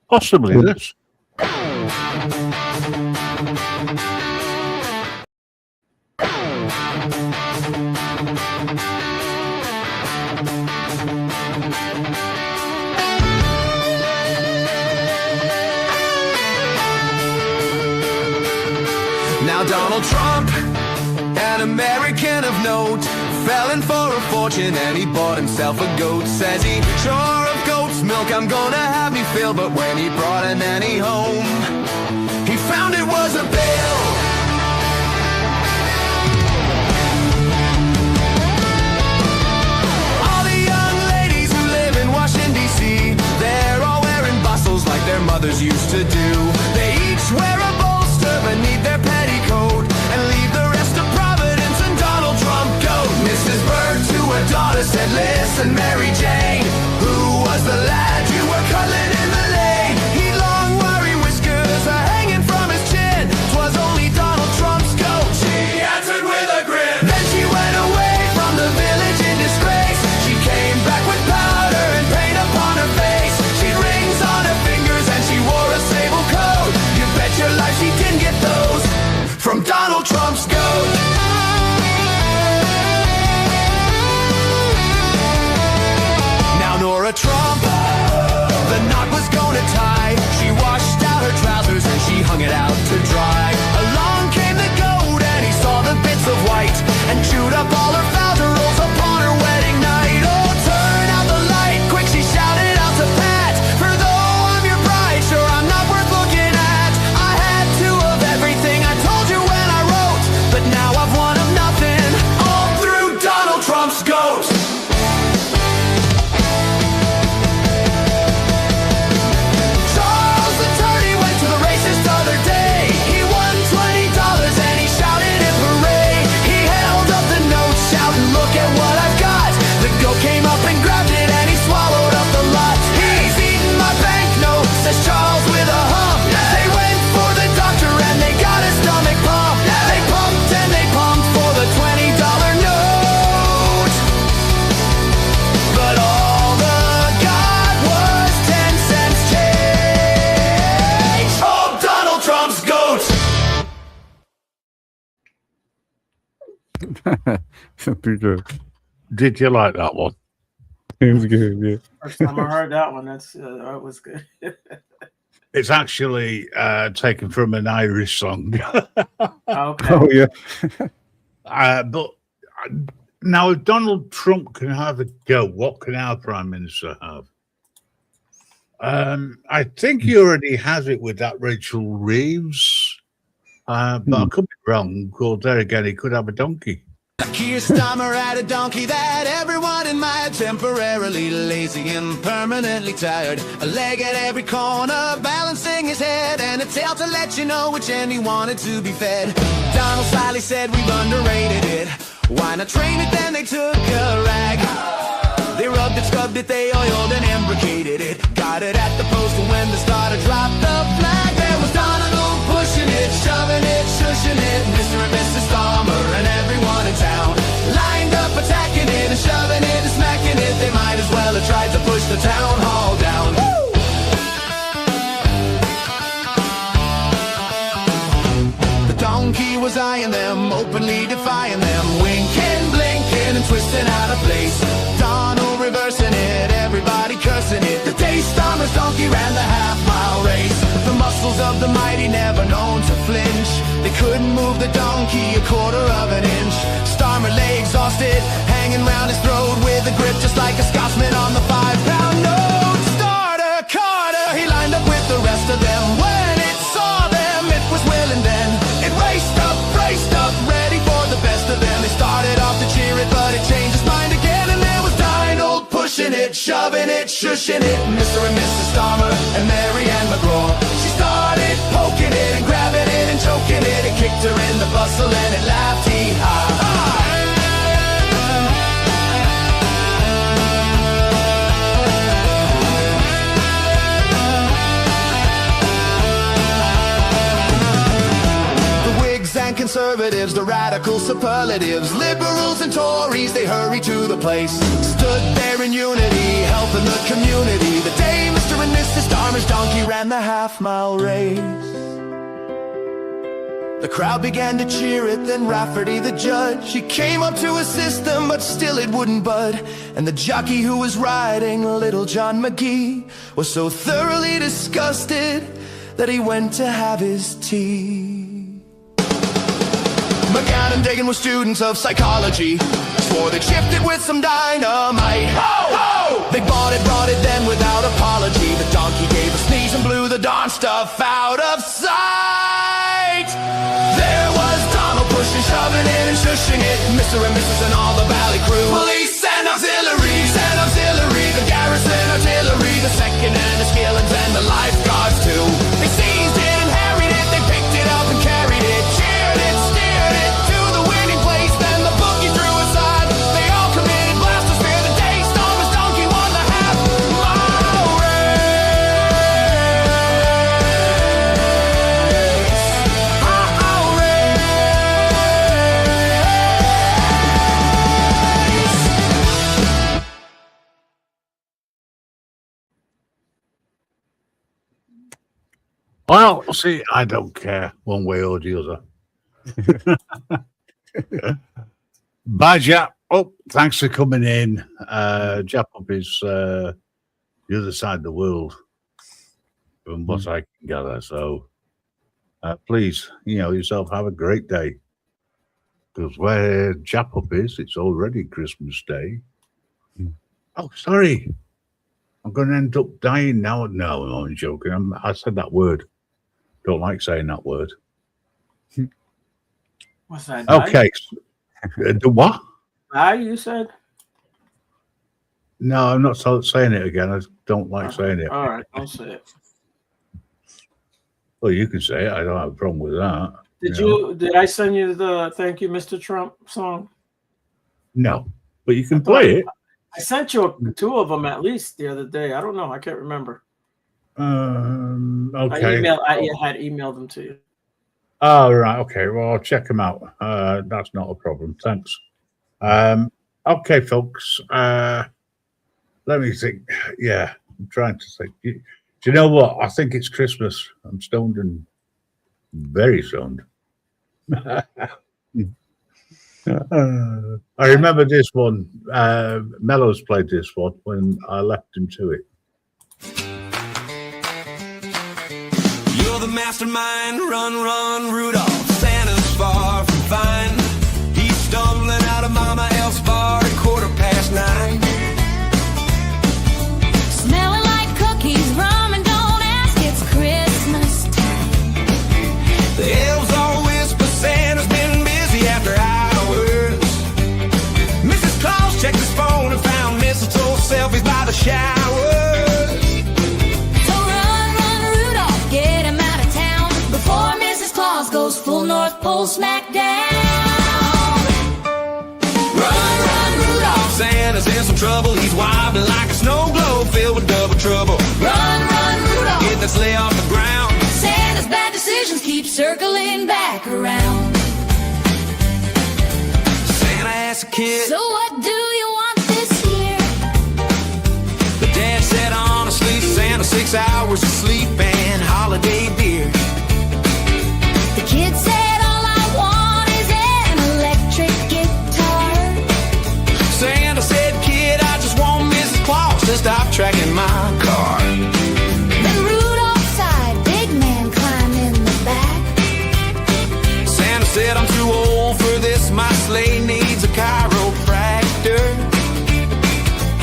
Speaker 1: Possibly this.
Speaker 2: Now Donald Trump, an American of note, fell in for a fortune and he bought himself a goat. Says he, sure of goat's milk I'm gonna have me fill. But when he brought a nanny home, he found it was a bill. All the young ladies who live in Washington, D.C., they're all wearing bustles like their mothers used to do. They each wear a bolster beneath their petticoat and leave the rest of Providence and Donald Trump goat. Mrs. Bird to her daughter said, listen, Mary Jane, who was the lad you were cuddling in the lane? He'd long wiry whiskers hanging from his chin. 'Twas only Donald Trump's goat. She answered with a grin. Then she went away from the village in disgrace. She came back with powder and paint upon her face. She had rings on her fingers and she wore a sable coat. You bet your life she didn't get those from Donald Trump's goat. Now Nora Trump, the knot was gonna tie. She washed out her trousers and she hung it out to dry. Along came the goat and he saw the bits of white and chewed up all her founder rolls upon her wedding night. Oh, turn out the light, quick, she shouted out to Pat. For though I'm your bride, sure I'm not worth looking at. I had two of everything I told you when I wrote, but now I've one of nothing, all through Donald Trump's goat. Charles attorney went to the races the other day. He won $20 and he shouted in parade. He held up the note shouting, look at what I've got. The goat came up and grabbed it and he swallowed up the lot. He's eating my banknote, says Charles with a hump. They went for the doctor and they got a stomach pump. They pumped and they pumped for the $20 note, but all the got was 10 cents change. Oh, Donald Trump's goat.
Speaker 11: Pretty good.
Speaker 1: Did you like that one?
Speaker 11: It was good, yeah.
Speaker 9: First time I heard that one, that was good.
Speaker 1: It's actually taken from an Irish song.
Speaker 9: Okay.
Speaker 11: Oh, yeah.
Speaker 1: But now, if Donald Trump can have a go, what can our Prime Minister have? I think he already has it with that Rachel Reeves. But I could be wrong. Well, there again, he could have a donkey.
Speaker 2: Keir Starmer had a donkey that everyone admired, temporarily lazy and permanently tired. A leg at every corner, balancing his head, and a tail to let you know which end he wanted to be fed. Donald slyly said we've underrated it. Why not train it? Then they took a rag. They rubbed it, scrubbed it, they oiled and imbricated it. Got it at the post, and when the starter dropped the flag, there was Donald Donald pushing it, shoving it, shushing it. Mr. and Mrs. Dahmer and everyone in town lined up, attacking it and shoving it and smacking it. They might as well have tried to push the town hall down. The donkey was eyeing them, openly defying them, winking, blinking and twisting out of place. Donald reversing it, everybody cursing it. The Daystormer's donkey ran the half-mile race. The muscles of the mighty never known to flinch. They couldn't move the donkey a quarter of an inch. Starmer lay exhausted, hanging round his throat with a grip just like a Scotsman on the 5-pound note. Starter Carter, he lined up with the rest of them. When it saw them, it was willing then. It raced up, ready for the best of them. They started off to cheer it, but it changed its mind again. And there was Donald pushing it, shoving it, shushing it. Mr. and Mrs. Dahmer and Mary Ann McGraw. She started poking it and grabbing it and choking it. It kicked her in the bustle and it laughed, hee-ha. And conservatives, the radical superlatives, liberals and Tories, they hurried to the place. Stood there in unity, helping the community. The day Mr. and Mrs. Dahmer's donkey ran the half-mile race. The crowd began to cheer it, then Rafferty the judge, he came up to assist them, but still it wouldn't bud. And the jockey who was riding, Little John McGee, was so thoroughly disgusted that he went to have his tea. McGann and Dagan were students of psychology, swore they'd shift it with some dynamite. Ho, ho! They bought it, brought it then without apology. The donkey gave a sneeze and blew the darn stuff out of sight. There was Donald pushing, shoving it and shushing it. Mr. and Mrs. and all the valley crew. Police and auxiliary, the garrison artillery, the second and the skillets and the lifeguards too. They seized it and harried it, they picked it up and carried it, cheered it, steered it to the winning place. Then the bookie threw aside, they all committed blastosphere. The Daystormer's donkey won the half-mile race.
Speaker 1: Well, see, I don't care one way or the other. Bye, Jap. Oh, thanks for coming in. Jap up is the other side of the world, from what I can gather. So please, yourself have a great day. Because where Jap up is, it's already Christmas Day. Oh, sorry. I'm going to end up dying now. No, I'm joking. I said that word. Don't like saying that word.
Speaker 9: What's that?
Speaker 1: Okay. The what?
Speaker 9: You said?
Speaker 1: No, I'm not saying it again. I don't like saying it.
Speaker 9: All right, I'll say it.
Speaker 1: Well, you can say it. I don't have a problem with that.
Speaker 9: Did I send you the "Thank You, Mr. Trump" song?
Speaker 1: No, but you can play it.
Speaker 9: I sent you 2 of them at least the other day. I don't know. I can't remember.
Speaker 1: Okay.
Speaker 9: I had emailed them to you.
Speaker 1: Oh, right. Okay. Well, I'll check them out. That's not a problem. Thanks. Okay, folks. Let me think. Yeah, I'm trying to think. Do you know what? I think it's Christmas. I'm stoned and very stoned. I remember this one. Mellows played this one when I left him to it.
Speaker 2: You're the mastermind, run, Rudolph. Santa's far from fine. He's stumbling out of Mama Elf's bar at 9:15.
Speaker 5: Smelling like cookies, rum, and don't ask, it's Christmas time.
Speaker 2: The elves all whisper Santa's been busy after hours. Mrs. Claus checked his phone and found mistletoe selfies by the showers.
Speaker 5: So run, Rudolph, get him out of town before Mrs. Claus goes full North Pole smack down.
Speaker 2: Run, Rudolph, Santa's in some trouble. He's wobbling like a snow globe filled with double trouble.
Speaker 5: Run, Rudolph,
Speaker 2: get that sleigh off the ground.
Speaker 5: Santa's bad to illusions keep circling back around.
Speaker 2: Santa asked the kid,
Speaker 5: So what do you want this year?
Speaker 2: the dad said honestly, Santa 6 hours of sleep and holiday beer.
Speaker 5: The kid said all I want is an electric guitar.
Speaker 2: Santa said, kid, I just want Mrs. Claus to stop tracking my car.
Speaker 5: Then Rudolph sighed, big man climbed in the back.
Speaker 2: Santa said, I'm too old for this, my sleigh needs a chiropractor.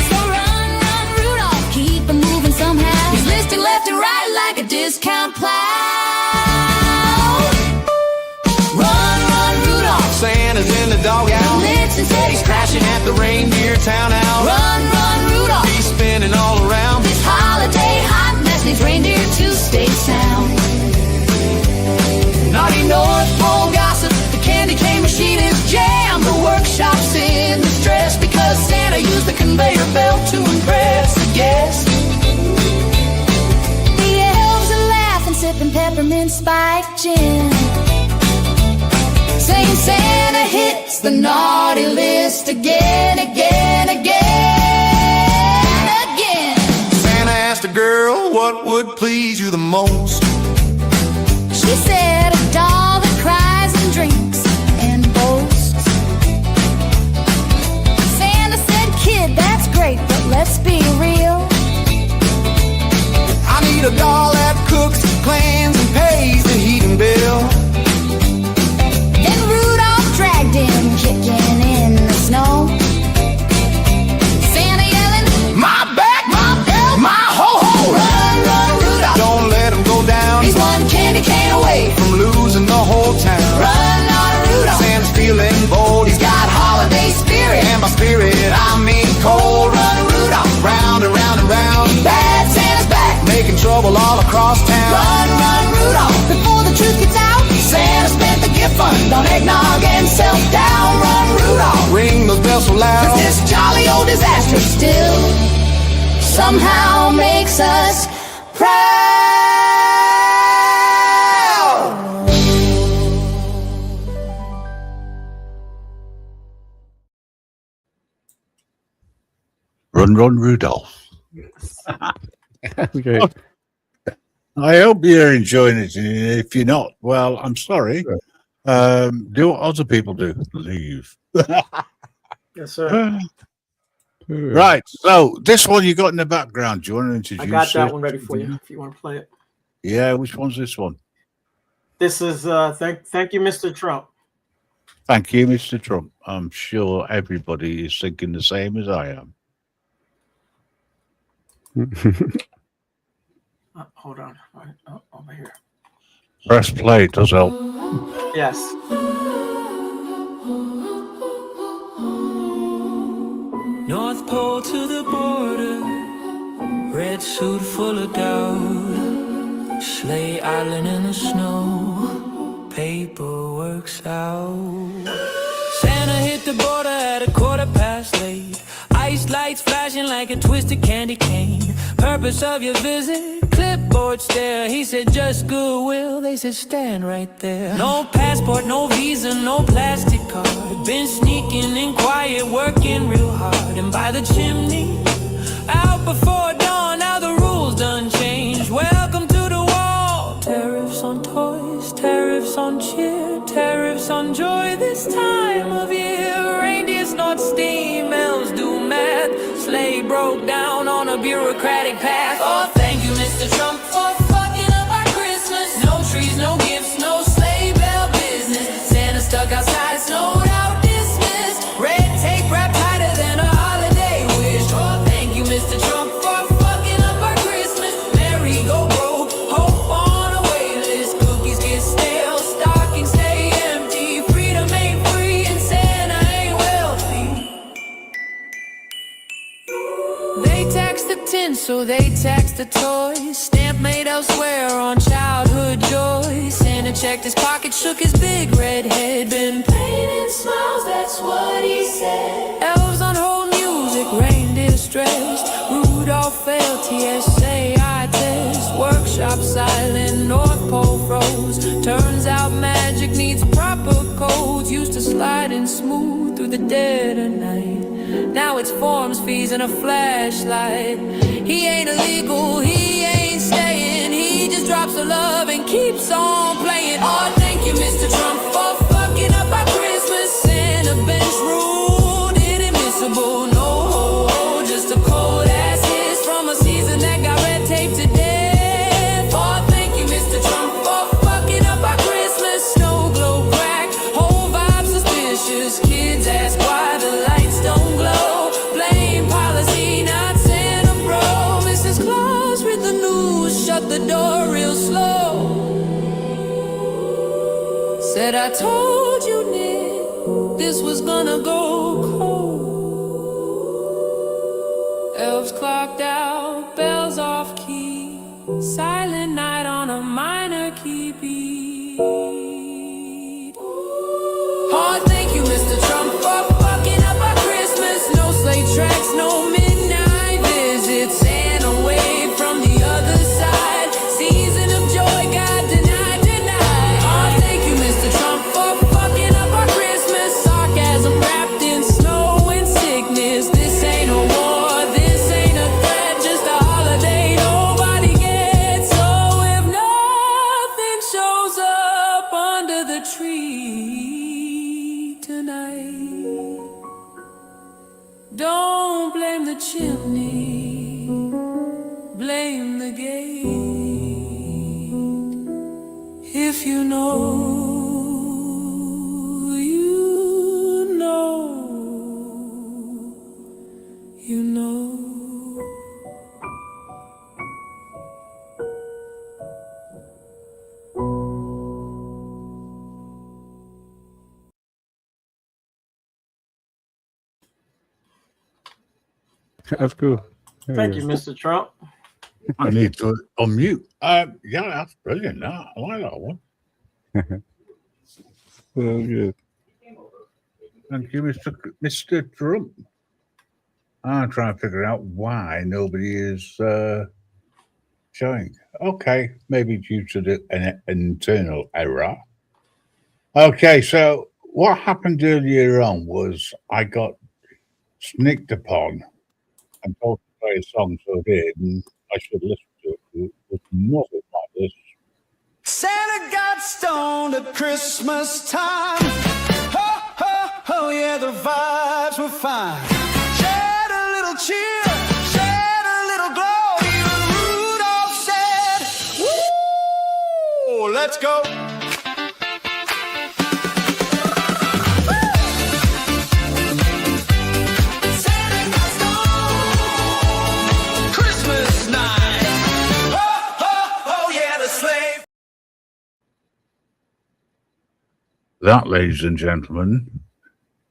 Speaker 5: So run, run, Rudolph, keep it moving somehow. He's listed left and right like a discount plow. Run, run, Rudolph.
Speaker 2: Santa's in the doghouse.
Speaker 5: Blitzen said he's
Speaker 2: Crashing at the reindeer town house.
Speaker 5: Run, run, Rudolph.
Speaker 2: He's spinning all around.
Speaker 5: This holiday hot mess needs reindeer to stay sound.
Speaker 2: Naughty North Pole gossip, the candy cane machine is jammed. The workshop's in distress because Santa used the conveyor belt to impress the guests.
Speaker 5: The elves are laughing, sipping peppermint spiked gin, saying Santa hits the naughty list again, again, again, again.
Speaker 2: Santa asked a girl what would please you the most.
Speaker 5: She said a doll that cries and drinks and boasts. Santa said, kid, that's great, but let's be real.
Speaker 2: I need a doll that cooks, cleans, and pays the heating bill.
Speaker 5: Then Rudolph dragged him, kicking in the snow. Santa yelling,
Speaker 2: My back,
Speaker 5: my belt,
Speaker 2: my ho-ho.
Speaker 5: run, run, Rudolph.
Speaker 2: Don't let him go down.
Speaker 5: He's one candy cane away.
Speaker 2: From losing the whole town.
Speaker 5: Run, on Rudolph.
Speaker 2: Santa's feeling bold. He's got
Speaker 5: Holiday spirit.
Speaker 2: and by spirit, I mean cold.
Speaker 5: Run, Rudolph.
Speaker 2: Round and round and round.
Speaker 5: Bad Santa's back.
Speaker 2: Making trouble all across town.
Speaker 5: Run, run, Rudolph. Before the truth gets out, Santa spent the gift fund on eggnog and self-down. Run, Rudolph.
Speaker 2: Ring those bells so loud.
Speaker 5: 'Cause this jolly old disaster still somehow makes us proud.
Speaker 1: Run, run, Rudolph.
Speaker 11: Okay.
Speaker 1: I hope you're enjoying it. If you're not, well, I'm sorry. Do what other people do. Leave.
Speaker 9: Yes, sir.
Speaker 1: Right. So this one you got in the background. Do you want to introduce
Speaker 9: I got that
Speaker 1: it?
Speaker 9: one ready for you if you want to play it.
Speaker 1: Yeah. Which one's this one?
Speaker 9: This is thank you, Mr. Trump.
Speaker 1: Thank you, Mr. Trump. I'm sure everybody is thinking the same as I am.
Speaker 9: Hold on. Over here.
Speaker 1: Press play does help.
Speaker 9: Yes.
Speaker 2: North Pole to the border, red suit full of doubt, Sleigh Island in the snow, paperwork's out. Santa hit the border at 8:15. Ice lights flashing like a twisted candy cane. Purpose of your visit, clipboard stare. He said just goodwill, they said stand right there. No passport, no visa, no plastic card. Been sneaking in quiet, working real hard. And by the chimney, out before dawn, now the rules done changed. Welcome to the wall. Tariffs on toys, tariffs on cheer, tariffs on joy this time of year. Reindeer snort steam, elves do math. Sleigh broke down on a bureaucratic path. Oh, thank you, Mr. Trump, for fucking up our Christmas. No trees, no gifts, no sleigh bell business. Santa stuck outside, snowed out, dismissed. Red tape wrapped tighter than a holiday wish. Oh, thank you, Mr. Trump, for fucking up our Christmas. Merry go broke, hope on a wait list. Cookies get stale, stockings stay empty. Freedom ain't free and Santa ain't wealthy. They tax the tin, so they tax the toys. Stamp made elsewhere on childhood joy. Santa checked his pocket, shook his big red head. Been painting smiles, that's what he said. Elves on hold music, reindeer stressed. Rudolph failed, TSA eye test. Workshop silent, North Pole cold froze. Turns out magic needs proper codes. Used to sliding smooth through the dead of night. Now it's forms, fees, and a flashlight. He ain't illegal, he ain't staying. He just drops the love and keeps on playing. Oh, thank you, Mr. Trump, for fucking up our Christmas and a bench rule. Inadmissible, no, just a cold ass hiss from a season that got red tape to death. Oh, thank you, Mr. Trump, for fucking up our Christmas. Snow glow crack, whole vibe suspicious. Kids ask why the lights don't glow. Blame policy, not Santa Bro. Mrs. Claus, read the news, shut the door real slow. Said I told you, Nick, this was gonna go cold. Elves clocked out, bells off key. Silent night on a minor key beat. Oh, thank you, Mr. Trump, for fucking up our Christmas. No sleigh tracks, no midnight visits. And away from the other side. Season of joy got denied, denied. Oh, thank you, Mr. Trump, for fucking up our Christmas. Sarcasm wrapped in snow and sickness. This ain't a war, this ain't a threat, just a holiday nobody gets. So if nothing shows up under the tree tonight, don't blame the chimney, blame the gate. If you know, you know, you know.
Speaker 11: That's cool. There
Speaker 9: Thank
Speaker 11: you
Speaker 9: you,
Speaker 11: go.
Speaker 9: Mr. Trump.
Speaker 1: I need to unmute. Yeah, that's brilliant. I like that one.
Speaker 11: Well, good.
Speaker 1: Thank you, Mr. Trump. I'm trying to figure out why nobody is showing. Okay, maybe due to an internal error. Okay, so what happened earlier on was I got sneaked upon and told to play a song, so I did, and I should listen to it. It was nothing like this.
Speaker 2: Santa got stoned at Christmas time. Ho, ho, ho, yeah, the vibes were fine. Shed a little cheer, shed a little glow. Even Rudolph said, woo, let's go. Santa got stoned Christmas night. Ho, ho, ho, yeah, the sleigh.
Speaker 1: That, ladies and gentlemen,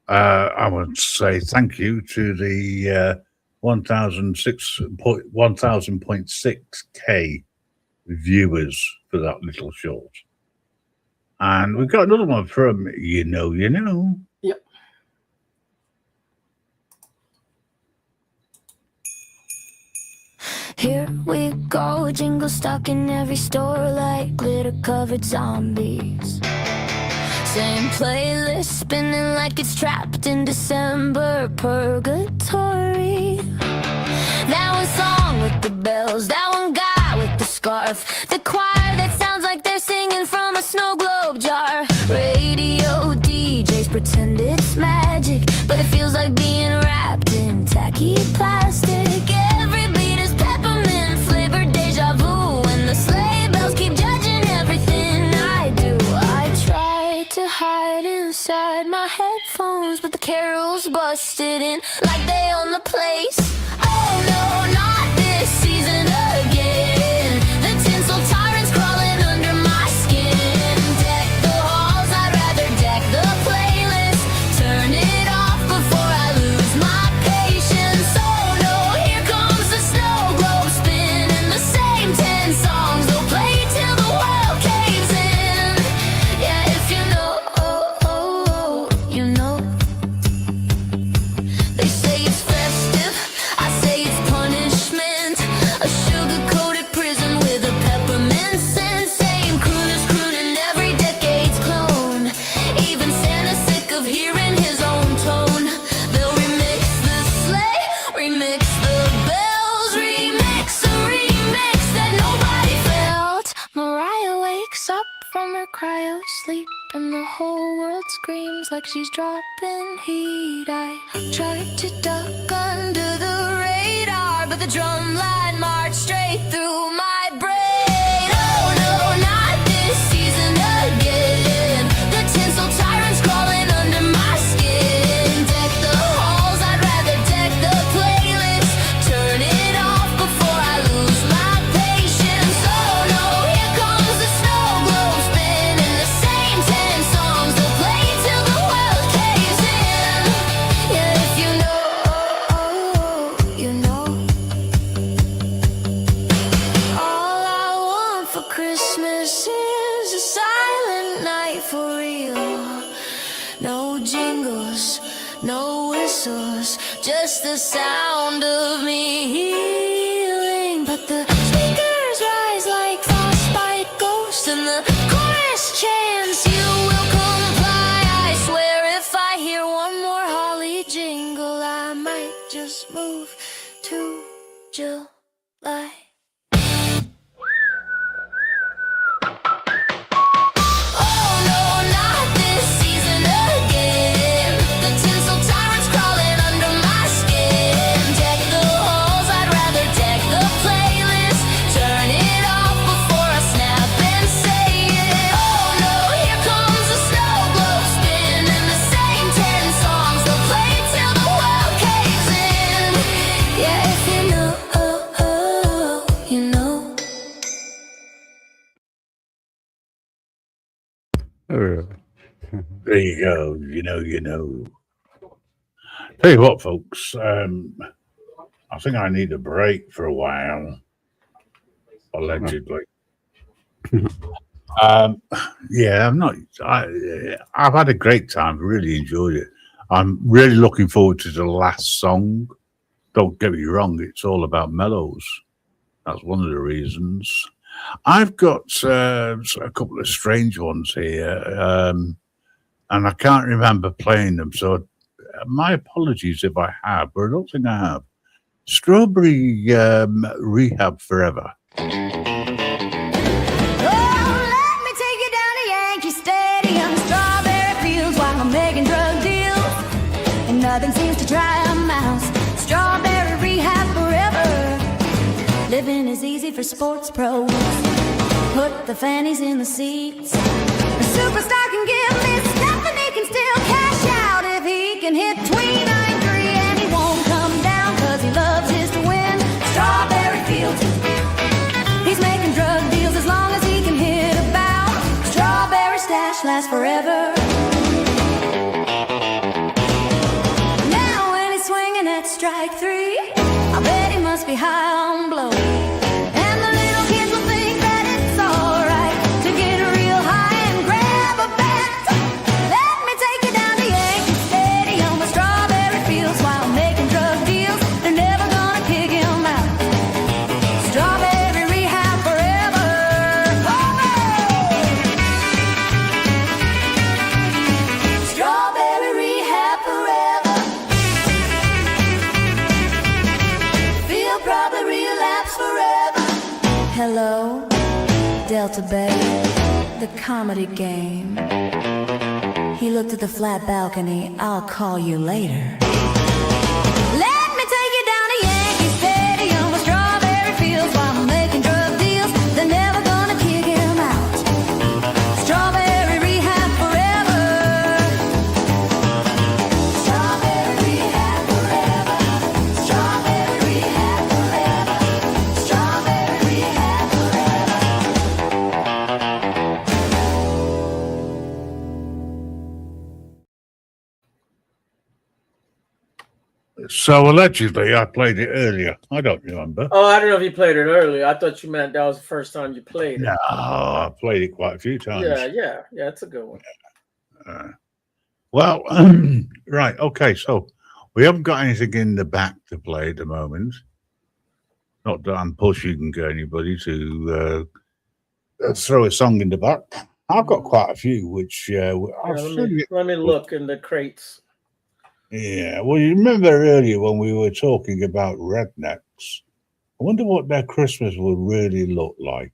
Speaker 1: I would say thank you to the 1,000.6K viewers for that little short. And we've got another one from You Know.
Speaker 9: Yep.
Speaker 5: Here we go, jingle stuck in every store like glitter-covered zombies. Same playlist spinning like it's trapped in December purgatory. That one song with the bells, that one guy with the scarf, the choir that sounds like they're singing from a snow globe jar. Radio DJs pretend it's magic, but it feels like being wrapped in tacky plastic. Every beat is peppermint flavored deja vu, and the sleigh bells keep judging everything I do. I try to hide inside my headphones, but the carols busted in like they own the place. Oh no, not this season again. The tinsel tyrants crawling under my skin. Deck the halls, I'd rather deck the playlist. Turn it off before I lose my patience. Oh no, here comes the snow globe spinning. The same 10 songs they'll play till the world caves in. Yeah, if you know, you know. They say it's festive, I say it's punishment. seems like she's dropping heat. I tried to duck under the radar, but the drum line marched straight through my brain. Oh no, not this season again. The tinsel tyrants crawling under my skin. Deck the halls, I'd rather deck the playlist. Turn it off before I lose my patience. Oh no, here comes the snow globe spin, and the same 10 songs they'll play till the world caves in. Yeah, if you know, you know. All I want for Christmas is a silent night for real. No jingles, no whistles, just the sound of me healing. But the speakers rise like frostbite ghosts, and the chorus chants, you will comply. I swear if I hear one more holly jingle, I might just move to July. Oh no, not this season again. The tinsel tyrants crawling under my skin. Deck the halls, I'd rather deck the playlist. Turn it off before I snap and say it. Oh no, here comes the snow globe spin, and the same 10 songs they'll play till the world caves in. Yeah, if you know, you know.
Speaker 1: There you go. You know. Tell you what, folks. I think I need a break for a while. Allegedly. Yeah, I've had a great time. Really enjoyed it. I'm really looking forward to the last song. Don't get me wrong. It's all about mellows. That's one of the reasons. I've got a couple of strange ones here, and I can't remember playing them. So my apologies if I have, but I don't think I have. Strawberry Rehab Forever.
Speaker 5: Oh, let me take you down to Yankee Stadium, strawberry fields while I'm making drug deals, and nothing seems to try a mouse. Strawberry rehab forever. Living is easy for sports pros. Put the fannies in the seats. A superstar can give me stuff, and he can still cash out if he can hit tween 9-3, and he won't come down 'cause he loves his to win. Strawberry fields. He's making drug deals as long as he can hit about. Strawberry stash lasts forever. Now when he's swinging at strike 3, I bet he must be high on blow. And the little kids will think that it's alright to get real high and grab a bat. Let me take you down to Yankee Stadium with strawberry fields while making drug deals. They're never gonna kick him out. Strawberry rehab forever. Strawberry rehab forever. Feel probably relapse forever. Hello, Delta Bay, the comedy game. He looked at the flat balcony. I'll call you later. Let me take you down to Yankee Stadium with strawberry fields while I'm making drug deals. They're never gonna kick him out. Strawberry rehab forever. Strawberry rehab forever. Strawberry rehab forever. Strawberry rehab forever.
Speaker 1: So allegedly, I played it earlier. I don't remember.
Speaker 9: Oh, I don't know if you played it earlier. I thought you meant that was the first time you played it.
Speaker 1: No, I played it quite a few times.
Speaker 9: Yeah, it's a good one.
Speaker 1: Well, right, okay. So we haven't got anything in the back to play at the moment. Not that I'm pushing anybody to throw a song in the back. I've got quite a few, which
Speaker 9: Let me look in the crates.
Speaker 1: Yeah, well, you remember earlier when we were talking about rednecks? I wonder what their Christmas would really look like.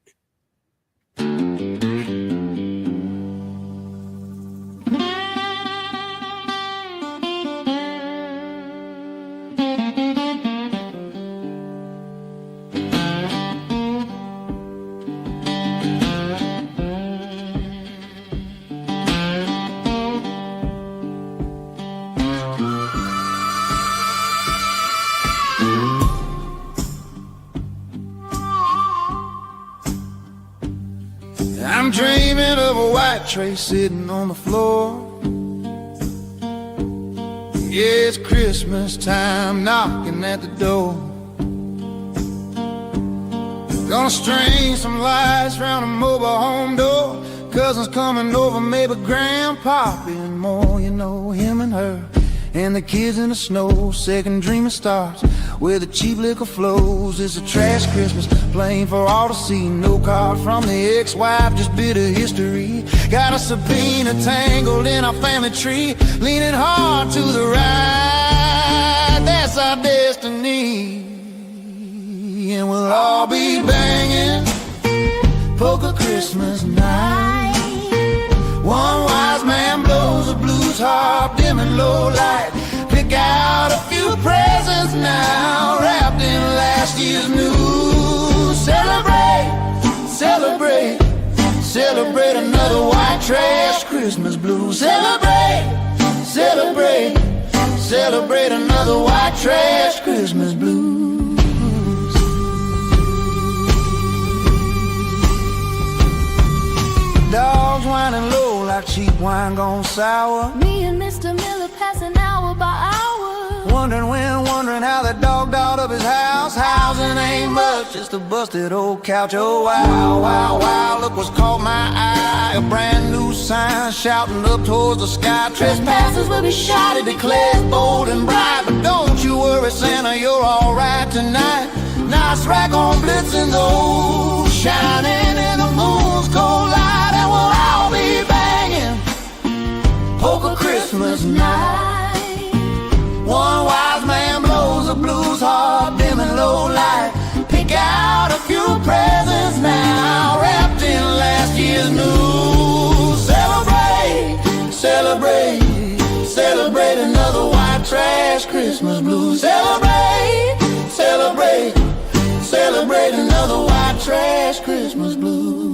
Speaker 2: white tray sitting on the floor. Yeah, it's Christmas time knocking at the door. Gonna string some lights round a mobile home door. Cousins coming over, maybe grandpappy and more. You know, him and her and the kids in the snow. Second dreaming starts where the cheap liquor flows. It's a trash Christmas, plain for all to see. No card from the ex-wife, just bitter history. Got a subpoena tangled in our family tree, leaning hard to the right. That's our destiny, and we'll all be banging poker Christmas night. One wise man blows a blues harp, dim and low light. Pick out a few presents now, wrapped in last year's news. Celebrate, celebrate, celebrate another white trash Christmas blues. Celebrate, celebrate, celebrate another white trash Christmas blues. Dogs whining low like cheap wine gone sour.
Speaker 5: Me and Mr. Miller passing hour by hour.
Speaker 2: Wondering when, wondering how the dog dialed up his house. Housing ain't much, just a busted old couch. Oh wow, wow, wow, look what's caught my eye. A brand new sign shouting up towards the sky. Trespassers will be shot, it declares bold and bright. But don't you worry, Santa, you're alright tonight. Nice rack on blitzing though, shining in the moon's cold light. And we'll all be banging poker Christmas night. One wise man blows a blues harp, dim and low light. Pick out a few presents now, wrapped in last year's news. Celebrate, celebrate, celebrate another white trash Christmas blues. Celebrate, celebrate, celebrate another white trash Christmas blues.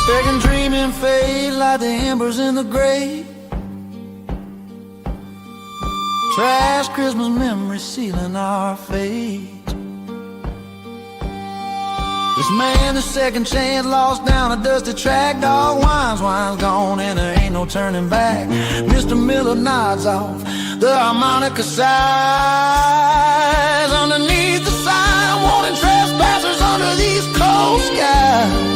Speaker 2: Second dreaming fade like the embers in the grave. Trash Christmas memories sealing our fate. This man, the second chance, lost down a dusty track. Dog whines, whines gone, and there ain't no turning back. Mr. Miller nods off the harmonica sighs. Underneath the sign, warning trespassers under these cold skies.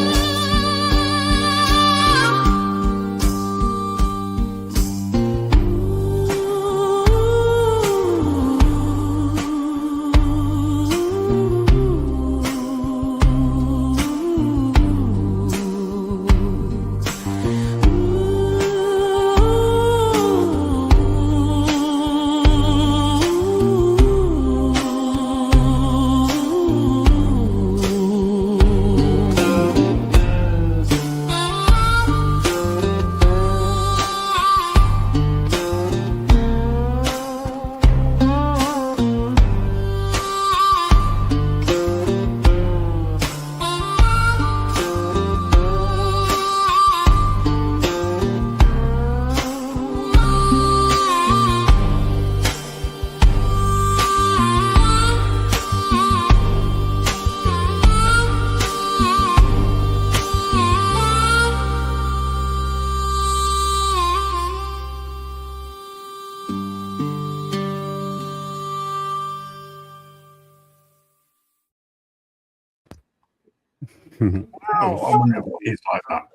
Speaker 1: Wow, I wonder if it is like that.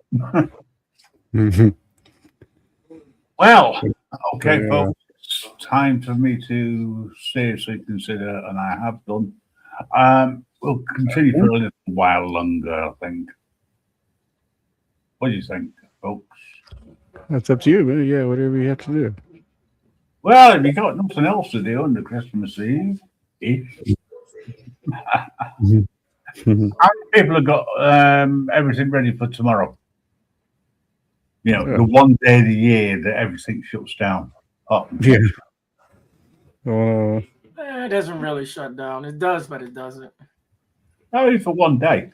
Speaker 1: Well, okay,
Speaker 11: Yeah.
Speaker 1: folks, it's time for me to seriously consider, and I have done. We'll continue for a little while longer, I think. What do you think, folks?
Speaker 11: That's up to you, man. Yeah, whatever you have to do.
Speaker 1: Well, if you got nothing else to do under Christmas Eve, how many people have got everything ready for tomorrow? You know, the one day of the year that everything shuts down. Oh,
Speaker 11: Yeah.
Speaker 9: It doesn't really shut down. It does, but it doesn't.
Speaker 12: Only for one day.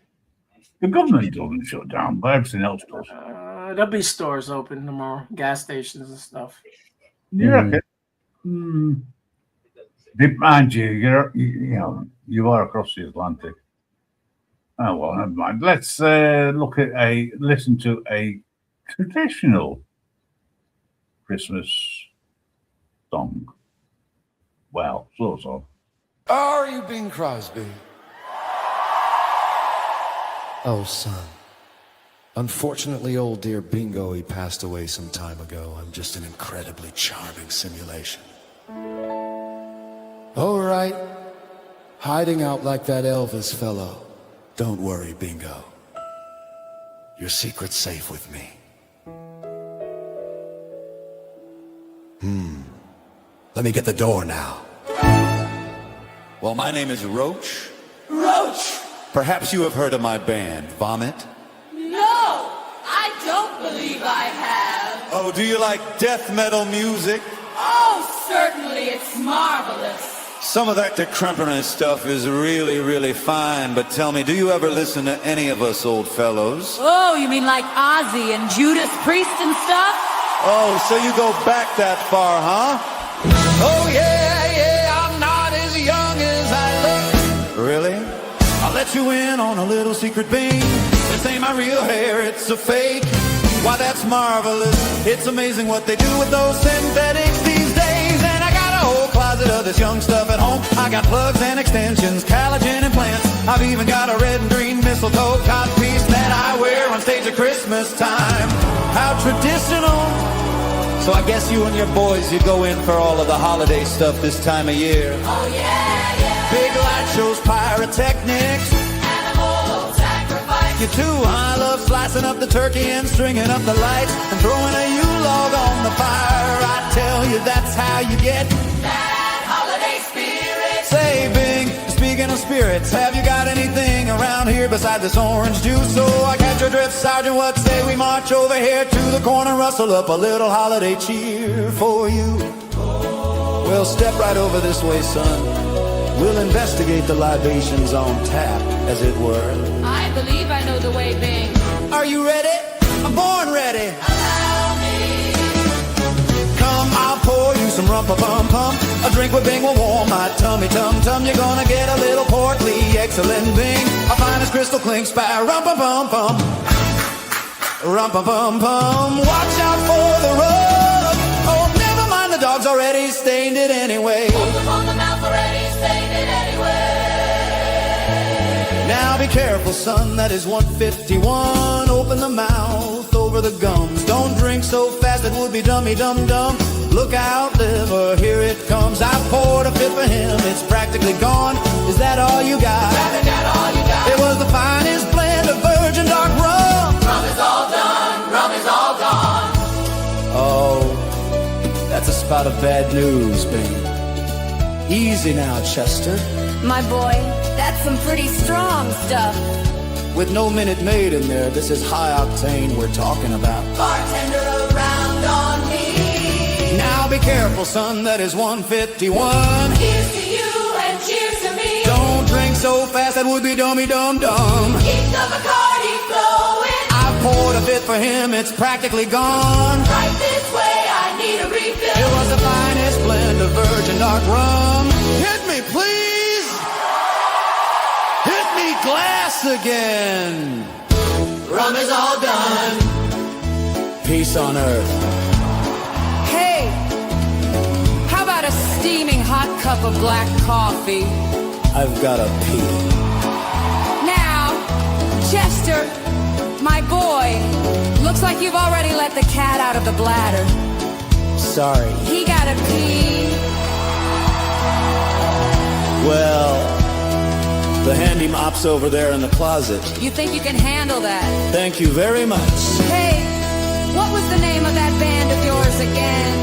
Speaker 12: The government doesn't shut down, but everything else does.
Speaker 9: There'll be stores open tomorrow, gas stations and stuff.
Speaker 12: You reckon? Mind you, you know, you are across the Atlantic. Oh well, never mind. Let's listen to a traditional Christmas song. Well, sort of.
Speaker 2: Are you Bing Crosby? Oh, son. Unfortunately, old dear Bingo, he passed away some time ago. I'm just an incredibly charming simulation. All right. Hiding out like that Elvis fellow. Don't worry, Bingo. Your secret's safe with me. Let me get the door now. Well, my name is Roach. Roach! Perhaps you have heard of my band, Vomit?
Speaker 5: No, I don't believe I have.
Speaker 2: Oh, do you like death metal music?
Speaker 5: Oh, certainly, it's marvelous.
Speaker 2: Some of that decrepit stuff is really, really fine, but tell me, do you ever listen to any of us old fellows?
Speaker 5: Oh, you mean like Ozzy and Judas Priest and stuff?
Speaker 2: Oh, so you go back that far, huh? Oh, yeah, I'm not as young as I look. Really? I'll let you in on a little secret, Bing. This ain't my real hair, it's a fake. Why, that's marvelous. It's amazing what they do with those synthetics these days. And I got a whole closet of this young stuff at home. I got plugs and extensions, collagen implants. I've even got a red and green mistletoe codpiece that I wear on stage at Christmas time. How traditional. So I guess you and your boys, you go in for all of the holiday stuff this time of year.
Speaker 5: Oh, yeah.
Speaker 2: Big light shows, pyrotechnics.
Speaker 5: Animal sacrifice.
Speaker 2: You too, I love slicing up the turkey and stringing up the lights and throwing a Yule-log on the fire. I tell you, that's how you get
Speaker 5: That holiday spirit.
Speaker 2: Say, Bing, speaking of spirits, have you got anything around here besides this orange juice? So I catch your drift, Sergeant. What say we march over here to the corner, rustle up a little holiday cheer for you? Well, step right over this way, son. We'll investigate the libations on tap, as it were.
Speaker 5: I believe I know the way, Bing.
Speaker 2: Are you ready? I'm born ready.
Speaker 5: Allow me.
Speaker 2: Come, I'll pour you some rum-pa-bum-pum. A drink with Bing will warm my tummy tum-tum. You're gonna get a little portly, excellent Bing. Our finest crystal clink spire, rum-pa-bum-pum. Rum-pa-bum-pum. Watch out for the rug. Oh, never mind, the dog's already stained it anyway.
Speaker 5: Hold them on the mouth already, stained it anyway.
Speaker 2: Now be careful, son, that is 151. Open the mouth over the gums. Don't drink so fast, it would be dummy dum-dum. Look out, liver, here it comes. I poured a fit for him, it's practically gone. Is that all you got?
Speaker 5: Is that all you got?
Speaker 2: It was the finest blend of virgin dark rum.
Speaker 5: Rum is all done, rum is all gone.
Speaker 2: Oh, that's a spout of bad news, Bing. Easy now, Chester.
Speaker 5: My boy, that's some pretty strong stuff.
Speaker 2: With no Minute Maid in there, this is high octane we're talking about.
Speaker 5: Bartender around on me.
Speaker 2: Now be careful, son, that is 151.
Speaker 5: Here's to you and cheers to me.
Speaker 2: Don't drink so fast, that would be dummy dum-dum.
Speaker 5: Keep the Bacardi flowing.
Speaker 2: I poured a bit for him, it's practically gone.
Speaker 5: Right this way, I need a refill.
Speaker 2: It was the finest blend of virgin dark rum. Hit me, please! Hit me glass again!
Speaker 5: Rum is all done.
Speaker 2: Peace on earth.
Speaker 13: Hey, how about a steaming hot cup of black coffee?
Speaker 2: I've got a pee.
Speaker 13: Now, Chester, my boy, looks like you've already let the cat out of the bladder.
Speaker 2: Sorry.
Speaker 13: He gotta pee.
Speaker 2: Well, the handy mop's over there in the closet.
Speaker 13: You think you can handle that?
Speaker 2: Thank you very much.
Speaker 13: Hey, what was the name of that band of yours again?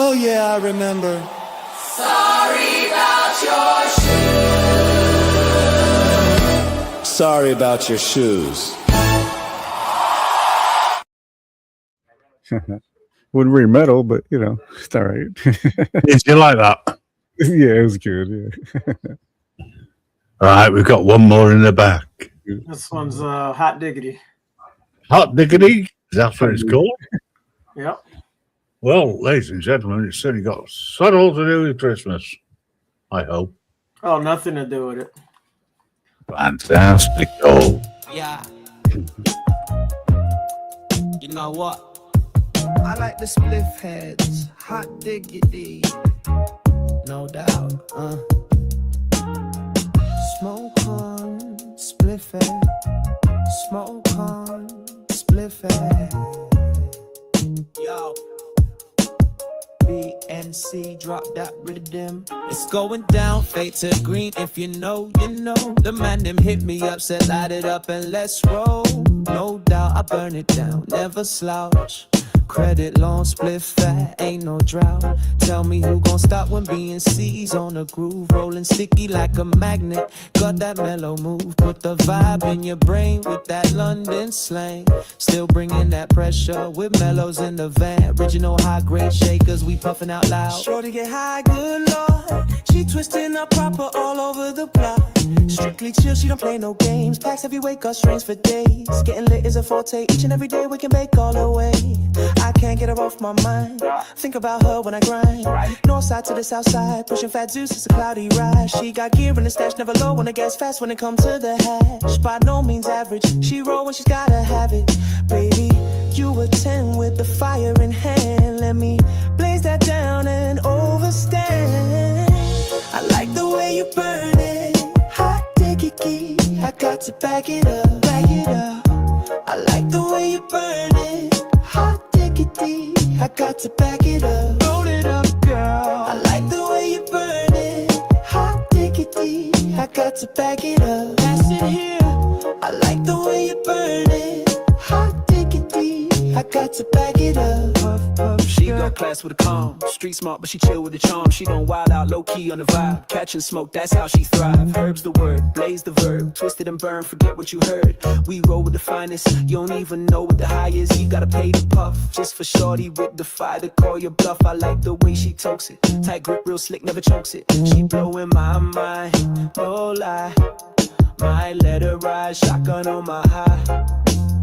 Speaker 2: Oh yeah, I remember.
Speaker 5: Sorry about your shoes.
Speaker 2: Sorry about your shoes.
Speaker 11: Wouldn't really metal, but you know, it's all right.
Speaker 1: Did you like that?
Speaker 11: Yeah, it was good. Yeah.
Speaker 1: All right, we've got one more in the back.
Speaker 9: This one's Hot Diggity.
Speaker 1: Hot Diggity? That's what it's called?
Speaker 9: Yep.
Speaker 1: Well, ladies and gentlemen, it's certainly got subtle to do with Christmas, I hope.
Speaker 9: Oh, nothing to do with it.
Speaker 1: Fantastic. Oh.
Speaker 2: Yeah. You know what? I like the spliff heads, hot diggity, no doubt. Smoke on, spliff head, smoke on, spliff head. Yo. BNC, drop that rhythm. It's going down, fade to green. If you know, you know. The man them hit me up, said light it up and let's roll. No doubt, I burn it down, never slouch. Credit loan, split fat, ain't no drought. Tell me who gon' stop when BNC's on the groove. Rolling sticky like a magnet, got that mellow move. Put the vibe in your brain with that London slang. Still bringing that pressure with mellows in the van. Original high grade shakers, we puffing out loud. Shorty get high, good lord. She twisting up proper all over the block. Strictly chill, she don't play no games. Packs heavyweight, got strings for days. Getting lit is a forte, each and every day we can make all the way. I can't get her off my mind. Think about her when I grind. North side to the south side, pushing fat Zeus, it's a cloudy ride. She got gear in the stash, never low on the gas fast when it comes to the hash. By no means average, she roll when she's gotta have it. Baby, you a 10 with the fire in hand. Let me blaze that down and overstand. I like the way you burn it. Hot diggity, I got to back it up, back it up. I like the way you burn it. Hot diggity, I got to back it up. Roll it up, girl. I like the way you burn it. Hot diggity, I got to back it up. Pass it here. I like the way you burn it. Hot diggity, I got to back it up. Puff, puff, she got class with a calm. Street smart, but she chill with a charm. She don't wild out, low key on the vibe. Catching smoke, that's how she thrive. Herbs the word, blaze the verb. Twisted and burn, forget what you heard. We roll with the finest. You don't even know what the high is. You gotta pay the puff. Just for shorty with the fire to call your bluff. I like the way she tokes it. Tight grip, real slick, never chokes it. She blowing my mind, no lie. Might let her ride, shotgun on my high.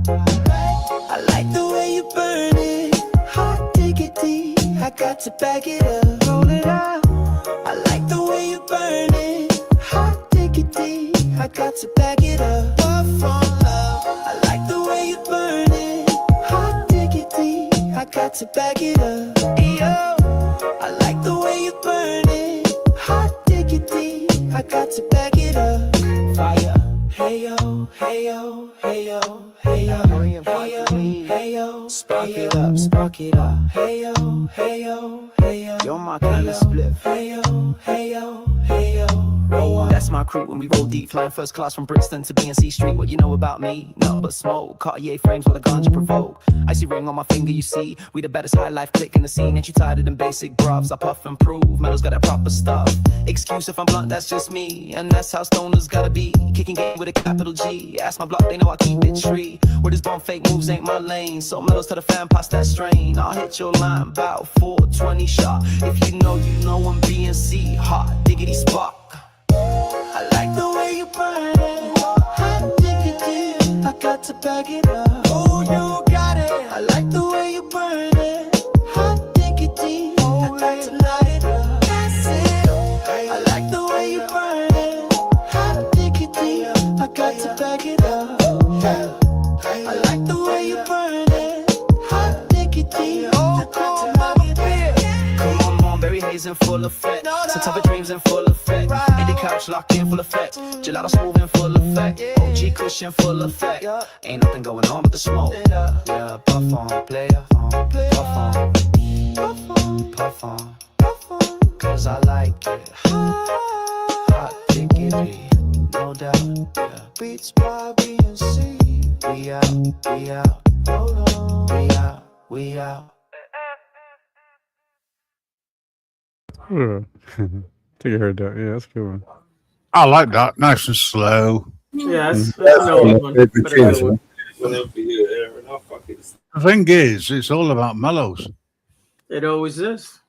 Speaker 2: I like the way you burn it. Hot diggity, I got to back it up. Roll it out. I like the way you burn it. Hot diggity, I got to back it up. Puff on love. I like the way you burn it. Hot diggity, I got to back it up. Yo, I like the way you burn it. Hot diggity, I got to back it up. Fire. Hey yo, hey yo, hey yo, hey yo, hey yo, hey yo, spark it up, spark it up. Hey yo, hey yo, hey yo, you're my kind of split. Hey yo, hey yo, hey yo. That's my crew when we roll deep, flying first class from Brixton to BNC Street. What you know about me? Nothing but smoke. Cartier frames while the ganja provoke. Icy ring on my finger, you see. We the baddest high life click in the scene. Ain't you tired of them basic grubs? I puff and prove. Metal's got that proper stuff. Excuse if I'm blunt, that's just me. And that's how stoners gotta be. Kicking game with a capital G. Ask my block, they know I keep it tree. Where this bomb fake moves ain't my lane. So metals to the fan, pass that strain. I'll hit your line about 420 shot. If you know I'm BNC. Hot diggity spark. I like the way you burn it. Hot diggity, I got to back it up. Oh, you got it. I like the way you burn it. Hot diggity, I got to light it up. That's it. I like the way you burn it. Hot diggity, I got to back it up. I like the way you burn it. Hot diggity, I got to back it up. Come on, berry haze in full effect. Some type of dreams in full effect. In the couch locked in full effect. Gelato smooth in full effect. OG cushion full effect. Ain't nothing going on but the smoke. Yeah, puff on, player. Puff on, puff on. Cause I like it. Hot diggity, no doubt. Yeah. Beats by BNC. We out, we out. Hold on. We out, we out.
Speaker 11: Take your head down. Yeah, that's a good one.
Speaker 1: I like that. Nice and slow.
Speaker 9: Yeah, that's no one.
Speaker 1: The thing is, it's all about mellows.
Speaker 9: It always is.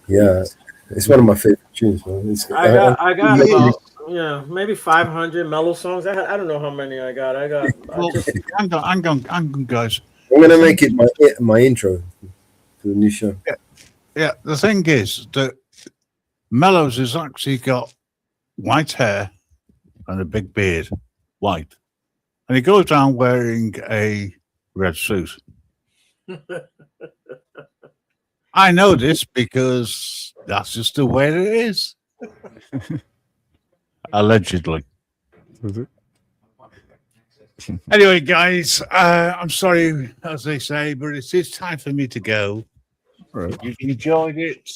Speaker 4: Yeah, it's one of my favorite tunes, man.
Speaker 9: I got about maybe 500 mellow songs. I don't know how many I got.
Speaker 1: Well, hang on, guys.
Speaker 4: I'm gonna make it my intro to the new show.
Speaker 1: Yeah, the thing is that Mellows has actually got white hair and a big beard, white, and he goes down wearing a red suit. I know this because that's just the way it is. Allegedly. Anyway, guys, I'm sorry, as they say, but it is time for me to go.
Speaker 11: Right.
Speaker 1: If you enjoyed it,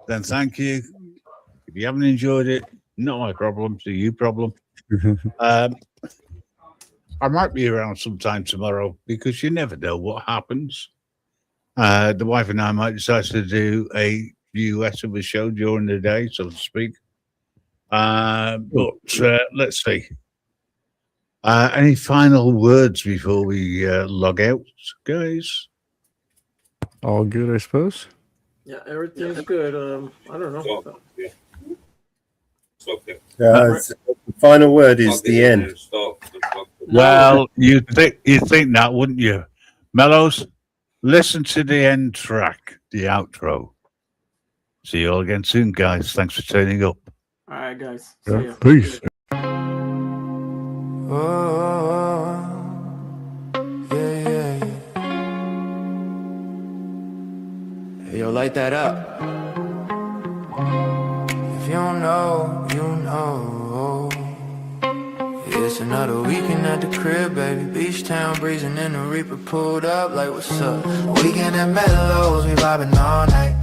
Speaker 1: then thank you. If you haven't enjoyed it, not my problem, it's a you problem. I might be around sometime tomorrow because you never know what happens. The wife and I might decide to do a US of a show during the day, so to speak. But let's see. Any final words before we log out, guys?
Speaker 11: All good, I suppose.
Speaker 9: Yeah, everything's good. I don't know.
Speaker 4: The final word is the end.
Speaker 1: Well, you think that, wouldn't you? Mellows, listen to the end track, the outro. See you all again soon, guys. Thanks for turning up.
Speaker 9: All right, guys. See ya.
Speaker 11: Peace.
Speaker 2: Hey, yo, light that up. If you don't know, you know. It's another weekend at the crib, baby. Beach town, breezing in the Reaper, pulled up like, what's up? Weekend at Mellows, we vibing all night.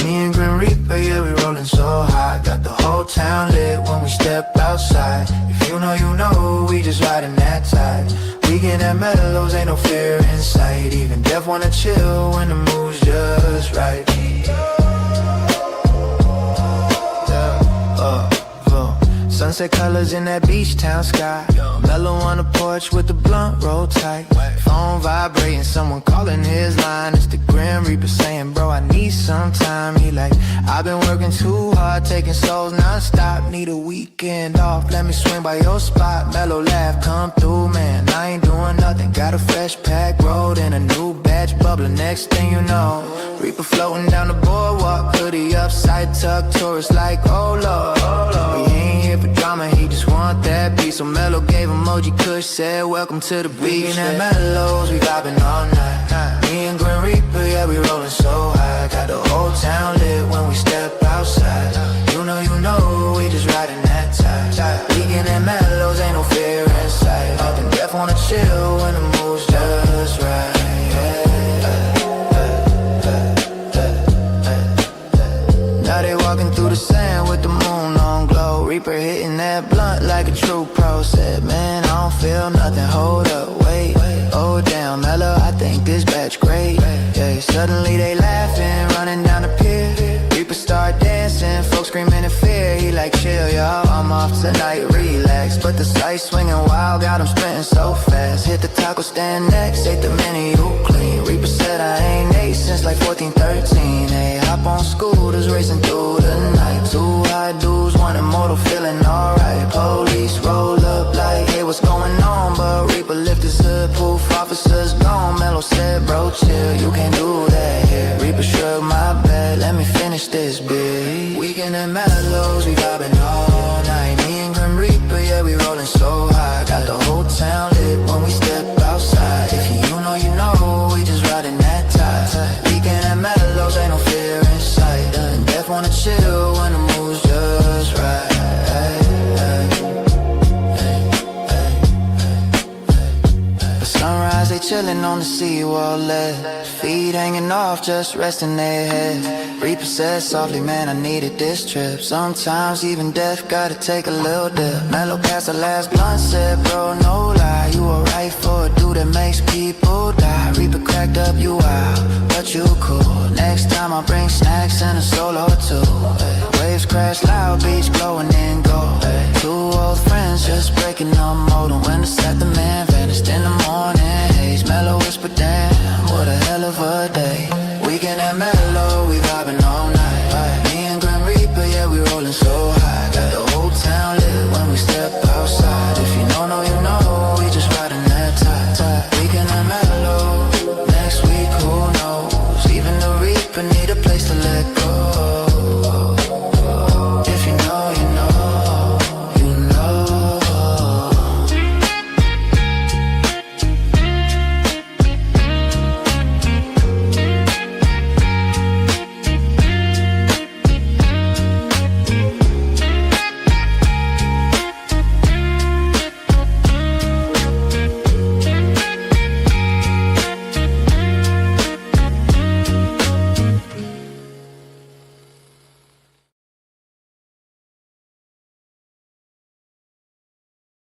Speaker 2: Me and Grim Reaper, yeah, we rolling so high. Got the whole town lit when we step outside. If you know, we just riding that tide. Weekend at Mellows, ain't no fear in sight. Even Def wanna chill when the mood's just right. Sunset colors in that beach town sky. Mellow on the porch with the blunt roll tight. Phone vibrating, someone calling his line. It's the Grim Reaper saying, bro, I need some time. He like, I've been working too hard, taking souls non-stop. Need a weekend off, let me swing by your spot. Mellow laugh, come through, man, I ain't doing nothing. Got a fresh pack road and a new batch bubbling. Next thing you know, Reaper floating down the boardwalk. Hoodie upside tuck, tourists like, oh Lord. We ain't here for drama, he just want that beat. So Mellow gave emoji Kush, said welcome to the beach. And at Mellows, we vibing all night. Me and Grim Reaper, yeah, we rolling so high. Got the whole town lit when we step outside. You know, we just riding that tide. Weekend at Mellows, ain't no fear in sight. Nothing Def wanna chill when the mood's just right. Now they walking through the sand with the moon on glow. Reaper hitting that blunt like a true pro. Said, man, I don't feel nothing, hold up, wait. Oh damn, Mellow, I think this batch great. Yeah, suddenly they laughing, running down the pier. Reaper start dancing, folks screaming in fear. He like, chill y'all, I'm off tonight, relax. But the sight swinging wild, got him sprinting so fast. Hit the taco stand next, ate the menu clean. Reaper said I ain't ate since like 14, 13. Hey, hop on scooters, racing through the night. Two high dudes, one immortal, feeling alright. Police roll up like, hey, what's going on? But Reaper lift his hood, poof, officers gone. Mellow said, bro, chill, you can't do that here. Reaper shrugged my bad, let me finish this bit. Weekend at Mellows, we vibing all night. Me and Grim Reaper, yeah, we rolling so high. Got the whole town lit when we step outside. If you know, we just riding that tide. Weekend at Mellows, ain't no fear in sight. And Def wanna chill when the mood's just right. At sunrise, they chillin' on the seawall ledge. Feet hanging off, just resting their head. Reaper said softly, man, I needed this trip. Sometimes even death gotta take a little dip. Mellow passed the last blunt, said, bro, no lie. You alright for a dude that makes people die. Reaper cracked up, you wild, but you cool. Next time I'll bring snacks and a solo too. Waves crash loud, beach glowing in gold. Two old friends just breaking up mode. And when the set, the man vanished in the morning haze. Mellow whispered, damn, what a hell of a day. falling so hard.